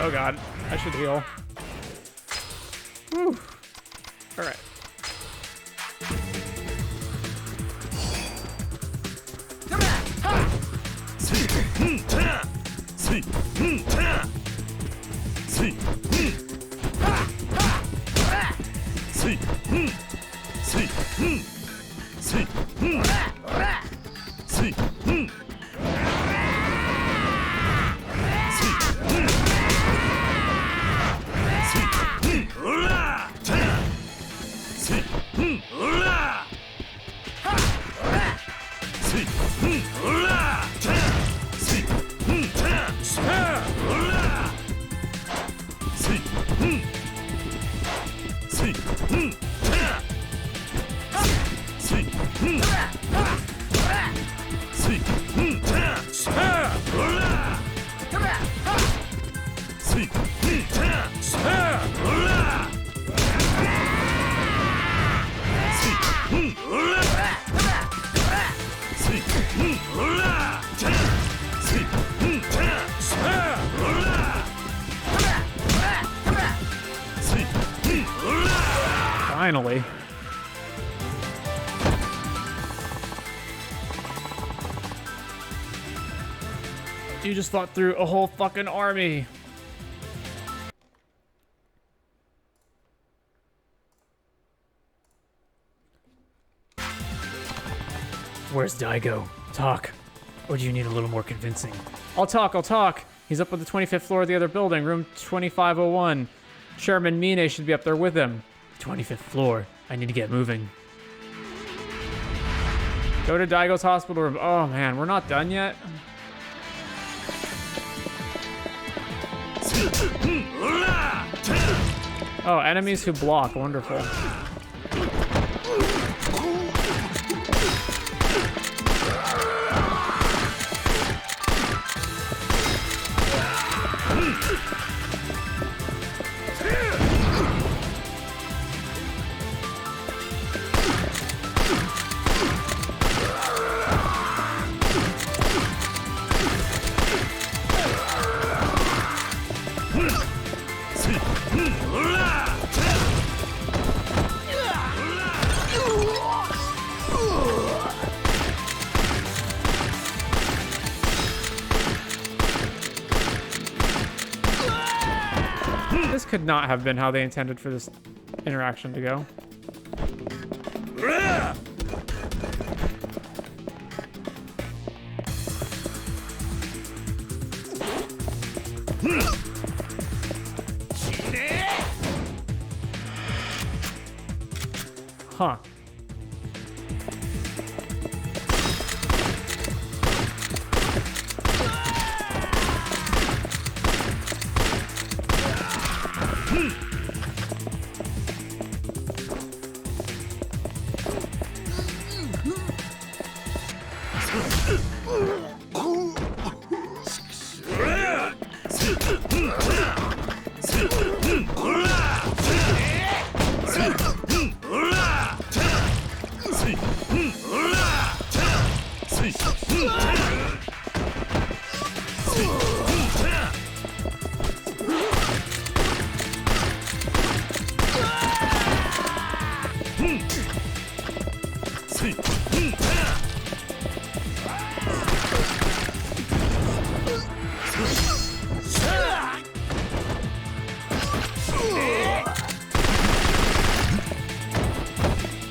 Oh god, I should heal. Whew. All right. Finally. You just fought through a whole fucking army. Where's Daigo? Talk. Or do you need a little more convincing? I'll talk. He's up on the 25th floor of the other building, room 2501. Chairman Mine should be up there with him. 25th floor. I need to get moving. Go to Daigo's hospital room. Oh man, we're not done yet. Oh, enemies who block. Wonderful. This could not have been how they intended for this interaction to go. Huh.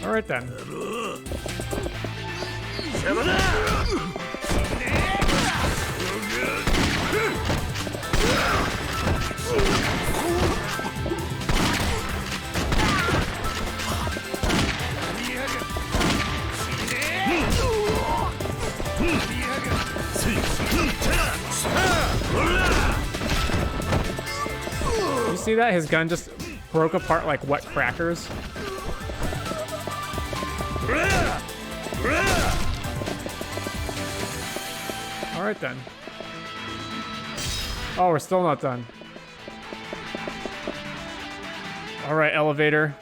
All right then. see that? His gun just broke apart like wet crackers. All right then. Oh, we're still not done. All right, elevator.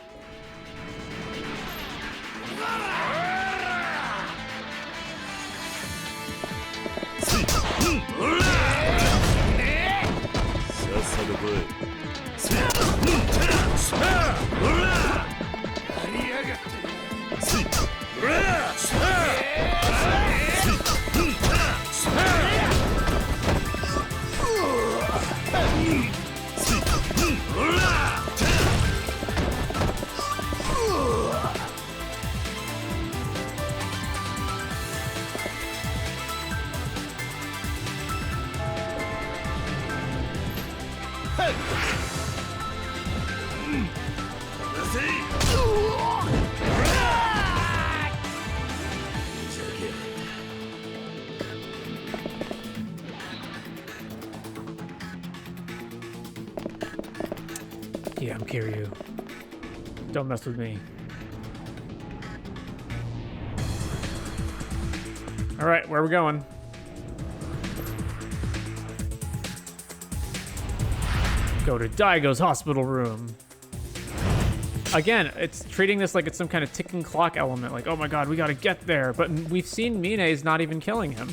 Yeah, I'm Kiryu. Don't mess with me. All right, where are we going? Go to Daigo's hospital room. Again, it's treating this like it's some kind of ticking clock element. Like, oh my god, we gotta get there. But we've seen Mine's not even killing him.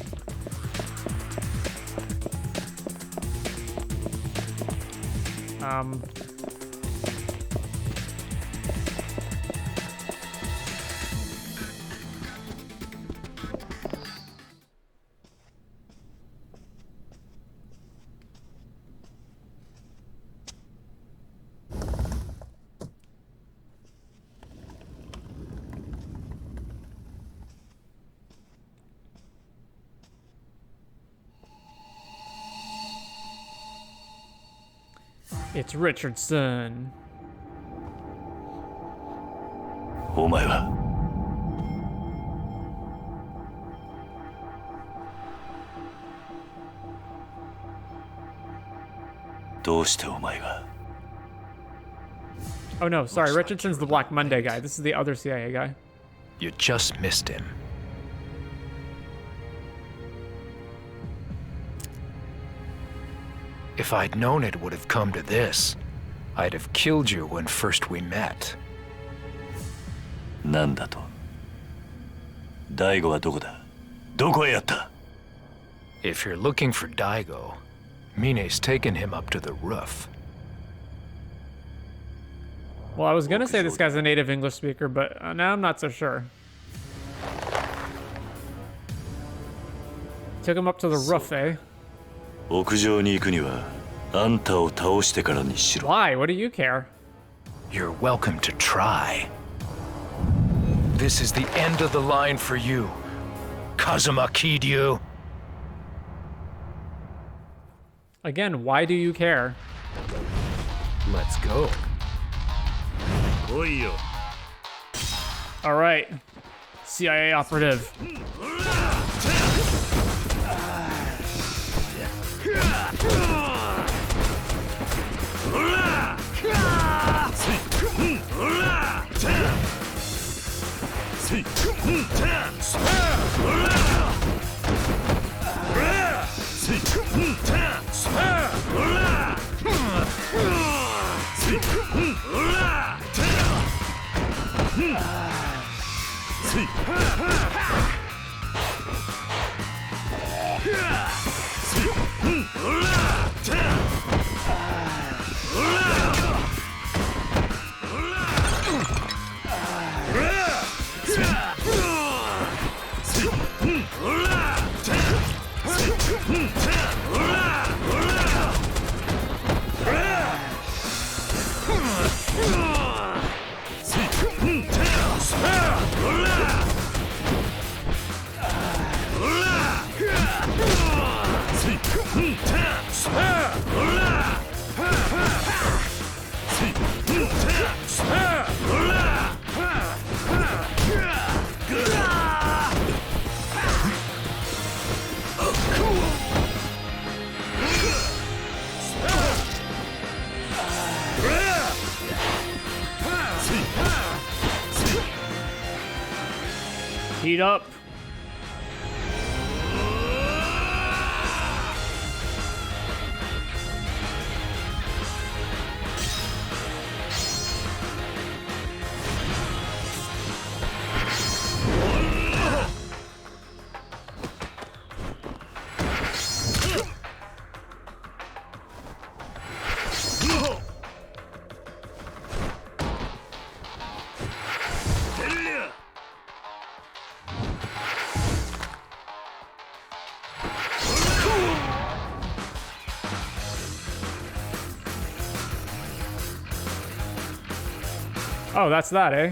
It's Richardson. お前はどうしてお前が Oh no, sorry, Richardson's the Black Monday guy. This is the other CIA guy. You just missed him. If I'd known it would have come to this, I'd have killed you when first we met. なんだと大悟はどこだどこへやった If you're looking for Daigo, Mine's taken him up to the roof. Well, I was gonna say this guy's a native English speaker, but now I'm not so sure. Took him up to the roof, eh? 屋上に行くにはあんたを倒してからにしろ Why? What do you care? You're welcome to try. This is the end of the line for you, Kazuma Kiryu. Again, why do you care? Let's go. 来いよ All right, CIA operative. Heat up. Oh, that's that, eh?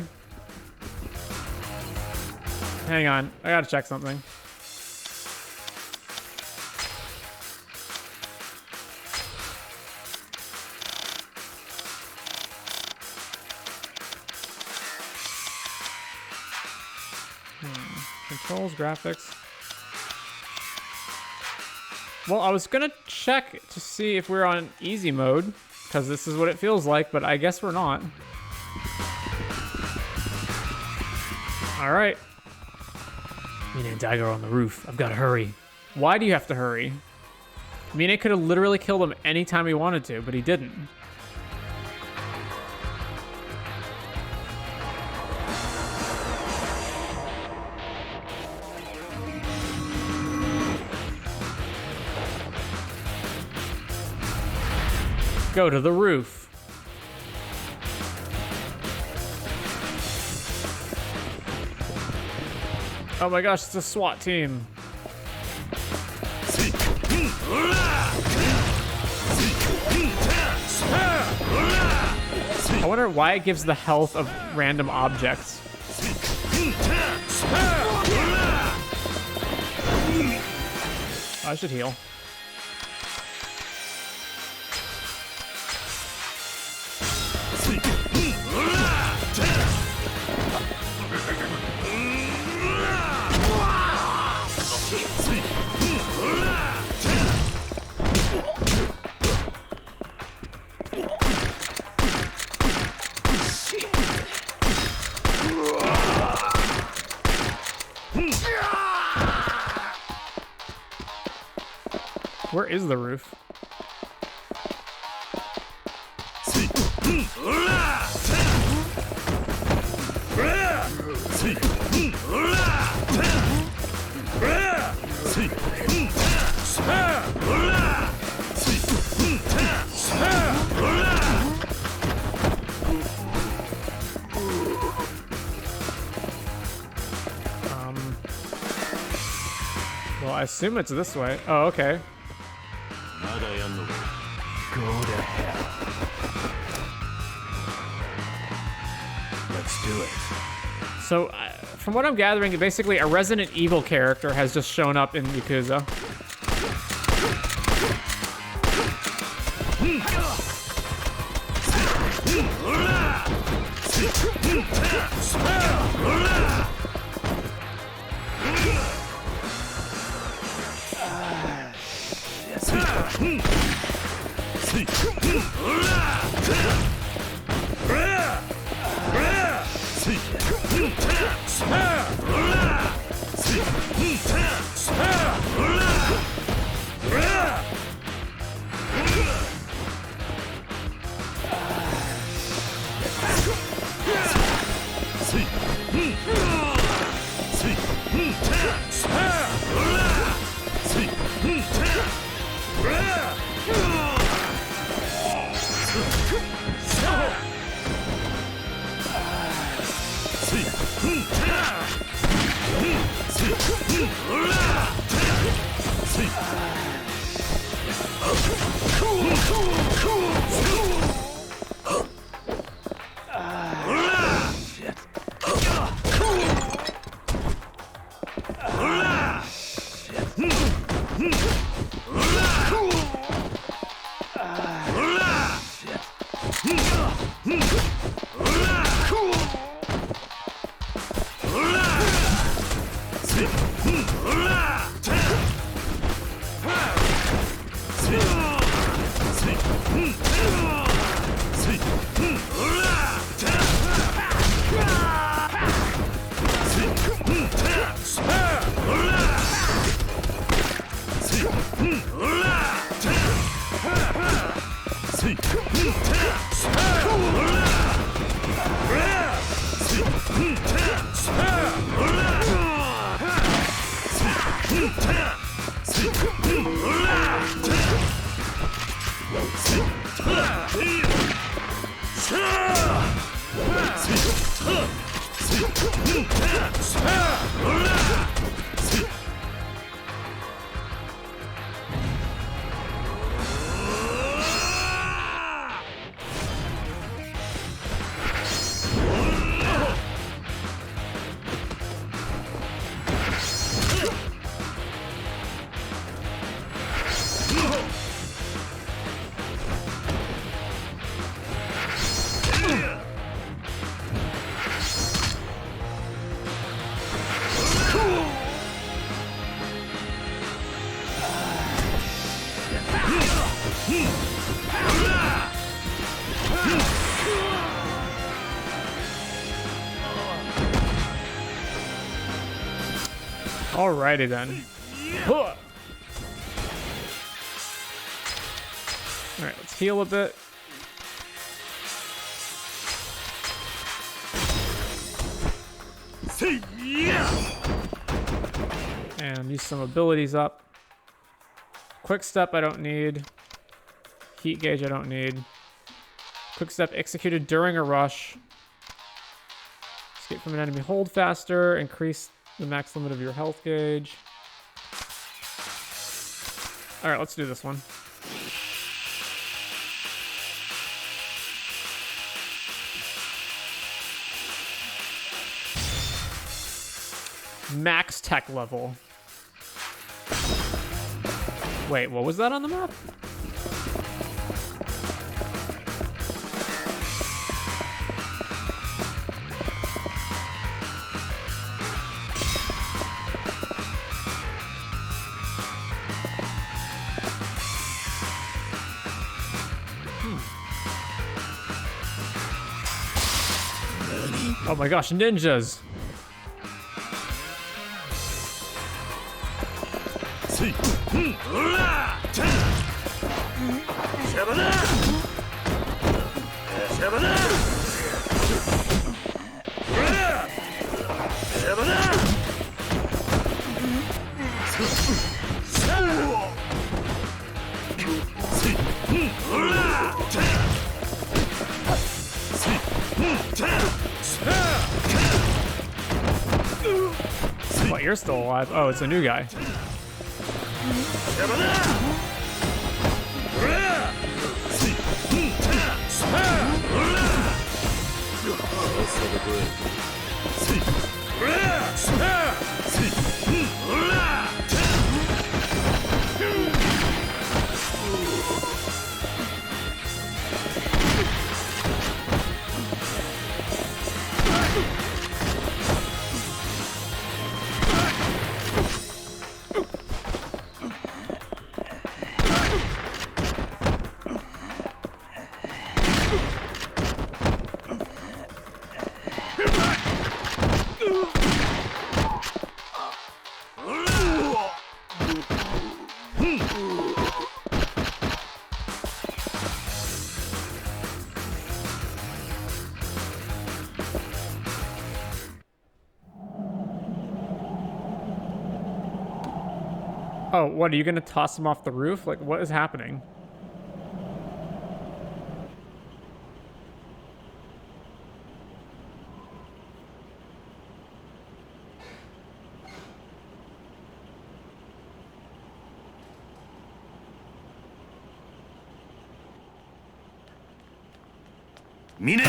Hang on, I gotta check something. Controls, graphics. Well, I was gonna check to see if we're on easy mode, because this is what it feels like, but I guess we're not. Alright. Mina and Daigo are on the roof. I've gotta hurry. Why do you have to hurry? Mina could have literally killed him anytime he wanted to, but he didn't. Go to the roof. Oh my gosh, it's a SWAT team. I wonder why it gives the health of random objects. I should heal. Where is the roof? Well, I assume it's this way. Oh, okay. Go to hell. Let's do it. So, from what I'm gathering, basically a Resident Evil character has just shown up in Yakuza. Alrighty then. Alright, let's heal a bit. And use some abilities up. Quick step I don't need. Heat gauge I don't need. Quick step executed during a rush. Escape from an enemy hold faster. Increase the max limit of your health gauge. Alright, let's do this one. Max tech level. Wait, what was that on the map? Oh my gosh, ninjas! What, you're still alive? Oh, it's a new guy. Oh, what, are you gonna toss him off the roof? Like, what is happening? Mine!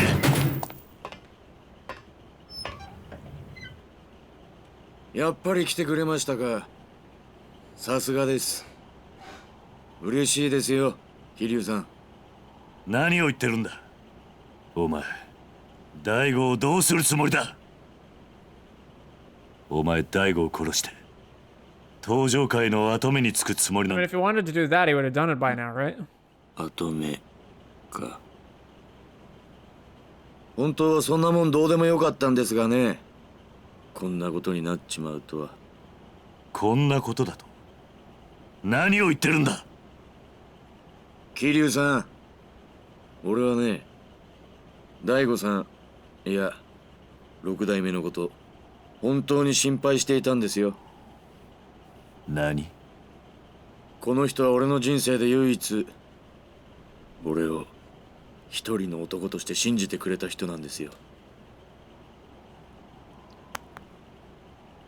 やっぱり来てくれましたか。さすがです。嬉しいですよ、桐生さん。何を言ってるんだ。お前、大悟をどうするつもりだ。お前、大悟を殺して、登場界の跡目につくつもりな I ん mean, だ。 if he wanted to do that, he would have done it by now, right? 跡目か。本当はそんなもんどうでもよかったんですがね。こんなことになっちまうとは。こんなことだと何を言ってるんだ。桐生さん、俺はね、大悟さん、いや6代目のこと本当に心配していたんですよ。何？この人は俺の人生で唯一俺を一人の男として信じてくれた人なんですよ。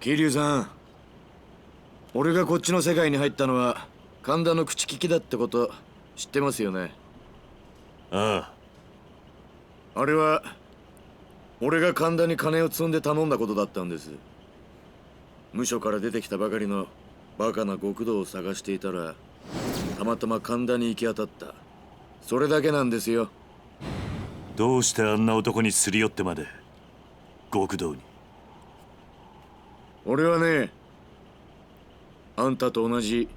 桐生さん、俺がこっちの世界に入ったのは神田の口利きだってこと知ってますよね。ああ。あれは俺が神田に金を積んで頼んだことだったんです。無所から出てきたばかりのバカな極道を探していたらたまたま神田に行き当たった。それだけなんですよ。どうしてあんな男にすり寄ってまで極道に。俺はね、あんたと同じ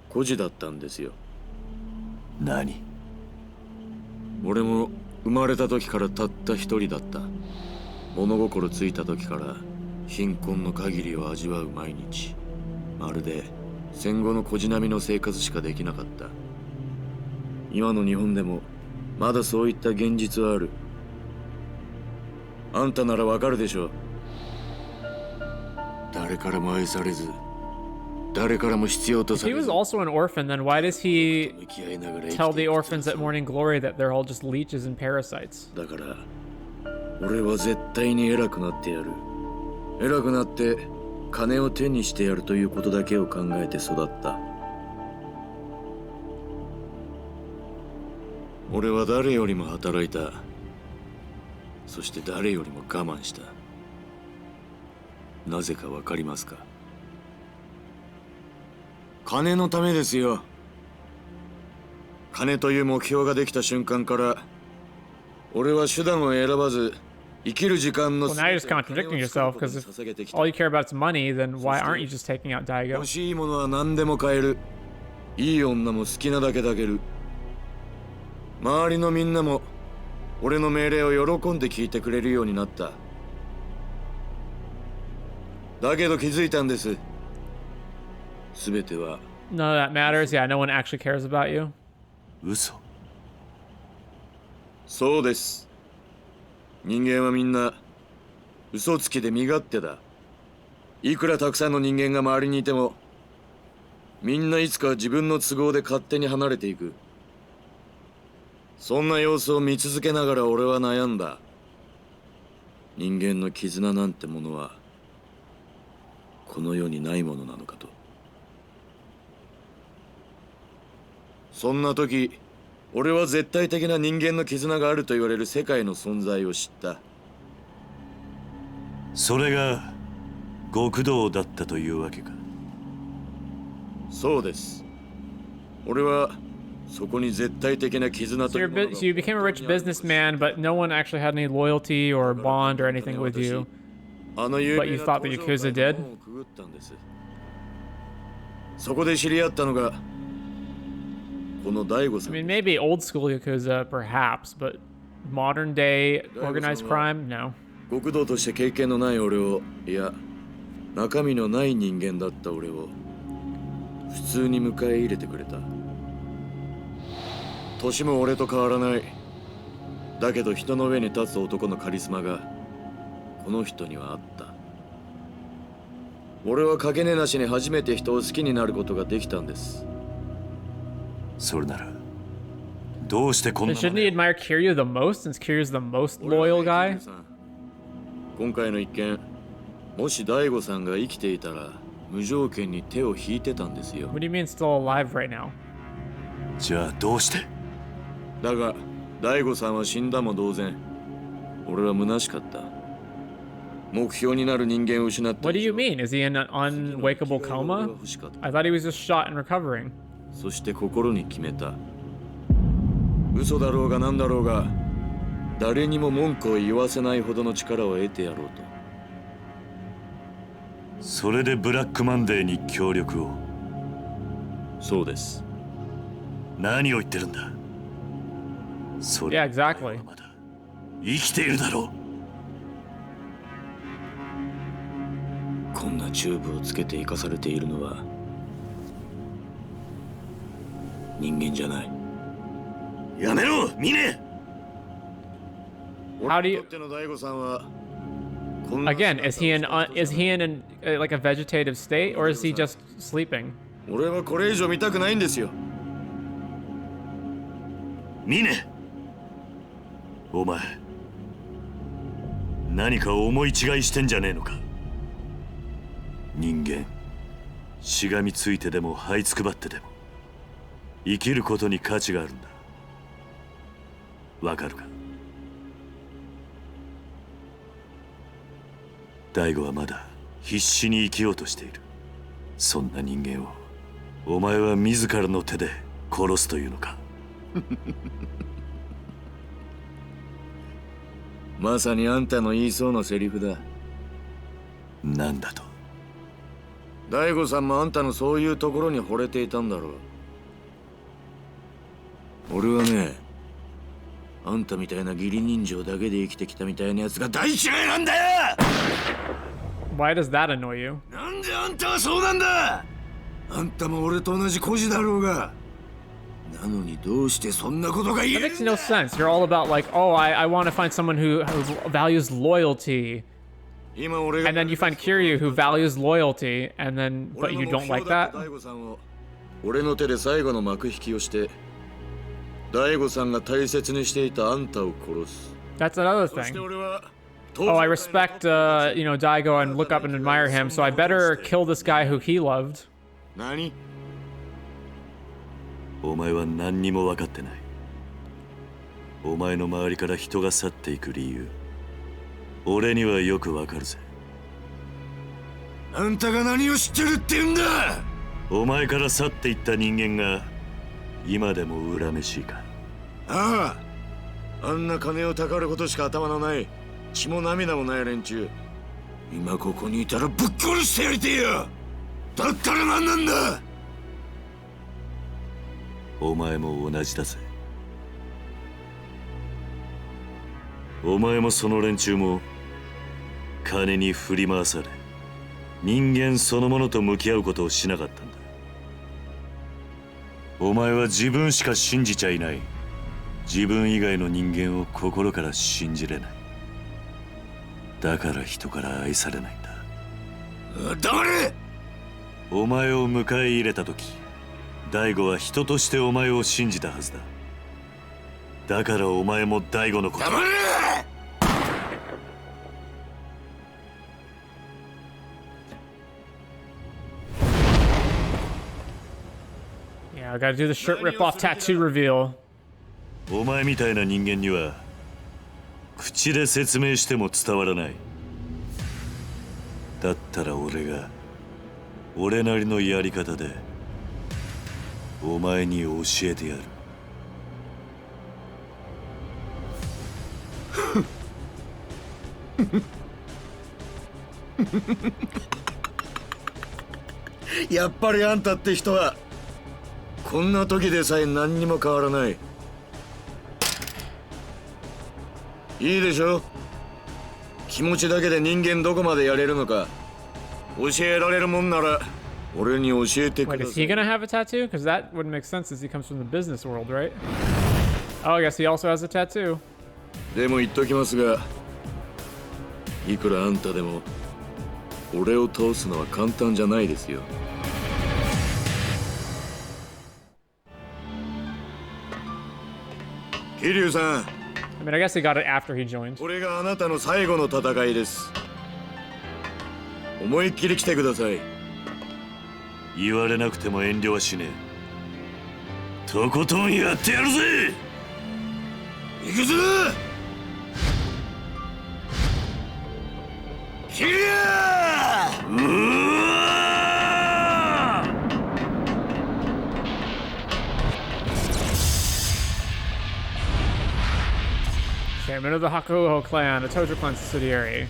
孤児だったんですよ。何？俺も生まれた時からたった一人だった。物心ついた時から貧困の限りを味わう毎日。まるで戦後の孤児並みの生活しかできなかった。今の日本でもまだそういった現実はある。あんたならわかるでしょう。誰からも愛されず、誰からも必要と If さ he れ was ず。 also an orphan, then why does he 向き合いながら生きていく tell the 人 orphans だ at Morning Glory that they're all just leeches and parasites? だから俺は絶対に偉くなってやる。偉くなって金を手にしてやるということだけを考えて育った。俺は誰よりも働いた。そして誰よりも我慢した。なぜかわかりますか？金のためですよ。金という目標ができた瞬間から俺は手段を選ばず生きる時間の Well, now you're just contradicting yourself because if all you care about is money, then why aren't you just taking out Daigo? 欲しいものは何でも買える。いい女も好きなだけ抱ける。周りのみんなも俺の命令を喜んで聞いてくれるようになった。だけど気づいたんです。すべては None of that matters. Yeah, no one actually cares about you. 嘘。そうです。人間はみんな嘘つきで身勝手だ。いくらたくさんの人間が周りにいてもみんないつか自分の都合で勝手に離れていく。そんな様子を見続けながら俺は悩んだ。人間の絆なんてものはこの世にないものなのかと。そんな時俺は絶対的な人間の絆があると言われる世界の存在を知った。それが極道だったというわけか。そうです。俺はそこに絶対的な絆というものが。So you became a rich businessman, but no one actually had any loyalty or bond or anything with you. But you thought the Yakuza did? そこで知り合ったのがこの大悟さん。I mean, maybe old school Yakuza, perhaps, but modern day organized crime, no. 極道として経験のない俺を、いや、中身のない人間だった俺を普通に迎え入れてくれた。年も俺と変わらない。だけど人の上に立つ男のカリスマがこの人にはあった。俺はかけねなしに初めて人を好きになることができたんです。それならどうしてこんな Then shouldn't he admire Kiryu the most, since Kiryu's the most loyal guy? 今回の一件、もし大悟さんが生きていたら無条件に手を引いてたんですよ。 What do you mean still alive right now? じゃあどうして？だが大悟さんは死んだも同然。俺は虚しかった。目標になる人間を失った。 What do you mean? Is he in an unwakeable coma? I thought he was just shot and recovering. そして心に決めた。嘘だろうが何だろうが誰にも文句を言わせないほどの力を得てやろうと。それでブラックマンデーに協力を。そうです。何を言ってるんだ。それ Yeah, exactly. まだ生きているだろう。こんなチューブをつけて生かされているのは人間じゃない。やめろ、ミネ。 How do you 俺にとっての大悟さんは again? Is he in like a vegetative state, or is he just sleeping? 俺はこれ以上見たくないんですよ。ミネ、お前何か思い違いしてんじゃねえのか。人間しがみついてでも這いつくばってでも生きることに価値があるんだ。わかるか。大悟はまだ必死に生きようとしている。そんな人間をお前は自らの手で殺すというのか。まさにあんたの言いそうなセリフだ。なんだと。大悟さんもあんたのそういうところに惚れていたんだろう。俺はね、あんたみたいな義理人情だけで生きてきたみたいなやつが大嫌いなんだよ。 Why does that annoy you? なんであんたはそうなんだ。あんたも俺と同じ孤児だろうが。なのにどうしてそんなことが言え That るん makes だ。 no sense. You're all about like, oh, I want to find someone who values loyalty, 今俺が and then you find Kiryu who values loyalty, and then but you don't like that. 大悟さんを俺の手で最後の幕引きをして、大悟さんが大切にしていたあんたを殺す。 That's another そして thing. 俺は Oh, I respect, Daigo and look up and admire him, so I better kill this guy who he loved. 何？お前は何にも分かってない。お前の周りから人が去っていく理由、俺にはよく分かるぜ。あんたが何を知ってるって言うんだ。お前から去っていった人間が今でも恨めしいか。ああ、あんな金をたかることしか頭のない血も涙もない連中、今ここにいたらぶっ殺してやりてえよ。だったら何なんだ。お前も同じだぜ。お前もその連中も金に振り回され、人間そのものと向き合うことをしなかったんだ。お前は自分しか信じちゃいない。自分以外の人間を心から信じれない。だから人から愛されないんだ。黙れ！お前を迎え入れた時、大悟は人としてお前を信じたはずだ。だからお前も大悟のこと。黙れ！ Yeah, I gotta do the shirt rip-off tattoo reveal. お前みたいな人間には口で説明しても伝わらない。だったら俺が俺なりのやり方でお前に教えてやる。やっぱりあんたって人はこんな時でさえ何にも変わらない。いいでしょ。気持ちだけで人間どこまでやれるのか教えられるもんなら俺に教えてく Wait, だ is さ he い。 gonna have a tattoo? Because that wouldn't make sense since he comes from the business world, right? Oh, I guess he also has a tattoo. でも言っときますが、いくらあんたでも俺を倒すのは簡単じゃないですよ。桐生さん、 I mean, I guess he got it after he joined. これがあなたの最後の戦いです。思いっきり来てください。言われなくても遠慮はしねえ。とことんやってやるぜ。行くぞ。桐生！ Chairman of the Hakuho clan, a Tojo clan subsidiary.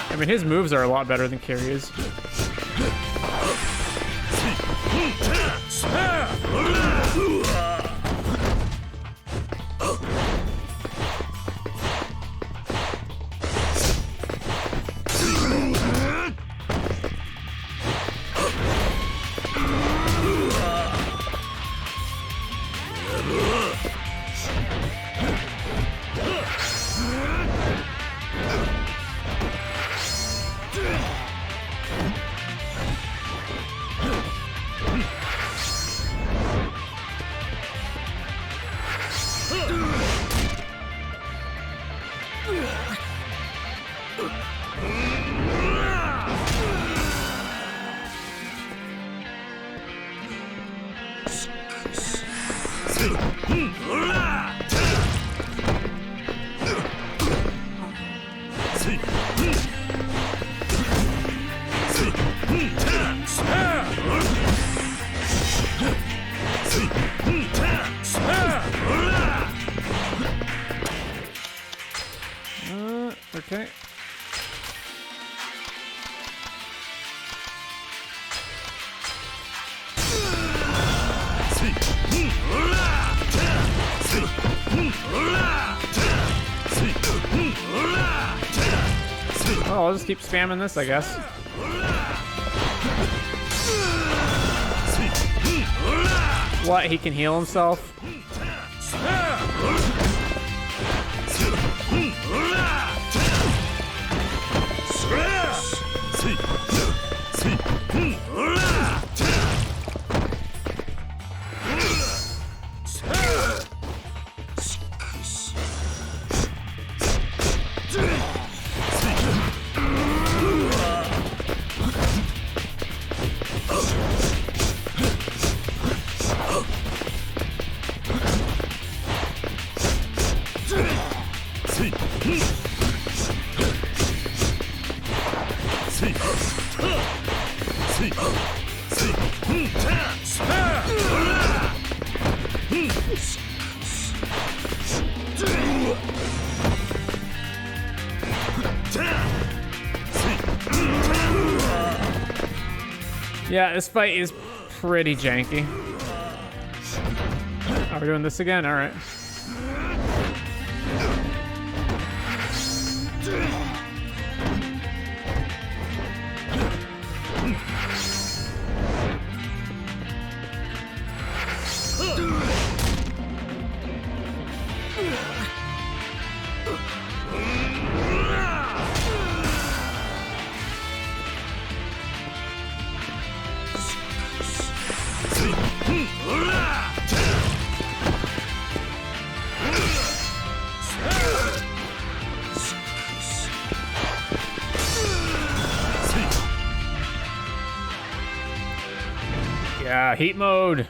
I mean, his moves are a lot better than Kiryu's. Okay. Oh, I'll just keep spamming this, I guess. What? He can heal himself? Yeah, this fight is pretty janky. Are we doing this again? All right. Yeah, heat mode.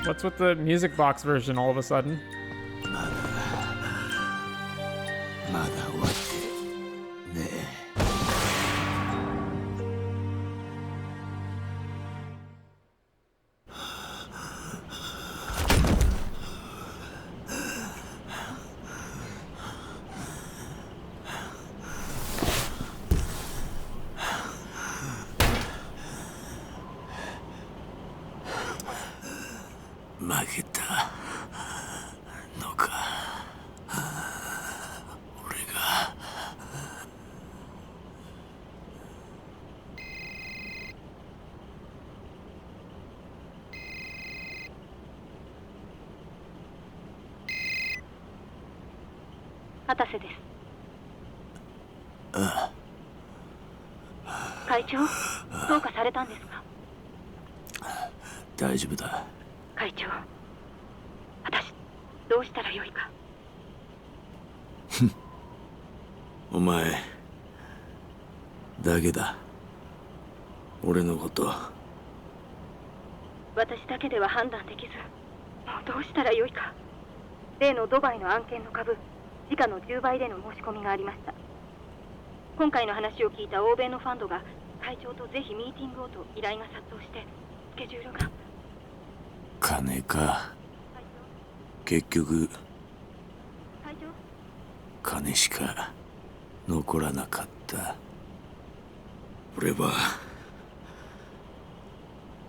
What's with the music box version all of a sudden? まだ終わってねえ。負けたのか。俺が。畑瀬です。ああ。会長、どうかされたんですか？大丈夫だ。会長、私どうしたらよいか。お前だけだ。俺のこと。私だけでは判断できず、もうどうしたらよいか。例のドバイの案件の株、時価の10倍での申し込みがありました。今回の話を聞いた欧米のファンドが会長とぜひミーティングをと依頼が殺到して、スケジュールが。金か。結局金しか残らなかった。俺は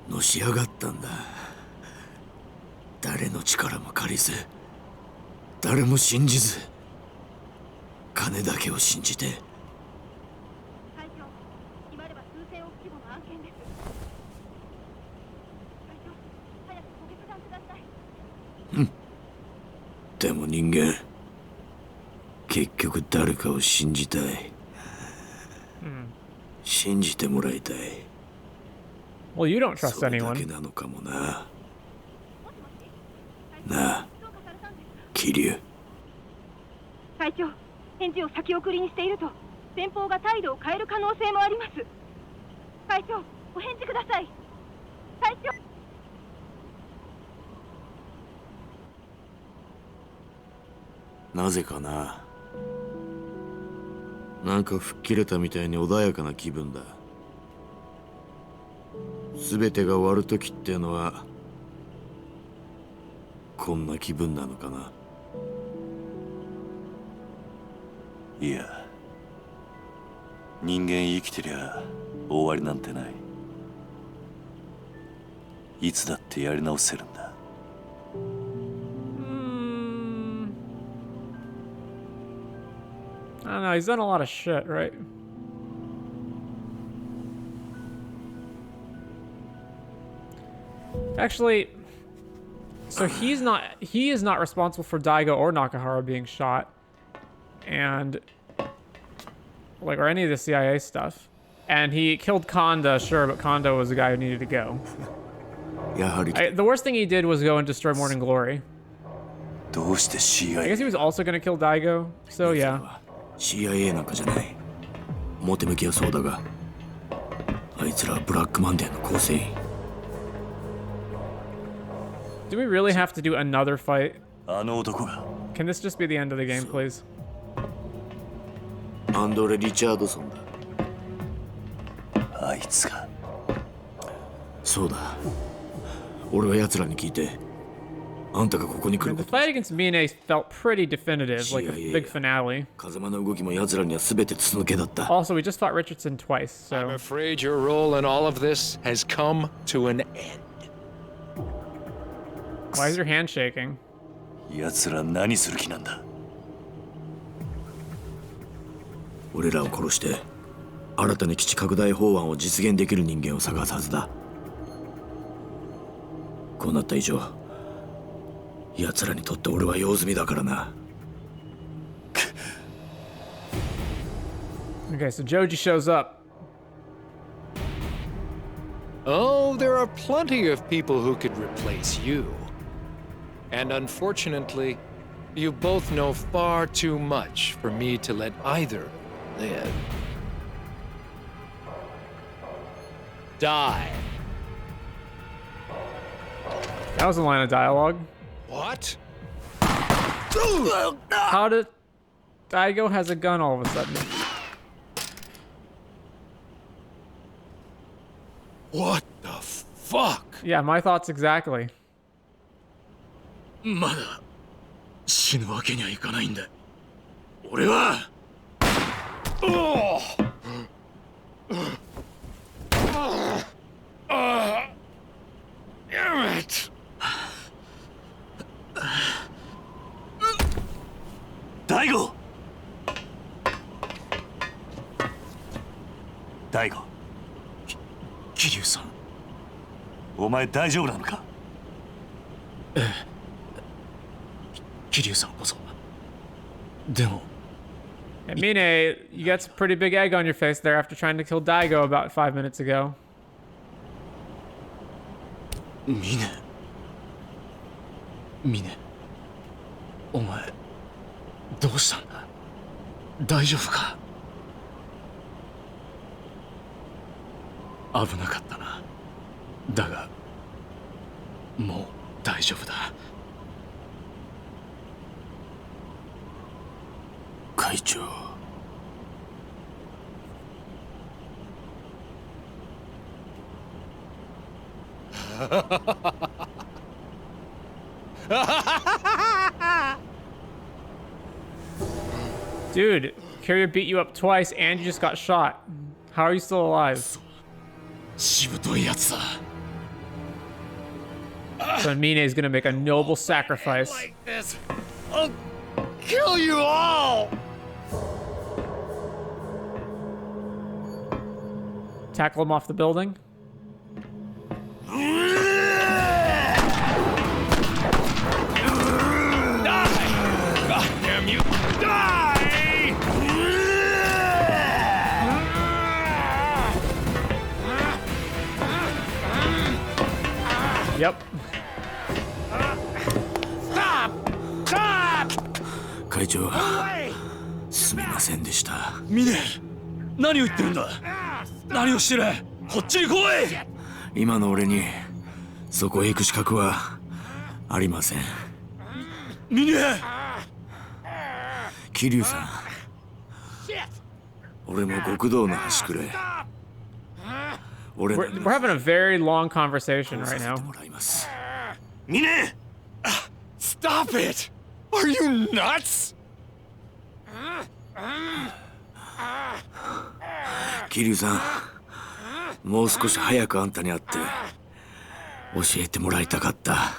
のし上がったんだ。誰の力も借りず、誰も信じず、金だけを信じて。会長、今では数千億規模の案件です。会長、早くご決断ください。でも人間、結局誰かを信じたい。信じてもらいたい。Well, you don't trust それだ anyone. けなのかもな。なあ、桐生。会長、返事を先送りにしていると先方が態度を変える可能性もあります。会長、お返事ください。会長。なぜかな。なんか吹っ切れたみたいに穏やかな気分だ。全てが終わる時ってのはこんな気分なのかな。いや、人間生きてりゃ終わりなんてない。いつだってやり直せるんだ。I don't know, he's done a lot of shit, right? Actually, so he is not responsible for Daigo or Nakahara being shot, and like, or any of the CIA stuff. And he killed Kanda, sure, but Kanda was the guy who needed to go. The worst thing he did was go and destroy Morning Glory. I guess he was also gonna kill Daigo, so yeah. CIA なんかじゃない。表向きはそうだが、あいつらはブラックマンデーの構成員。Do we really have to do another fight? Can this just be the end of the game, please? アンドレ・リチャードソンだ。あいつが。そうだ。俺は奴らに聞いて、あんたがここに来る The こと。 fight against Mine felt pretty definitive, like a big finale. 風間の動きも奴らには全て筒抜けだった。Also, we just fought Richardson twice, so. I'm afraid your role in all of this has come to an end. Why is your hand shaking? 奴ら何する気なんだ。俺らを殺して新たに基地拡大法案を実現できる人間を探すはずだ。こうなった以上、奴らにとって俺は用済みだからな。Okay, so Joji shows up. Oh, there are plenty of people who could replace you. And unfortunately, you both know far too much for me to let either live. Die. That was a line of dialogue. What? How did Daigo has a gun all of a sudden? What the fuck? Yeah, my thoughts exactly. まだ死ぬわけにはいかないんだ。俺は。Damn it! 大悟。大悟。桐生さん。お前大丈夫なのか。ええ。桐生さんこそ。でも。 And Mine, you got some pretty big egg on your face there after trying to kill Daigo about 5 minutes ago. ミネ。お前どうしたんだ。大丈夫か。危なかったな。だがもう大丈夫だ。会長。Dude, Kiryu beat you up twice and you just got shot. How are you still alive? しぶといやつだ。 So Mine is gonna make a noble sacrifice. Like this, I'll kill you all. Tackle him off the building. God damn you! Die! Yep. Stop! Stop! 会長、すみませんでした。ミネ、何を言ってるんだ。何をしてる。こっちに来い。今の俺にそこへ行く資格はありません。ミネ、桐生さん、俺も極道の端くれ。We're having a very long conversation right now. ミネ。 Stop it! Are you nuts? 桐生さん、もう少し早くあんたに会って教えてもらいたかった。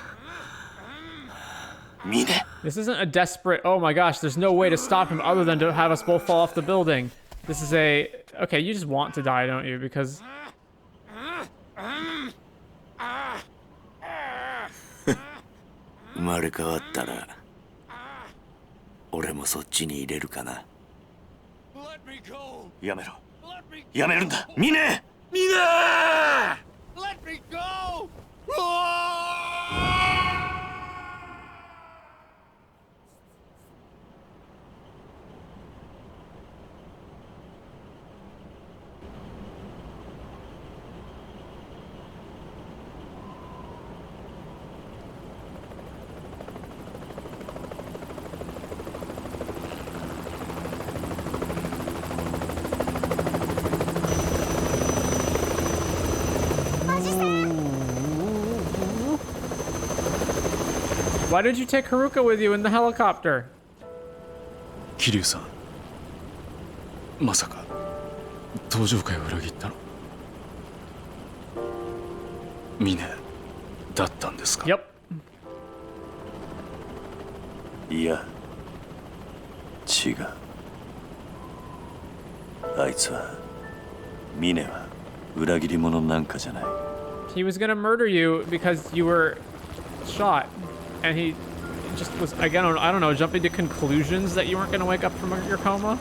ミネ。 This isn't a desperate, oh my gosh, there's no way to stop him other than to have us both fall off the building. This is a, okay, you just want to die, don't you? Because... 生まれ変わったら俺もそっちに入れるかな。やめろ。やめるんだ。ミネ。ミネ。 Let me go! Why did you take Haruka with you in the helicopter? 桐生さん、まさか登場会を裏切ったの。ミネだったんですか。 Yep. いや、違う。あいつは、ミネは裏切り者なんかじゃない。 He was gonna murder you because you were shot. And he just was, again, I don't know, jumping to conclusions that you weren't gonna wake up from your coma?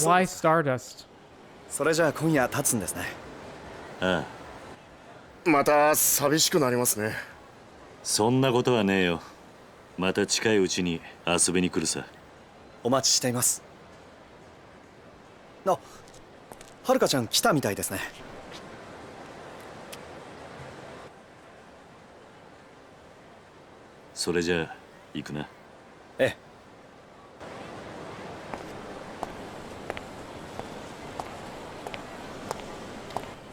Why Stardust? それじゃあ今夜立つんですね。ああ、また寂しくなりますね。そんなことはねえよ。また近いうちに遊びに来るさ。お待ちしています。あ、はるかちゃん来たみたいですね。それじゃあ行くな。ええ。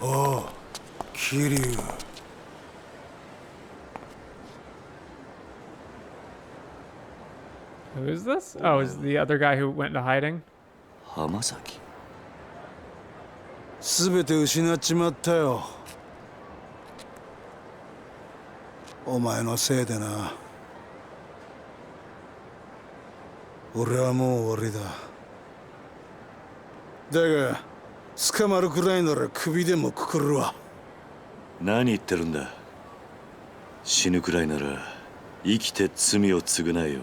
おう、桐生。Who is this? Oh, is the other guy who went into hiding? 浜崎。すべて失っちまったよ。お前のせいでな。俺はもう終わりだ。だが捕まるくらいなら首でもくくるわ。何言ってるんだ。死ぬくらいなら生きて罪を償えよ。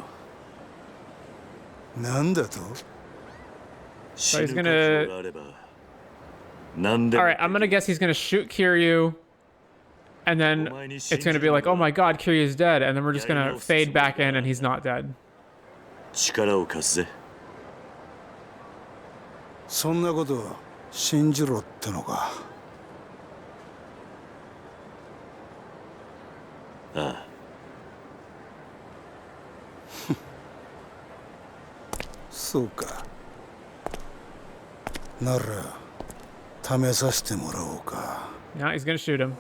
なんだと？ So he's gonna... Alright, I'm gonna guess he's gonna shoot Kiryu, and then it's gonna be like, oh my god, Kiryu's dead, and then we're just gonna fade back in and he's not dead. 力を貸すぜ。そんなこと信じろってのか。ああ。そうか。なら試させてもらおうか。Now he's gonna shoot him.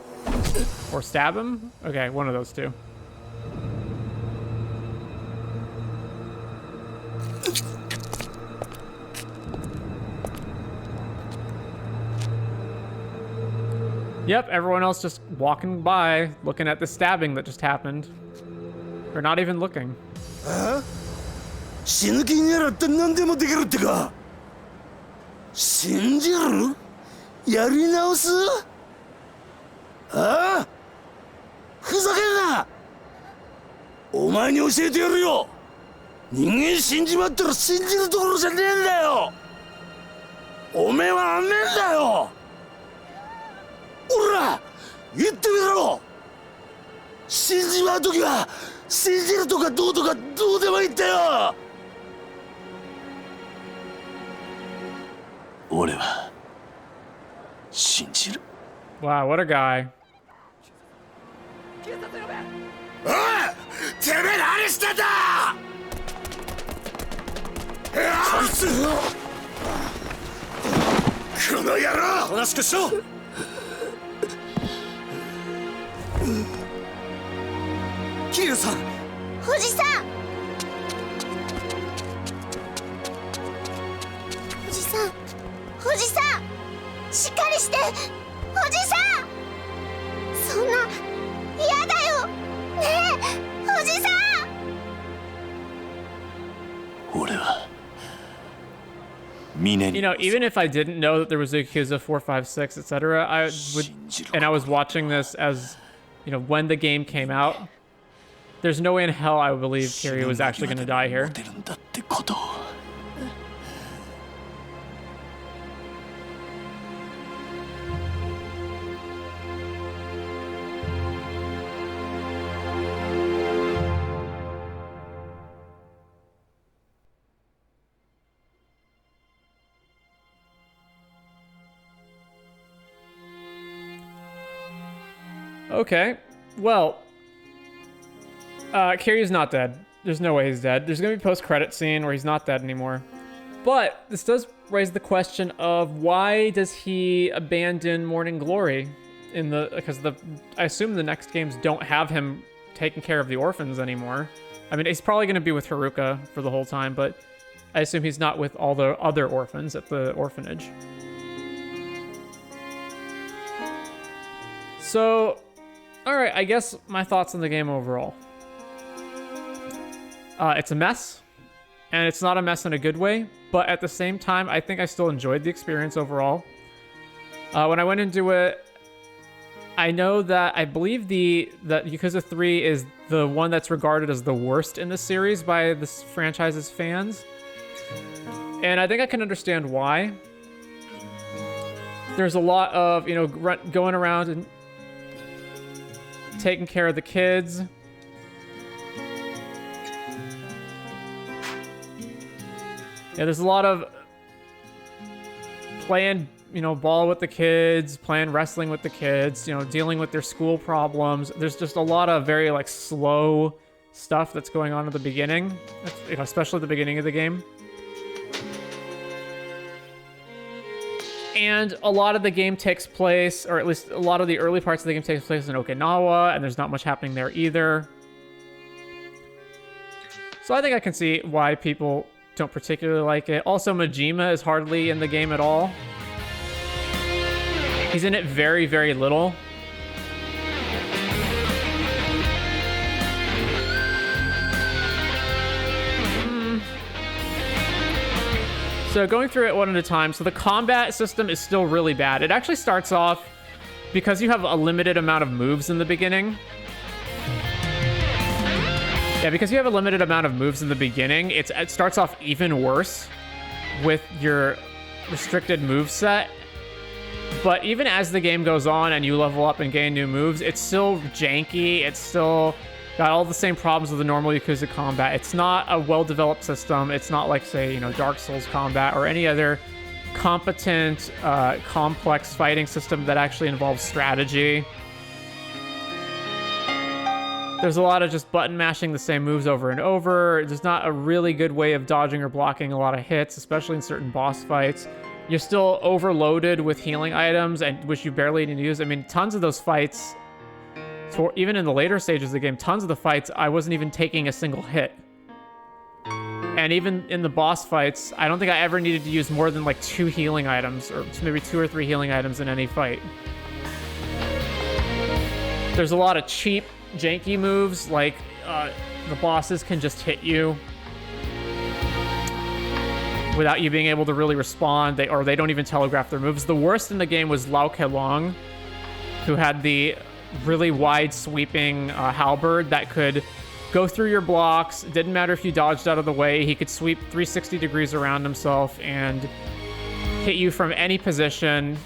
Or stab him? Okay, one of those two. Yep, everyone else just walking by, looking at the stabbing that just happened. Or not even looking. 死ぬ気にならって何でもできるってか。信じる？やり直す？ああ？ふざけんな！お前に教えてやるよ。人間死んじまったら信じるところじゃねえんだよ。おめえはあんねえんだよ。おら、言ってみろ。死んじまうときは信じるとかどうとかどうでもいいってよ。俺は信じる。Wow, what a guy. おい！てめえ何してんだ！こいつ！この野郎！おとなしくしろ！桐生さん！おじさん！おじさん！おじさん！しっかりして！おじさん！そんな嫌だよ！ねえ！おじさん！俺は峰に。 You know, even if I didn't know that there was a Yakuza 4, 5, 6, etc., I would, and I was watching this as, you know, when the game came out, there's no way in hell I would believe Kiryu was actually going to die here. Okay, well, Kiryu's not dead. There's no way he's dead. There's gonna be a post-credit scene where he's not dead anymore. But this does raise the question of why does he abandon Morning Glory in the, because I assume the next games don't have him taking care of the orphans anymore. I mean, he's probably gonna be with Haruka for the whole time, but I assume he's not with all the other orphans at the orphanage. So, alright, I guess my thoughts on the game overall. It's a mess, and it's not a mess in a good way, but at the same time, I think I still enjoyed the experience overall. When I went into it, I know that I believe that Yakuza 3 is the one that's regarded as the worst in the series by this franchise's fans. And I think I can understand why. There's a lot of, you know, going around and taking care of the kids. Yeah, there's a lot of playing, you know, ball with the kids, playing wrestling with the kids, you know, dealing with their school problems. There's just a lot of very, like, slow stuff that's going on at the beginning, you know, especially at the beginning of the game. And a lot of the game takes place, or at least a lot of the early parts of the game takes place in Okinawa, and there's not much happening there either. So I think I can see why people don't particularly like it. Also, Majima is hardly in the game at all. He's in it very, very little. So going through it one at a time. So the combat system is still really bad. It actually starts off, because you have a limited amount of moves in the beginning. Yeah, because you have a limited amount of moves in the beginning, it starts off even worse with your restricted move set. But even as the game goes on and you level up and gain new moves, it's still janky. It's still got all the same problems with the normal Yakuza combat. It's not a well-developed system. It's not like, say, you know, Dark Souls combat or any other competent, complex fighting system that actually involves strategy. There's a lot of just button mashing the same moves over and over. There's not a really good way of dodging or blocking a lot of hits, especially in certain boss fights. You're still overloaded with healing items, and which you barely need to use. I mean, tons of those fights, so even in the later stages of the game, tons of the fights, I wasn't even taking a single hit. And even in the boss fights, I don't think I ever needed to use more than like 2 healing items, or maybe 2 or 3 healing items in any fight. There's a lot of cheap, janky moves, like the bosses can just hit you without you being able to really respond. They don't even telegraph their moves. The worst in the game was Lao Kelong, who had the really wide sweeping halberd that could go through your blocks. It didn't matter if you dodged out of the way. He could sweep 360 degrees around himself and hit you from any position,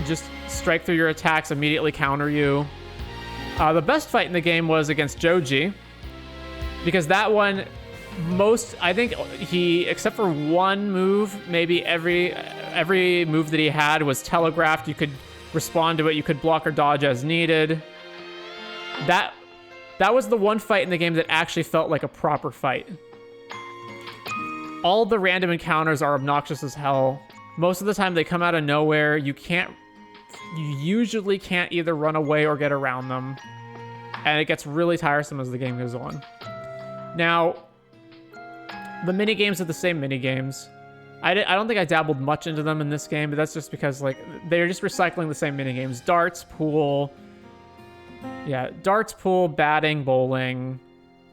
just strike through your attacks, immediately counter you. The best fight in the game was against Joji, because that one, I think he, except for one move, maybe every move that he had was telegraphed. You could respond to it. You could block or dodge as needed. That was the one fight in the game that actually felt like a proper fight. All the random encounters are obnoxious as hell. Most of the time they come out of nowhere. You usually can't either run away or get around them. And it gets really tiresome as the game goes on. Now, the minigames are the same minigames. I don't think I dabbled much into them in this game, but that's just because, like, they're just recycling the same minigames. Darts, pool. Yeah, darts, pool, batting, bowling,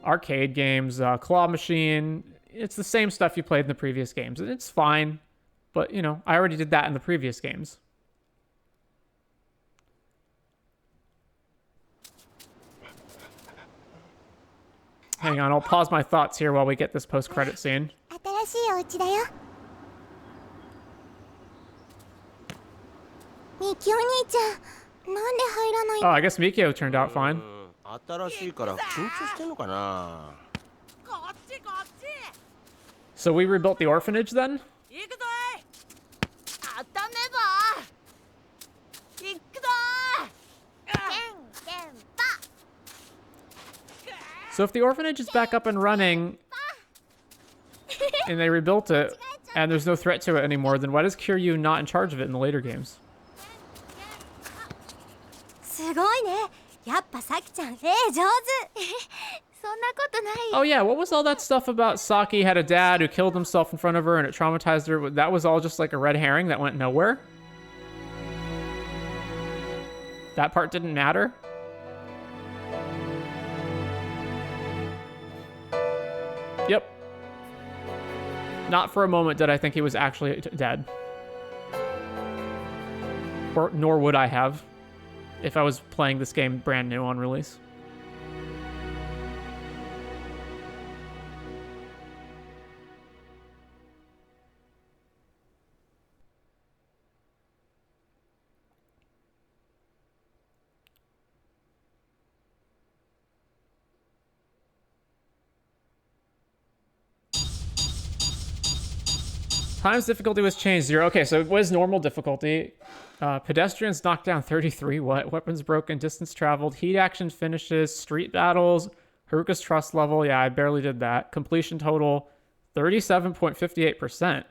arcade games, claw machine. It's the same stuff you played in the previous games. And it's fine, but, you know, I already did that in the previous games. Hang on, I'll pause my thoughts here while we get this post-credit scene. Oh, I guess Mikio turned out fine. So we rebuilt the orphanage then? So if the orphanage is back up and running, and they rebuilt it, and there's no threat to it anymore, then why is Kiryu not in charge of it in the later games? Oh yeah, what was all that stuff about Saki had a dad who killed himself in front of her and it traumatized her? That was all just like a red herring that went nowhere? That part didn't matter? Yep. Not for a moment did I think he was actually dead. Nor would I have if I was playing this game brand new on release. Times difficulty was changed 0. Okay, so it was normal difficulty. Pedestrians knocked down 33. What? Weapons broken, distance traveled, heat action finishes, street battles, Haruka's trust level. Yeah, I barely did that. Completion total 37.58%.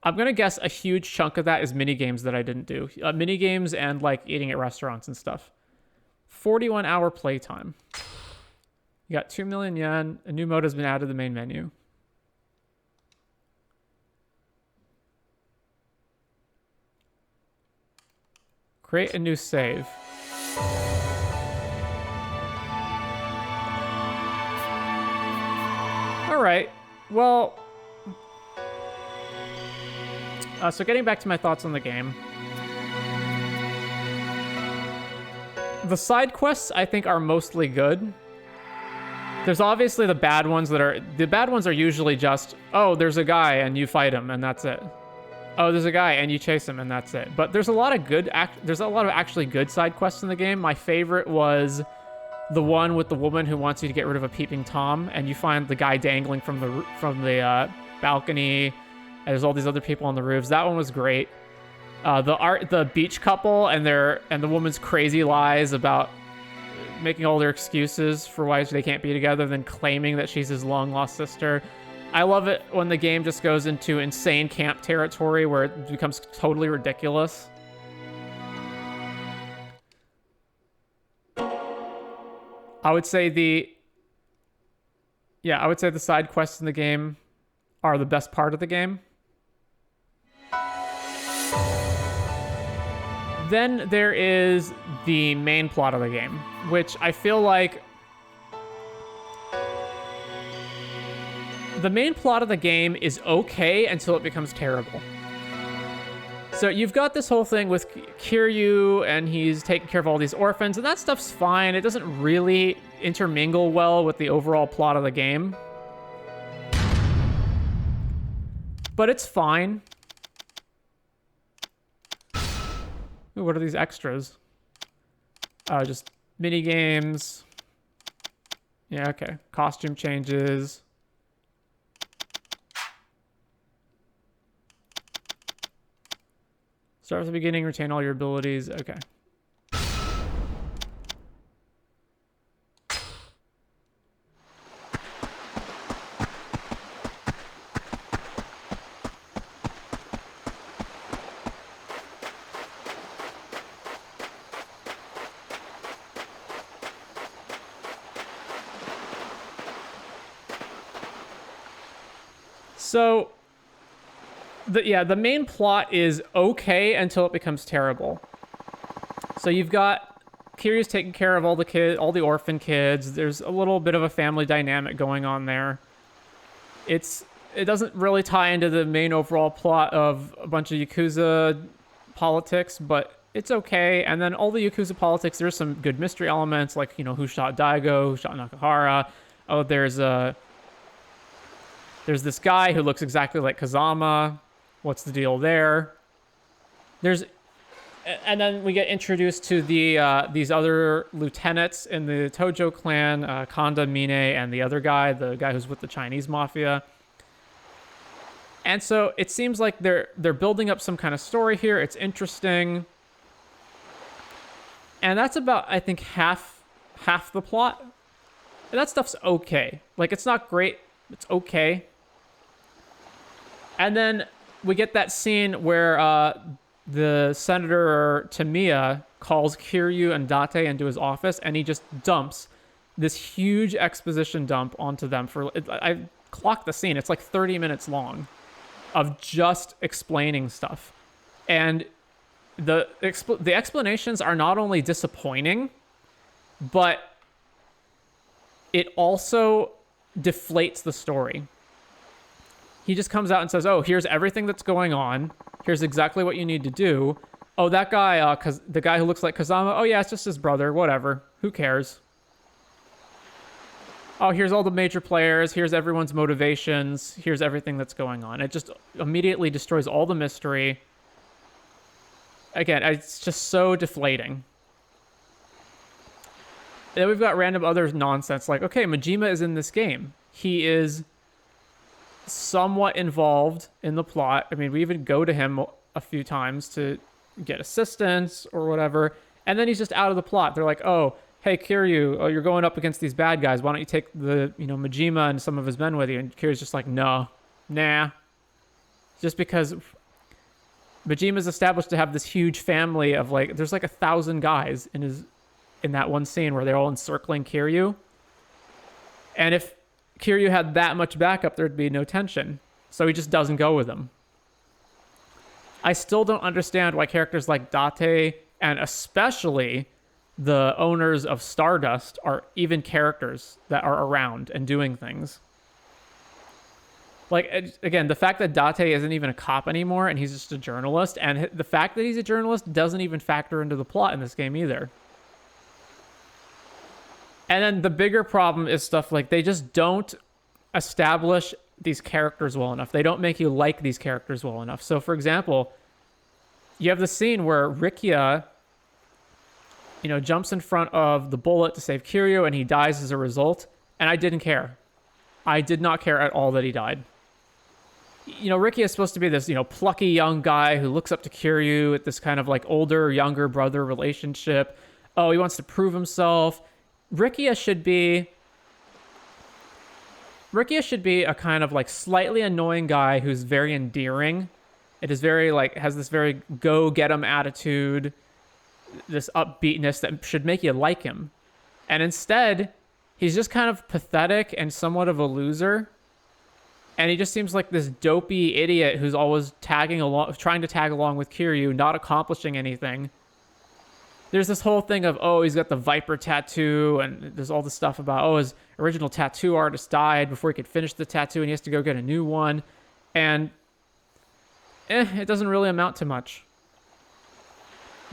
I'm going to guess a huge chunk of that is mini games that I didn't do. Mini games and like eating at restaurants and stuff. 41-hour playtime. You got 2 million yen. A new mode has been added to the main menu. Create a new save. All right. Well, so getting back to my thoughts on the game. The side quests, I think, are mostly good. There's obviously the bad ones that are... The bad ones are usually just, oh, there's a guy and you fight him and that's it. Oh, there's a guy and you chase him and that's it. But there's a lot of good... There's a lot of actually good side quests in the game. My favorite was the one with the woman who wants you to get rid of a peeping Tom, and you find the guy dangling from the balcony, and there's all these other people on the roofs. That one was great. The beach couple and the woman's crazy lies about making all their excuses for why they can't be together, then claiming that she's his long-lost sister. I love it when the game just goes into insane camp territory where it becomes totally ridiculous. I would say the side quests in the game are the best part of the game. Then there is the main plot of the game, which I feel like the main plot of the game is okay until it becomes terrible. So you've got this whole thing with Kiryu, and he's taking care of all these orphans, and that stuff's fine. It doesn't really intermingle well with the overall plot of the game. But it's fine. Ooh, what are these extras? Just mini games. Yeah, okay. Costume changes. Start at the beginning, retain all your abilities. Okay. So, the main plot is okay until it becomes terrible. So you've got Kiryu's taking care of all the orphan kids. There's a little bit of a family dynamic going on there. It doesn't really tie into the main overall plot of a bunch of Yakuza politics, but it's okay. And then all the Yakuza politics, there's some good mystery elements, like, you know, who shot Daigo, who shot Nakahara. Oh, there's this guy who looks exactly like Kazama. What's the deal there? And then we get introduced to these other lieutenants in the Tojo clan, Kanda, Mine, and the other guy, the guy who's with the Chinese mafia. And so it seems like they're building up some kind of story here. It's interesting. And that's about, I think, half the plot. And that stuff's okay. Like, it's not great. It's okay. And then we get that scene where the Senator Tamiya calls Kiryu and Date into his office, and he just dumps this huge exposition dump onto them. I clocked the scene. It's like 30 minutes long of just explaining stuff. And the explanations are not only disappointing, but it also deflates the story. He just comes out and says, oh, here's everything that's going on. Here's exactly what you need to do. Oh, that guy, the guy who looks like Kazama, oh yeah, it's just his brother, whatever. Who cares? Oh, here's all the major players. Here's everyone's motivations. Here's everything that's going on. It just immediately destroys all the mystery. Again, it's just so deflating. Then we've got random other nonsense like, okay, Majima is in this game. He is somewhat involved in the plot. I mean, we even go to him a few times to get assistance or whatever, and then he's just out of the plot. They're like, oh, hey, Kiryu, oh, you're going up against these bad guys. Why don't you take the, Majima and some of his men with you? And Kiryu's just like, no, nah. Just because Majima's established to have this huge family of like, there's like 1,000 guys in that one scene where they're all encircling Kiryu. And if Kiryu had that much backup, there'd be no tension. So he just doesn't go with them. I still don't understand why characters like Date and especially the owners of Stardust are even characters that are around and doing things. Like, again, the fact that Date isn't even a cop anymore and he's just a journalist, and the fact that he's a journalist doesn't even factor into the plot in this game either. And then the bigger problem is stuff like they just don't establish these characters well enough. They don't make you like these characters well enough. So, for example, you have the scene where Rikia, jumps in front of the bullet to save Kiryu and he dies as a result. And I didn't care. I did not care at all that he died. Rikia is supposed to be this, plucky young guy who looks up to Kiryu at this kind of like older, younger brother relationship. Oh, he wants to prove himself. Rikia should be a kind of like slightly annoying guy who's very endearing. It is very like, has this very go get him attitude, this upbeatness that should make you like him. And instead, he's just kind of pathetic and somewhat of a loser. And he just seems like this dopey idiot who's always trying to tag along with Kiryu, not accomplishing anything. There's this whole thing of, oh, he's got the Viper tattoo, and there's all this stuff about, oh, his original tattoo artist died before he could finish the tattoo, and he has to go get a new one. And, it doesn't really amount to much.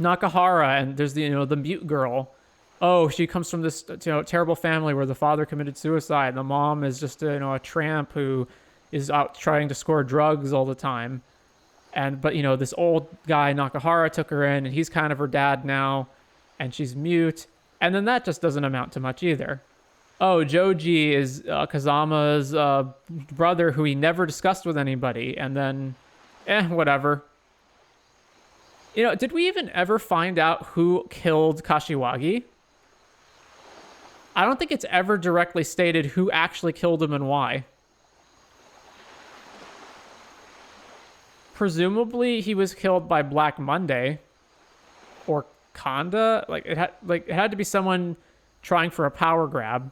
Nakahara, and there's the mute girl. Oh, she comes from this, terrible family where the father committed suicide. The mom is just, a tramp who is out trying to score drugs all the time. But this old guy, Nakahara, took her in, and he's kind of her dad now, and she's mute. And then that just doesn't amount to much either. Oh, Joji is Kazama's brother who he never discussed with anybody, and then, whatever. Did we even ever find out who killed Kashiwagi? I don't think it's ever directly stated who actually killed him and why. Presumably, he was killed by Black Monday or Kanda. It had to be someone trying for a power grab.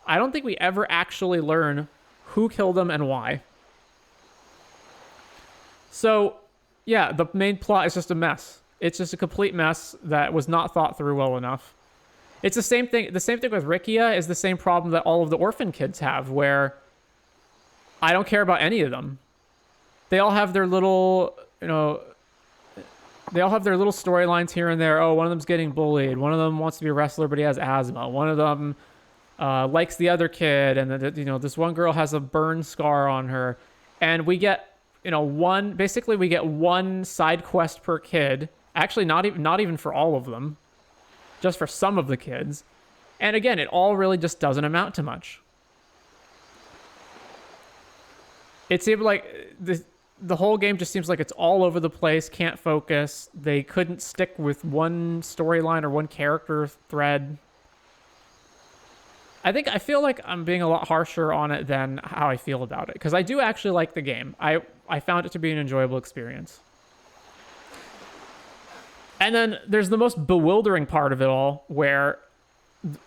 I don't think we ever actually learn who killed him and why. So, yeah, the main plot is just a mess. It's just a complete mess that was not thought through well enough. It's the same thing. The same thing with Rikia is the same problem that all of the orphan kids have, where I don't care about any of them. They all have their little, storylines here and there. Oh, one of them's getting bullied. One of them wants to be a wrestler, but he has asthma. One of them likes the other kid, and this one girl has a burn scar on her. And we get, we get one side quest per kid. Actually, not even for all of them, just for some of the kids. And again, it all really just doesn't amount to much. It seemed like the whole game just seems like it's all over the place, can't focus. They couldn't stick with one storyline or one character thread. I feel like I'm being a lot harsher on it than how I feel about it, because I do actually like the game. I found it to be an enjoyable experience. And then there's the most bewildering part of it all, where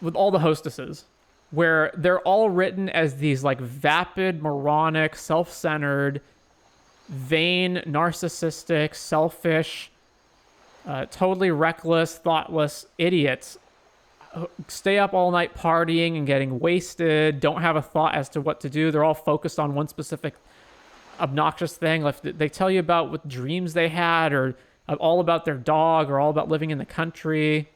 with all the hostesses, where they're all written as these like vapid, moronic, self-centered, vain, narcissistic, selfish, totally reckless, thoughtless idiots. Stay up all night partying and getting wasted, don't have a thought as to what to do. They're all focused on one specific obnoxious thing. They tell you about what dreams they had, or all about their dog, or all about living in the country.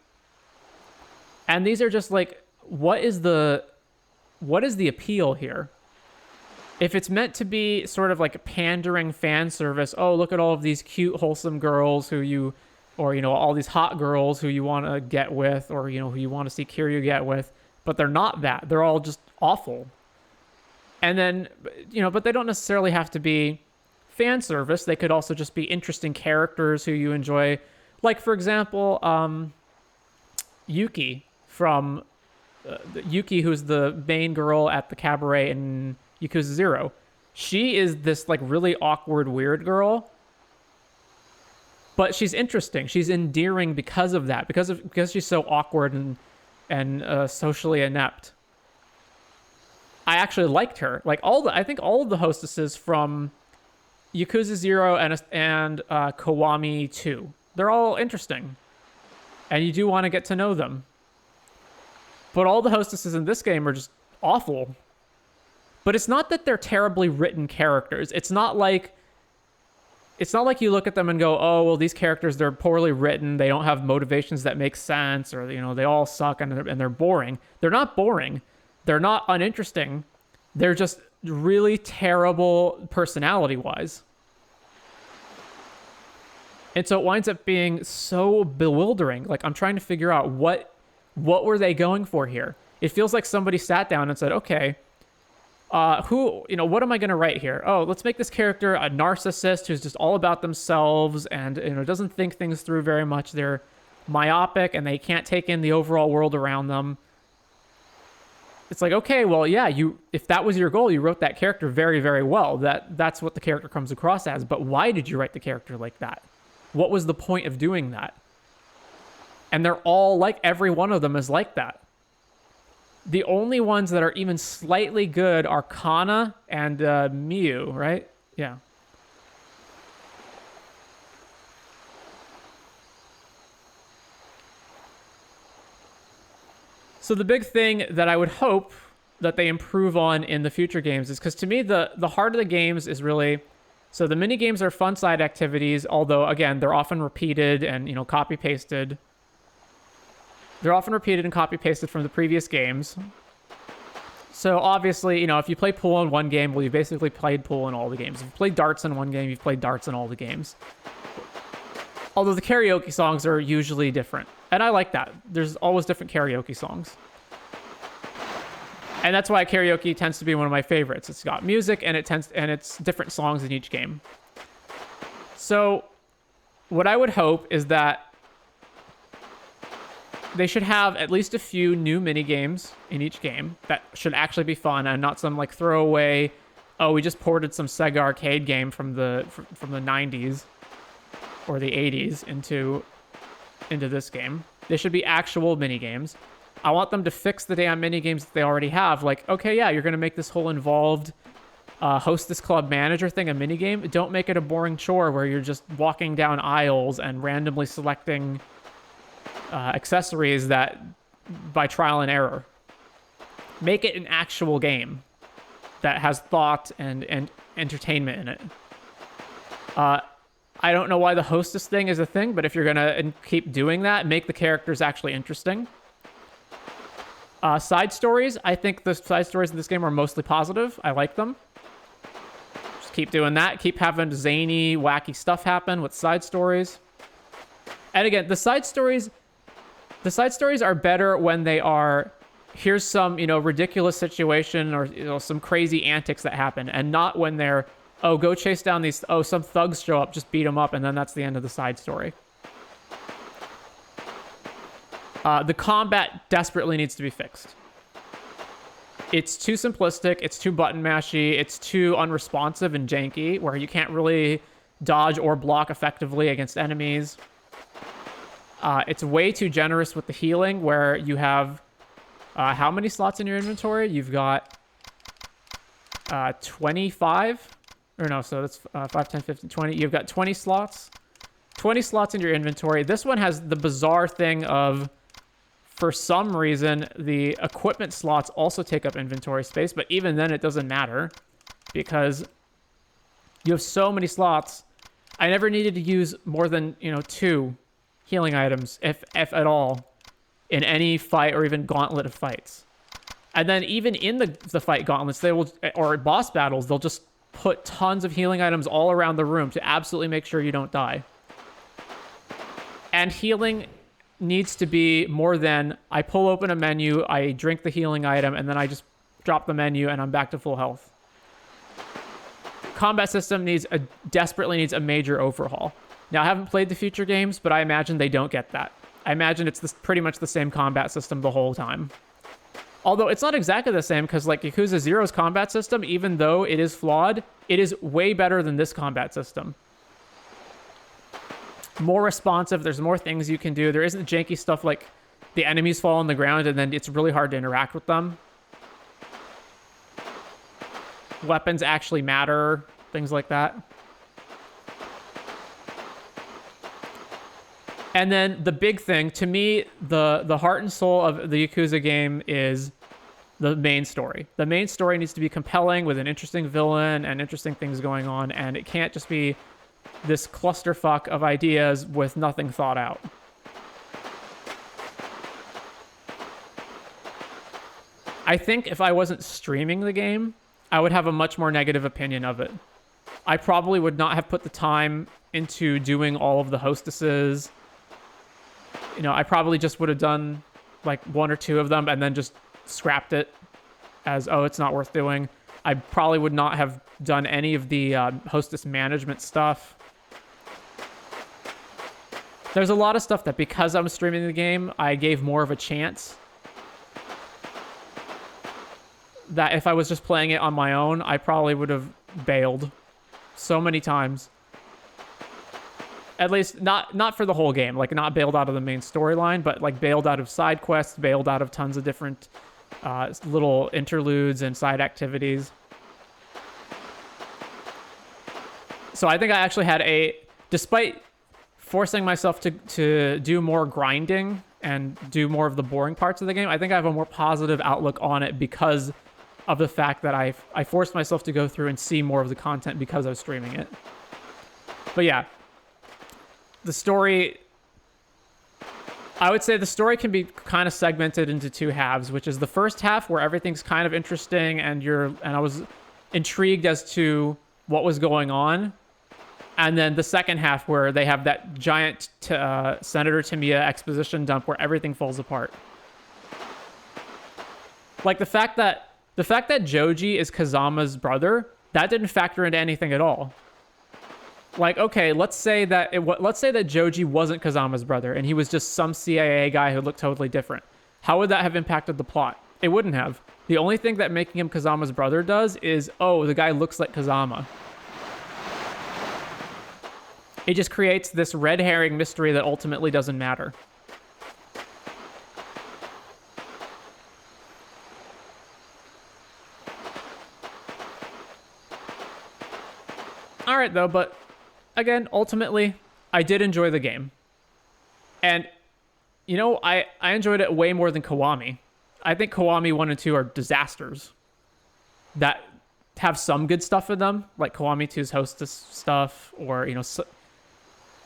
And these are just like, what is the appeal here? If it's meant to be sort of like a pandering fan service, oh, look at all of these cute, wholesome girls all these hot girls who you want to get with, or, who you want to see Kiryu get with, but they're not that. They're all just awful. And then, but they don't necessarily have to be fan service. They could also just be interesting characters who you enjoy. Like, for example, Yuki from Yuki, who's the main girl at the cabaret in Yakuza 0. She is this like really awkward, weird girl, but she's interesting. She's endearing because of that, because she's so awkward and socially inept. I actually liked her. Like I think all of the hostesses from Yakuza 0 and Kiwami 2, they're all interesting, and you do want to get to know them. But all the hostesses in this game are just awful. But it's not that they're terribly written characters. It's not like you look at them and go, oh, well, these characters, they're poorly written. They don't have motivations that make sense, or, they all suck and they're boring. They're not boring. They're not uninteresting. They're just really terrible personality-wise. And so it winds up being so bewildering. Like, I'm trying to figure out what were they going for here? It feels like somebody sat down and said, okay, what am I going to write here? Oh, let's make this character a narcissist who's just all about themselves and, doesn't think things through very much. They're myopic and they can't take in the overall world around them. It's like, okay, well, yeah, if that was your goal, you wrote that character very, very well. That's what the character comes across as. But why did you write the character like that? What was the point of doing that? And they're all like, every one of them is like that. The only ones that are even slightly good are Kana and Miyu, right? Yeah. So the big thing that I would hope that they improve on in the future games is, because to me, the heart of the games is really... So the mini games are fun side activities, although, again, they're often repeated and, copy-pasted. They're often repeated and copy-pasted from the previous games. So obviously, if you play pool in one game, well, you basically played pool in all the games. If you played darts in one game, you've played darts in all the games. Although the karaoke songs are usually different. And I like that. There's always different karaoke songs. And that's why karaoke tends to be one of my favorites. It's got music and it's different songs in each game. So what I would hope is that they should have at least a few new mini games in each game that should actually be fun and not some like throwaway, oh, we just ported some Sega arcade game from the 90s or the 80s into this game. They should be actual mini games. I want them to fix the damn mini games that they already have. Like, okay, yeah, you're going to make this whole involved Hostess Club Manager thing a mini game. Don't make it a boring chore where you're just walking down aisles and randomly selecting accessories that by trial and error. Make it an actual game that has thought and entertainment in it. I don't know why the hostess thing is a thing, but if you're gonna keep doing that, make the characters actually interesting. Side stories, I think the side stories in this game are mostly positive. I like them. Just keep doing that. Keep having zany, wacky stuff happen with side stories. And again, the side stories are better when they are, here's some, ridiculous situation or, some crazy antics that happen, and not when they're, oh, go chase down these, oh, some thugs show up, just beat them up, and then that's the end of the side story. The combat desperately needs to be fixed. It's too simplistic, it's too button mashy, it's too unresponsive and janky, where you can't really dodge or block effectively against enemies. It's way too generous with the healing, where you have how many slots in your inventory? You've got 25, or no, so that's 5, 10, 15, 20. You've got 20 slots. 20 slots in your inventory. This one has the bizarre thing of, for some reason, the equipment slots also take up inventory space, but even then it doesn't matter because you have so many slots. I never needed to use more than, 2 healing items, if at all, in any fight or even gauntlet of fights. And then even in the fight gauntlets, they will, or boss battles, they'll just put tons of healing items all around the room to absolutely make sure you don't die. And healing needs to be more than, I pull open a menu, I drink the healing item, and then I just drop the menu, and I'm back to full health. Combat system desperately needs a major overhaul. Now, I haven't played the future games, but I imagine they don't get that. I imagine it's pretty much the same combat system the whole time. Although it's not exactly the same, because like Yakuza 0's combat system, even though it is flawed, it is way better than this combat system. More responsive, there's more things you can do. There isn't janky stuff like the enemies fall on the ground and then it's really hard to interact with them. Weapons actually matter, things like that. And then the big thing, to me, the heart and soul of the Yakuza game is the main story. The main story needs to be compelling with an interesting villain and interesting things going on, and it can't just be this clusterfuck of ideas with nothing thought out. I think if I wasn't streaming the game, I would have a much more negative opinion of it. I probably would not have put the time into doing all of the hostesses. You know, I probably just would have done like 1 or 2 of them and then just scrapped it as, oh, it's not worth doing. I probably would not have done any of the hostess management stuff. There's a lot of stuff that because I'm streaming the game, I gave more of a chance. That if I was just playing it on my own, I probably would have bailed so many times. At least not for the whole game, like not bailed out of the main storyline, but like bailed out of side quests, bailed out of tons of different little interludes and side activities. So I think I actually had despite forcing myself to do more grinding and do more of the boring parts of the game, I think I have a more positive outlook on it because of the fact that I forced myself to go through and see more of the content because I was streaming it. But yeah, the story, I would say the story can be kind of segmented into 2 halves, which is the first half where everything's kind of interesting and I was intrigued as to what was going on. And then the second half where they have that giant Senator Tamiya exposition dump where everything falls apart. Like the fact that Joji is Kazama's brother, that didn't factor into anything at all. Like, okay, let's say that Joji wasn't Kazama's brother and he was just some CIA guy who looked totally different. How would that have impacted the plot? It wouldn't have. The only thing that making him Kazama's brother does is, oh, the guy looks like Kazama. It just creates this red herring mystery that ultimately doesn't matter. All right, though, but again, ultimately, I did enjoy the game. And, you know, I enjoyed it way more than Kiwami. I think Kiwami 1 and 2 are disasters that have some good stuff in them, like Kiwami 2's hostess stuff, or, you know,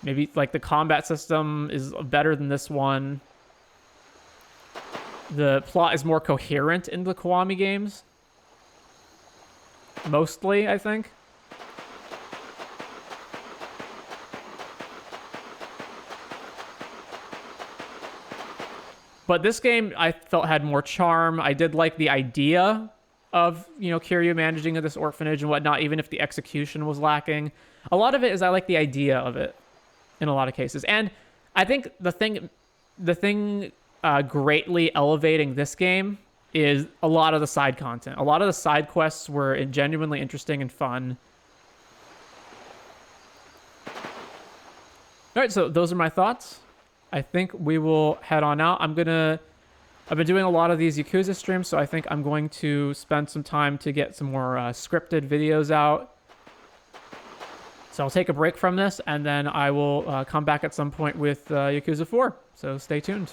maybe like the combat system is better than this one. The plot is more coherent in the Kiwami games. Mostly, I think. But this game, I felt, had more charm. I did like the idea of, you know, Kiryu managing this orphanage and whatnot, even if the execution was lacking. A lot of it is I like the idea of it in a lot of cases. And I think the thing greatly elevating this game is a lot of the side content. A lot of the side quests were genuinely interesting and fun. All right, so those are my thoughts. I think we will head on out. I've been doing a lot of these Yakuza streams, so I think I'm going to spend some time to get some more scripted videos out. So I'll take a break from this, and then I will come back at some point with Yakuza 4. So stay tuned.